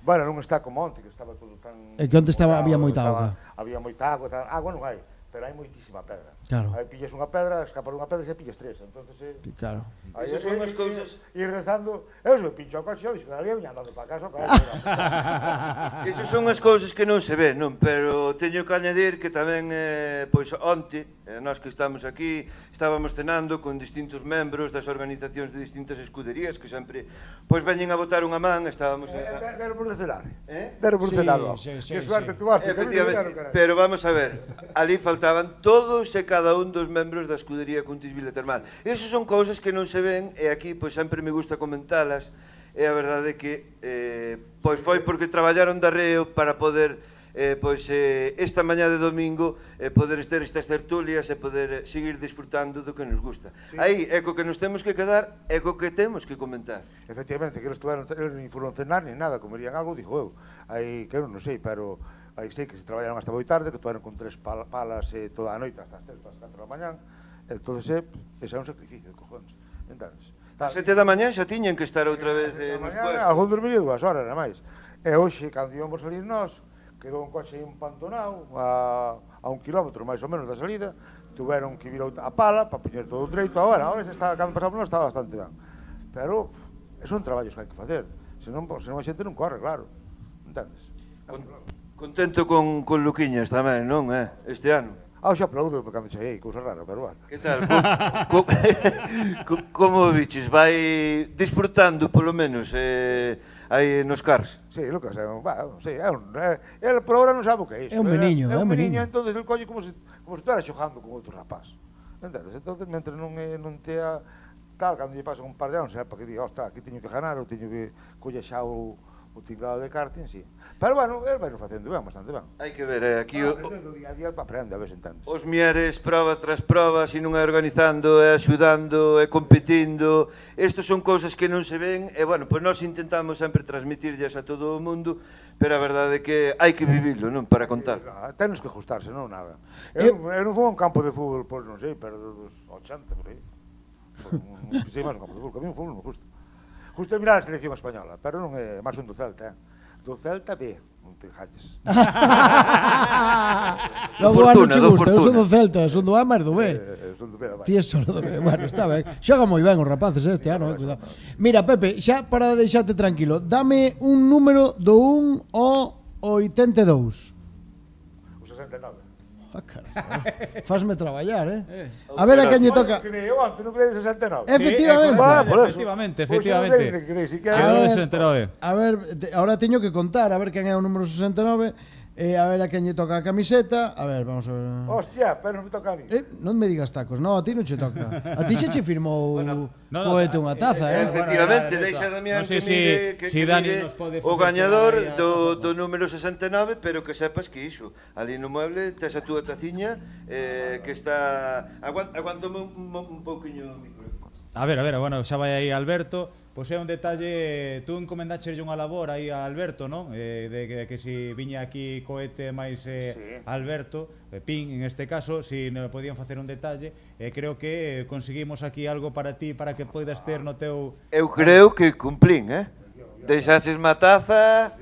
Bueno, non está como onte, que estaba todo tan... E que onte había moita auga. Había moita auga, agua non hai, pero hai moitísima pedra. Claro. Aí pillas unha pedra, escapas dunha pedra e xa pillas tres, entonces... Claro. Esas son as cousas... E rezando, eu se me pincho o coche, eu dixo, ali viña andando para casa, Esas son as cousas que non se ven, non? Pero teño que añadir que tamén, pois, onte, nós que estamos aquí, estábamos cenando con distintos membros das organizacións de distintas escuderías que sempre, pois, veñen a botar unha man, estábamos... Deron por cenar, deron por cenar, que suerte tú vas, pero vamos a ver, ali faltaban todos e cada un dos membros da escudería Cuntis Vila Termal. Esas son cousas que non se ven e aquí pois sempre me gusta comentalas e a verdade é que pois foi porque traballaron darreo para poder pois esta mañá de domingo poder ter estas tertulias e poder seguir disfrutando do que nos gusta. Aí é co que nos temos que quedar e co que temos que comentar. Efectivamente, que eles non foron cenar ni nada, comerían algo, dixo eu. Aí, que non sei, pero aí sei que se traballaron hasta moi tarde, que tomaron con 3 palas toda a noite hasta as 3, hasta as 4 da mañán. Entón, ese é un sacrificio, cojones. Entendes? A 7 da mañán xa tiñan que estar outra vez nos puestos. Algún dormiría 2 horas, nada máis. E hoxe, cando íbamos salir nós, quedou un coche aí empantonado a 1 kilómetro máis ou menos da salida, tuveron que vir a pala para poñer todo o treito. Agora cando pasamos nós estaba bastante ben. Pero son traballos que hai que facer. Senón a xente non corre, claro. Entendes? Contento con Luquiñas tamén, non, este ano? Xa aplaudo cando cheguei, cousa rara, pero bueno. Que tal? Como biches? Vai disfrutando, polo menos, aí nos cars? Sí, Lucas, el por ahora non sabe o que é isto. É un meniño, entonces el colle como se estara xogando con outro rapaz. Entendes? Entonces, mentre non tea tal, cando lle pasa un par de anos, para que diga, ostras, aquí teño que ganar, ou teño que coller xa o tinglado de karting, sí. Pero bueno, el vai nos facendo ben, bastante ben. Hai que ver, aquí aprendendo día a día, aprende, a ver se entendes. Os Mieres, prova tras prova, se non é organizando, é axudando, é competindo. Estos son cousas que non se ven, e bueno, pois nós intentamos sempre transmitirlles a todo o mundo, pero a verdade é que hai que vivilo, non, para contar. Tenos que ajustarse, non nada. Eu non fui a un campo de fútbol, pois non sei, pero dos 80, por aí. Non sei máis un campo de fútbol, que a mí un fútbol non gusta. Justo é mirar a selección española, pero non é máis un do Celta, do Celta B, non te jalles. Logo non che gusta, eu son do Celta, son do A máis do B. Ti é só do B, bueno, está ben. Xoga moi ben os rapaces este ano, cuidado. Mira, Pepe, xa para deixarte tranquilo, dame un número do 1 ao 82. O 69. Fasme traballar, A ver a quen lle toca. Eu antes non quedei 69. Efectivamente. Efectivamente. A ver, ahora teño que contar, a ver quen é o número 69. A ver a quen lle toca a camiseta. A ver, vamos a ver. Hostia, pero non me toca a mí. Non me digas tacos, no, a ti non che toca. A ti xa che firmou Coete unha taza, Efectivamente, deixa Damián que mire o gañador do número 69, pero que sepas que iso, ali no mueble tes a túa taciña que está... Aguántame un pouquiño o micro. A ver, bueno, xa vai aí Alberto. Pois é un detalle, tú encomendaxerlle unha labor aí a Alberto, non? De que si viña aquí Coete máis Alberto, Pin en este caso, si non podían facer un detalle, creo que conseguimos aquí algo para ti, para que poidas ter no teu... Eu creo que cumplín, deixaches mataza,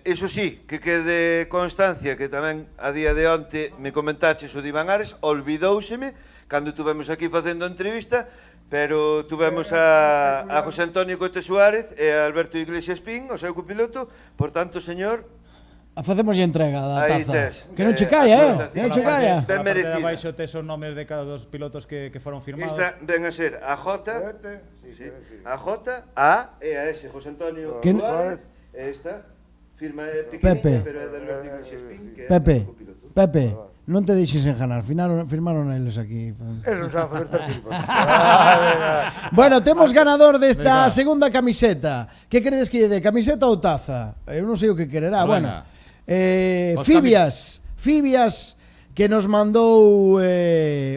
iso sí, que quede constancia, que tamén a día de onte me comentaches o de Iván Ares, olvidóuseme, cando tuvemos aquí facendo entrevista, pero tuvemos a José Antonio Cote Suárez e a Alberto Iglesias Pin, o seu copiloto, por tanto, señor, Facemos entrega da Aí taza. tes. Que non che caia, Que non che caia. Ben merecida. Abaixo tes os nomes de cada dos pilotos que foron firmados. Esta ven a ser a J, a J, A e a S, José Antonio Que- Suárez. E esta firma é Pepe. pequeniña, pero é de Alberto Iglesias Pin, que é Pepe, non te deixes enganar, firmaron eles aquí. Eles non saben facer tartifas. Bueno, temos ganador desta segunda camiseta. Que queredes que lle dé, camiseta ou taza? Eu non sei o que quererá. Bueno, Fibias, que nos mandou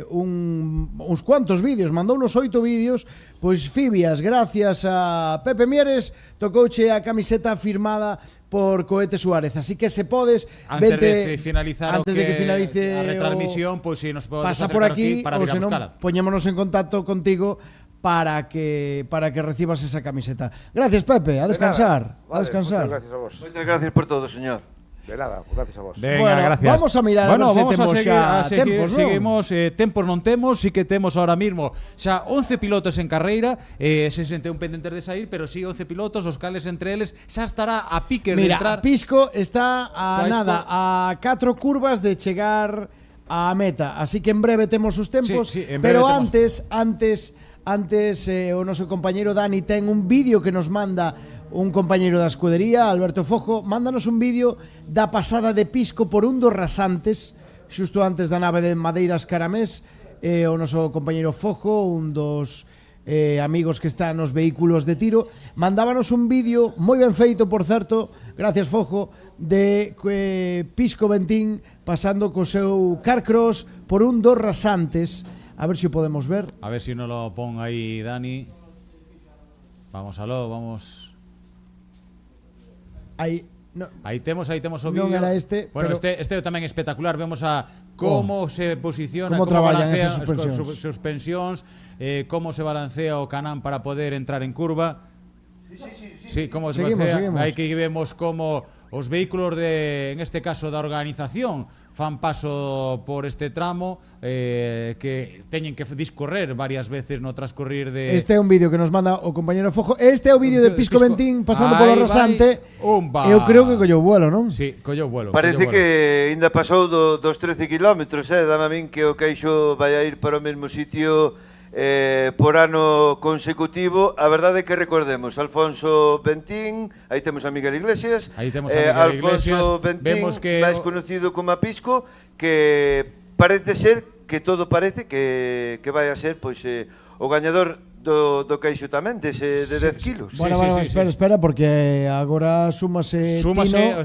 uns cuantos vídeos, mandounos 8 vídeos. Pois Fibias, gracias a Pepe Mieres, tocouche a camiseta firmada por Cohete Suárez. Así que se podes, Antes vente, de finalizar antes de que finalice a retransmisión, pois si nos podes pasa por aquí, para ou vir a senón buscala. poñémonos en contacto contigo para que recibas esa camiseta. Gracias, Pepe, a descansar. Vale, A descansar. Moitas gracias a vos. Moitas gracias por todo, señor. De nada, gracias a vos. Venga, Bueno, gracias. vamos a mirar a ver se temos xa tempos, non? Seguimos, tempos non temos, sí que temos ahora mismo xa 11 pilotos en carreira, 61 pendentes de sair, pero sí 11 pilotos, os cales entre eles xa estará a pique de Mira, entrar. Pisco está a Vais nada, a 4 curvas de chegar á meta, así que en breve temos os tempos, Sí, en breve pero temos. antes o noso compañeiro Dani ten un vídeo que nos manda un compañeiro da escudería, Alberto Fojo, mándanos un vídeo da pasada de Pisco por un dos rasantes, xusto antes da nave de Madeiras Caramés, o noso compañeiro Fojo, un dos amigos que están nos vehículos de tiro, mandábanos un vídeo moi ben feito, por certo, gracias Fojo, de Pisco Ventín pasando co seu Carcross por un dos rasantes. A ver se o podemos ver. A ver si no lo pon aí Dani. Vamos vamos. Aí, no, Aí temos o non vídeo. era este, Bueno, pero- este tamén é espectacular. Vemos a como se posiciona, como traballan balancea esas suspensións. suspensións, como se balancea o canán para poder entrar en curva. Sí, como se Seguimos, balancea. seguimos. Aí que vemos como os vehículos en este caso da organización fan paso por este tramo, que teñen que discorrer varias veces no transcurrir de... Este é un vídeo que nos manda o compañero Fojo. Este é o vídeo de Pisco Ventín pasando Aí polo vai, rasante. umba. Eu creo que collou vuelo, non? Sí, collou vuelo. Parece collou vuelo. que ainda pasou dos 13 kilómetros, dame a min que o queixo vai a ir para o mesmo sitio por ano consecutivo. A verdade é que recordemos, Alfonso Ventín, aí temos a Miguel Iglesias, Aí temos a Miguel Iglesias, Alfonso Ventín, vemos que máis conocido como a Pisco, que parece ser, que todo parece que vai a ser pois o gañador do queixo tamén, de 10 kilos. Bueno, espera, porque agora súmase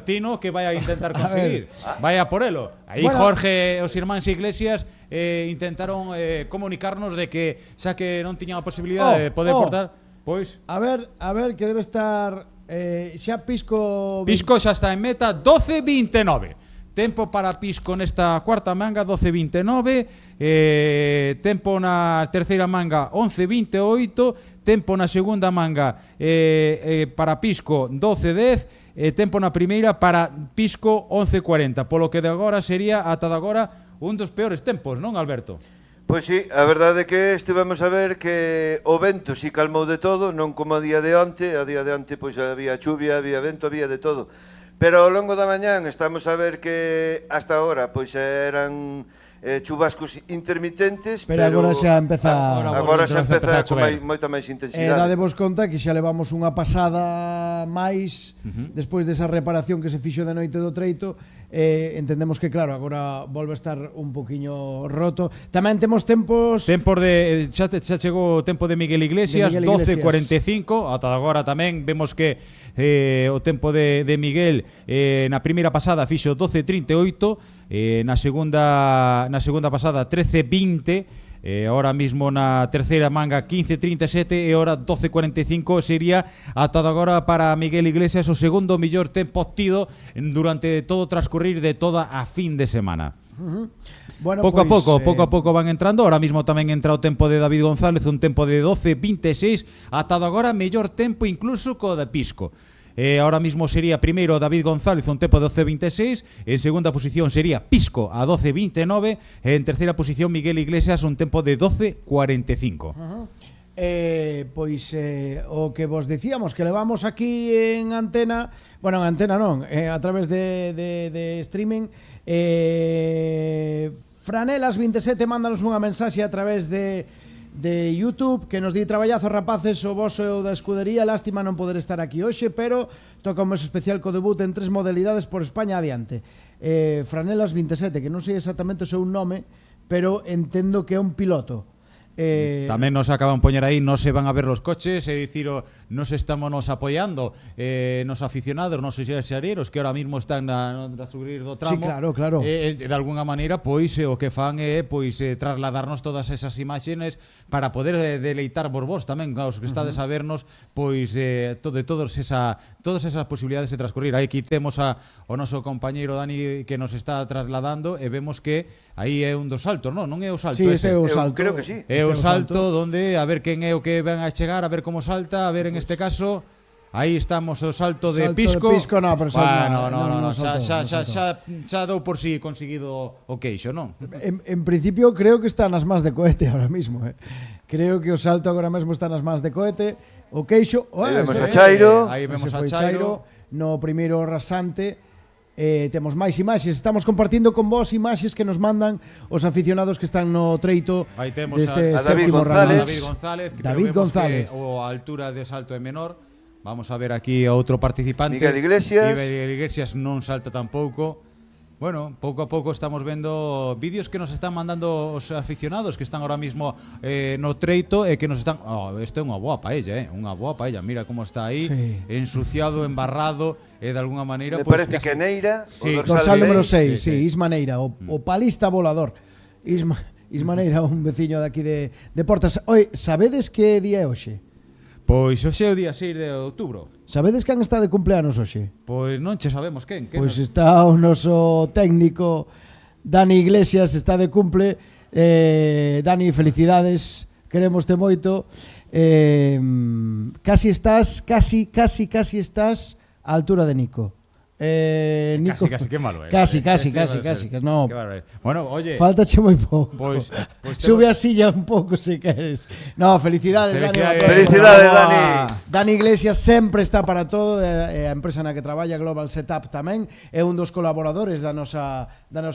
Tino que vai a intentar A conseguir. Vai a por elo. Aí Bueno. Jorge, os irmáns Iglesias intentaron comunicarnos de que xa que non tiñan a posibilidade de poder portar, pois A ver, que debe estar xa Pisco Pisco xa está en meta 12:29. Tempo para Pisco nesta cuarta manga 12:29, tempo na terceira manga 11:28, tempo na segunda manga para Pisco 12:10, tempo na primeira para Pisco 11:40, polo que de agora sería ata de agora un dos peores tempos, non, Alberto? Pois sí, a verdade é que estivemos a ver que o vento si calmou de todo, non como a día de onte pois había chuvia, había vento, había de todo. Pero ao longo da mañán estamos a ver que hasta agora pois eran chubascos intermitentes, pero agora xa empeza agora xa empeza con moita máis intensidade. Dadevos conta que xa levamos unha pasada máis despois desa reparación que se fixo de noite do treito. Entendemos que claro, agora volve a estar un poquiño roto. Tamén temos tempos de xa chegou o tempo de Miguel Iglesias, 12:45, ata agora tamén vemos que o tempo de Miguel na primeira pasada fixo 12:38, na segunda pasada 13:20, ahora mismo na terceira manga 15:37 e ahora 12:45 sería ata agora para Miguel Iglesias o segundo mellor tempo obtido durante todo o transcurrir de toda a fin de semana. Bueno, pouco a pouco van entrando. Ahora mismo tamén entra o tempo de David González, un tempo de 12:26, ata agora mellor tempo incluso co de Pisco. Ahora mismo sería primeiro David González, un tempo de 12:26, en segunda posición sería Pisco a 12:29, en terceira posición Miguel Iglesias, un tempo de 12:45. Pois o que vos dicíamos, que levamos aquí en antena, bueno, en antena non, a través de streaming, Franelas27 mándanos unha mensaxe a través de YouTube que nos di: traballazo rapaces, o voso e o da escudería, lástima non poder estar aquí hoxe, pero toca un mes especial co debut en 3 modalidades por España adiante. Franelas27, que non sei exactamente o seu nome, pero entendo que é un piloto. Tamén nos acaban de poñer aí, nos se van a ver los coches, é dicir, nos estamos apoiando nos aficionados, nos xareros que ahora mismo están na subir do tramo. Sí, claro. De alguna maneira, pois o que fan é trasladarnos todas esas imaxes para poder deleitar vos tamén, os que estades a vernos, pois todas esas posibilidades de transcurrir. Aquí temos o noso compañeiro Dani que nos está trasladando e vemos que aí é un dos saltos, non é o salto ese. Sí, este é o salto. Creo que sí. É o salto donde a ver quen é o que van a chegar, a ver como salta, a ver en este caso. Aí estamos o salto de Pisco. De Pisco, no, pero xa dou por si conseguido o queixo, non? En principio creo que está nas más de cohete ahora mismo, Creo que o salto agora mesmo está nas más de cohete. O queixo, aí vemos a Chairo. Aí vemos a Chairo. No primeiro rasante. Temos máis imaxes, estamos compartindo con vos imaxes que nos mandan os aficionados que están no treito deste séptimo rally. David González, o a altura de salto é menor. Vamos a ver aquí a outro participante, Miguel Iglesias. Miguel Iglesias non salta tampouco. Bueno, pouco a pouco estamos vendo vídeos que nos están mandando os aficionados que están ahora mismo no treito e que nos están... isto é unha boa paella, unha boa paella. Mira como está aí, ensuciado, embarrado, e de alguna maneira... Me parece que Neira, o dorsal número 6, Isma Neira, o palista volador. Isma Neira, un veciño daqui de Portas. Oi, sabedes que día é hoxe? Pois hoxe é o día 6 de outubro. Sabedes quen está de cumpleanos hoxe? Pois non che sabemos quen. Pois está o noso técnico Dani Iglesias, está de cumple. Dani, felicidades, queremoste moito. Casi estás á altura de Nico. Nico, casi, que malo. Casi. No. Bueno, oye. Faltache moi pouco. Pois sube a silla un pouco se queres. No, felicidades, Dani. Felicidades, Dani. Dani Iglesias sempre está para todo, a empresa na que traballa, Global Setup tamén, é un dos colaboradores da nosa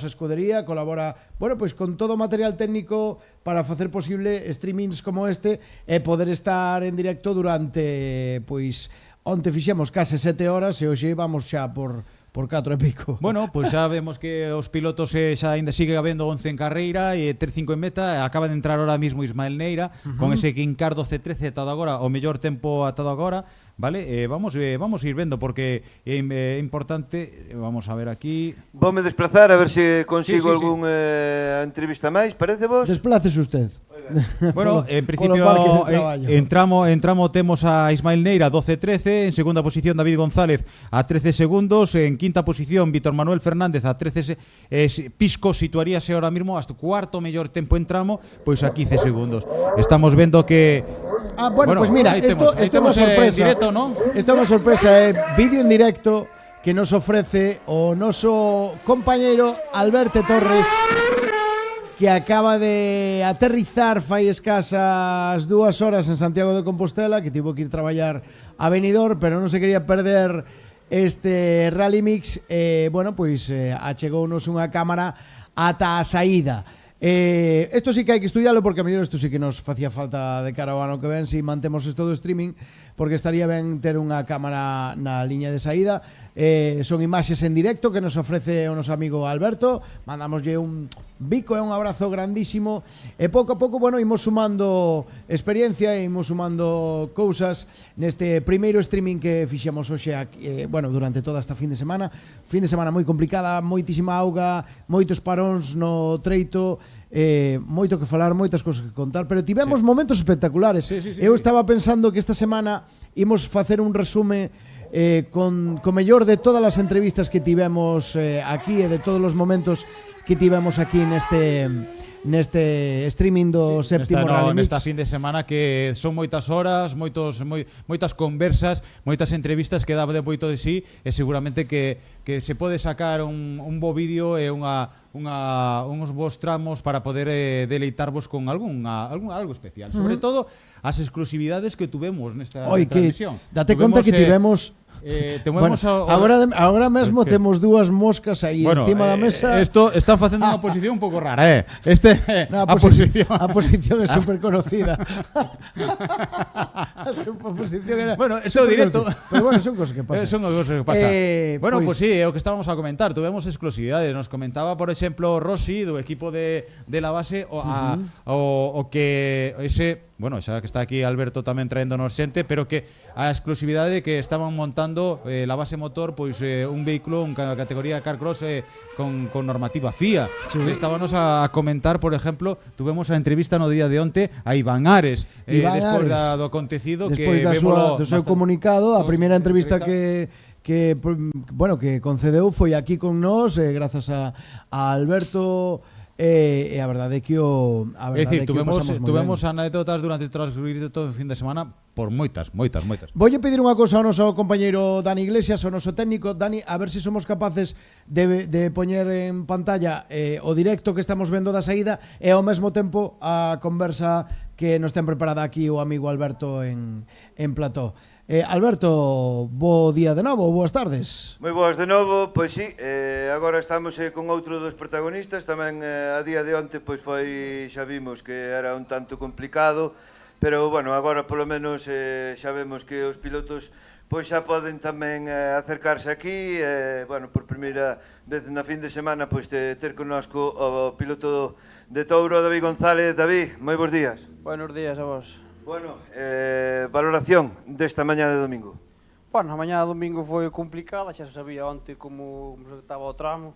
escudería, colabora, bueno, pois con todo o material técnico para facer posible streamings como este e poder estar en directo durante, pois, onte fixemos case 7 horas e hoxe vamos xa por 4 e pico. Bueno, pois xa vemos que os pilotos xa ainda sigue habendo 11 en carreira e 5 en meta. Acaba de entrar ahora mismo Ismael Neira con ese Quincardo C13 atado agora, o mellor tempo atado agora, vale? Vamos ir vendo porque é importante. Vamos a ver aquí. Voume desplazar a ver se consigo algún entrevista máis, parece vos? Desplázese usted. Bueno, en principio entramos, temos a Ismael Neira 12-13, en segunda posición David González a 13 segundos, en quinta posición Víctor Manuel Fernández a 13 Pisco situaríase ahora mismo hasta cuarto mellor tempo en tramo, pois a 15 segundos. Estamos vendo que bueno, pues mira, esto é unha sorpresa. Directo, ¿no? Isto é unha sorpresa, vídeo en directo que nos ofrece o noso compañeiro Alberto Torres, que acaba de aterrizar fai escasas 2 horas en Santiago de Compostela, que tivo que ir traballar a Benidorm, pero non se quería perder este Rally Mix. Bueno, pois achegounos unha cámara ata a saída. Esto sí que hai que estudiarlo, porque a mellor isto sí que nos facía falta de cara ao ano que ven si mantemos isto do streaming, porque estaría ben ter unha cámara na liña de saída. Son imaxes en directo que nos ofrece o noso amigo Alberto. Mandamoslle un bico e un abrazo grandísimo, e pouco a pouco, bueno, imos sumando experiencia e imos sumando cousas neste primeiro streaming que fixemos hoxe aquí, bueno, durante toda esta fin de semana moi complicada, moitísima auga, moitos paróns no treito, moito que falar, moitas cousas que contar, pero tivemos momentos espectaculares. Eu estaba pensando que esta semana imos facer un resume con mellor de todas as entrevistas que tivemos aquí e de todos os momentos que tivemos aquí neste streaming do séptimo Rally Mix. Nesta fin de semana que son moitas horas, moitas conversas, moitas entrevistas que dá de moito de sí, e seguramente que se pode sacar un bo vídeo e unha uns bons tramos para poder deleitarvos con algo especial. Sobre todo, as exclusividades que tuvemos nesta transmisión. Date conta que tivemos... Bueno, agora mesmo temos dúas moscas aí encima da mesa. Isto está facendo unha posición un pouco rara, A posición é super conocida. A posición era... Bueno, eso directo. Pero bueno, son cosas que pasan. Son cosas que pasan. Bueno, pues sí, é o que estábamos a comentar. Tuvemos exclusividades. Nos comentaba, por exemplo, Rossi do equipo de la base o que ese... Bueno, xa que está aquí Alberto tamén traéndonos xente, pero que a exclusividade que estaban montando la base motor, pois un vehículo, unha categoría Carcross con normativa FIA. Sí. Estábamos a comentar, por exemplo, tuvemos a entrevista no día de onte a Iván Ares, despois do acontecido, despois do seu comunicado, a primeira entrevista que concedeu foi aquí con nós, grazas a Alberto. E a verdade é que tuvemos anécdotas durante todo o fin de semana por moitas. Voulle pedir unha cousa ao noso compañeiro Dani Iglesias, ao noso técnico. Dani, a ver se somos capaces de poñer en pantalla o directo que estamos vendo da saída e ao mesmo tempo a conversa que nos ten preparada aquí o amigo Alberto en plató. Alberto, bo día de novo, boas tardes. Moi boas de novo, pois sí, agora estamos con outro dos protagonistas, tamén a día de onte pois foi, xa vimos que era un tanto complicado, pero bueno, agora polo menos xa vemos que os pilotos pois xa poden tamén acercarse aquí, bueno, por primeira vez na fin de semana pois ter connosco o piloto de Touro, David González. David, moi bons días. Buenos días a vos. Bueno, valoración desta mañá de domingo. Bueno, a mañá de domingo foi complicada, xa se sabía onte como se estaba o tramo.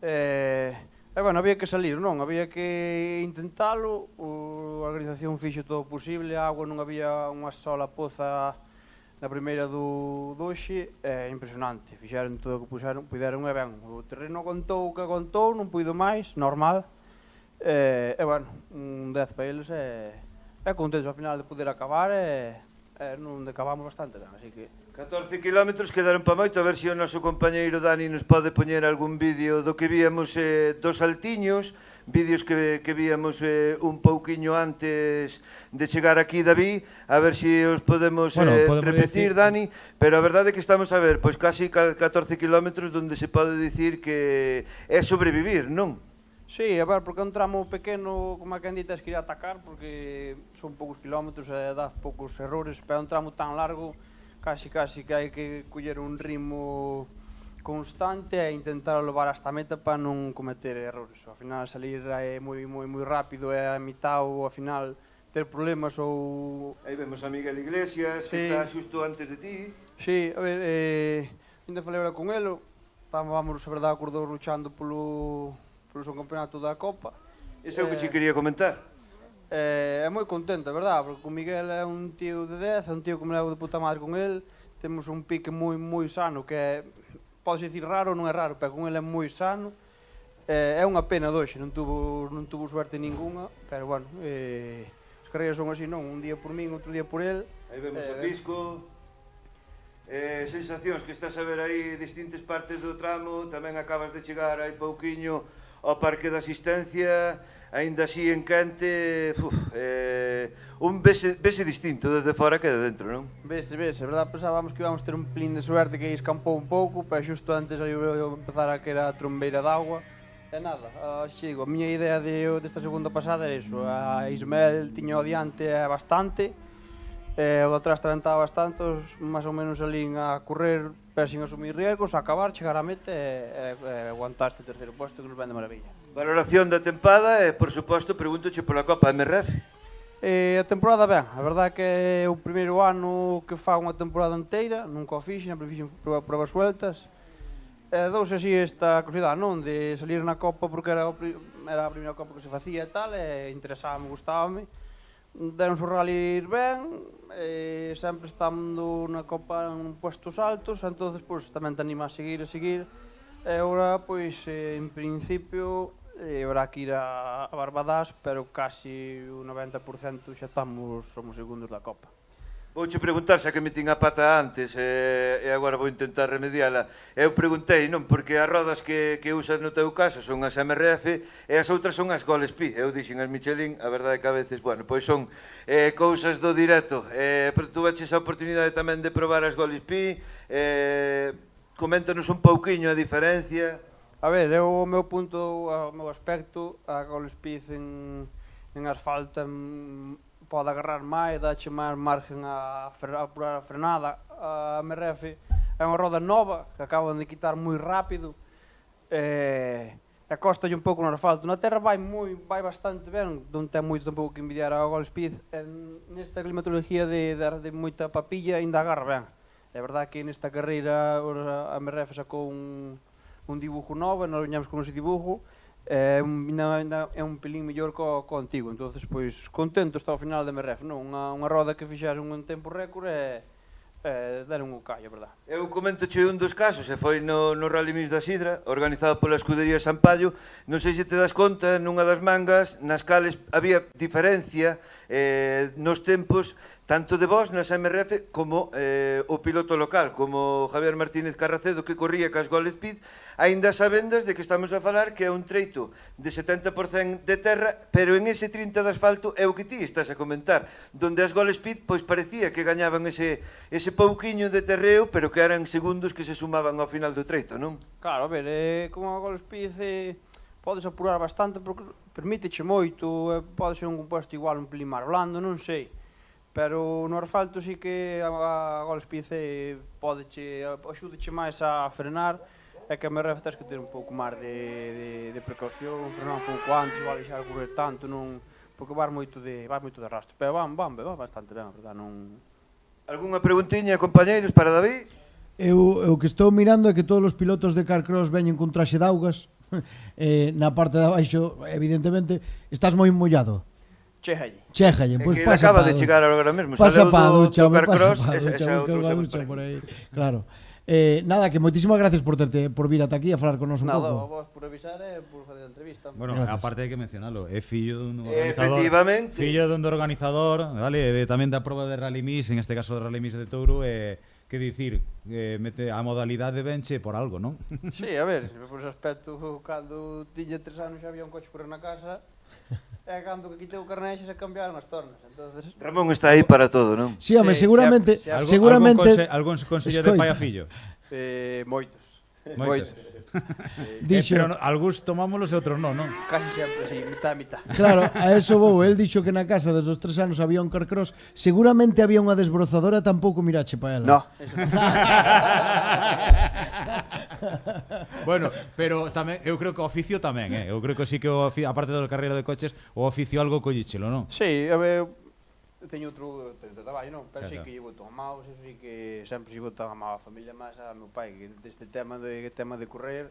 Bueno, había que salir, non? Había que intentalo, a organización fixo todo o posible, a agua non había unha sola poza na primeira do hoxe, impresionante. Fixeron todo o que puderon e ben. O terreno aguantou o que aguantou, non puido máis, normal. Bueno, un 10 para eles contentos ao final de poder acabar non acabamos bastante ben, así que... 14 kilómetros quedaron para moito, a ver se o noso compañeiro Dani nos pode poñer algún vídeo do que víamos dos saltiños, vídeos que víamos un pouquiño antes de chegar aquí, David, a ver se os podemos repetir, Dani, pero a verdade é que estamos a ver, pois casi 14 kilómetros donde se pode dicir que é sobrevivir, non? Sí, a ver, porque é un tramo pequeno, como a quen di, tes que ir a atacar, porque son poucos kilómetros e dá poucos errores, pero é un tramo tan largo, casi que hai que coller un ritmo constante e intentar levar hasta a meta para non cometer errores. Ao final salir é moi rápido e a mitad ou ao final ter problemas ou... Aí vemos a Miguel Iglesias, que está xusto antes de ti. Sí, a ver, ainda falei ahora con ele, estábamos, a verdade, acordou luchando polo seu campeonato da Copa. Ese é o que te quería comentar. É moi contento, a verdade, porque o Miguel é un tío de 10, é un tío que me levo de puta madre con ele, temos un pique moi sano, que é, pode dicir raro, non é raro, pero con ele é moi sano. É unha pena doxe, non tuvo suerte ninguna, pero bueno, as carreiras son así, non? Un día por min, outro día por ele. Aí vemos o Pisco. Sensacións que estás a ver aí distintas partes do tramo, tamén acabas de chegar aí pouquiño ao parque de asistencia, aínda así en quente, un vese distinto desde fora que de dentro, non? Vese, verdad, pensábamos que íbamos ter un pelín de suerte que aí escampou un pouco, pero xusto antes aí empezar a que era a trombeira de agua. E nada, digo, a miña idea desta segunda pasada era iso, a Ismael tiña o diante bastante, o de atrás tamén estaba bastante, máis ou menos alín a correr, pero sin asumir riesgos, a acabar, chegar á meta e aguantar este terceiro posto que nos ven de maravilla. Valoración da tempada e, por suposto, pregúntoche pola Copa MRF. A temporada ben, a verdade que é o primeiro ano que fa unha temporada inteira, nunca o fixen, sempre fixen probas sueltas. Douse así esta curiosidade, non? De salir na Copa porque era a primeira Copa que se facía e tal, e interesábame, gustábame. Deronse o rally ir ben, sempre estando na Copa en puestos altos, entonces tamén te anima a seguir, e agora, pois, en principio, habrá que ir a Barbadás, pero casi o 90% xa somos segundos da Copa. Vouche preguntar, xa que metín a pata antes e agora vou intentar remediala. Eu preguntei, non, porque as rodas que usas no teu caso son as MRF e as outras son as Goldspeed. Eu dixen as Michelin, a verdade é que a veces, bueno, pois son cousas do directo. Pero tú aches a oportunidade tamén de probar as Goldspeed. Coméntanos un pouquiño a diferencia. A ver, o meu punto, o meu aspecto, a Goldspeed en asfalto pode agarrar máis, dache máis margen a apurar a frenada. A MRF é unha roda nova que acaban de quitar moi rápido e costalle un pouco no asfalto. Na terra vai bastante ben, non ten moito tampouco que envidiar a Goldspeed. Nesta climatología de moita papilla ainda agarra ben. É verdade que nesta carreira a MRF sacou un dibujo novo, nós viñamos con ese dibujo, é un pelín mellor co antigo, entonces pois contento está ao final de MRF, non? Unha roda que fixeron un tempo récord e deron un callo, verdad? Eu coméntoche un dos casos, e foi no Rally Mix da Sidra, organizado pola escudería Sampaio. Non sei se te das conta, nunha das mangas, nas cales había diferencia nos tempos, tanto de vos nas MRF como o piloto local, como Javier Martínez Carracedo, que corría cas Goldspeed, aínda sabendas de que estamos a falar que é un treito de 70% de terra, pero en ese 30% de asfalto é o que ti estás a comentar, donde as Goldspeed pois parecía que gañaban ese pouquiño de terreo, pero que eran segundos que se sumaban ao final do treito, non? Claro, a ver, como a Goldspeed podes apurar bastante, porque permíteche moito, pode ser un composto igual un pelín máis blando, non sei, pero no asfalto sí que a Goldspeed axúdeche máis a frenar, é que a MRF tens que ter un pouco máis de precaución, frenar un pouco antes, igual deixar correr tanto, porque vas moito de rastro, pero van bastante ben, a verdade, non... Algúnha preguntiña, compañeiros, para David? O que estou mirando é que todos os pilotos de Carcross veñen con traxe de augas, na parte de abaixo, evidentemente, estás moi mollado. Chéjalle, pois pasa acaba de chegar agora mesmo, pasa saleu pa do ducha, Carcross, busca unha ducha por aí, claro. Nada, que moitísimas gracias por vir ata aquí a falar con nos un pouco. Nada, vos por avisar e por fazer a entrevista. Bueno, aparte hai que mencionalo, é fillo dun organizador. Efectivamente. Fillo dun organizador, vale, tamén da proba de Rally Mix, en este caso de Rally Mix de Touro, que dicir, mete a modalidade benche por algo, non? Sí, a ver, por ese aspecto, cando tiña 3 anos xa había un coche por na casa, e cando que quitei o carné xa se cambiaron as tornas, entonces... Ramón está aí para todo, non? Sí, home, seguramente... Algún consello de pai a fillo? Moitos. Dixo, pero algúns tomámolos e outros non? Casi sempre, sí, mitad. Claro, a eso vou, el dixo que na casa desde os 3 anos había un Carcross, seguramente había unha desbrozadora, tampouco mirache pa ela. No, Bueno, pero tamén, eu creo que o oficio tamén, eu creo que sí que aparte da carreira de coches, o oficio algo collíchelo, non? Sí, a ver, teño outro traballo, non? Pero sí que llevo todo amados, eso sí que sempre llevo todo amado a familia máis a meu pai, que deste tema de correr,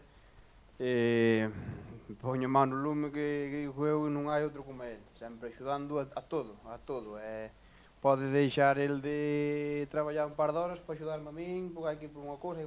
poño mano no lume que digo eu, non hai outro como ele, sempre axudando a todo, pode deixar el de traballar un par de horas para axudarme a min, porque hai que ir por unha cousa,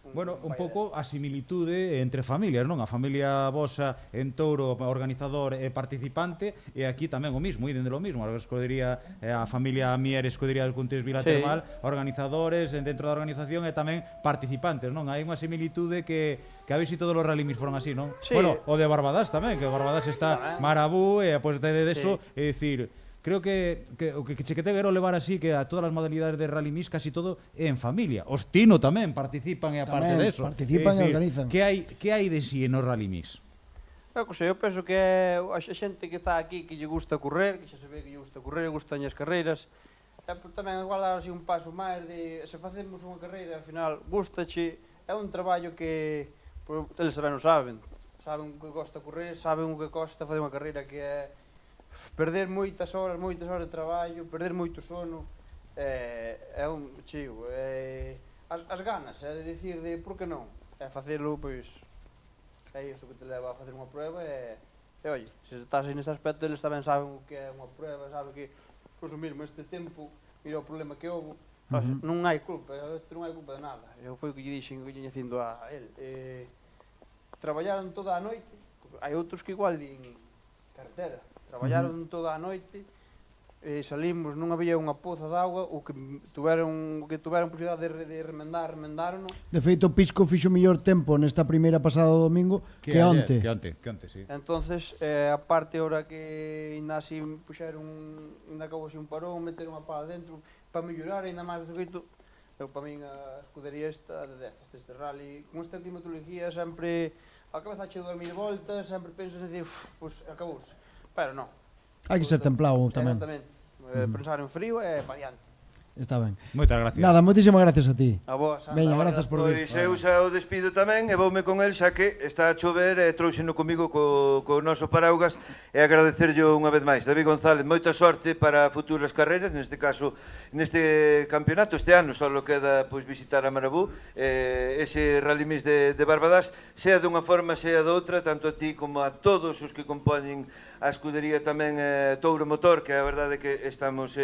Bueno, un pouco a similitude entre familias, non? A familia vosa en Touro, organizador e participante, e aquí tamén o mismo, dende lo mismo. A escudería, a familia Mier, escudería del Cuntis Vila Termal, organizadores dentro da organización e tamén participantes, non? Hai unha similitude que a ver se todos os rallimis foron así, non? Sí. Bueno, o de Barbadas tamén, que Barbadas está Marabú, e após de eso, é dicir... Creo que o que che quero levar así, que a todas as modalidades de Rally Mix casi todo é en familia. Os Tino tamén participan e aparte de eso. Participan e organizan. Que hai de si no Rally Mix? Eu penso que é a xente que está aquí que lle gusta correr, que xa se ve que lle gusta correr, gustan as carreiras. Tamén igual dar así un paso máis de se facemos unha carreira, ao final gustache, é un traballo que eles tamén o saben o que costa correr, saben o que costa fazer unha carreira, que é perder moitas horas de traballo, perder moito sono, é un chío, as ganas, é de dicir de por que non, é facelo, pois, é iso que te leva a facer unha prueba, e oi, se estás neste aspecto, eles tamén saben o que é unha prueba, saben que, pois o mesmo, este tempo, mira o problema que houve, non hai culpa de nada, eu foi o que lle dixen, que lle dicindo a él, traballaron toda a noite, hai outros que igual din carretera, traballaron toda a noite, salimos, non había unha poza de agua, o que tuveron posibilidade de remendaron. De feito, Pisco fixo mellor tempo nesta primeira pasada do domingo que onte. Que onte, sí. Entonces, a parte ahora que ainda así puxeron, ainda acabou así un parón, meteron a pala dentro para mellorar ainda máis do feito. Eu, para min, a escudería esta de 10, este rally, con esta climatología sempre a cabeza che 2000 voltas, sempre penso en decir, pois acabouse, pero non. Hai que ser templado tamén. Exatamente. Pensar en frío e pa diante. Está ben. Moitas gracias. Nada, moitísimas gracias a ti. A vos. Veña, grazas por vir. Pois eu xa o despido tamén e voume con el xa que está a chover e trouxeno comigo co noso paraugas e agradecerlle unha vez máis. David González, moita sorte para futuras carreiras, neste caso, neste campeonato. Este ano só queda pois visitar a Marabú, ese Rally Mix de Barbadas, sea dunha forma, sea doutra, tanto a ti como a todos os que compoñen a escudería tamén Touro Motor, que a verdade é que estamos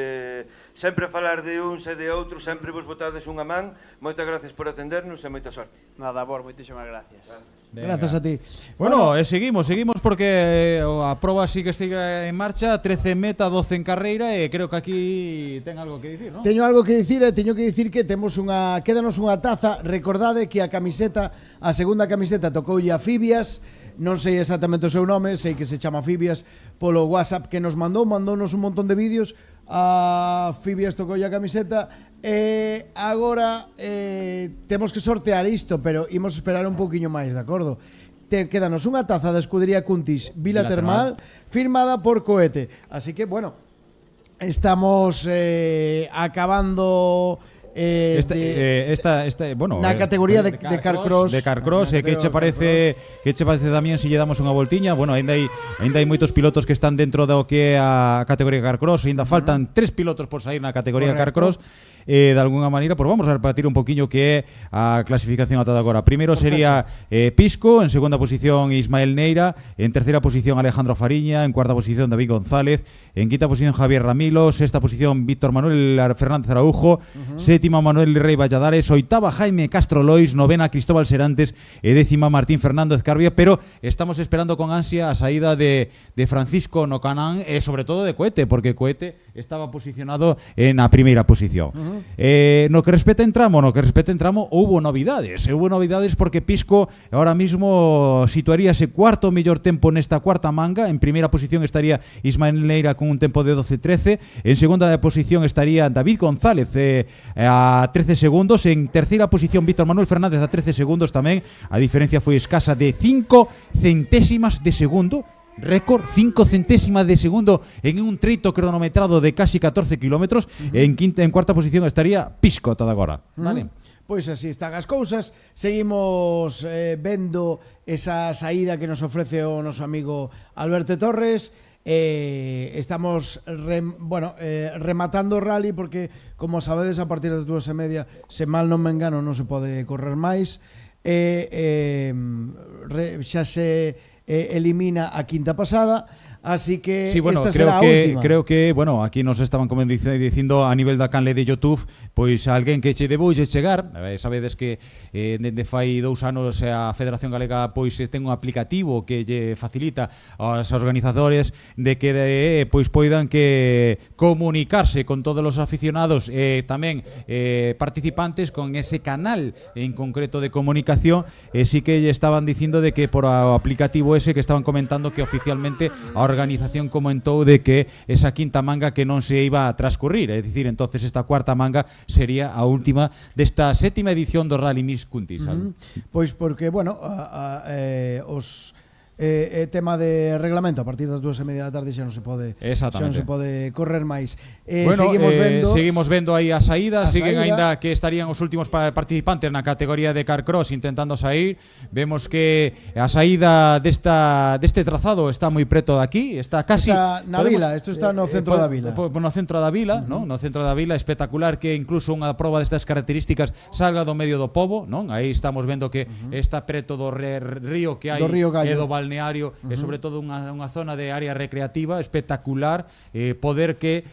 sempre a falar de uns e de outros, sempre vos botades unha man. Moitas gracias por atendernos e moita sorte. Nada, Bor, moitísimas gracias. Gracias a ti. Bueno, seguimos porque a proba sí que sigue en marcha, 13 en meta, 12 en carreira e creo que aquí ten algo que dicir, non? Teño algo que dicir e teño que dicir que quédanos unha taza. Recordade que a segunda camiseta tocoulle a Fibias, non sei exactamente o seu nome, sei que se chama Fibias polo WhatsApp que nos mandounos un montón de vídeos. A Fibias tocoulle a camiseta e agora temos que sortear isto, pero imos esperar un pouquiño máis, de acordo? Quédanos unha taza da escudería Cuntis Vila Termal firmada por Cohete. Así que, bueno, estamos acabando bueno, na categoría de Carcross. De Carcross, que che parece Damián se lle damos unha voltiña? Bueno, aínda hai moitos pilotos que están dentro do que é a categoría Carcross, aínda faltan 3 pilotos por sair na categoría Carcross. De alguna maneira, pues vamos a repartir un poquinho que é a clasificación ata agora. Primeiro sería Pisco, en segunda posición Ismael Neira, en terceira posición Alejandro Fariña, en cuarta posición David González, en quinta posición Javier Ramilo, sexta posición Víctor Manuel Fernández Araujo, séptima Manuel Rey Valladares, oitava Jaime Castro Lois, novena Cristóbal Serantes e décima Martín Fernández Carbia, pero estamos esperando con ansia a saída de Francisco Nocanán e sobre todo de Cohete, porque Cohete estaba posicionado en a primeira posición. No que respecta en tramo, houbo novidades porque Pisco ahora mismo situaríase cuarto mellor tempo nesta cuarta manga. En primeira posición estaría Ismael Neira con un tempo de 12:13, en segunda posición estaría David González a 13 segundos, en terceira posición Víctor Manuel Fernández a 13 segundos tamén. A diferencia foi escasa de 5 centésimas de segundo. Récord, 5 centésimas de segundo en un treito cronometrado de casi 14 kilómetros. En cuarta posición estaría Pisco ata agora. Vale. Pois así están as cousas. Seguimos vendo esa saída que nos ofrece o noso amigo Alberto Torres. Estamos rematando o rally porque, como sabedes, a partir das 2:30, se mal non me engano, non se pode correr máis. Xa se elimina a quinta pasada, así que sí, bueno, esta será a última. Creo que, bueno, aquí nos estaban como dicindo a nivel da canle de YouTube, pois alguén que che deboulle chegar, sabedes que dende fai 2 anos a Federación Galega pois ten un aplicativo que lle facilita aos organizadores de que pois poidan que comunicarse con todos os aficionados e tamén participantes con ese canal en concreto de comunicación. Sí que lle estaban dicindo de que por o aplicativo ese que estaban comentando que oficialmente a organización comentou de que esa quinta manga que non se iba a transcurrir, é dicir, entonces esta cuarta manga sería a última desta sétima edición do Rally Mix Cuntis. Pois porque, bueno, os tema de reglamento, a partir das 2:30 da tarde xa non se pode correr máis. Bueno, seguimos vendo aí a saída, siguen aínda que estarían os últimos participantes na categoría de Carcross intentando sair. Vemos que a saída deste trazado está moi preto de aquí, está casi na vila, isto está no centro da vila. No centro da vila, non? No centro da vila, espectacular que incluso unha proba destas características salga do medio do pobo, non? Aí estamos vendo que está preto do río que hai e do balneario, e sobre todo unha zona de área recreativa espectacular, poder que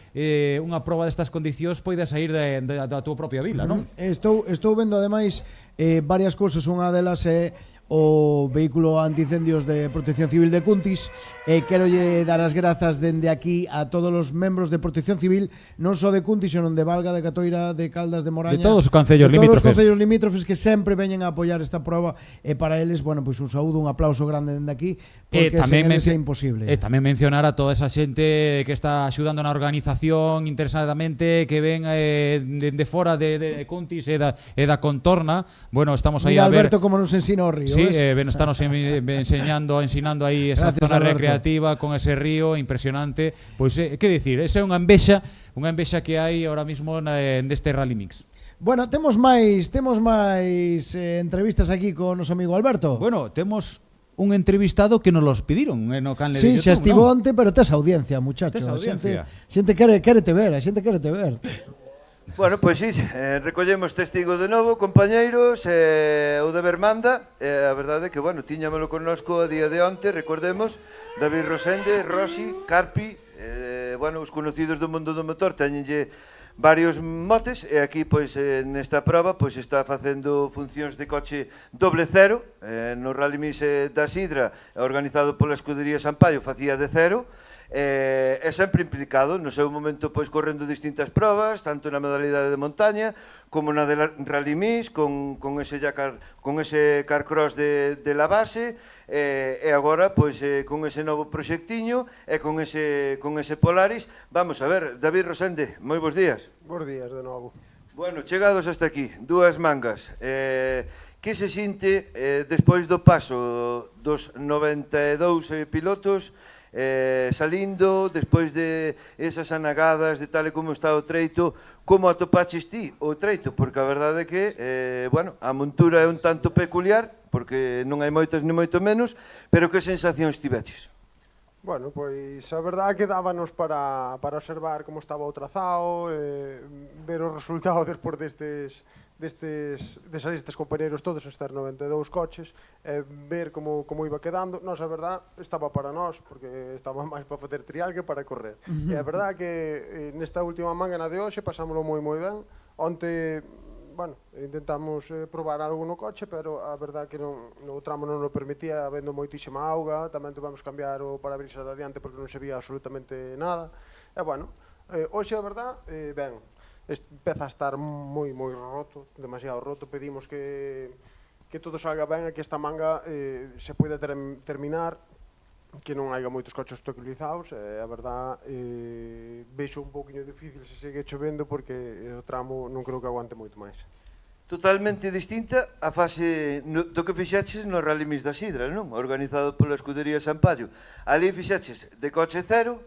unha proba destas condicións poida sair da túa propia vila, non? Estou vendo ademais varias cousas, unha delas é o vehículo antiincendios de Protección Civil de Cuntis, e quero lle dar as grazas dende aquí a todos os membros de Protección Civil, non só de Cuntis, senón de Valga, de Catoira, de Caldas, de Moraña, de todos os concellos limítrofes. Todos os concellos limítrofes que sempre veñen a apoiar esta proba, e para eles, bueno, pois un saúdo, un aplauso grande dende aquí, porque sen eles é imposible. E tamén mencionar a toda esa xente que está axudando na organización interesadamente, que ven de fora de Cuntis e da contorna. Bueno, estamos aí a ver Alberto como nos ensina o río. Sí, estános ensinando aí esa Gracias, zona Alberto. recreativa con ese río impresionante. Pois, que dicir, esa é unha envexa que hai ahora mismo neste Rally Mix. Bueno, temos máis entrevistas aquí con o noso amigo Alberto. Bueno, temos un entrevistado que nos los pediron no canal de Sí, YouTube, xa estivo ¿no? onte, pero tes audiencia, muchacho. Tes audiencia. Xente quérete ver, a xente quérete ver. Bueno, pois sí, recollemos testigo de novo, compañeiros, o deber manda, a verdade é que, bueno, tiñamelo connosco a día de onte, recordemos, David Rosende, Rossi, Carpi, bueno, os conocidos do mundo do motor, teñenlle varios motes, e aquí, pois, nesta prova, pois, está facendo funcións de coche doble cero, no Rally Mix da Sidra, organizado pola Escudería Sampaio, facía de cero, é sempre implicado no seu momento, pois, correndo distintas probas, tanto na modalidade de montaña como na de Rally Mix, con ese carcross de la base, e agora, pois, con ese novo proxectiño e con ese Polaris. Vamos a ver, David Rosende, moi bons días. Bons días de novo. Bueno, chegados hasta aquí, dúas mangas. Que se sinte despois do paso dos 92 pilotos salindo, despois de esas anagadas, de tal e como está o treito, como atopaches ti o treito? Porque a verdade é que, bueno, a montura é un tanto peculiar, porque non hai moitas ni moito menos, pero que sensacións tiveches? Bueno, pois a verdade é que dábanos para observar como estaba o trazado, ver o resultado despois destes compañeros todos, estes 92 coches, ver como iba quedando. Nos, a verdade, estaba para nós, porque estaba máis para facer trial que para correr. E a verdade é que nesta última manga, na de hoxe, pasámoslo moi ben. Onte, bueno, intentamos probar algo no coche, pero a verdade é que no tramo non o permitía, habendo moitísima auga, tamén tuvemos que cambiar o parabrisas de adiante porque non se vía absolutamente nada. E, bueno, hoxe, a verdade, ben, empeza a estar moi roto, demasiado roto. Pedimos que todo salga ben e que esta manga se poida terminar, que non haiga moitos coches obstaculizados. A verdade, vexo un pouquinho difícil se segue chovendo, porque o tramo non creo que aguante moito máis. Totalmente distinta a fase do que fixeches no Rally Mix da Sidra, non? Organizado pola Escudería Sampaio. Ali fixeches de coche cero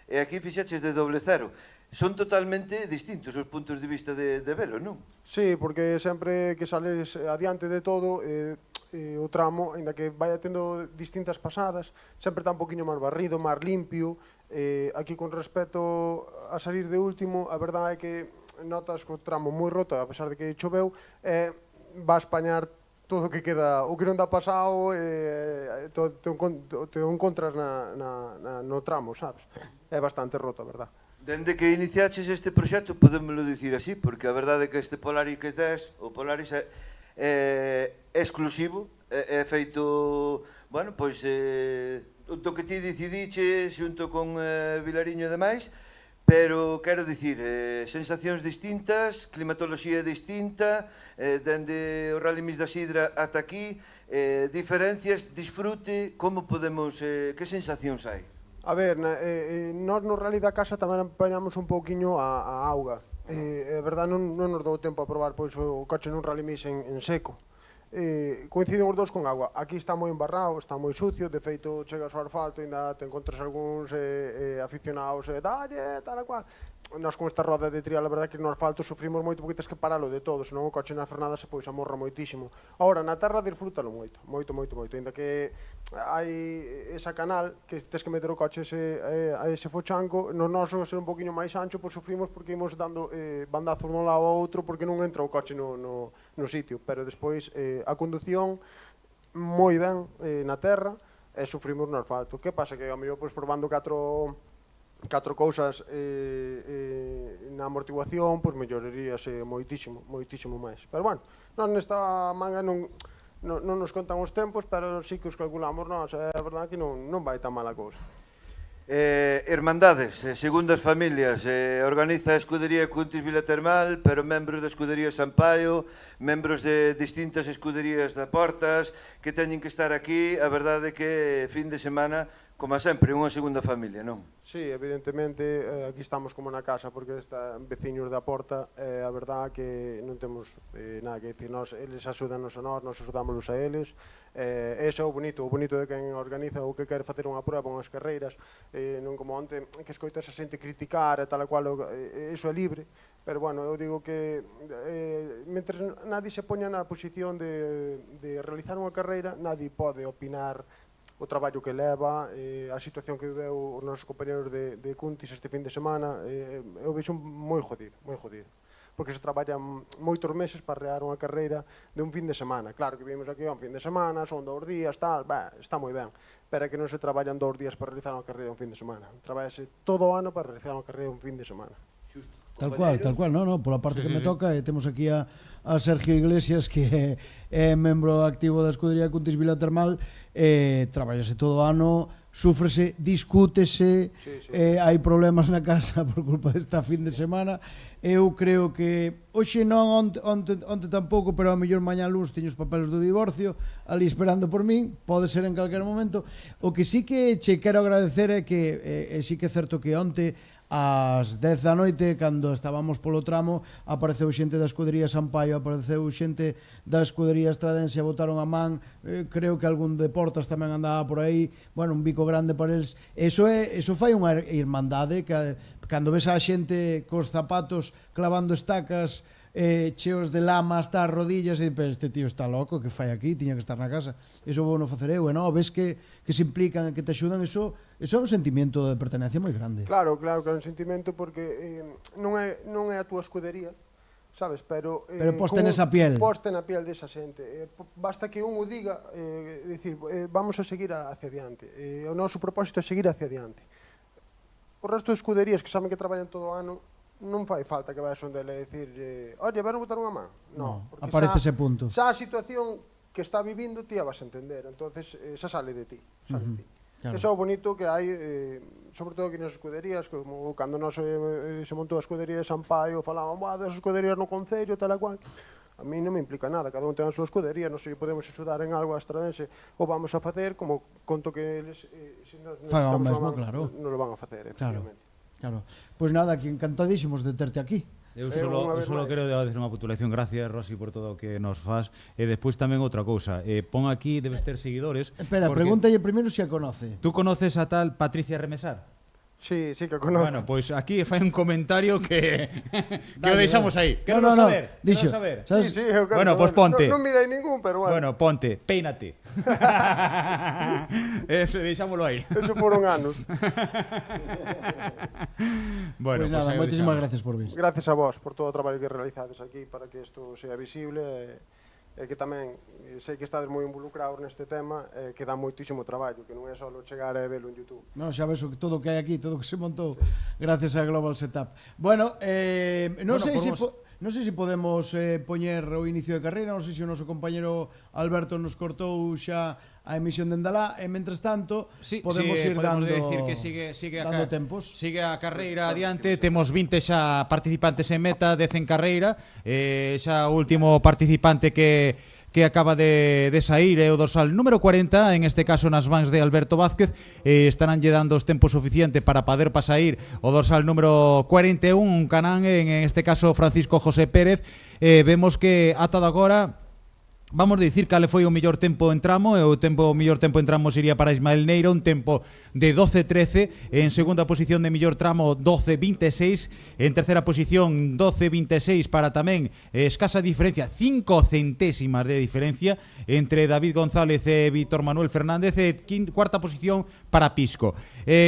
e aquí fixeches de doble cero. Son totalmente distintos os puntos de vista de velo, non? Sí, porque sempre que sales adiante de todo, o tramo, ainda que vai tendo distintas pasadas, sempre está un poquinho máis barrido, máis limpio. Aquí, con respecto a salir de último, a verdade é que notas que o tramo moi roto, a pesar de que choveu, va a españar todo o que queda, o que non dá pasado, te encontras no tramo, sabes? É bastante roto, a verdade. Dende que iniciaches este proxecto, podémoslo dicir así, porque a verdade é que este Polaris que tes, o Polaris é exclusivo, é feito, bueno, pois, do que ti decidiches xunto con Vilariño e demais, pero quero dicir, sensacións distintas, climatoloxía distinta, dende o Rally Mix da Sidra ata aquí, diferencias, disfrute, como podemos, que sensacións hai? A ver, nós no Rally da Casa tamén apañamos un pouquiño a auga. É verdade, non nos dou tempo a probar pois o coche nun Rally Mix en seco. Coinciden os dous con agua. Aquí está moi embarrado, está moi sucio, de feito chegas ao asfalto e ainda te encontras algúns aficionados dalle, tal a cual. Nós con esta roda de trial, a verdade que no asfalto sufrimos moito porque tens que paralo de todo, senón o coche na frenada se pois amorra moitísimo. Agora, na terra disfrútalo moito, ainda que hai esa canal que tens que meter o coche a ese fochanco, no noso ser un poquinho máis ancho, pois sufrimos porque imos dando bandazos dun lado ao outro porque non entra o coche no sitio, pero despois a condución moi ben na terra e sufrimos no asfalto. Que pasa? Que ao mellor pois probando catro cousas na amortiguación, pois melloraríase moitísimo máis. Pero bueno, nós nesta manga non non nos contan os tempos, pero sí que os calculamos nós, é a verdade que non vai tan mala cousa. Hermandades, segundas familias, organiza a Escudería Cuntis Vila Termal, pero membros da Escudería Sampaio, membros de distintas escuderías da Portas, que teñen que estar aquí, a verdade que fin de semana, como sempre, unha segunda familia, non? Sí, evidentemente, aquí estamos como na casa, porque están veciños da Porta, a verdade que non temos nada que dicir, eles axudanos a nós axudámonos a eles, ese é o bonito de quen organiza ou que quere facer unha prova, unhas carreiras, non como onte, que escoitas a xente criticar e tal e cual, iso é libre, pero bueno, eu digo que mentre nadie se poña na posición de realizar unha carreira, nadie pode opinar o traballo que leva, a situación que viveu os nosos compañeros de Cuntis este fin de semana, eu vexo moi jodido, porque se traballan moitos meses para rear unha carreira de un fin de semana. Claro que vimos aquí un fin de semana, son 2 días, tal, está moi ben, pero é que non se traballan 2 días para realizar unha carreira un fin de semana. Traballase todo o ano para realizar unha carreira un fin de semana. Tal cual, no, pola parte que me toca, temos aquí a Sergio Iglesias, que é membro activo da Escudería Cuntis Vila Termal, traballase todo o ano, súfrese, discútese, hai problemas na casa por culpa desta fin de semana. Eu creo que hoxe non, onte tampouco, pero a mellor mañá luns teño os papeles do divorcio ali esperando por min, pode ser en calquer momento. O que sí que che quero agradecer é que sí que é certo que onte ás 10 da noite, cando estábamos polo tramo, apareceu xente da Escudería Sampaio, apareceu xente da Escudería Estradense, botaron a man, creo que algún de Portas tamén andaba por aí, bueno, un bico grande para eles. Eso fai unha irmandade, que cando ves a xente cos zapatos clavando estacas, cheos de lama hasta as rodillas, e pero este tío está loco, que fai aquí, tiña que estar na casa. Iso vou non facer eu, ves que se implican e que te axudan, iso é un sentimiento de pertenencia moi grande. Claro que é un sentimento, porque non é a túa escudería, sabes, pero poste nesa piel. Poste na piel desa xente. Basta que un o diga, dicir, vamos a seguir hacia adiante. O noso propósito é seguir hacia adiante. O resto de escuderías que saben que traballan todo o ano, non fai falta que vais onde ele dicir, oye, van a botar unha man. Non, aparece ese punto. Xa a situación que está vivindo ti a vas a entender, entonces xa sale de ti. Eso é o bonito que hai, sobre todo aquí nas escuderías, como cando se montou a escudería de Sampaio, falaban, das escuderías no concello, tal e cual. A mí non me implica nada, cada un ten a súa escudería, non sei se podemos axudar en algo a Estradense, ou vamos a facer, como conto que eles, se nos fagan o mesmo, claro, non lo van a facer, efectivamente. Claro. Pois nada, aquí encantadísimos de terte aquí. Eu solo quero decir unha puntuación. Gracias, Rosy, por todo o que nos faz. E despois tamén outra cousa, pon aquí, debes ter seguidores. Espera, pregúntalle primeiro se a conoce. Tú conoces a tal Patricia Remesar? Sí, que conozco. Bueno, pois aquí fai un comentario que o deixamos aí. Quero saber. Dixo. Sí, eu quero. Bueno, pois ponte. Non mirei ningún, pero bueno. Bueno, ponte, peínate. Eso, deixámoslo aí. Eso foron anos. Bueno, pues nada, moitísimas gracias por vir. Gracias a vos por todo o traballo que realizades aquí para que isto sea visible. E que tamén sei que estades moi involucrados neste tema, que dá moitísimo traballo, que non é só chegar e velo en YouTube. Non, xa ves todo o que hai aquí, todo o que se montou gracias a Global Setup. Bueno, non sei se podemos poñer o inicio de carreira, non sei se o noso compañero Alberto nos cortou xa a emisión de Endalá, e mentres tanto podemos ir dando decir que sigue tempos. Sigue a carreira adiante, temos 20 xa participantes en meta, 10 en carreira, xa o último participante que acaba de sair é o dorsal número 40, en este caso nas mans de Alberto Vázquez, estarán lle dando os tempos suficientes para poder pasar o dorsal número 41, un canán, en este caso Francisco José Pérez. Vemos que ata de agora vamos a dicir cale foi o mellor tempo en tramo, e o mellor tempo en tramo sería para Ismael Neira, un tempo de 12.13, en segunda posición de mellor tramo 12.26, en terceira posición 12.26 para tamén escasa diferencia, 5 centésimas de diferencia entre David González e Víctor Manuel Fernández, e cuarta posición para Pisco.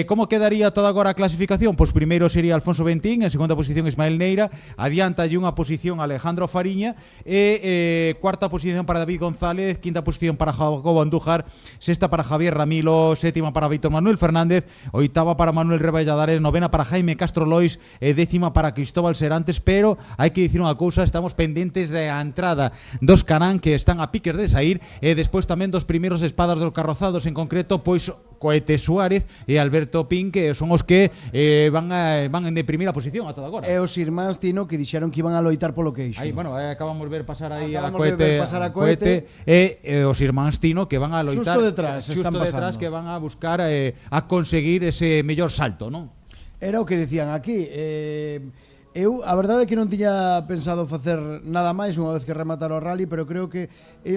Como quedaría toda agora a clasificación? Pois primeiro sería Alfonso Bentín, en segunda posición Ismael Neira, adianta unha posición Alejandro Fariña, e cuarta posición para David González, quinta posición para Jacobo Andújar, sexta para Javier Ramilo, séptima para Víctor Manuel Fernández, oitava para Manuel Reballadares, novena para Jaime Castro Lois, décima para Cristóbal Serantes, pero hai que dicir unha cousa, estamos pendentes da entrada dos Canán que están a piques de sair, e despois tamén dos primeiros espadas dos carrozados, en concreto, pois Coete Suárez e Alberto Pin, que son os que van de primeira posición a toda agora. E os irmáns Tino que dixeron que iban a loitar polo queixo. Aí, bueno, acabamos de ver pasar aí a Coete e os irmáns Tino que van a loitar xusto detrás, que van a buscar a conseguir ese mellor salto, non? Era o que decían aquí. Eu, a verdade é que non tiña pensado facer nada máis unha vez que rematar o rally, pero creo que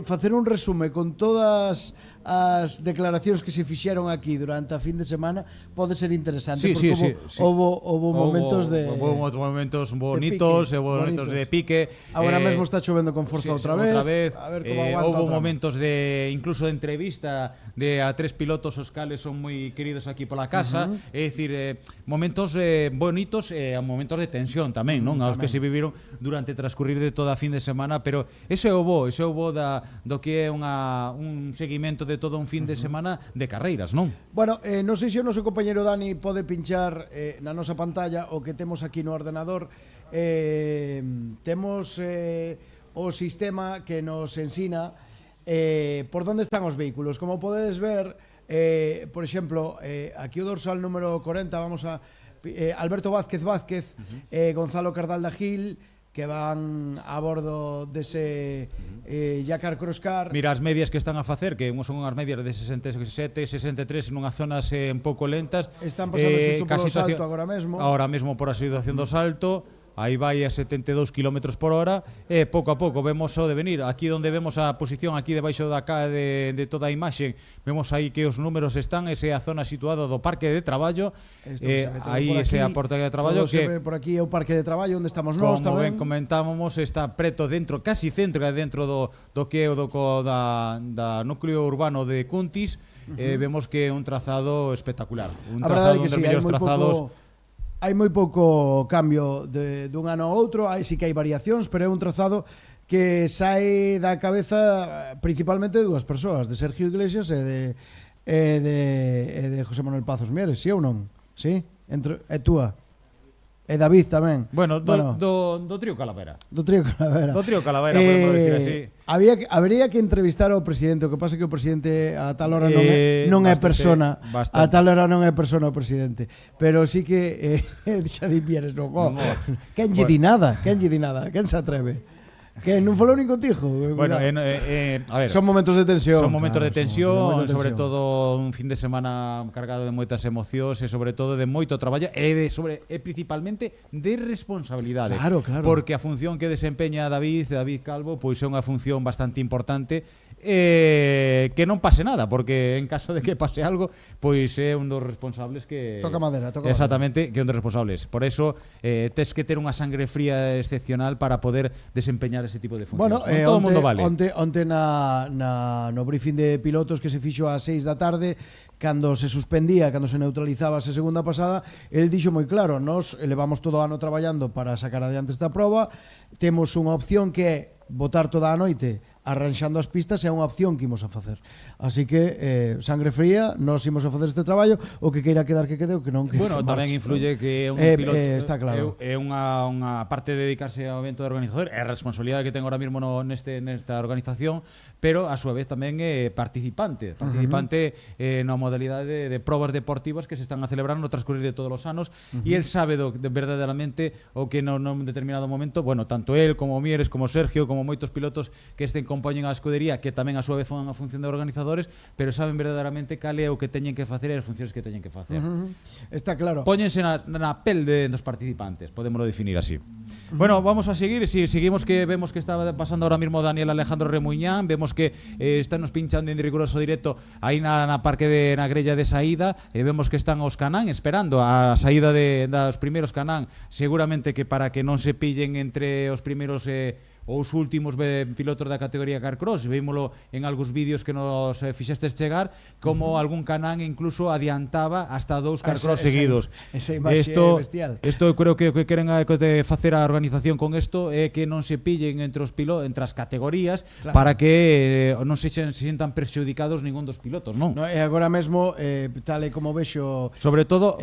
facer un resume con todas as declaracións que se fixeron aquí durante a fin de semana pode ser interesante, porque houbo momentos de momentos bonitos e momentos de pique. Agora mesmo está chovendo con forza outra vez. A ver como aguanta. Houbo momentos de incluso de entrevista de a tres pilotos os cales son moi queridos aquí pola casa, é dicir, momentos bonitos e momentos de tensión tamén, non? Aos que se viviron durante transcurrir de toda a fin de semana, pero ese é o bo do que é un seguimento de todo un fin de semana de carreiras, non? Bueno, non sei se o noso compañeiro Dani pode pinchar na nosa pantalla o que temos aquí no ordenador. Temos o sistema que nos ensina por onde están os vehículos. Como podedes ver, por exemplo, aquí o dorsal número 40, vamos a Alberto Vázquez, Gonzalo Cardalda Gil, que van a bordo dese Yakar Crosscar. Mira as medias que están a facer, que son unhas medias de 67, 63 nunhas zonas un pouco lentas. Están pasando xusto polo salto agora mesmo. Agora mesmo por a situación do salto. Aí vai a 72 km por hora e pouco a pouco vemos o devenir. Aquí onde vemos a posición aquí debaixo da de toda a imaxe, vemos aí que os números están, esa é a zona situada do parque de traballo. Aí ese é a porta de traballo que por aquí é o parque de traballo onde estamos nós tamén. Como ben comentábamos, está preto dentro, casi dentro do que é o da núcleo urbano de Cuntis. Vemos que é un trazado espectacular, un trazado dos mellores trazados. Hai moi pouco cambio dun ano a outro, sí que hai variacións, pero é un trazado que sae da cabeza principalmente de dúas persoas, de Sergio Iglesias e de José Manuel Pazos Mieres, si ou non? Si? É túa? E David tamén. Bueno, do trío Calavera. Do trío Calavera. Podemos decir así. Habría que entrevistar ao presidente, o que pasa que o presidente a tal hora non é persona. A tal hora non é persona o presidente. Pero sí que xa di Mieres, non. Quen lle di nada? Quen se atreve? Que non falou nin contigo? Bueno, a ver, son momentos de tensión. Son momentos de tensión, sobre todo un fin de semana cargado de moitas emocións e sobre todo de moito traballo e principalmente de responsabilidade. Claro. Porque a función que desempeña David Calvo, pois é unha función bastante importante, que non pase nada, porque en caso de que pase algo, pois é un dos responsables que toca madera. Exactamente, que é un dos responsables. Por eso tes que ter unha sangre fría excepcional para poder desempeñar ese tipo de funcións. Bueno, todo o mundo vale. Onte no briefing de pilotos que se fixo ás 6 da tarde, cando se suspendía, cando se neutralizaba esa segunda pasada, el dixo moi claro, nós levamos todo o ano traballando para sacar adiante esta proba, temos unha opción que é botar toda a noite arranxando as pistas, é unha opción que imos a facer. Así que, sangre fría, nós imos a facer este traballo, o que queira quedar que quede, o que non que bueno, tamén influye que un piloto está claro. É unha parte de dedicarse ao evento de organizador, é a responsabilidade que ten ahora mesmo nesta organización, pero a súa vez tamén é participante na modalidade de probas deportivas que se están a celebrar no transcurrir de todos os anos, e el sabe verdadeiramente o que non determinado momento, bueno, tanto el como Mieres, como Sergio, como moitos pilotos que compoñen a escudería, que tamén a súa vez fan a función de organizadores, pero saben verdadeiramente cal é o que teñen que facer e as funcións que teñen que facer. Está claro. Póñense na pel dos participantes, podémoslo definir así. Bueno, vamos a seguir, seguimos que vemos que estaba pasando ahora mismo Daniel Alejandro Remuñán, vemos que estános pinchando en riguroso directo aí na parque na grella de saída, e vemos que están os Canán esperando a saída dos primeiros Canán, seguramente que para que non se pillen entre os primeiros os últimos pilotos da categoría Carcross, vímolo en algúns vídeos que nos fixestes chegar, como algún Canán incluso adiantaba hasta 2 Carcross seguidos. Esa imaxe é bestial. Isto eu creo que o que queren facer a organización con isto é que non se pillen entre os pilotos, entre as categorías, claro, para que non se sientan perxudicados ningún dos pilotos, non? No, e agora mesmo, tal e como vexo... Sobre todo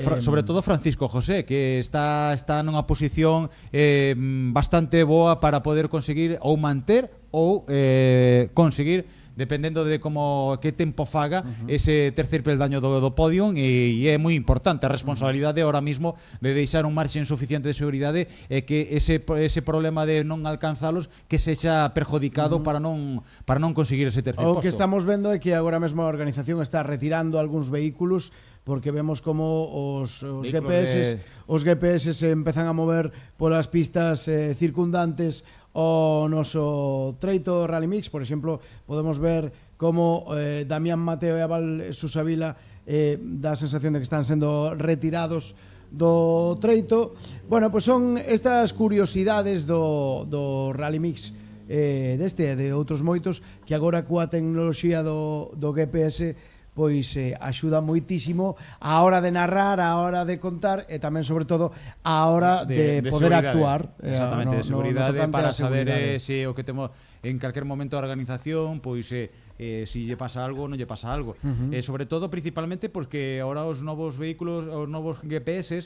Francisco José, que está nunha posición bastante boa para poder conseguir ou manter ou conseguir, dependendo de que tempo faga, ese terceiro peldaño do podium, e é moi importante a responsabilidade ahora mismo de deixar un marxen suficiente de seguridade e que ese problema de non alcanzalos que sexa perjudicado para non conseguir ese terceiro posto. O que estamos vendo é que agora mesmo a organización está retirando algúns vehículos, porque vemos como os GPS se empezan a mover polas pistas circundantes ao noso treito Rally Mix. Por exemplo, podemos ver como Damián Mateo e Aval Susavila dá a sensación de que están sendo retirados do treito. Bueno, pois son estas curiosidades do Rally Mix deste e de outros moitos, que agora coa tecnoloxía do GPS pois axuda moitísimo a hora de narrar, a hora de contar e tamén, sobre todo, a hora de poder actuar. Exactamente, de seguridade, para saber se o que temos en calquer momento da organización, pois si lle pasa algo, non lle pasa algo. Sobre todo, principalmente, porque ahora os novos vehículos, os novos GPS,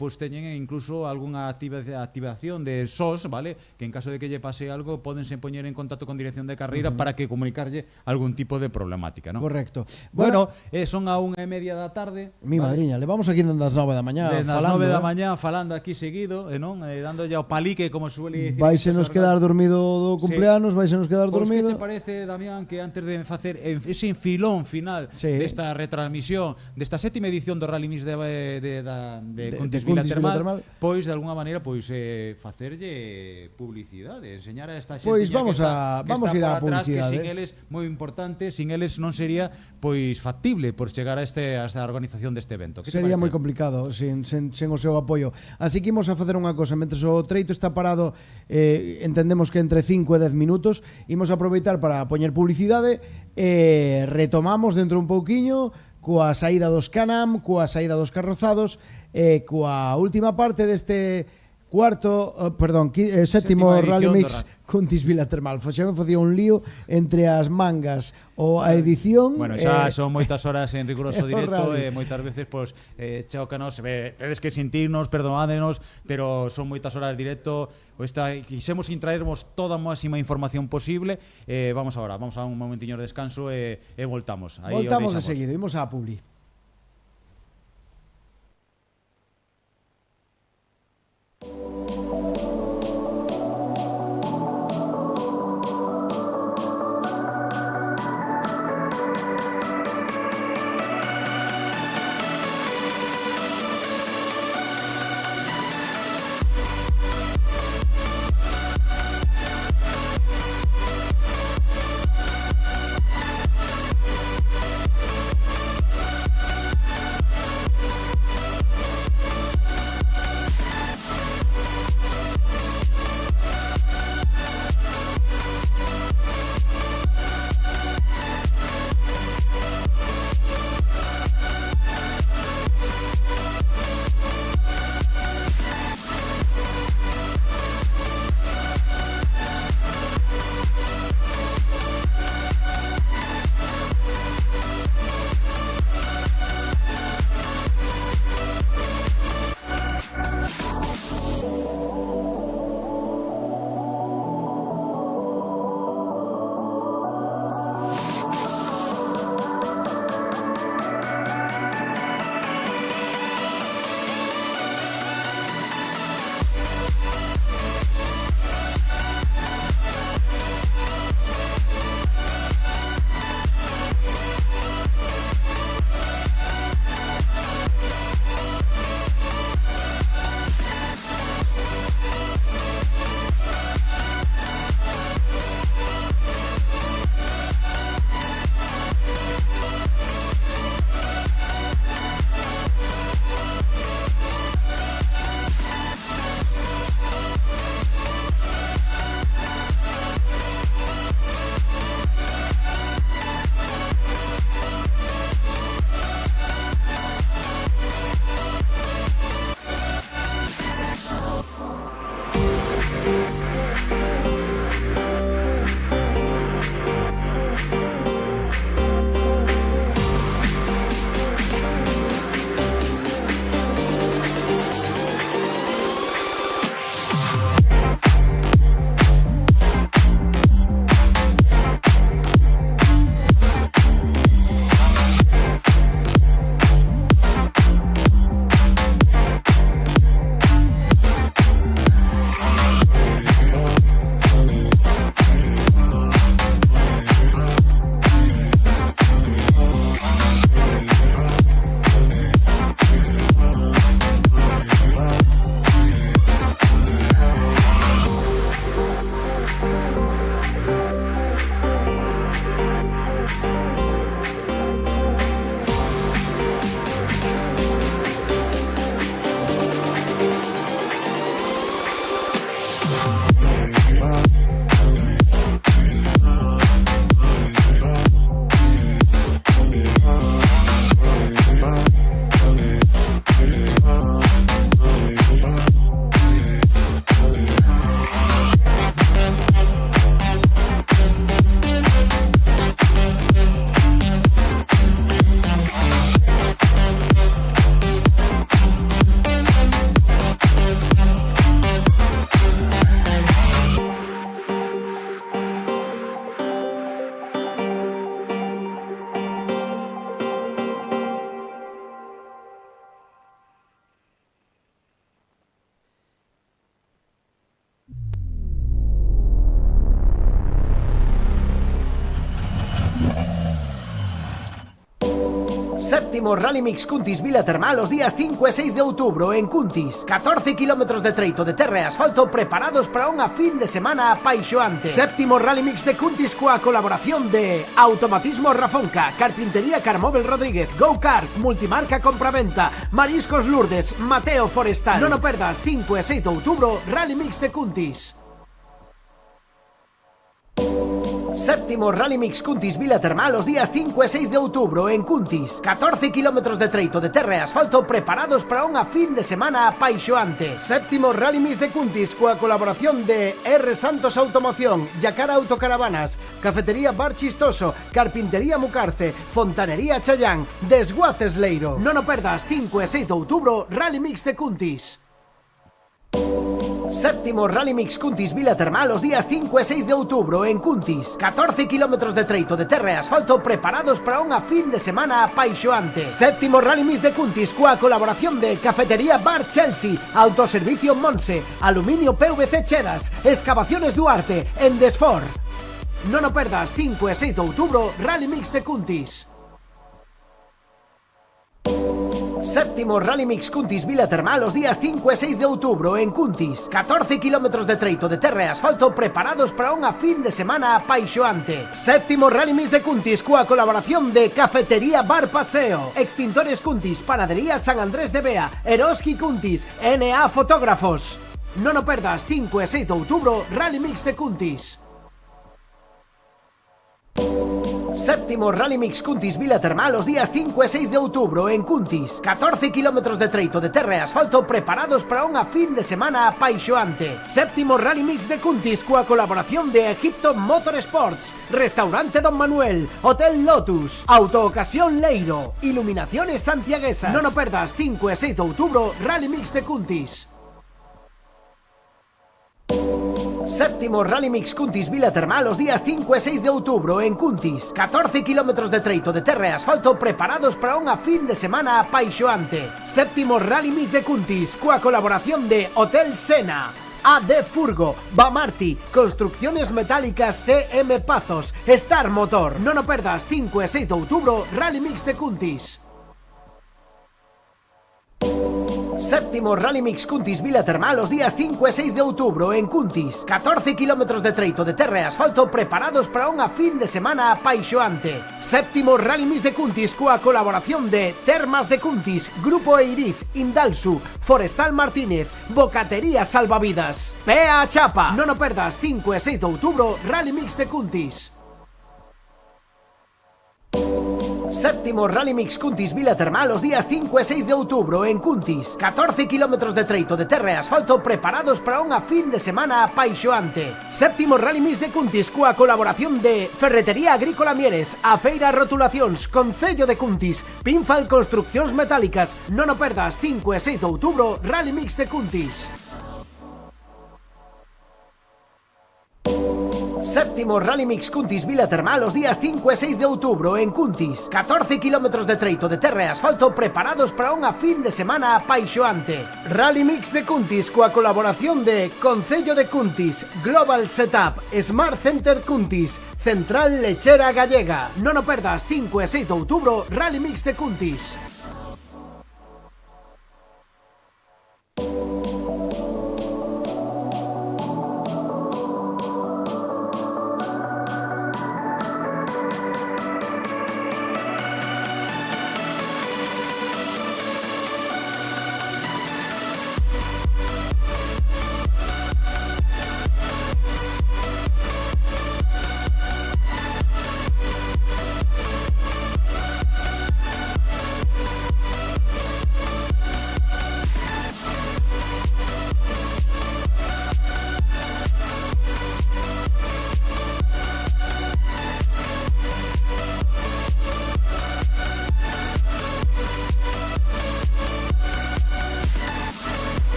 pois teñen incluso algunha activación de SOS, vale? Que en caso de que lle pase algo, podense poñer en contacto con dirección de carreira para que comunicarlle algún tipo de problemática, ¿no? Correcto. Bueno, son a 1:30 da tarde. Mi madriña, levamos aquí desde as 9 da mañá falando. Desde as 9 da mañá falando aquí seguido, non? Dándolle ao palique, como suele dicir. Vais a nos quedar dormido do cumpleanos, vais a nos quedar dormido. Pois que che parece, Damián, que antes de facer ese enfilón final desta retransmisión desta 7ª edición do Rally Mix de Cuntis Vila Termal, pois de alguna maneira pois facerlle publicidade, enseñar a esta xente. Pois vamos a ir á publicidade. Que sin eles moi importante, sin eles non sería pois factible por chegar a esta organización deste evento. Sería moi complicado sin o seu apoio. Así que imos a facer unha cosa, mentre o treito está parado, entendemos que entre 5 e 10 minutos, imos a aproveitar para poñer publicidade. Retomamos dentro un pouquiño coa saída dos Can-Am, coa saída dos carrozados, coa última parte deste sétimo Rally Mix Cuntis Vila Termal. Xa me facía un lío entre as mangas ou a edición. Bueno, xa son moitas horas en riguroso directo e moitas veces pois chócanos, tedes que sentirnos, perdonádenos, pero son moitas horas de directo. Quixemos intraermos toda a máxima información posible. Vamos a un momentiño de descanso e voltamos. Voltamos de seguido, imos á publi. Séptimo Rally Mix Cuntis Vila Termal os días 5 e 6 de outubro en Cuntis. 14 kilómetros de treito de terra e asfalto preparados para unha fin de semana apaixoante. Séptimo Rally Mix de Cuntis coa colaboración de Automatismo Rafonca, Carpintería Carmóvel Rodríguez, Go Kart, Multimarca Compraventa, Mariscos Lourdes, Mateo Forestal. Non o perdas, 5 e 6 de outubro, Rally Mix de Cuntis. Séptimo Rally Mix Cuntis Vila Termal os días 5 e 6 de outubro en Cuntis. 14 kilómetros de treito de terra e asfalto preparados para unha fin de semana apaixoante. Séptimo Rally Mix de Cuntis coa colaboración de R. Santos Automoción, Yacara Autocaravanas, Cafetería Bar Chistoso, Carpintería Mucarce, Fontanería Chayán, Desguaces Leiro. Non o perdas, 5 e 6 de outubro, Rally Mix de Cuntis. Séptimo Rally Mix Cuntis Vila Termal os días 5 e 6 de outubro en Cuntis. 14 kilómetros de treito de terra e asfalto preparados para unha fin de semana apaixoante. Séptimo Rally Mix de Cuntis coa colaboración de Cafetería Bar Chelsea, Autoservicio Monse, Aluminio PVC Cheras, Excavaciones Duarte, Endesfor. Non o perdas, 5 e 6 de outubro, Rally Mix de Cuntis. Séptimo Rally Mix Cuntis Vila Termal os días 5 e 6 de outubro en Cuntis. 14 kilómetros de treito de terra e asfalto preparados para unha fin de semana apaixoante. Séptimo Rally Mix de Cuntis coa colaboración de Cafetería Bar Paseo, Extintores Cuntis, Panadería San Andrés de Bea, Eroski Cuntis, NA Fotógrafos. Non o perdas, 5 e 6 de outubro, Rally Mix de Cuntis. Séptimo Rally Mix Cuntis Vila Termal os días 5 e 6 de outubro en Cuntis. 14 kilómetros de treito de terra e asfalto preparados para unha fin de semana apaixoante. Séptimo Rally Mix de Cuntis coa colaboración de Egipto Motorsports, Restaurante Don Manuel, Hotel Lotus, Autoocasión Leiro, Iluminaciones Santiaguesas. Non o perdas, 5 e 6 de outubro, Rally Mix de Cuntis. Séptimo Rally Mix Cuntis Vila Termal os días 5 e 6 de outubro en Cuntis. 14 kilómetros de treito de terra e asfalto preparados para unha fin de semana apaixoante. Séptimo Rally Mix de Cuntis coa colaboración de Hotel Sena, AD Furgo, Bamarti, Construcciones Metálicas CM Pazos, Star Motor. Non o perdas, 5 e 6 de outubro, Rally Mix de Cuntis. Séptimo Rally Mix Cuntis Vila Termal os días 5 e 6 de outubro en Cuntis. 14 kilómetros de treito de terra e asfalto preparados para unha fin de semana apaixoante. Séptimo Rally Mix de Cuntis coa colaboración de Termas de Cuntis, Grupo Eiriz, Indalsu, Forestal Martínez, Bocatería Salvavidas, Pea Chapa. Non o perdas, 5 e 6 de outubro, Rally Mix de Cuntis. Séptimo Rally Mix Cuntis Vila Termal os días 5 e 6 de outubro en Cuntis. 14 kilómetros de treito de terra e asfalto preparados para unha fin de semana apaixoante. Séptimo Rally Mix de Cuntis coa colaboración de Ferretería Agrícola Mieres, Afeira Rotulacións, Concello de Cuntis, Pinfal Construccións Metálicas. Non o perdas, 5 e 6 de outubro, Rally Mix de Cuntis. Séptimo Rally Mix Cuntis Vila Termal os días 5 e 6 de outubro en Cuntis. 14 kilómetros de treito de terra e asfalto preparados para unha fin de semana apaixoante. Rally Mix de Cuntis coa colaboración de Concello de Cuntis, Global Setup, Smart Center Cuntis, Central Lechera Gallega. Non o perdas, 5 e 6 de outubro, Rally Mix de Cuntis.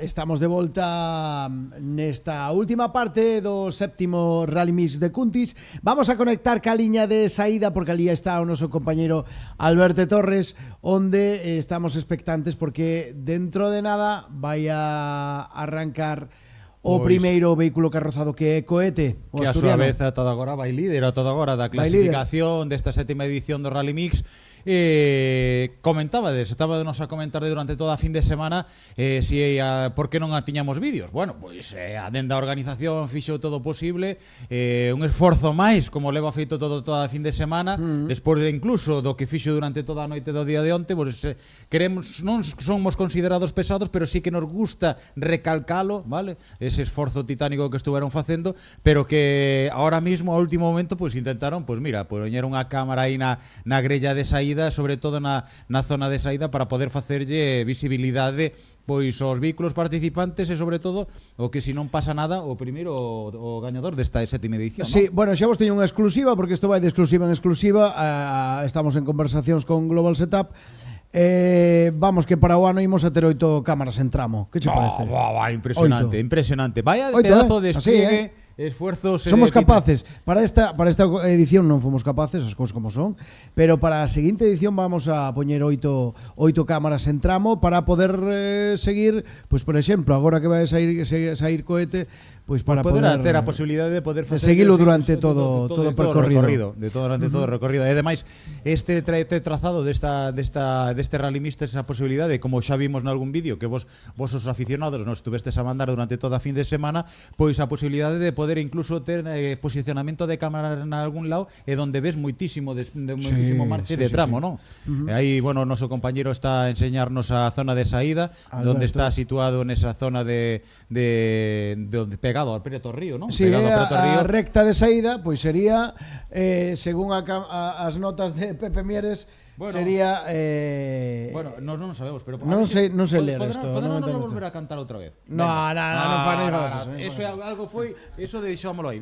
estamos de volta nesta última parte do séptimo Rally Mix de Cuntis. Vamos a conectar ca liña de saída porque ali está o noso compañeiro Alberto Torres, onde estamos expectantes porque dentro de nada vai a arrancar o primeiro vehículo carrozado que é Cohete, o que asturiano. a súa vez a todo agora vai líder, a todo agora da clasificación desta sétima edición do Rally Mix. Comentábades, estábamos a comentar durante toda a fin de semana por que non a tiñamos vídeos. Bueno, pois a denda a organización fixo todo posible, un esforzo máis como leva feito toda a fin de semana, despois incluso do que fixo durante toda a noite do día de onte, pois queremos, non somos considerados pesados, pero sí que nos gusta recalcalo, vale? Ese esforzo titánico que estuveron facendo, pero que ahora mismo, ao último momento, pois intentaron, pois mira, poñer unha cámara aí na grella de saída, sobre todo na zona de saída, para poder facerlle visibilidade pois aos vehículos participantes e sobre todo o que se non pasa nada o primeiro o gañador desta sétima edición. Sí, bueno, xa vos teño unha exclusiva porque isto vai de exclusiva en exclusiva. Estamos en conversacións con Global Setup. Vamos que para o ano imos a ter 8 cámaras en tramo. Que che parece? Impresionante, impresionante. Vaya pedazo de despliegue. Esfuerzos. Somos capaces. Para esta edición non fomos capaces, as cousas como son, pero para a seguinte edición vamos a poñer 8 cámaras en tramo para poder seguir, pois por exemplo, agora que vai sair Cohete, pois para poder ter a posibilidade de poder facer seguilo durante todo o percorrido. Durante todo o recorrido. E ademais, este trazado deste Rally Mix, esa posibilidade, como xa vimos nalgún vídeo que vos os aficionados nos estuvestes a mandar durante toda a fin de semana, pois a posibilidade de poder incluso ter posicionamento de cámaras en algún lado e donde ves moitísimo marche de tramo, non? Aí, bueno, o noso compañero está a enseñarnos a zona de saída, onde está situado nesa zona de pegado ao Preto Río, non? Sí, a recta de saída, pois sería, según as notas de Pepe Mieres, sería bueno, non sabemos, pero non sei ler isto. Poderán non volver a cantar outra vez. Non fagas eso. Eso algo foi, eso deixámolo aí.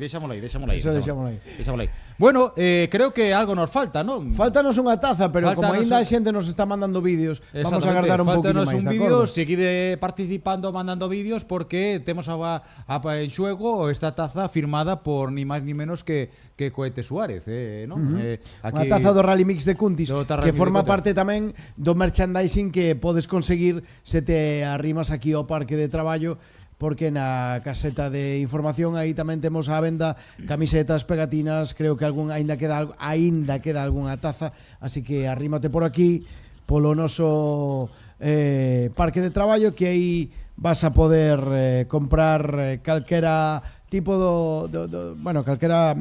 Bueno, creo que algo nos falta, non? Faltanos unha taza, pero como aínda a xente nos está mandando vídeos, vamos a agardar un poquinho máis, de acordo? Seguide participando, mandando vídeos, porque temos en xuego esta taza firmada por ni máis ni menos que Cohete Suárez, non? Unha taza do Rally Mix de Cuntis, que forma parte tamén do merchandising que podes conseguir se te arrimas aquí ao parque de traballo, porque na caseta de información aí tamén temos á venda camisetas, pegatinas, creo que aínda queda algunha taza, así que arrímate por aquí polo noso parque de traballo, que aí vas a poder comprar calquera tipo calquera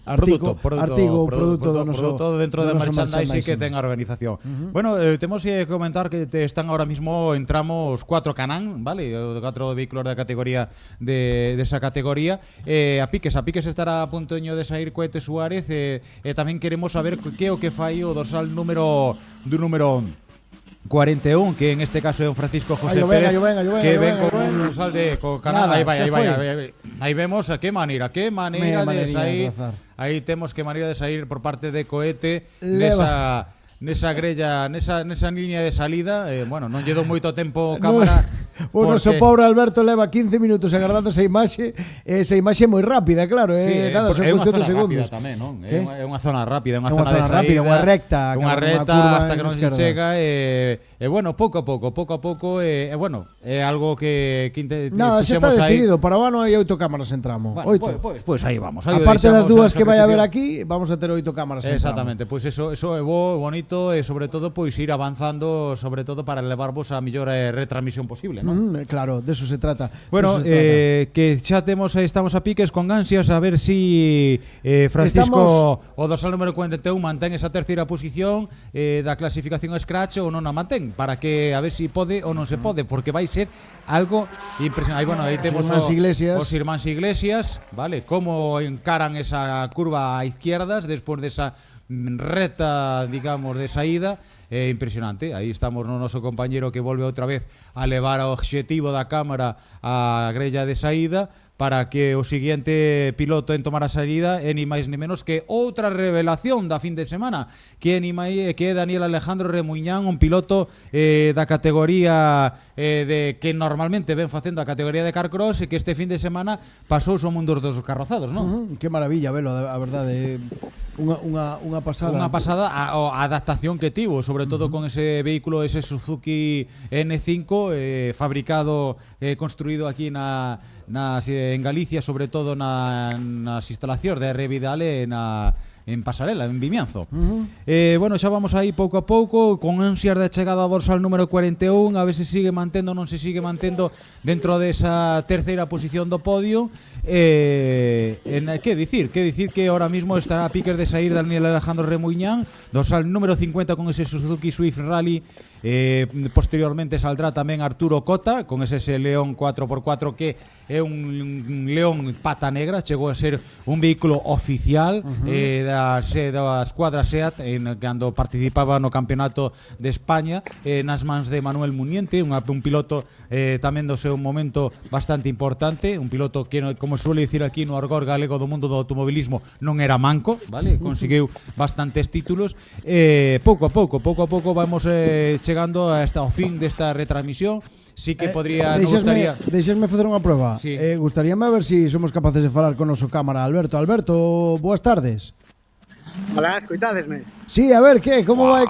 produto do noso, todo dentro do merchandising que ten a organización. Bueno, temos que comentar que están ahora mismo en tramos 4 Canán, vale? 4 vehículos da categoría desa categoría, a piques estará a puntoño de sair Cohete Suárez, e tamén queremos saber que o que fai o dorsal número 41, que en este caso é un Francisco José Pérez, que ven con un dorsal de Canán. Aí vemos a que maneira de sair. Aí temos que maneira de sair por parte de Cohete nesa grella, nesa línea de salida. Bueno, non lle dou moito tempo cámara. O noso pobre Alberto leva 15 minutos agardando esa imaxe moi rápida, claro, nada, son cuestión de segundos. Tamén, non? É unha zona rápida, unha zona de saída, unha recta hasta que non se chega, e bueno, pouco a pouco, bueno, é algo que nada, xa está decidido, para o ano hai 8 cámaras en tramo. Pois aí vamos. Aparte das dúas que vai haber aquí, vamos a ter 8 cámaras en tramo. Exactamente, pois eso é bonito, e sobre todo pois ir avanzando, sobre todo para levarvos a mellor retransmisión posible, non? Claro, de eso se trata. Bueno, que xa estamos a piques con ansias a ver si Francisco o dorsal número 41 mantén esa terceira posición da clasificación Scratch ou non a mantén, para que a ver si pode ou non se pode, porque vai ser algo impresionante. Aí temos os irmáns Iglesias, vale, como encaran esa curva a izquierdas despois desa recta, digamos, de saída, impresionante. Aí estamos no noso compañeiro que volve outra vez a levar o obxectivo da cámara á grella de saída para que o seguinte piloto en tomar a saída é ni máis ni menos que outra revelación da fin de semana, que é Daniel Alejandro Remuñán, un piloto da categoría de que normalmente ven facendo a categoría de carcross e que este fin de semana pasou o mundo dos carrozados, non? Que maravilla velo, a verdade. Unha pasada. Unha pasada a adaptación que tivo, sobre todo con ese vehículo, ese Suzuki N5 fabricado, construído aquí en Galicia, sobre todo nas instalacións de R. Vidal en Pasarela, en Vimianzo. Bueno, xa vamos aí pouco a pouco, con ansias de chegada ao dorsal número 41, a ver se sigue mantendo ou non se sigue mantendo dentro desa terceira posición do podio. Que dicir que ahora mismo estará a piques de sair Daniel Alejandro Remuñán, dorsal número 50 con ese Suzuki Swift Rally. Posteriormente saldrá tamén Arturo Cota con ese León 4x4, que é un León pata negra, chegou a ser un vehículo oficial da escuadra SEAT cando participaba no campeonato de España, nas mans de Manuel Muniente, un piloto tamén do seu momento bastante importante, un piloto que, como suele dicir aquí no argor galego do mundo do automobilismo, non era manco, vale? Conseguiu bastantes títulos. Pouco a pouco vamos chegando ao fin desta retransmisión. Sí que podría, Deixesme facer unha proba. Sí. Gustaríame ver se somos capaces de falar con o noso cámara Alberto. Alberto, boas tardes. Hola, escoitádesme? Sí, a ver, que? Como vai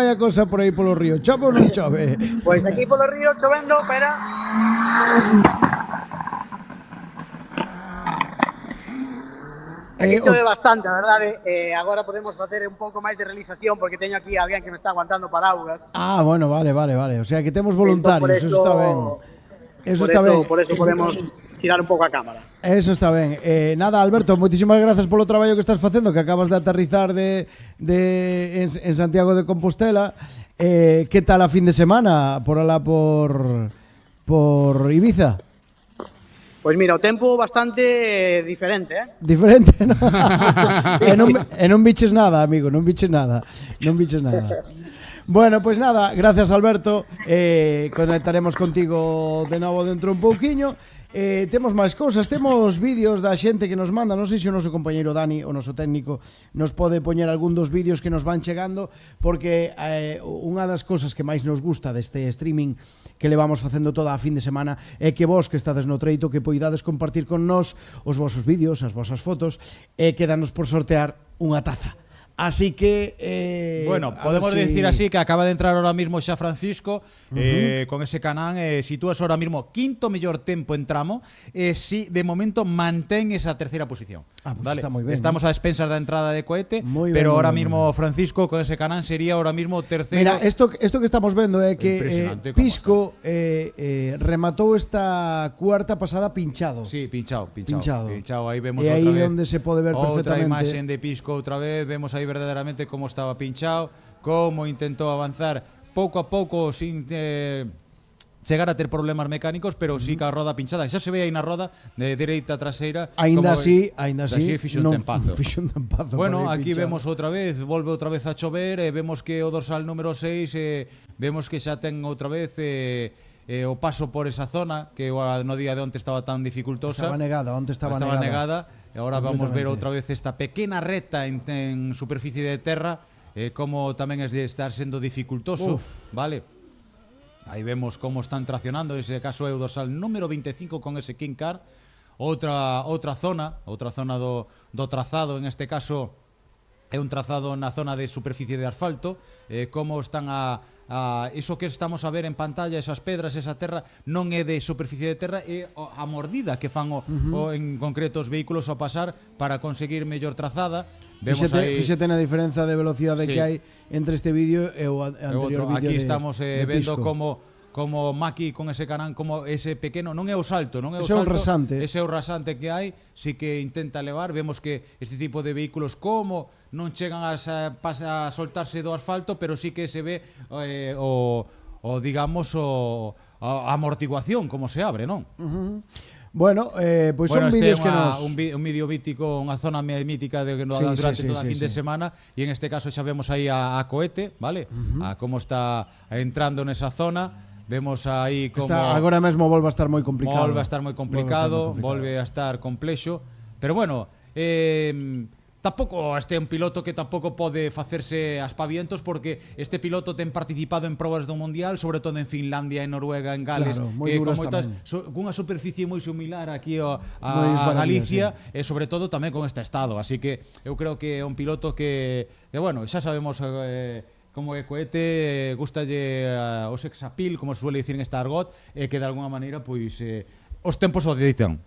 a cosa por aí polo río? Chove ou non chove? Pois aquí polo río chovendo, pero... Aquí chove bastante, a verdade. Agora podemos facer un pouco máis de realización porque teño aquí alguén que me está aguantando paraugas. Ah, bueno, vale. O sea, que temos voluntarios, eso está ben. Eso está ben. Por eso podemos tirar un pouco a cámara. Eso está ben. Nada, Alberto, moitísimas grazas polo traballo que estás facendo, que acabas de aterrizar en Santiago de Compostela. Que tal a fin de semana por alá por Ibiza? Pois mira, o tempo bastante diferente, Diferente, non? E non biches nada, amigo, non biches nada. Bueno, pois nada, gracias Alberto. Conectaremos contigo de novo dentro un pouquiño. Temos máis cousas, temos vídeos da xente que nos manda. Non sei se o noso compañeiro Dani, o noso técnico, nos pode poñer algún dos vídeos que nos van chegando, porque unha das cousas que máis nos gusta deste streaming que levamos facendo toda a fin de semana é que vos que estades no treito que poidades compartir con nós os vosos vídeos, as vosas fotos, e quedanos por sortear unha taza. Así que bueno, podemos decir así que acaba de entrar ahora mismo xa Francisco con ese Canán, sitúas ahora mismo quinto mellor tempo en tramo, si de momento mantén esa terceira posición. Pues vale. Está moi ben. Estamos a expensas da entrada de Cohete, Muy pero ben, ahora muy mismo Francisco con ese Canán sería ahora mismo terceiro. Mira, esto que estamos vendo é que Pisco rematou esta cuarta pasada pinchado. Sí, pinchado. Aí vemos e outra aí vez. onde se pode ver perfectamente. Outra imaxen de Pisco outra vez, vemos aí verdadeiramente como estaba pinchado, como intentou avanzar pouco a pouco sin chegar a ter problemas mecánicos, pero sí que a roda pinchada. Xa se ve aí na roda de dereita traseira. Aínda así, fixo un tempazo. Bueno, aquí pinchado. vemos outra vez, volve outra vez a chover, vemos que o dorsal número 6, vemos que xa ten outra vez o paso por esa zona que no día de onte estaba tan dificultosa. Estaba negada. E agora vamos ver outra vez esta pequena reta en superficie de terra, como tamén es de estar sendo dificultoso. Vale. Aí vemos como están traccionando, ese caso é o dorsal número 25 con ese King Car. Outra zona do trazado, en este caso é un trazado na zona de superficie de asfalto, como están iso que estamos a ver en pantalla, esas pedras, esa terra, non é de superficie de terra, é a mordida que fan en concreto os vehículos ao pasar para conseguir mellor trazada. Fíxate na diferenza de velocidade que hai entre este vídeo e o anterior vídeo. Aquí estamos vendo como Maki con ese Canán, como ese pequeno, non é o salto, ese é o rasante que hai, si que intenta levar. Vemos que este tipo de vehículos como non chegan a soltarse do asfalto, pero sí que se ve digamos a amortiguación como se abre, non? Bueno, pois son vídeos que nos... un vídeo mítico, unha zona mítica durante toda a fin de semana, e en este caso xa vemos aí a Coete, vale? A como está entrando nesa zona. Vemos aí como... Agora mesmo volve a estar moi complicado. Volve a estar moi complicado, volve a estar complexo. Pero bueno, tampouco este é un piloto que tampouco pode facerse aspavientos, porque este piloto ten participado en probas do Mundial, sobre todo en Finlandia, en Noruega, en Gales, cunha superficie moi similar aquí a Galicia, e sobre todo tamén con este estado. Así que eu creo que é un piloto que bueno, xa sabemos como é Coete, gustalle o sex appeal, como se suele dicir en esta argot, e que de alguna maneira pois os tempos o dictan.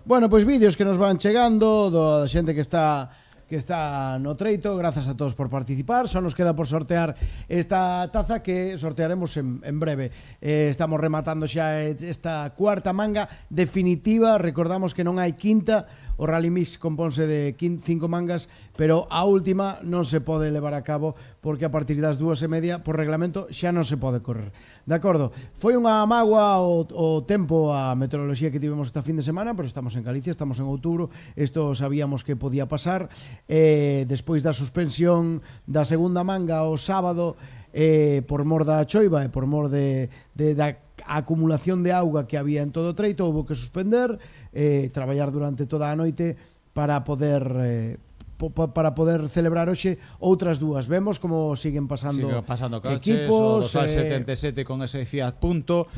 Bueno, pois vídeos que nos van chegando da xente que está no treito. Grazas a todos por participar. Só nos queda por sortear esta taza que sortearemos en breve. Estamos rematando xa esta cuarta manga definitiva. Recordamos que non hai quinta. O Rally Mix compónse de 5 mangas, pero a última non se pode levar a cabo porque a partir das 2:30 por reglamento xa non se pode correr. De acordo, foi unha mágoa o tempo, a meteoroloxía que tivemos esta fin de semana, pero estamos en Galicia, estamos en outubro, isto sabíamos que podía pasar. Despois da suspensión da segunda manga o sábado, por mor da choiva e por mor da acumulación de auga que había en todo o treito, houve que suspender, traballar durante toda a noite para poder celebrar hoxe outras dúas. Vemos como siguen pasando coches, equipos, o 77 con ese Fiat Punto,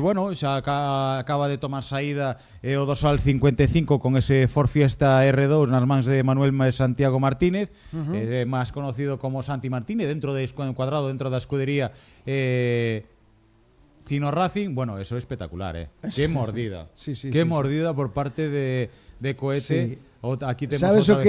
bueno, xa acaba de tomar saída o dorsal 55 con ese Ford Fiesta R2 nas mans de Manuel Santiago Martínez, máis conocido como Santi Martínez, encuadrado dentro da escudería Tino Racing. Bueno, eso é espectacular, Qué mordida. Qué mordida por parte de Coete. Aquí sabes o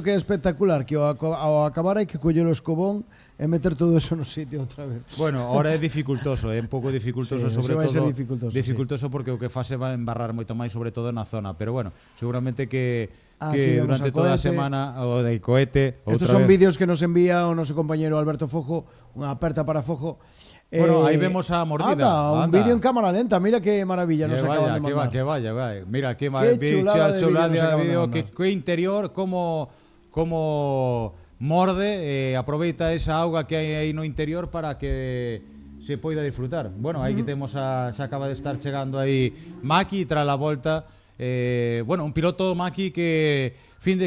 que é espectacular? Que ao acabar hai que coller o escobón e meter todo eso no sitio outra vez. Bueno, ahora é dificultoso, é un pouco dificultoso, sobre todo dificultoso porque o que fase va a embarrar moito máis, sobre todo na zona, pero bueno, seguramente que durante toda a semana o del Coete. Estos son vídeos que nos envía o noso compañero Alberto Fojo, unha aperta para Fojo. Bueno, aí vemos a mordida. Un vídeo en cámara lenta, mira que maravilla nos acaban de mandar. Que vaya. Mira que chulada de vídeo, que interior, como morde, aproveita esa auga que hai aí no interior para que se poida disfrutar. Bueno, aí que temos xa acaba de estar chegando aí Maki tras la volta. Bueno, un piloto Maki que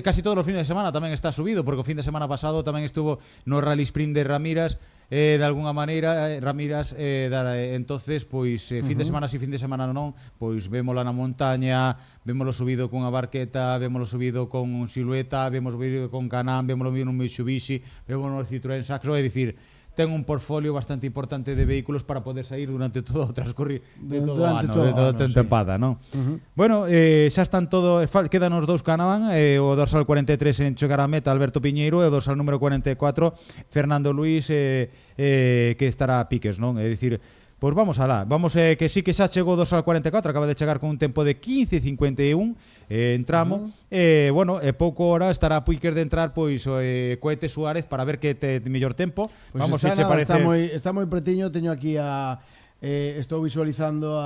casi todos os fines de semana tamén está subido, porque o fin de semana pasado tamén estuvo no Rally Sprint de Ramírez. De alguna maneira Ramírez entonces pois fin de semana si fin de semana non, pois vémola na montaña, vémolo subido cunha barqueta, vémolo subido con silueta, vémolo subido con Can-Am, vémolo subido nun Mitsubishi, vémolo no Citroën Saxo, é dicir, ten un portfolio bastante importante de vehículos para poder sair durante todo o transcurrir de todo o ano, de toda a tempada, non? Bueno, xa están todo, quedan os dous Can-Am, o dorsal 43 en chegar a meta Alberto Piñeiro e o dorsal número 44 Fernando Luis, que estará a piques, non? É dicir, pois vamos alá, que sí que xa chegou o dorsal 44, acaba de chegar con un tempo de 15:51 en tramo, bueno, pouco hora estará Puiker de entrar pois Coete Suárez para ver que te mellor tempo. Pues vamos a está moi pretiño, teño aquí estou visualizando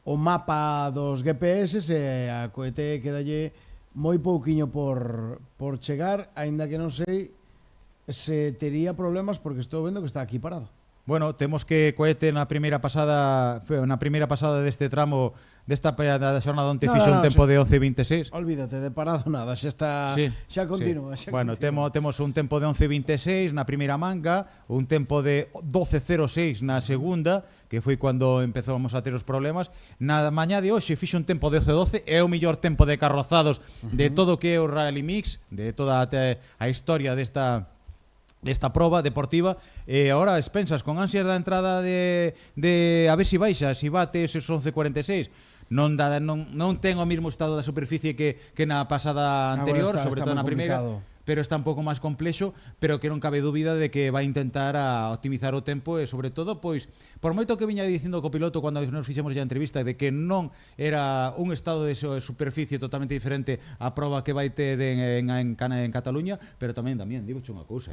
o mapa dos GPS e a Coete quedalle moi pouquiño por chegar, aínda que non sei se tería problemas porque estou vendo que está aquí parado. Bueno, temos que Coete na primeira pasada deste tramo desta xornada onte fixo un tempo de 11:26. Olvídate de parado nada, xa continúa. Bueno, temos un tempo de 11:26 na primeira manga, un tempo de 12:06 na segunda, que foi cando empezamos a ter os problemas. Na mañá de hoxe fixo un tempo de 12:12, é o mellor tempo de carrozados de todo o que é o Rally Mix, de toda a historia desta proba deportiva, e agora expensas con ansias da entrada de a ver se baixa, se bate esos 11:46. Non ten o mesmo estado da superficie que na pasada anterior, sobre todo na primeira, pero está un pouco máis complexo, pero que non cabe dúbida de que vai intentar optimizar o tempo e sobre todo, pois, por moito que viña dicindo co piloto cando nos fixemos a entrevista de que non era un estado de superficie totalmente diferente a proba que vai ter en Cataluña, pero tamén, Damián, digoche unha cousa,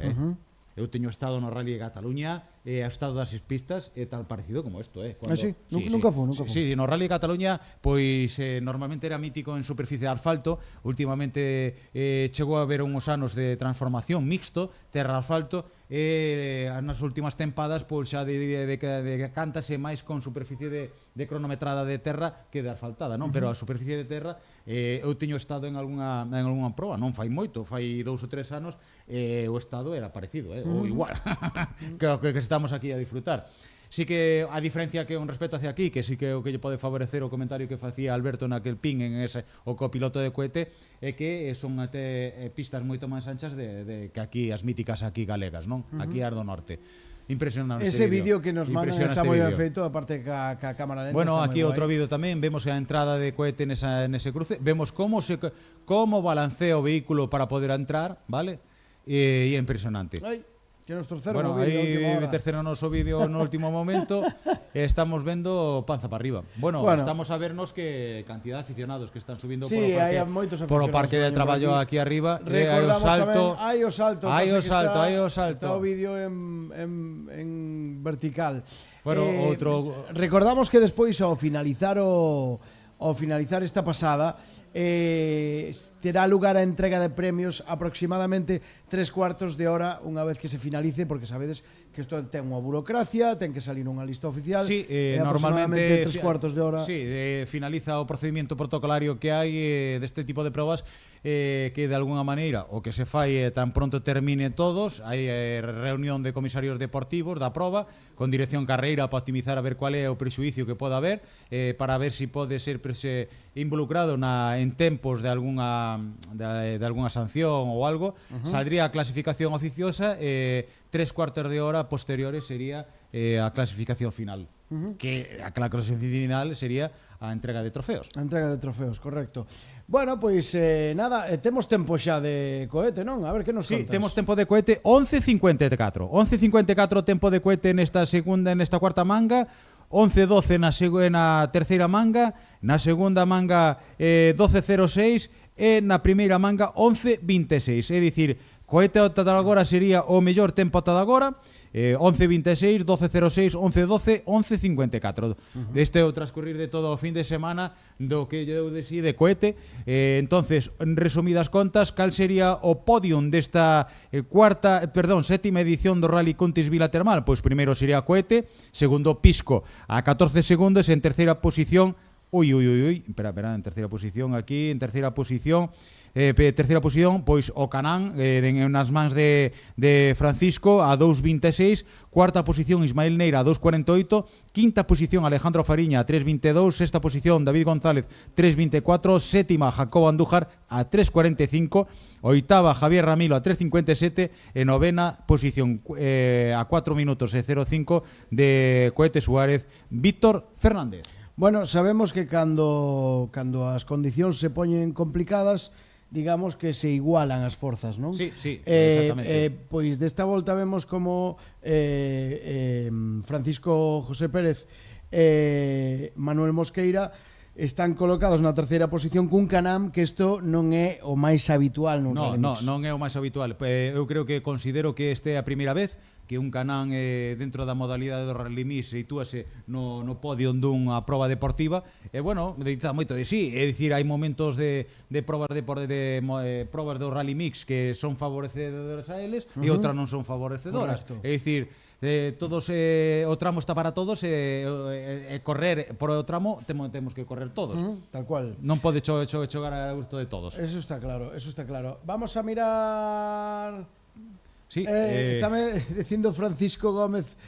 eu teño estado no Rally de Cataluña, o estado das pistas é tal parecido como isto, Sí? Nunca fue. Sí, no Rally de Cataluña, pois normalmente era mítico en superficie de asfalto, últimamente chegou a haber uns anos de transformación mixto, terra-asfalto, nas últimas tempadas pois xa de cántase máis con superficie de cronometrada de terra que de asfaltada, non? Pero a superficie de terra eu teño estado en algunha proba, non fai moito, fai 2 ou 3 anos, o estado era parecido, ou igual que estamos aquí a disfrutar. Sí que a diferencia que con respecto hacia aquí, que sí que o que lle pode favorecer o comentario que facía Alberto naquel pin en ese o copiloto de cohete é que son até pistas moito máis anchas de que aquí as míticas aquí galegas, non? Aquí as do norte. Impresionante ese vídeo que nos mandan está moi ben feito, aparte ca cámara lenta. Bueno, aquí outro vídeo tamén, vemos a entrada de cohete nese cruce, vemos como balancea o vehículo para poder entrar, vale? E é impresionante. Que nos torceron o vídeo última hora. Terceiro noso vídeo no último momento, estamos vendo panza para arriba. Bueno, estamos a vernos que cantidad de aficionados que están subindo por o parque de traballo aquí arriba. Recordamos tamén, hai o salto. Está o vídeo en vertical. Bueno, outro... Recordamos que despois ao finalizar esta pasada terá lugar a entrega de premios aproximadamente 3/4 de hora unha vez que se finalice, porque sabedes que isto ten unha burocracia, ten que salir unha lista oficial, normalmente 3/4 de hora. Sí, finaliza o procedimento protocolario que hai deste tipo de probas, que de alguna maneira o que se fai tan pronto termine todos, hai reunión de comisarios deportivos da proba con dirección carreira para optimizar a ver cual é o prexuicio que poda haber, para ver se pode ser involucrado en tempos de algunha sanción ou algo. Saldría a clasificación oficiosa, 3/4 de hora posteriores sería a clasificación final, que a clasificación final sería a entrega de trofeos. A entrega de trofeos, correcto. Bueno, pois nada, temos tempo xa de cohete, non? A ver que nos contas. Sí, temos tempo de cohete 11:54. 11:54 tempo de cohete nesta cuarta manga. 11:12 na terceira manga, na segunda manga 12:06 e na primeira manga 11:26. É dicir, cohete ata agora sería o mellor tempo ata agora, 11:26, 12:06, 11:12, 11:54. Deste o transcurrir de todo o fin de semana do que deu de si de cohete. Entonces, resumidas contas, cal sería o podium desta sétima edición do Rally Cuntis Vila Termal? Pois primeiro sería cohete, segundo Pisco a 14 segundos, en terceira posición espera, en terceira posición, pois o Canán nas mans de Francisco a 2:26, cuarta posición Ismael Neira a 2:48, quinta posición Alejandro Fariña a 3:22, sexta posición David González 3:24, sétima Jacobo Andújar a 3:45, oitava Javier Ramilo a 3:57 e novena posición a 4 minutos e 05 de Cohete Suárez Víctor Fernández. Bueno, sabemos que cando as condicións se poñen complicadas, digamos que se igualan as forzas, non? Sí, exactamente. Pois desta volta vemos como Francisco José Pérez e Manuel Mosqueira están colocados na terceira posición cun Canam, que isto non é o máis habitual nun Rally Mix. Non é o máis habitual. Eu creo que considero que este é a primeira vez que un Canán dentro da modalidade do Rally Mix situase no podio dunha proba deportiva. E bueno, dita moito de sí, é dicir, hai momentos de probas probas do Rally Mix que son favorecedoras a eles e outras non son favorecedoras. É dicir, todos o tramo está para todos e correr por o tramo temos que correr todos. Tal cual. Non pode chogar a gusto de todos. Eso está claro. Vamos a mirar... Sí, estáme dicindo Francisco Gómez,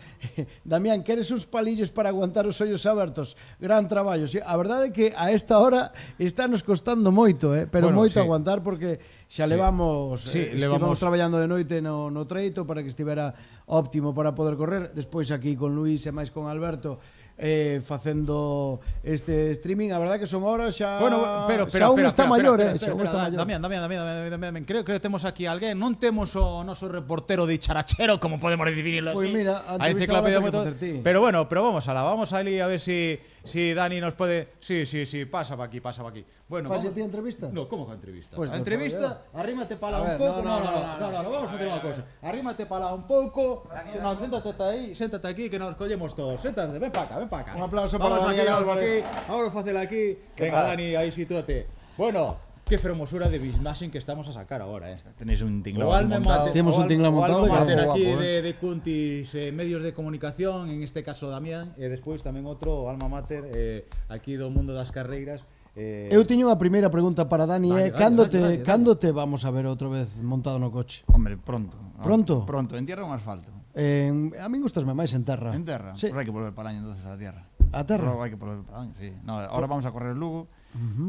Damián, queres uns palillos para aguantar os ollos abertos? Gran traballo. Sí, a verdade é que a esta hora está nos costando moito, pero moito aguantar, porque xa levamos traballando de noite no treito para que estivera óptimo para poder correr. Despois aquí con Luís e máis con Alberto facendo este streaming. A verdade que son horas xa... Bueno, pero está maior, Damián, creo que temos aquí alguén. Non temos o noso reportero de Charachero, como podemos definirlo así. Pois mira, a entrevista la vas a hacer ti. Pero bueno, vamos vamos ali a ver si Sí, Dani nos puede... Sí, pasa pa aquí. Bueno, Faz a ti entrevista? No, como que entrevista? Pues A entrevista, arrímate para lá un pouco. No, vamos a facer unha cousa. Arrímate para lá un pouco. No, séntate aquí que nos collemos todos. Séntate, ven para acá. Un aplauso para Dani Álvarez. Vamos a facer aquí. Venga, Dani, aí sitúate. Bueno, qué fermosura de imagen que estamos a sacar ahora, Tenéis un tinglado montado. Tenemos un tinglado montado. O Alma Mater aquí de Cuntis, medios de comunicación, en este caso Damián, e despois tamén outro Alma Mater, aquí do mundo das carreiras. Eu tiño unha primeira pregunta para Dani, cando te vamos a ver outra vez montado no coche? Hombre, pronto. Pronto? Pronto, en tierra ou en asfalto? A mí gustasme máis en terra. En terra? Sí. Pues hai que volver para el año entonces a la tierra. A terra? Hay que volver para el año, sí. No, ahora vamos a correr el Lugo,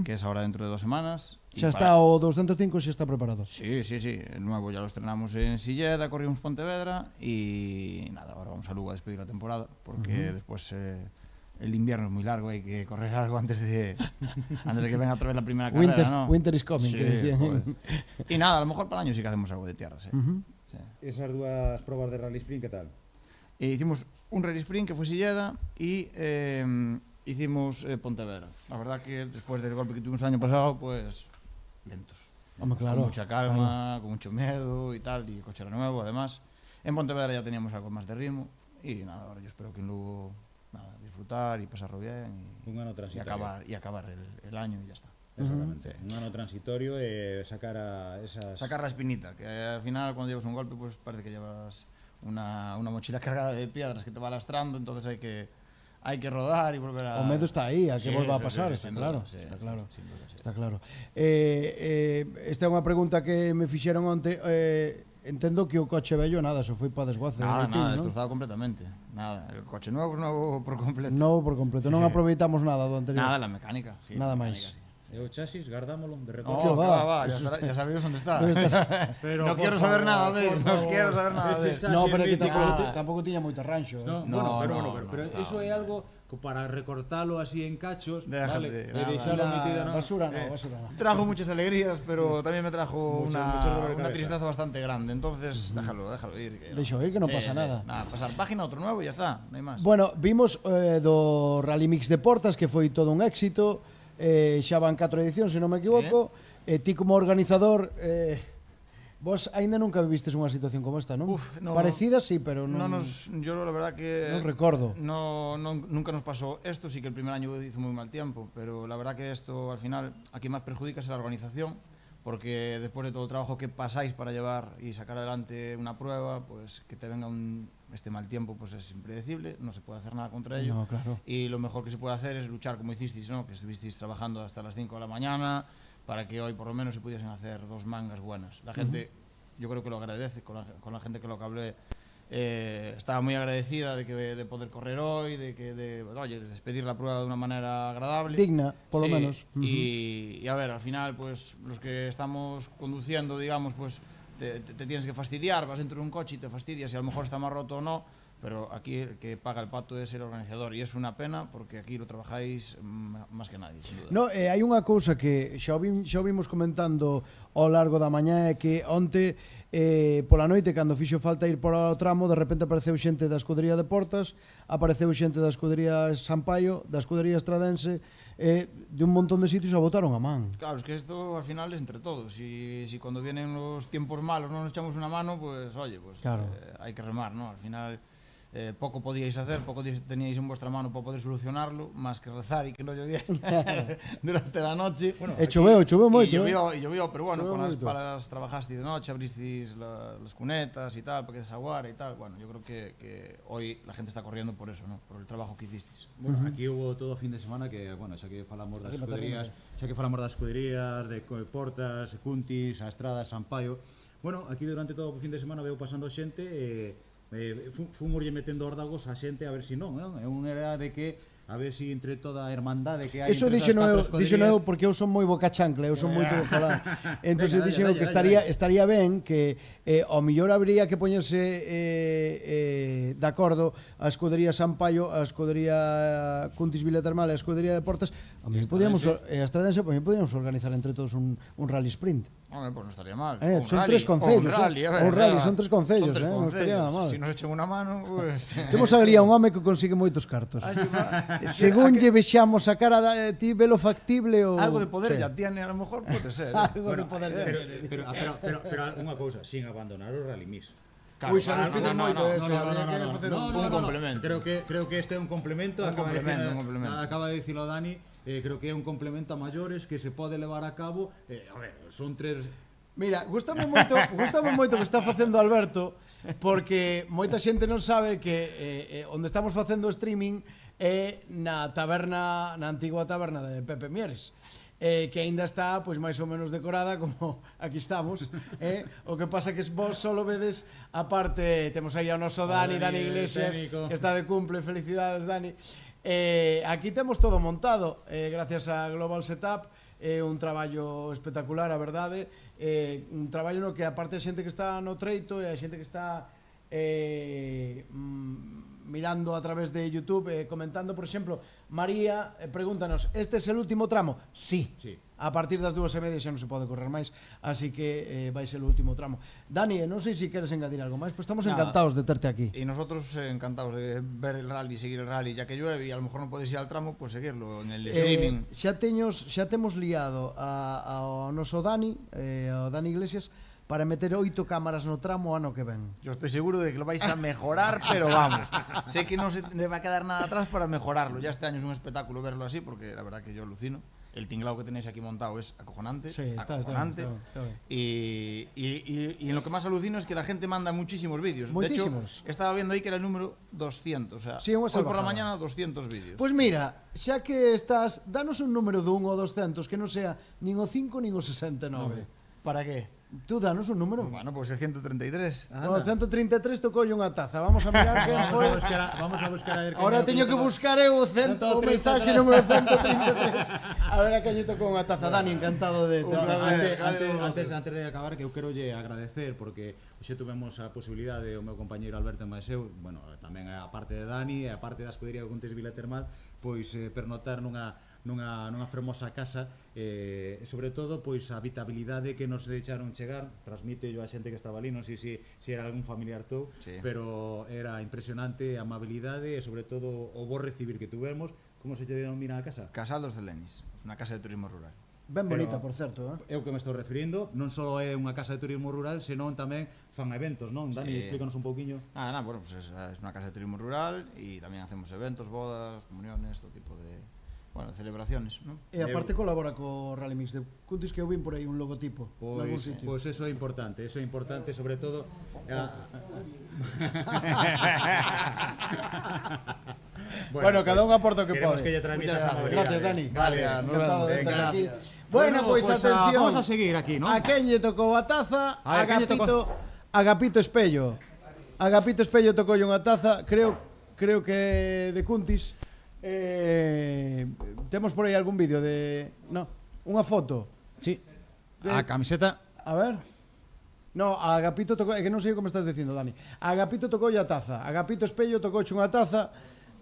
que es ahora dentro de 2 semanas. Xa está o 205, xa está preparado. Sí. El nuevo ya lo estrenamos en Silleda, corrimos Pontevedra y nada, ahora vamos a Lugo a despedir la temporada porque después el invierno es muy largo, hay que correr algo antes de que venga otra vez la primera carrera, ¿no? Winter is coming, que decían. Y nada, a lo mejor para el año sí que hacemos algo de tierra, sí. Esas dúas probas de Rally Sprint, ¿qué tal? Hicimos un Rally Sprint que fue Silleda y hicimos Pontevedra. La verdad que después del golpe que tuvimos el año pasado, pues lentos. Hombre, claro. Con mucha calma, con mucho miedo y tal, y el coche era nuevo además. En Pontevedra ya teníamos algo más de ritmo y nada, ahora yo espero que en Lugo disfrutar y pasarlo bien un ano transitorio y acabar el año y ya está. Exactamente. Un ano transitorio sacar la espinita, que al final cuando llevas un golpe pues parece que llevas una mochila cargada de piedras que te va lastrando, entonces hay que rodar y volver a... O medo está aí, a que volva a pasar, está claro. Está claro. Esta é unha pregunta que me fixeron onte. Entendo que o coche vello nada, se foi para desguace. Nada, destrozado completamente. Nada, el coche nuevo por completo. Novo por completo, non aproveitamos nada do anterior. Nada, la mecánica, sí. Nada máis. E o chasis, gardámolo de recorte. No, va, ya sabéis dónde está. No quiero saber nada de él, No, pero que tampouco tiña moito ranxo. Pero eso é algo para recortalo así en cachos, ¿vale? De deixalo metido, ¿no? Basura no. Trajo muchas alegrías, pero también me trajo una tristeza bastante grande. Entonces, déjalo ir. Deixo ir, que non pasa nada. Nada, pasar página, otro nuevo y ya está, no hay más. Bueno, vimos do Rally Mix de Portas, que foi todo un éxito. Xa van 4 edicións, se non me equivoco. Ti como organizador... Vos aínda nunca vivistes unha situación como esta, non? Parecida, sí, pero non... Yo la verdad que... Non recordo. Nunca nos pasó esto, sí que el primer año hizo muy mal tiempo, pero la verdad que esto, al final, a quien más perjudica es a la organización, porque después de todo el trabajo que pasáis para llevar y sacar adelante una prueba, pues que te venga este mal tiempo, pues es impredecible, no se puede hacer nada contra ello. No, claro. Y lo mejor que se puede hacer es luchar como hicisteis, ¿no? Que estuvisteis trabajando hasta las 5 de la mañana, para que hoy por lo menos se pudiesen hacer 2 mangas buenas. La gente, yo creo que lo agradece, con la gente que lo que hablé, estaba muy agradecida de poder correr hoy, de despedir la prueba de una manera agradable. Digna, por lo menos. Y a ver, al final, pues los que estamos conduciendo, digamos, pues te tienes que fastidiar, vas dentro de un coche y te fastidias y a lo mejor está más roto o no. Pero aquí el que paga el pato es el organizador e é unha pena porque aquí lo trabajáis máis que nadie, sin duda. No, hai unha cousa que xa vimos comentando ao largo da mañá é que onte pola noite cando fixo falta ir por o tramo de repente apareceu xente da escudería de Portas, apareceu xente da escudería Sampaio, da escudería Estradense, de un montón de sitios a botaron a man. Claro, es que esto al final es entre todos. Si cuando vienen los tiempos malos no nos echamos una mano, pues oye, pues claro. Hay que remar, ¿no? Al final poco podíais hacer, poco teníais en vuestra mano para poder solucionarlo, más que rezar y que no lloviera durante la noche. Bueno, choveu moito. Y llovió, pero bueno, con las palas trabajasteis de noche, abristeis las cunetas y tal, para que desaguara y tal. Bueno, yo creo que hoy la gente está corriendo por eso, ¿no? Por el trabajo que hicisteis. Bueno, aquí hubo todo fin de semana que, bueno, xa que falamos das escuderías, de Portas, Cuntis, a Estrada, Sampaio. Bueno, aquí durante todo o fin de semana veo pasando xente fomoslle metendo órdagos a xente a ver se non, é unha era de que a ver se entre toda a hermandade que hai. Eso dixo eu porque eu son moi boca chancla, eu son moito de falar. Entón dixo que estaría ben que ao mellor habría que poñerse de acordo a escudería Sampaio, a escudería Cuntis Vila Termal e a escudería de Portas. A podíamos organizar entre todos un rally sprint. Hombre, pues no estaría mal. Son 3 concellos. Un rally, son 3 concellos, non estaría nada mal. Si nos echen unha mano, pues... Temos ali a un home que consigue moitos cartos. según lle vexamos a cara, ti velo factible ou... Algo de poder ya tiene, a lo mejor pode ser. Algo de poder pero unha cousa, sin abandonar o Rally Mix. Ui, xa nos piden moito eso. Un complemento. Creo que este é un complemento. Acaba de dicilo Dani. Creo que é un complemento a maiores que se pode levar a cabo. A ver, son tres... Mira, gustame moito que está facendo Alberto, porque moita xente non sabe que onde estamos facendo o streaming é na antigua taberna de Pepe Mieres, que aínda está pois máis ou menos decorada como aquí estamos, o que pasa que vos solo vedes a parte, temos aí ao noso Dani Iglesias, que está de cumple, felicidades Dani. Aquí temos todo montado, gracias a Global Setup, un traballo espectacular, a verdade, un traballo no que aparte a xente que está no treito e a xente que está mirando a través de YouTube, comentando, por exemplo, María pregúntanos, este é o último tramo? Sí. A partir das 2:30 xa non se pode correr máis, así que vai ser o último tramo. Dani, non sei se queres engadir algo máis, pois estamos encantados de terte aquí. E nosotros encantados de ver el rally, seguir el rally, ya que llueve e a lo mejor non podes ir al tramo, pues seguirlo en el streaming. Xa temos liado ao noso Dani, ao Dani Iglesias, para meter 8 cámaras no tramo ano que ven. Yo estoy seguro de que lo vais a mejorar, pero vamos, sé que no se le va a quedar nada atrás para mejorarlo. Ya este año es un espectáculo verlo así, porque la verdad que yo alucino. El tinglado que tenéis aquí montado es acojonante. Sí, está bien. Y en lo que más alucino es que la gente manda muchísimos vídeos. Muchísimos. De hecho, estaba viendo ahí que era el número 200. O sea, sí, hoy por la mañana 200 vídeos. Pues mira, xa que estás, danos un número de 1 o 200 que non sea nin o 5 nin o 69. ¿Para qué? Tú danos un número. Bueno, pues el 133. O 133 tocou unha taza. Vamos a mirar quen foi. Vamos a buscar a ver. Ahora teño que buscar eu o mensaxe número 133. A ver a quen lle tocou unha taza. Dani, encantado de antes de acabar, que eu quero lle agradecer porque hoxe tuvemos a posibilidade o meu compañeiro Alberto Maeseu, bueno, tamén a parte de Dani e a parte da escudería de Contes Vila Termal, pois pernotar nunha fermosa casa, sobre todo pois a habitabilidade que nos deixaron chegar, transmite yo a xente que estaba ali, non sei se era algún familiar tou, pero era impresionante a amabilidade e sobre todo o bo recibir que tuvemos. Como se lle denomina a casa? Casal dos Celenis, unha casa de turismo rural. Ben bonita, por certo, É o que me estou referindo, non só é unha casa de turismo rural, senón tamén fan eventos, non? Dani, explícanos un pouquiño. Bueno, pues es unha casa de turismo rural e tamén hacemos eventos, bodas, comuniones, todo tipo de celebraciones, ¿no? E aparte colabora co Rally Mix de Cuntis, que eu vin por aí un logotipo. Pois eso é importante, sobre todo... Bueno, cada un aporta o que pode. Gracias, Dani. Vale, encantado de estar aquí. Bueno, pois atención. Vamos a seguir aquí, ¿no? A quen lle tocou a taza? Agapito Espello. Agapito Espello tocou unha taza, creo que de Cuntis. Temos por aí algún vídeo de... No, unha foto. Sí. A camiseta. A ver. No, a Agapito tocou... É que non sei como estás dicindo, Dani. A Agapito tocou a taza. Agapito Espello tocou unha taza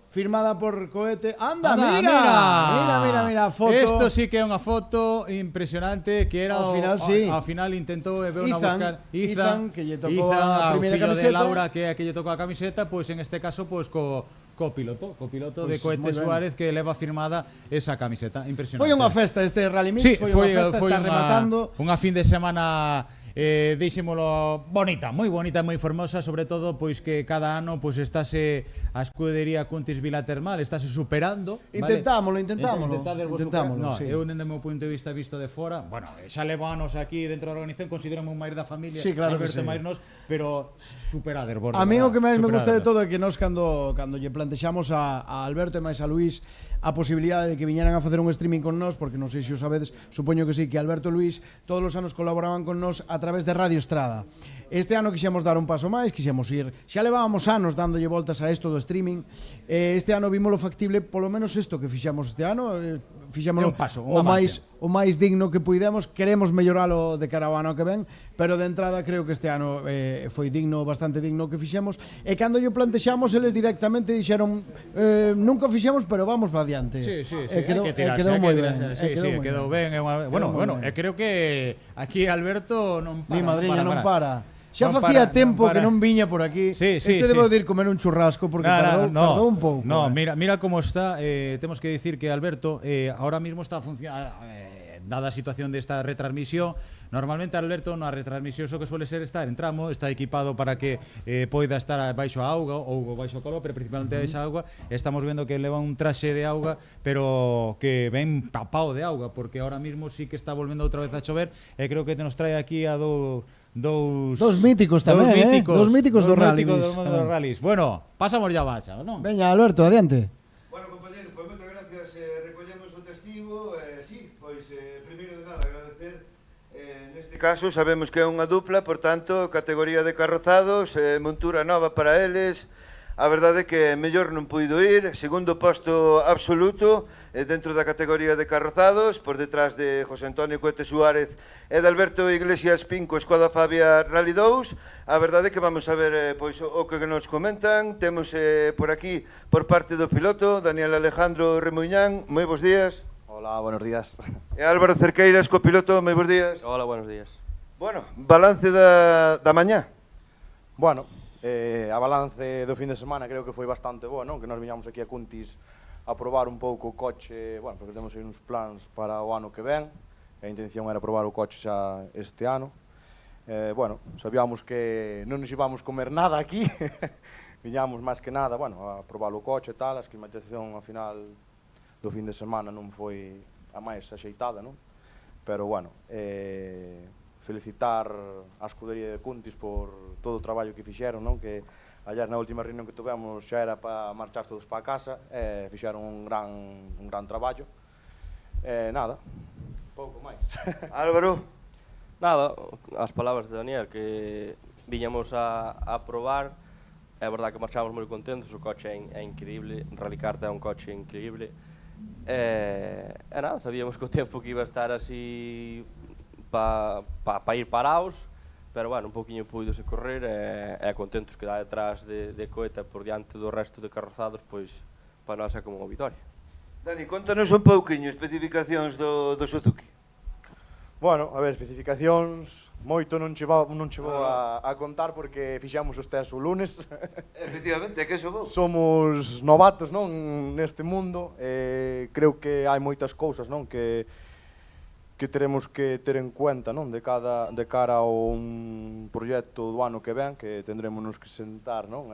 firmada por Cohete. Anda, mira, foto. Isto sí que é unha foto impresionante, que era ao final, sí. Ao final intentou buscar Izan, que lle tocou a primeira camiseta. De Laura, que é a que lle tocou a camiseta, pois en este caso pois co piloto de Cohete Suárez, que leva firmada esa camiseta. Impresionante. Foi unha festa este Rally Mix, foi unha festa, está rematando. Unha fin de semana deixémolo bonita, moi formosa, sobre todo pois que cada ano pois estase a escudería Cuntis Vila Termal estáse superando. Intentámolo. Sí. Eu dende o meu punto de vista visto de fora, bueno, xa levo anos aquí dentro da organización, consideramos un máis da familia, sí, claro Alberto máis nos, pero superader. A mí o que máis me gusta de todo é que nós cando lle plantexamos a Alberto e máis a Luís a posibilidade de que viñeran a facer un streaming con nós, porque non sei se o sabedes, supoño que sí, que Alberto e Luís todos os anos colaboraban con nós a través de Radio Estrada. Este ano quixemos dar un paso máis, quixemos ir, xa levábamos anos dándolle voltas a isto do streaming, este ano vímolo factible, polo menos isto que fixamos este ano, fixámolo o máis digno que puidemos, queremos melloralo de cara ao ano que ven, pero de entrada creo que este ano foi digno, bastante digno que fixemos, e cando yo plantexamos, eles directamente dixeron nunca fixemos, pero vamos para adiante. Quedou moi ben. Quedou ben. Bueno, e creo que aquí Alberto non para. Mi madriña non para. Xa facía tempo que non viña por aquí. Debo de ir comer un churrasco porque tardou un pouco. No, mira como está. Temos que dicir que Alberto ahora mismo está funcionando, dada a situación desta retransmisión. Normalmente Alberto na retransmisión o que suele ser estar en tramo, está equipado para que poida estar baixo a auga ou baixo o calor, pero principalmente baixo a auga. Estamos vendo que leva un traxe de auga, pero que ven papao de auga, porque ahora mismo sí que está volvendo outra vez a chover, e creo que nos trae aquí a dous míticos tamén, dos míticos do rallies. Bueno, pasamos ya bacha, non? Veña, Alberto, adiante. Bueno, compañeros, pois moitas gracias, recollemos o testigo, sí, pois primeiro de nada agradecer. Neste caso sabemos que é unha dupla, por tanto, categoría de carrozados, montura nova para eles. A verdade é que mellor non puido ir, segundo posto absoluto dentro da categoría de carrozados, por detrás de José Antonio Coete Suárez e de Alberto Iglesias Pinco, Escoda Fabia Rally 2. A verdade é que vamos a ver pois o que nos comentan. Temos por aquí, por parte do piloto, Daniel Alejandro Remuñán. Moi bons días. Hola, buenos días. E Álvaro Cerqueiras, copiloto. Moi bons días. Hola, buenos días. Bueno, balance da mañá. Bueno, a balance do fin de semana creo que foi bastante boa, non? Que nos viñamos aquí a Cuntis a probar un pouco o coche, bueno, porque temos aí uns plans para o ano que ven. A intención era probar o coche xa este ano. Bueno, sabíamos que non nos íbamos comer nada aquí. Viñamos máis que nada, bueno, a probar o coche e tal. A climatización ao final do fin de semana non foi a máis axeitada, non? Pero, bueno, felicitar a escudería de Cuntis por todo o traballo que fixeron, non? Que ayer na última reunión que tivemos xa era para marchar todos para casa, fixeron un gran traballo. Nada, pouco máis. Álvaro? Nada, as palabras de Daniel, que viñamos a probar. É verdade que marchamos moi contentos, o coche é increíble, Rally Kart é un coche increíble. E nada, sabíamos que o tempo que iba a estar así para ir parados, pero bueno, un poquinho puidose correr e contentos que dá detrás de Coeta por diante do resto de carrozados, pois para nós é como unha vitoria. Dani, contanos un pouquiño especificacións do Suzuki. Bueno, a ver, especificacións moito non chegou a contar porque fixamos os test o lunes. Efectivamente, é que somos. Somos novatos, non, neste mundo. Creo que hai moitas cousas, non, que teremos que ter en cuenta, non, de cara a un proxecto do ano que ven, que tendremos que sentar, non,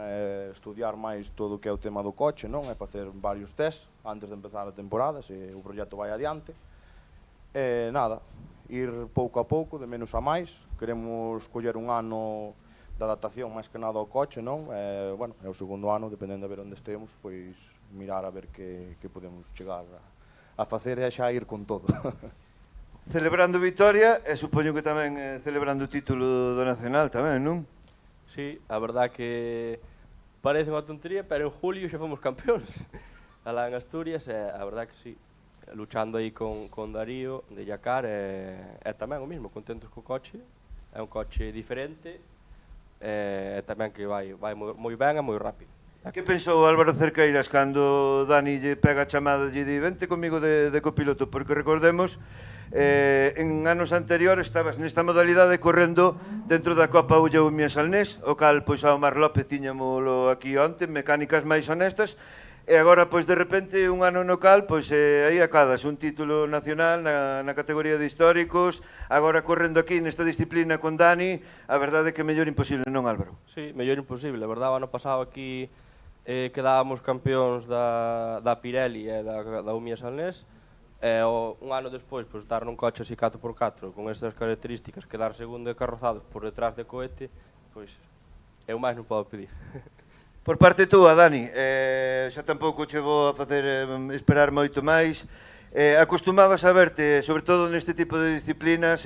estudiar máis todo o que é o tema do coche, non, e facer varios test antes de empezar a temporada, se o proxecto vai adiante. Nada, ir pouco a pouco, de menos a máis. Queremos coller un ano de adaptación máis que nada ao coche, non? Bueno, é o segundo ano, dependendo de ver onde estemos, pois mirar a ver que podemos chegar a facer e xa ir con todo. Celebrando vitoria e supoño que tamén celebrando o título do Nacional tamén, non? Sí, a verdad que parece unha tontería, pero en julio xa fomos campeóns alá en Asturias, e a verdad que sí, luchando aí con Darío de Yacar, e tamén o mismo, contentos co coche. É un coche diferente e tamén que vai moi ben e moi rápido. Que pensou Álvaro Cerqueiras cando Dani lle pega a chamada e lle di vente comigo de copiloto? Porque recordemos, en anos anteriores estabas nesta modalidade correndo dentro da Copa Ullaumia Salnés, o cal, pois, a Omar López tiñamolo aquí onte, mecánicas máis honestas, e agora, pois, de repente, un ano no cal, pois, aí acadas un título nacional na categoría de históricos, agora correndo aquí nesta disciplina con Dani, a verdade é que mellor imposible, non, Álvaro? Sí, mellor imposible, a verdade, o ano pasado aquí quedábamos campeóns da Pirelli e da Umia Salnés, e un ano despois, pois, estar nun coche así 4x4 con estas características, quedar segundo de carrozados por detrás de Coete, pois, eu máis non podo pedir. Por parte túa, Dani, xa tampouco che vou a facer esperar moito máis. Acostumabas a verte, sobre todo neste tipo de disciplinas,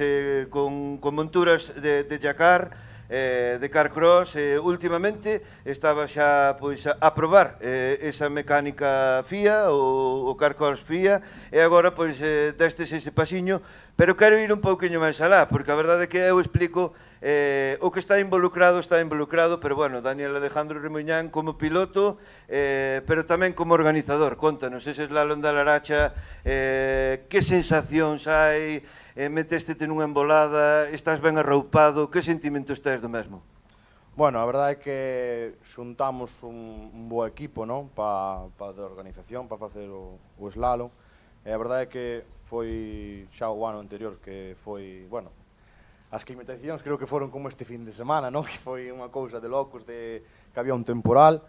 con monturas de Yacar, de Carcross. Últimamente estaba xa a probar esa mecánica FIA, o Carcross FIA, e agora destes ese pasiño, pero quero ir un pouquiño máis alá, porque a verdade é que eu explico o que está involucrado, pero bueno, Daniel Alejandro Remuñán como piloto, pero tamén como organizador. Contanos, ese slalom da Laracha, que sensacións hai, meteste nunha embolada, estás ben arroupado, que sentimentos tes do mesmo? Bueno, a verdade é que xuntamos un bo equipo, non? Pa de organización, para facer o slalom. E a verdade é que foi xa o ano anterior que foi, bueno, as climatizacións creo que foron como este fin de semana, non? Que foi unha cousa de locos, que había un temporal.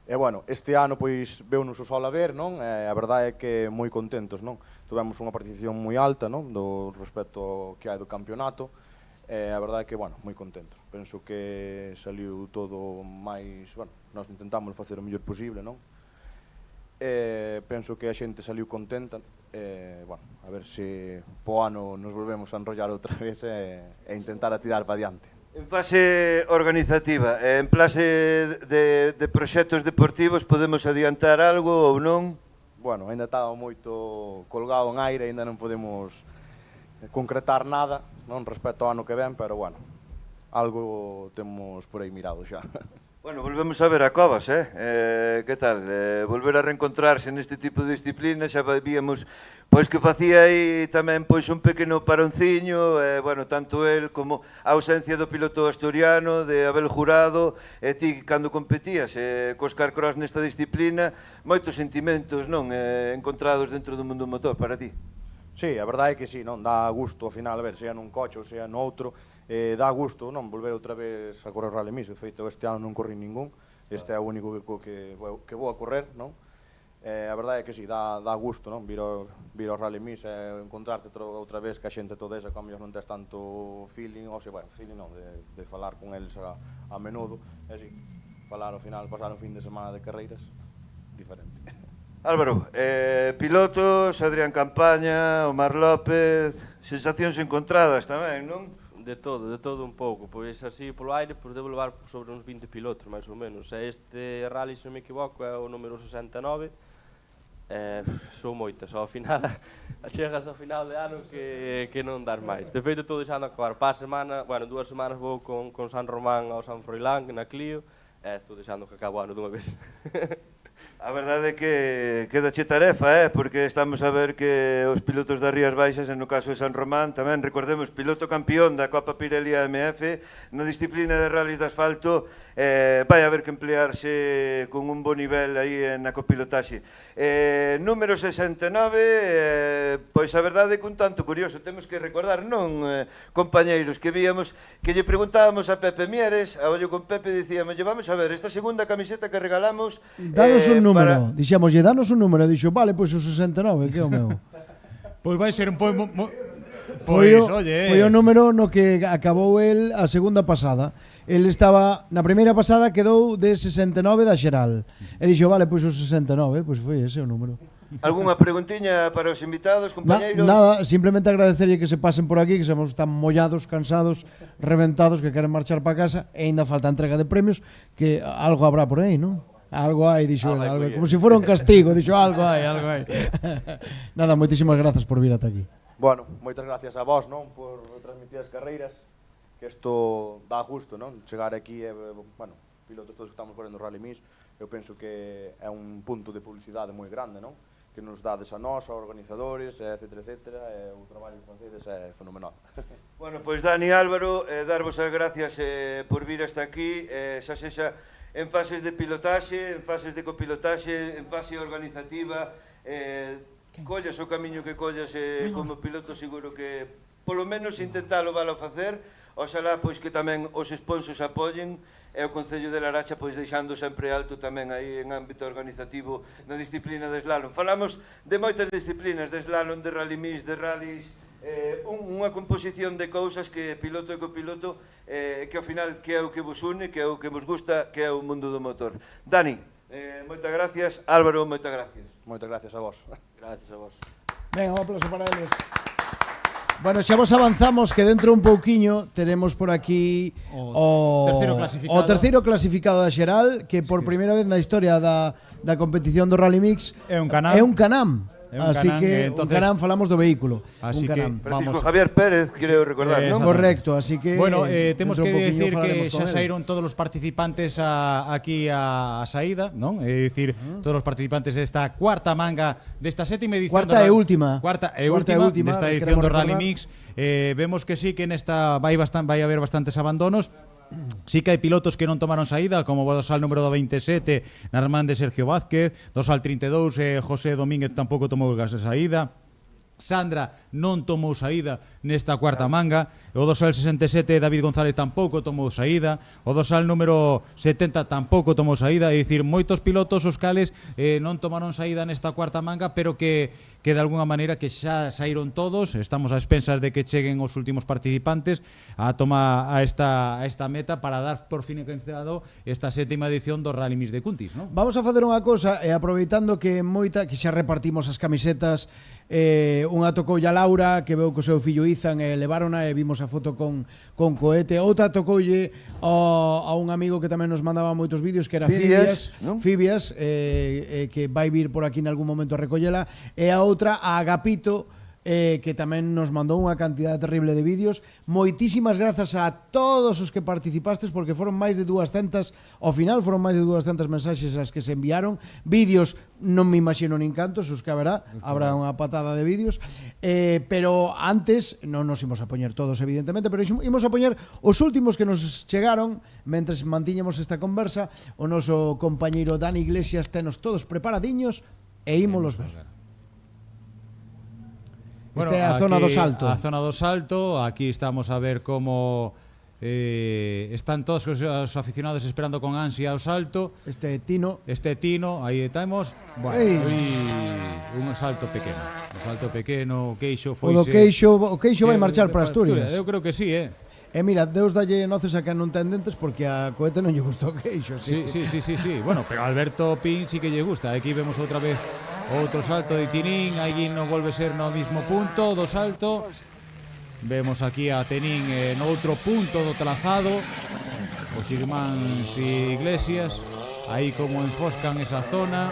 E, bueno, este ano, pois, veunos o sol a ver, non? E a verdade é que moi contentos, non? Tivemos unha participación moi alta, non? Do respecto que hai do campeonato. E a verdade é que, bueno, moi contentos. Penso que saliu todo máis, bueno, nós intentamos facer o mellor posible, non? E penso que a xente saliu contenta. Bueno, a ver se po ano nos volvemos a enrollar outra vez e intentar a tirar para diante. En fase organizativa, en place de proxectos deportivos, podemos adiantar algo ou non? Bueno, ainda está moito colgado en aire, ainda non podemos concretar nada, non, respecto ao ano que ven, pero bueno, algo temos por aí mirado xa. Bueno, volvemos a ver a Covas, que tal? Volver a reencontrarse neste tipo de disciplina, xa víamos pois que facía aí tamén pois un pequeno paronciño, bueno, tanto el como a ausencia do piloto asturiano, de Abel Jurado, e ti cando competías cos carcross nesta disciplina, moitos sentimentos, non, encontrados dentro do mundo motor para ti. Sí, a verdade é que sí, non, dá gusto ao final, a ver, sea nun coche ou sea no outro, dá gusto, non, volver outra vez a correr Rally Mix. De feito, este ano non corri ningún, este é o único que vou a correr, non? A verdade é que sí, dá gusto, non, vir ao Rally Mix e encontrarte outra vez que a xente toda esa, cambio non tes tanto feeling, ou se, bueno, feeling non, de falar con eles a menudo, e sí, falar ao final, pasar un fin de semana de carreiras, diferente. Álvaro, pilotos, Adrián Campaña, Omar López, sensacións encontradas tamén, non? De todo un pouco, pois así polo aire, pois devo levar sobre uns 20 pilotos, máis ou menos. Este rally, se non me equivoco, é o número 69, son moitas, ao final, chegas ao final de ano que non dar máis. De feito, estou deixando acabar para a semana, bueno, 2 semanas vou con San Román ao San Froilán, na Clio, estou deixando que acabo o ano dunha vez. A verdade é que quedache tarefa, porque estamos a ver que os pilotos das Rías Baixas, no caso de San Román, tamén recordemos, piloto campeón da Copa Pirelli AMF, na disciplina de rallies de asfalto, vai haber que emplearse con un bo nivel aí na copilotaxe. Número 69, pois a verdade é que un tanto curioso, temos que recordar, non, compañeiros, que víamos, que lle preguntábamos a Pepe Mieres, a ollo con Pepe, dicíamos, vamos a ver, esta segunda camiseta que regalamos... Danos un número, dixémoslle, danos un número, dixo, vale, pois o 69, que é o meu. Pois vai ser un pouco... Foi o número no que acabou el a segunda pasada. El estaba, na primeira pasada quedou de 69 da xeral. E dixo, vale, pois o 69, pois foi ese o número. Algúnha preguntiña para os invitados, compañeiros? Nada, simplemente agradecerlle que se pasen por aquí, que somos tan mollados, cansados, reventados, que queren marchar para casa, e ainda falta entrega de premios, que algo habrá por aí, non? Algo hai, dixo el, algo, como se fora un castigo, dixo, algo hai. Nada, moitísimas grazas por vir ata aquí. Bueno, moitas gracias a vos, non, por transmitir as carreiras, que isto dá gusto, non, chegar aquí e, bueno, pilotos todos que estamos correndo Rally Mix, eu penso que é un punto de publicidade moi grande, non, que nos dades a nós, aos organizadores, etcétera, e o traballo que facedes é fenomenal. Bueno, pois Dani, Álvaro, darvos as gracias por vir hasta aquí, xa sexa en fases de pilotaxe, en fases de copilotaxe, en fase organizativa, collas o camiño que collas como piloto, seguro que polo menos intentalo valo facer. Oxalá pois que tamén os sponsors apoyen e o Concello de Laracha pois deixando sempre alto tamén aí en ámbito organizativo na disciplina de slalom. Falamos de moitas disciplinas, de slalom, de rally mix, de rallies, unha composición de cousas que piloto e copiloto que ao final que é o que vos une, que é o que vos gusta, que é o mundo do motor. Dani, moitas gracias. Álvaro, moitas gracias. Moitas gracias a vos. Gracias a vos. Venga, un aplauso para eles. Bueno, xa vos avanzamos que dentro un pouquiño teremos por aquí o terceiro clasificado da xeral, que por primeira vez na historia da competición do Rally Mix é un Canam. É un Canam. Así que un Canán falamos do vehículo. Así que Francisco Javier Pérez, creo recordar, ¿no? Correcto, así que bueno, temos que decir que xa saíron todos os participantes aquí a saída, non? É dicir, todos os participantes desta cuarta manga desta sétima edición Cuarta e última desta edición do Rally Mix. Vemos que sí que nesta vai haber bastantes abandonos. Sí que hai pilotos que non tomaron saída, como o dorsal número 27 Narmán de Sergio Vázquez, dorsal 32 José Domínguez tampouco tomou saída, Sandra non tomou saída nesta cuarta manga, o dorsal 67 David González tampouco tomou saída, o dorsal número 70 tampouco tomou saída, é dicir, moitos pilotos os cales non tomaron saída nesta cuarta manga, pero que de alguna maneira que xa saíron todos. Estamos a expensas de que cheguen os últimos participantes a esta meta para dar por finalizado esta sétima edición do Rally Mix de Cuntis, non? Vamos a facer unha cousa, e aproveitando que xa repartimos as camisetas, unha tocoulle a Laura, que veu co seu fillo Izan, e levarona e vimos a foto con Cohete. Outra tocoulle a un amigo que tamén nos mandaba moitos vídeos, que era Fibias, que vai vir por aquí en algún momento a recollela, e a outra a Agapito, que tamén nos mandou unha cantidad terrible de vídeos. Moitísimas grazas a todos os que participastes, porque foron máis de 200, ao final foron máis de 200 mensaxes as que se enviaron. Vídeos non me imagino nin cantos, os que habrá unha patada de vídeos, pero antes non nos imos a poñer todos, evidentemente, pero imos a poñer os últimos que nos chegaron mentres mantiñemos esta conversa. O noso compañeiro Dani Iglesias tenos todos preparadiños e ímolos ver. Bueno, esta é a zona do salto. A zona do salto, aquí estamos a ver como están todos os aficionados esperando con ansia o salto. Este Tino, aí estamos. Bueno, un salto pequeno, o Queixo foise. O Queixo vai marchar para Asturias. Eu creo que sí, E mira, Deus dalle noces a que non ten dentes, porque a Cohete non lle gustou o Queixo. Sí. Bueno, pero Alberto Pin sí que lle gusta. Aquí vemos outra vez outro salto de Tinín, aí non volve ser no mismo punto do salto. Vemos aquí a Tenín no outro punto do trazado, os irmáns Iglesias, aí como enfoscan esa zona,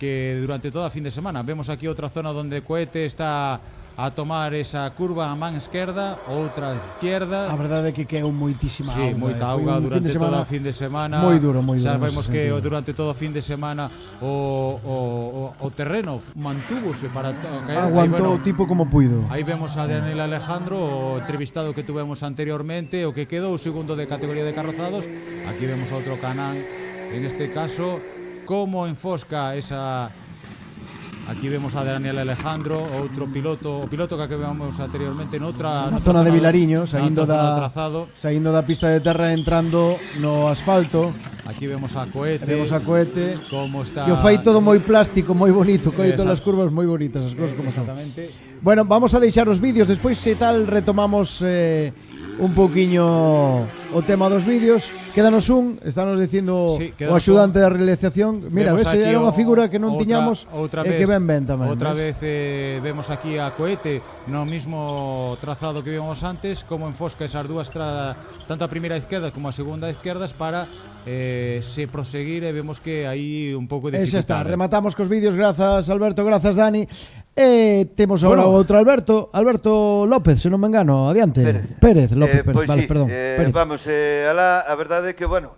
que durante toda a fin de semana. Vemos aquí outra zona onde Cohete está a tomar esa curva a man esquerda, outra izquierda. A verdade é que queou moitísima auga. Sí, moita auga durante todo o fin de semana. Moi duro. Xa vemos que durante todo o fin de semana o terreno mantúvose para caer. Aguantou o tipo como puido. Aí vemos a Daniel Alejandro, o entrevistado que tuvemos anteriormente, o que quedou segundo de categoría de carrozados. Aquí vemos a outro Canán, en este caso, como enfosca esa... Aquí vemos a Daniel Alejandro, outro piloto, o piloto que vemos anteriormente noutra zona de Vilariño, saindo da pista de terra, entrando no asfalto. Aquí vemos a Cohete. Como está. Que o fai todo moi plástico, moi bonito, coi todas as curvas moi bonitas, as cousas como son. Bueno, vamos a deixar os vídeos, despois se tal retomamos un pouquiño o tema dos vídeos. Quédanos estános dicindo o axudante da realización. Mira, ves, era unha figura que non tiñamos e que ben tamén. Outra vez vemos aquí a Cohete no mismo trazado que vimos antes, como enfosca esas dúas tanto a primeira izquierda como a segunda izquierdas para se proseguir, e vemos que hai un pouco de dificultade. Xa está, rematamos cos vídeos. Grazas Alberto, grazas Dani. Temos agora outro Alberto López, se non me engano. Adiante. Pérez López, perdón. Vamos, a verdade é que, bueno,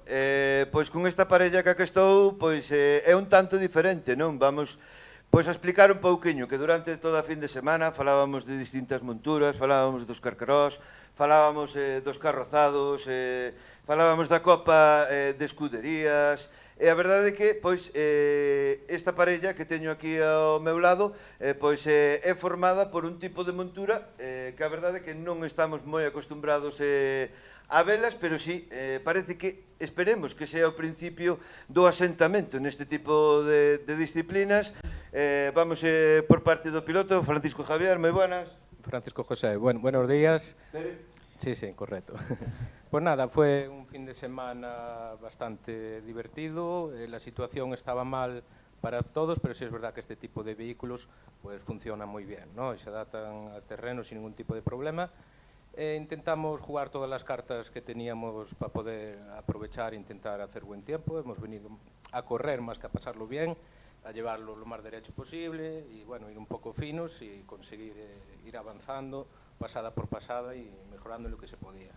pois con esta parella que estou, pois é un tanto diferente, non? Vamos pois a explicar un pouquiño que durante toda a fin de semana falábamos de distintas monturas, falábamos dos carcarós, falábamos dos carrozados, falábamos da Copa de Escuderías, e a verdade é que pois esta parella que teño aquí ao meu lado pois é formada por un tipo de montura que a verdade é que non estamos moi acostumbrados a velas, pero sí, parece que esperemos que sea o principio do asentamento neste tipo de disciplinas. Vamos por parte do piloto, Francisco Javier, moi buenas. Francisco José, buenos días. Pérez. Sí, correcto. Pues nada, fue un fin de semana bastante divertido. La situación estaba mal para todos, pero sí es verdad que este tipo de vehículos pues funcionan muy bien, ¿no? Y se adaptan al terreno sin ningún tipo de problema. Intentamos jugar todas las cartas que teníamos para poder aprovechar e intentar hacer buen tiempo. Hemos venido a correr más que a pasarlo bien. a llevarlo lo más derecho posible y bueno, ir un poco finos y conseguir ir avanzando pasada por pasada y mejorando lo que se podía.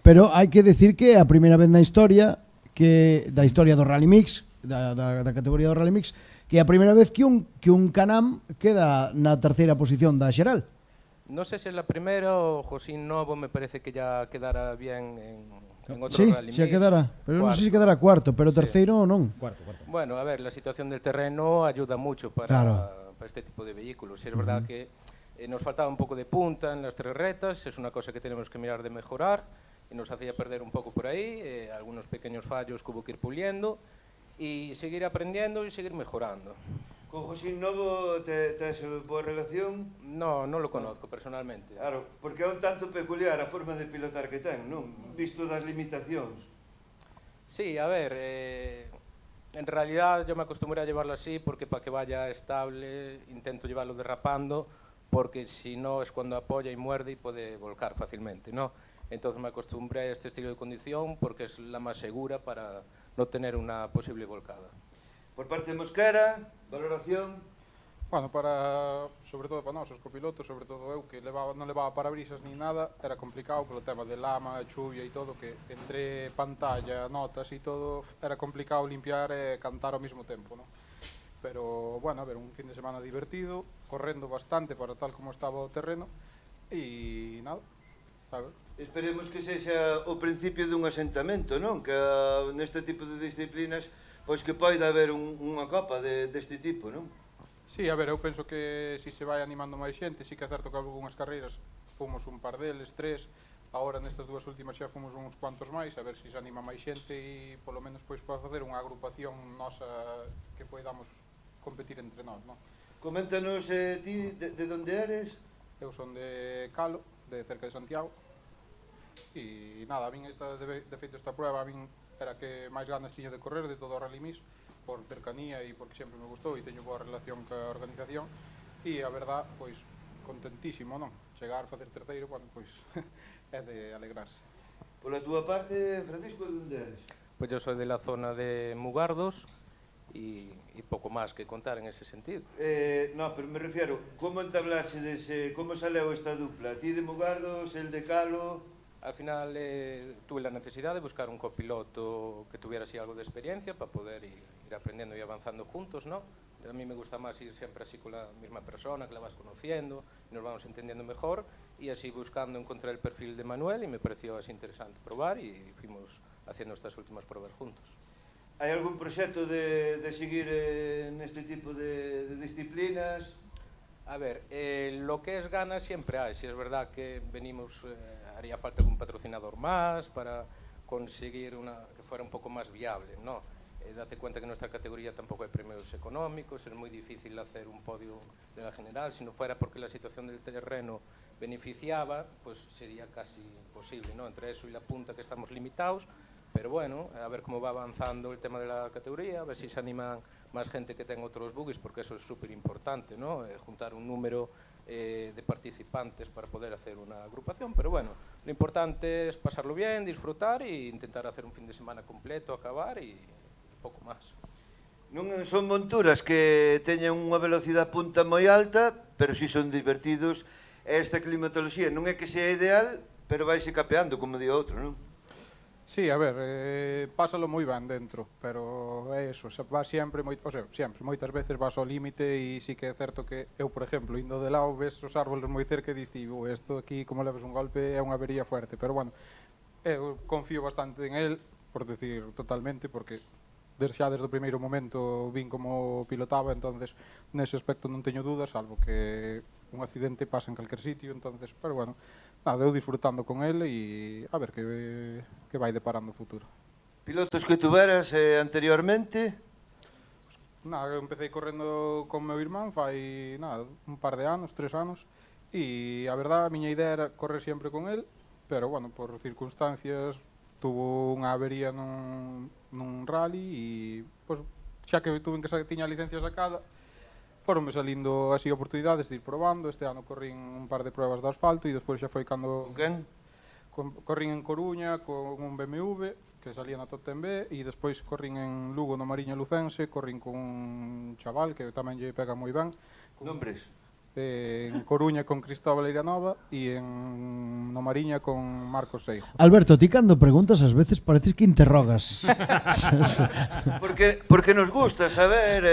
Pero hai que decir que a primeira vez na historia da historia do Rally Mix, da categoría do Rally Mix, que é a primeira vez que un Can-Am queda na terceira posición da xeral. No sé si es la primera o Josín Novo me parece que ya quedara bien en otro sí, Rally Mix. Sí, xa quedara, pero non sei se quedara cuarto, pero terceiro non. Cuarto. Bueno, a ver, la situación del terreno ayuda mucho para este tipo de vehículos. Y es verdad que nos faltaba un poco de punta en las 3 retas, es una cosa que tenemos que mirar de mejorar, y nos hacía perder un poco por ahí, algunos pequeños fallos que hubo que ir puliendo, y seguir aprendiendo y seguir mejorando. Con Josín Novo tes boa relación? No, non lo conozco personalmente. Claro, porque é un tanto peculiar a forma de pilotar que ten, non? Visto das limitacións. Sí, a ver, en realidad yo me acostumbré a llevarlo así porque para que vaya estable intento llevarlo derrapando, porque si no es cuando apoya y muerde y puede volcar fácilmente, ¿no? Entonces me acostumbré a este estilo de condición porque es la más segura para no tener una posible volcada. Por parte de Mosquera, valoración? Bueno, sobre todo para nós, os copilotos, sobre todo eu, que non levaba parabrisas ni nada, era complicado polo tema de lama, chuvia e todo, que entre pantalla, notas e todo, era complicado limpiar e cantar ao mesmo tempo, non? Pero, bueno, a ver, un fin de semana divertido, correndo bastante para tal como estaba o terreno, e nada, a ver. Esperemos que sexa o principio dun asentamento, non? Que neste tipo de disciplinas, pois que poida haber unha copa deste tipo, non? Sí, a ver, eu penso que se vai animando máis xente, sí que é certo que algunhas carreiras fomos un par deles, 3, agora nestas 2 últimas xa fomos uns cuantos máis, a ver se anima máis xente e polo menos pois para facer unha agrupación nosa que poidamos competir entre nós, non? Coméntanos ti de onde eres? Eu son de Calo, de cerca de Santiago, e nada, a min de feito esta prueba a min era que máis ganas tiña de correr de todo o Rally Mix, por cercanía e porque sempre me gustou e teño boa relación ca organización e a verdad, pois, contentísimo, non? Chegar a facer terceiro, bueno, pois, é de alegrarse. Pola túa parte, Francisco, de onde eres? Pues yo soy de la zona de Mugardos y poco más que contar en ese sentido. No, pero me refiero, como entablaxedes, como saleu esta dupla? Ti de Mugardos, el de Calo... Al final tuve la necesidad de buscar un copiloto que tuviera así algo de experiencia para poder ir aprendiendo y avanzando juntos, ¿no? A mí me gusta más ir siempre así con la misma persona, que la vas conociendo, y nos vamos entendiendo mejor, y así buscando encontré el perfil de Manuel y me pareció así interesante probar y fuimos haciendo estas últimas pruebas juntos. ¿Hay algún proyecto de seguir en este tipo de disciplinas? A ver, lo que es ganas siempre hay, si es verdad que venimos, haría falta un patrocinador más para conseguir que fuera un poco más viable, ¿no? Date cuenta que en nuestra categoría tampoco hay premios económicos, es muy difícil hacer un podio de la general, si no fuera porque la situación del terreno beneficiaba, pues sería casi imposible, ¿no? Entre eso y la punta que estamos limitados, pero bueno, a ver cómo va avanzando el tema de la categoría, a ver si se animan más gente que tenga otros buggies, porque eso es súper importante, ¿no? Juntar un número de participantes para poder hacer una agrupación, pero bueno, lo importante es pasarlo bien, disfrutar e intentar hacer un fin de semana completo, acabar y pouco máis. Non son monturas que teñen unha velocidade punta moi alta, pero si son divertidos. Esta climatoloxía non é que sea ideal, pero vaise capeando, como di outro, non? Sí, a ver, pásalo moi ben dentro, pero é eso, va sempre, moitas veces vas ao límite e sí que é certo que eu, por exemplo, indo de lado, ves os árboles moi cerca e diste, isto aquí, como leves un golpe, é unha avería fuerte, pero bueno, eu confío bastante en el, por decir totalmente, porque xa desde o primeiro momento vin como pilotaba, entonces nese aspecto non teño dudas, salvo que un accidente pasa en calquer sitio, entonces, pero bueno, nada, eu disfrutando con ele e a ver que vai deparando o futuro. Pilotos que tuveras anteriormente? Nada, eu empecé correndo con meu irmán fai, nada, un par de anos, 3 anos, e a verdade, a miña idea era correr sempre con el, pero bueno, por circunstancias tuvo unha avería nun rally e pues, xa que tuve que tiña a licencia sacada, foronme salindo así oportunidades de ir probando. Este ano corrín un par de pruebas de asfalto e despois xa foi cando... Con quen? Corrín en Coruña con un BMW que salía na Top Ten B, e despois corrín en Lugo no Mariña Lucense, corrín con un chaval que tamén lle pega moi ben. Nombres? En Coruña con Cristóbal Eiranova e no Mariña con Marcos Seijo. Alberto, ti cando preguntas ás veces pareces que interrogas. Porque nos gusta saber,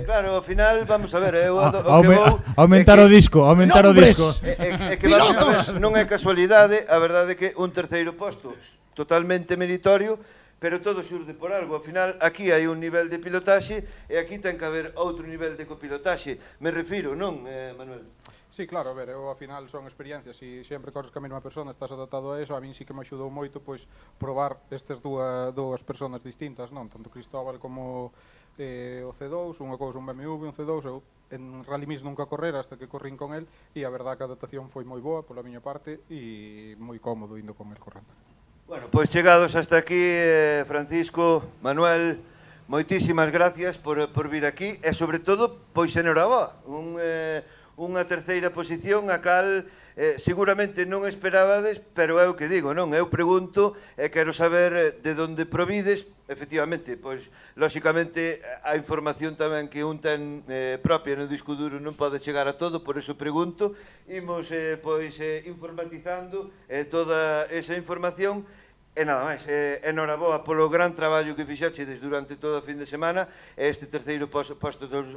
claro, ao final, vamos a ver, aumentar o disco, aumentar o disco. É que vamos a ver, non é casualidade, a verdade é que un terceiro posto totalmente meritorio, pero todo xurde por algo. Ao final, aquí hai un nivel de pilotaxe e aquí ten que haber outro nivel de copilotaxe. Me refiro, non, Manuel? Sí, claro, a ver, eu ao final son experiencias e sempre corres ca mesma persona, estás adaptado a eso, a min sí que me axudou moito pois probar estas dúas personas distintas, non? Tanto Cristóbal como o C2, unha cousa un BMW, un C2, eu en Rally Mix nunca correra hasta que corrín con el e a verdad que a adaptación foi moi boa pola miña parte e moi cómodo indo con el correndo. Bueno, pois chegados hasta aquí, Francisco, Manuel, moitísimas gracias por vir aquí e, sobre todo, pois enhoraboa. Unha terceira posición a cal seguramente non esperabades, pero é o que digo, non? Eu pregunto e quero saber de onde provides. Efectivamente, pois, lóxicamente, a información tamén que un ten propia no disco duro non pode chegar a todo, por eso pregunto. Imos, pois, informatizando toda esa información. E nada máis, enhoraboa polo gran traballo que fixaxedes durante todo o fin de semana e este terceiro posto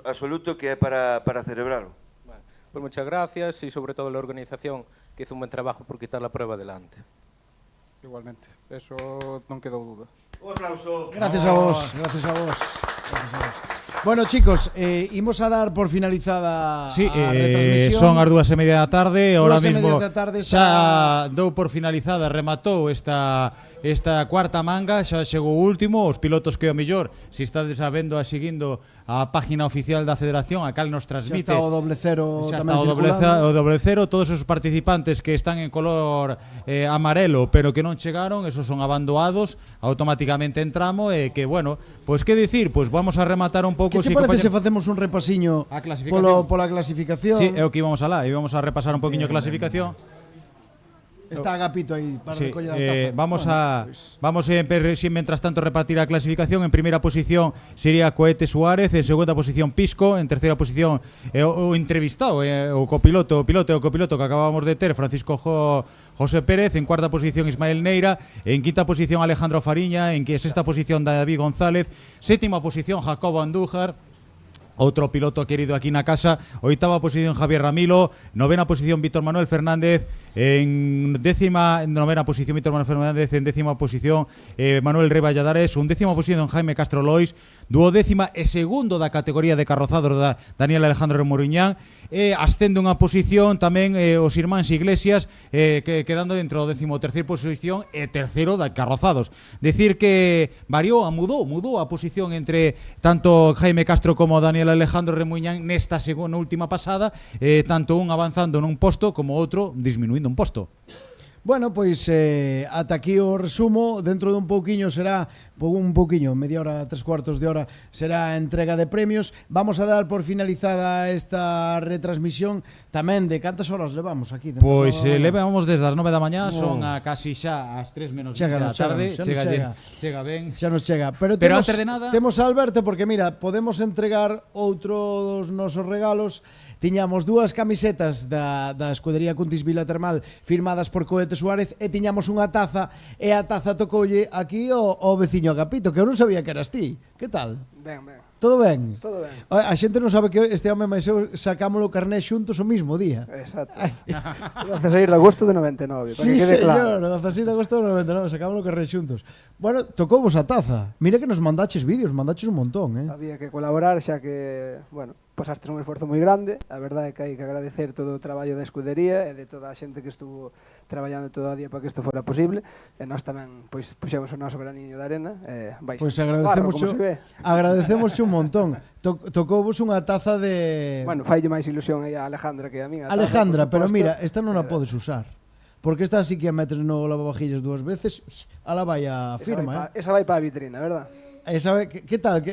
absoluto que é para celebrarlo. Bueno, pues muchas gracias e sobre todo a organización que hizo un buen trabajo por quitar la prueba delante. Igualmente, eso non quedou duda. Un aplauso. Gracias a vos, gracias a vos. Gracias a vos. Bueno, chicos, imos a dar por finalizada a retransmisión. Son as 2:30 da tarde, ahora mismo tarde xa dou por finalizada, rematou esta cuarta manga, xa chegou o último, os pilotos que o mellor, se estades vendo a seguindo a página oficial da Federación, a cal nos transmite. Xa está o doble cero tamén circulando. O doble cero, todos os participantes que están en color amarelo, pero que non chegaron, esos son abandoados, automáticamente entramos e que, bueno, pois que dicir, pois vamos a rematar un pouco. Que te parece se facemos un repasiño pola clasificación? Sí, é o que íbamos alá, íbamos a repasar un poquinho a clasificación. Está Agapito aí para recoller a taza. Vamos mientras tanto repartir a clasificación. En primeira posición sería Cohete Suárez, en segunda posición Pisco, en terceira posición o entrevistado, o copiloto que acabamos de ter, Francisco José Pérez, en cuarta posición Ismael Neira, en quinta posición Alejandro Fariña, en sexta posición David González, séptima posición Jacobo Andújar, outro piloto querido aquí na casa, oitava posición Javier Ramilo, novena posición Víctor Manuel Fernández, en novena posición Víctor Manuel Fernández, en décima posición Manuel Rey Valladares, undécima posición Jaime Castro Lois, duodécima e segundo da categoría de carrozados da Daniel Alejandro Moriñán, e ascende unha posición tamén os irmáns Iglesias, que quedando dentro do 13ª posición e terceiro da carrozados. Decir que mudou a posición entre tanto Jaime Castro como Daniel Alejandro Remuñán nesta segunda última pasada, tanto un avanzando nun posto como outro disminuindo un posto. Bueno, pois ata aquí o resumo. Dentro dun pouquiño será media hora, 3/4 de hora será a entrega de premios. Vamos a dar por finalizada esta retransmisión tamén de cantas horas levamos aquí. Pois levamos desde as 9 da mañá, son a casi xa as 3 menos 20 da tarde. Chega ben. Xa nos chega. Pero antes de nada temos a Alberto, porque mira, podemos entregar outro dos nosos regalos. Tiñamos dúas camisetas da escudería Cuntis Vila Termal firmadas por Cohete Suárez e tiñamos unha taza, e a taza tocoulle aquí ao veciño Agapito, que eu non sabía que eras ti. Que tal? Ben. Todo ben? Todo ben. A xente non sabe que este home máis eu sacámoslo o carné xuntos o mismo día. Exacto. 16 de agosto de 99, para sí, que quede claro. Sí, señor, 16 de agosto de 99, sacámoslo o carné xuntos. Bueno, tocouvos a taza. Mira que nos mandaches vídeos, mandaches un montón, Había que colaborar, xa que, bueno, pasastes un esforzo moi grande. A verdade é que hai que agradecer todo o traballo da escudería e de toda a xente que estuvo traballando todo o día para que isto fora posible, e nós tamén pois puxemos o noso graniño de arena. Pois agradecemos un montón. Tocouvos unha taza de... Bueno, faille máis ilusión aí a Alejandra que a min. Alejandra, pero mira, esta non a podes usar, porque esta sí que a metes no lavavajillas 2 veces, ala vai a firma, Esa vai para a vitrina, verdad? Esa vai, que tal?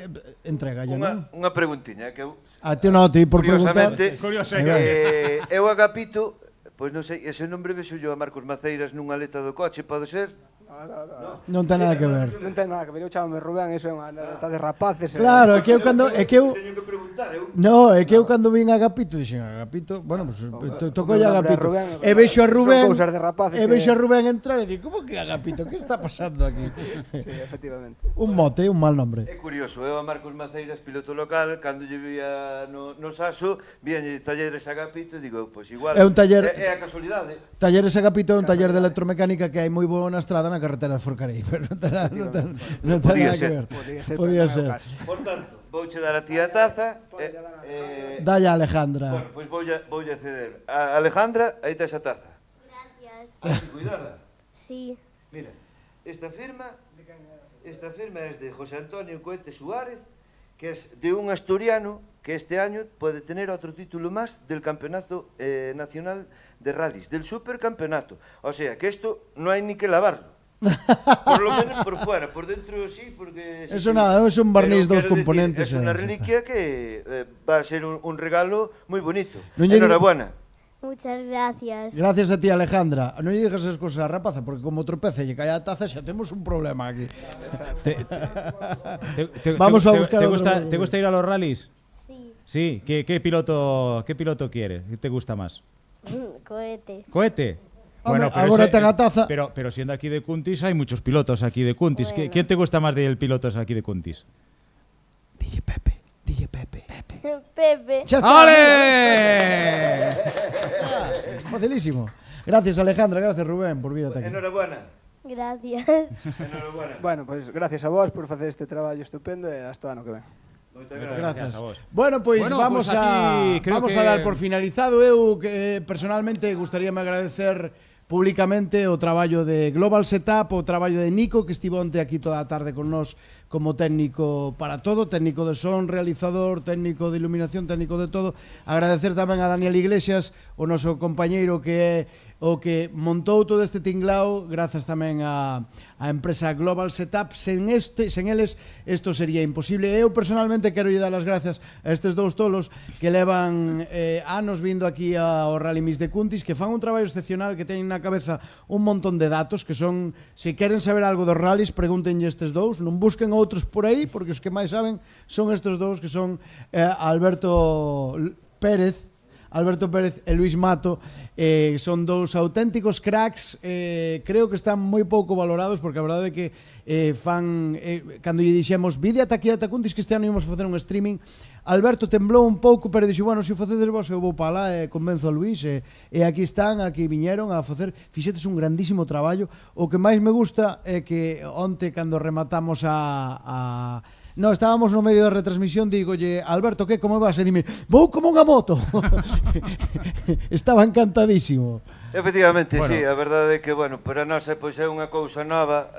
Entrega ya, non? Unha preguntiña que eu... Te noto, por preguntar. Eu Agapito, pois non sei, ese nombre vexo yo a Marcos Maceiras nunha aleta do coche, pode ser? Non ten nada que ver. Non ten nada que ver, eu chamame Rubén, iso é unha anécdota de rapaces. Claro, é que eu cando... Teño que preguntar, No, é que eu cando vin a Agapito, dixen, Agapito, bueno, pues tocolle a Agapito. E vexo a Rubén, entrar e digo, como que Agapito, que está pasando aquí? Sí, efectivamente. Un mote, un mal nombre. É curioso, eu a Marcos Maceiras, piloto local, cando lle vía no Saso, víanlle talleres Agapito e digo, pois igual, é un taller, é a casualidade. Talleres Agapito é un taller de electromecánica que hai moi boa na estrada na carretera de Forcarei, pero non ten nada que ver. Podía ser. Por tanto, vouche dar a ti a taza. Dalle a Alejandra. Bueno, pois voulle ceder. A Alejandra, aí tes a taza. Gracias. Cuidada. Sí. Mira, esta firma es de José Antonio Coete Suárez, que es de un asturiano que este año puede tener otro título más del Campeonato Nacional de Rallys, del Supercampeonato. O sea, que esto no hay ni que lavarlo. Por lo menos por fuera, por dentro sí, porque... Eso nada, es un barniz dos componentes. Es una reliquia que va a ser un regalo muy bonito. No Enhorabuena. Muchas gracias. Gracias a ti, Alejandra. Non lle digas esas cosas a rapaza, porque como tropece e lle cae a taza, xa temos un problema aquí. Vamos a buscar ¿Te gusta ir a los rallies? Sí. ¿Qué piloto quieres? ¿Qué te gusta más? Cohete. ¿Cohete? Bueno, agora ten a taza. Pero siendo aquí de Cuntis, hay muchos pilotos aquí de Cuntis. Bueno. ¿Quién te gusta más de pilotos aquí de Cuntis? DJ Pepe. Pepe. ¡Ya está! ¡Ale! Facilísimo. Gracias, Alejandra. Gracias, Rubén, por vir ata aquí. Enhorabuena. Gracias. Enhorabuena. Bueno, pues gracias a vos por facer este traballo estupendo e hasta o ano que ven. Gracias a vos. Bueno, pois vamos a dar por finalizado. Eu que personalmente gustaríame agradecer públicamente o traballo de Global Setup, o traballo de Nico, que estivo onte aquí toda a tarde con nós como técnico para todo, técnico de son, realizador, técnico de iluminación, técnico de todo. Agradecer tamén a Daniel Iglesias, o noso compañeiro que é o que montou todo este tinglao, grazas tamén a empresa Global Setup. Sen eles isto sería imposible. Eu personalmente quero lle dar as gracias a estes dous tolos que levan anos vindo aquí ao Rally Mix de Cuntis, que fan un traballo excepcional, que teñen na cabeza un montón de datos, que son, se queren saber algo dos rallies, pregúntenlle estes dous, non busquen outros por aí, porque os que máis saben son estes dous, que son Alberto Pérez e Luis Mato. Son dous auténticos cracks. Creo que están moi pouco valorados, porque a verdade é que cando lle dixemos vide ata aquí ata Cuntis, que este ano íbamos a facer un streaming, Alberto temblou un pouco, pero dixo, bueno, se o facedes vos eu vou para lá e convenzo a Luis, e aquí están, aquí viñeron a facer, fixetes un grandísimo traballo. O que máis me gusta é que onte, cando rematamos no, estábamos no medio da retransmisión, digolle, Alberto, que, como vas? E dime, vou como unha moto. Estaba encantadísimo. Efectivamente, bueno. Sí, a verdade é que, bueno, para nós pois é unha cousa nova.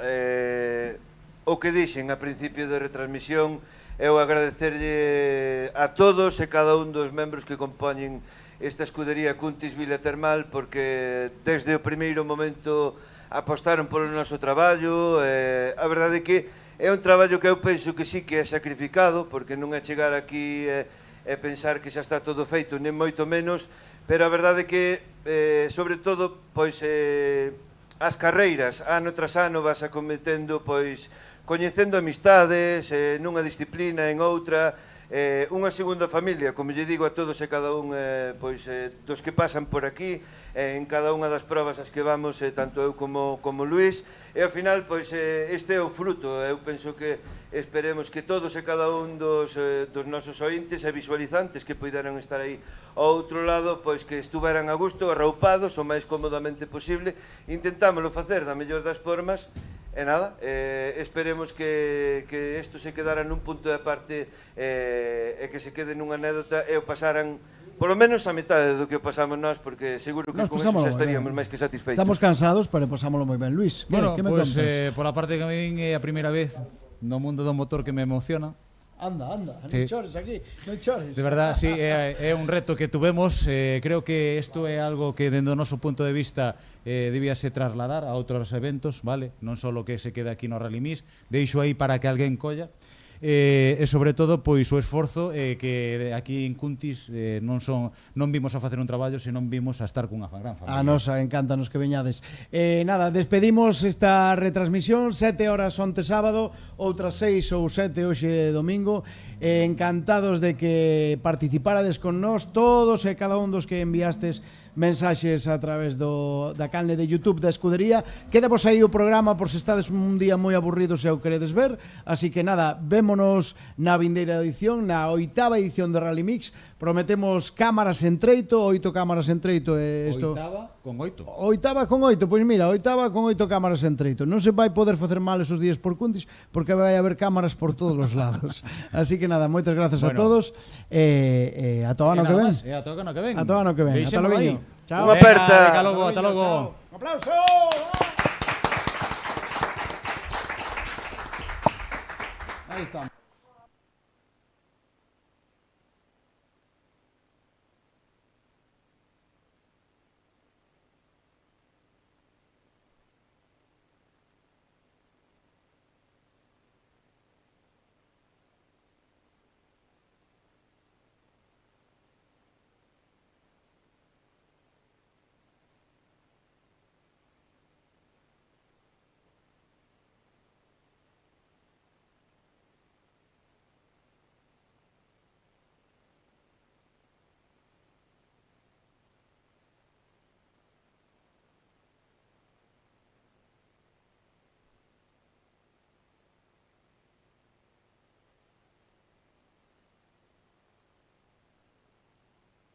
O que dixen a principio de retransmisión, eu agradecerlle a todos e cada un dos membros que compoñen esta escudería Cuntis Vila Termal, porque desde o primeiro momento apostaron polo noso traballo. A verdade é que é un traballo que eu penso que sí que é sacrificado, porque non é chegar aquí e pensar que xa está todo feito, nem moito menos, pero a verdade é que, sobre todo, pois, as carreiras, ano tras ano, vas acometendo, pois, coñecendo amistades, nunha disciplina, en outra, unha segunda familia, como lle digo a todos e cada un pois, dos que pasan por aquí, en cada unha das probas as que vamos, tanto eu como Luis, e ao final, pois, este é o fruto. Eu penso que esperemos que todos e cada un dos nosos ointes e visualizantes que poideran estar aí ao outro lado, pois que estuveran a gusto, arroupados, o máis cómodamente posible. Intentámoslo facer da mellor das formas, e nada, esperemos que isto se quedara nun punto de aparte e que se quede nunha anécdota e o pasaran polo menos a metade do que o pasamos nós, porque seguro que con eso xa estaríamos máis que satisfeitos. Estamos cansados, pero pasámoslo moi ben. Luis, bueno, que me pues, contas? Por a parte que a min é a primeira vez no mundo do motor que me emociona. Anda, sí. Non chores aquí, non chores. De verdad, sí, é un reto que tuvemos. Creo que isto é algo que, dentro do noso punto de vista, debíase trasladar a outros eventos, vale? Non só que se queda aquí no Rally Mix, deixo aí para que alguén colla. e sobre todo pois o esforzo que aquí en Cuntis non vimos a facer un traballo, senón vimos a estar cunha gran familia. A nosa, encántanos que veñades. Nada, despedimos esta retransmisión, 7 horas onte sábado, outras 6 ou 7 hoxe domingo. Encantados de que participarades con nós, todos e cada un dos que enviastes mensaxes a través da canle de YouTube da Escudería. Quedamos aí o programa por se estades un día moi aburridos e o queredes ver, así que nada, vémonos na vindeira edición, na 8ª edición de Rally Mix. Prometemos cámaras en treito, 8 cámaras en treito. 8ª con 8. 8ª con 8, pois mira, 8ª con 8 cámaras en treito. Non se vai poder facer mal esos días por Cuntis, porque vai haber cámaras por todos os lados. Así que nada, moitas gracias a todos. Ata o ano que ven. Ata o ano que ven. Ata o ano que ven. Ata logo. Chao. Unha aperta. Ata logo. Un aplauso. Ahí está.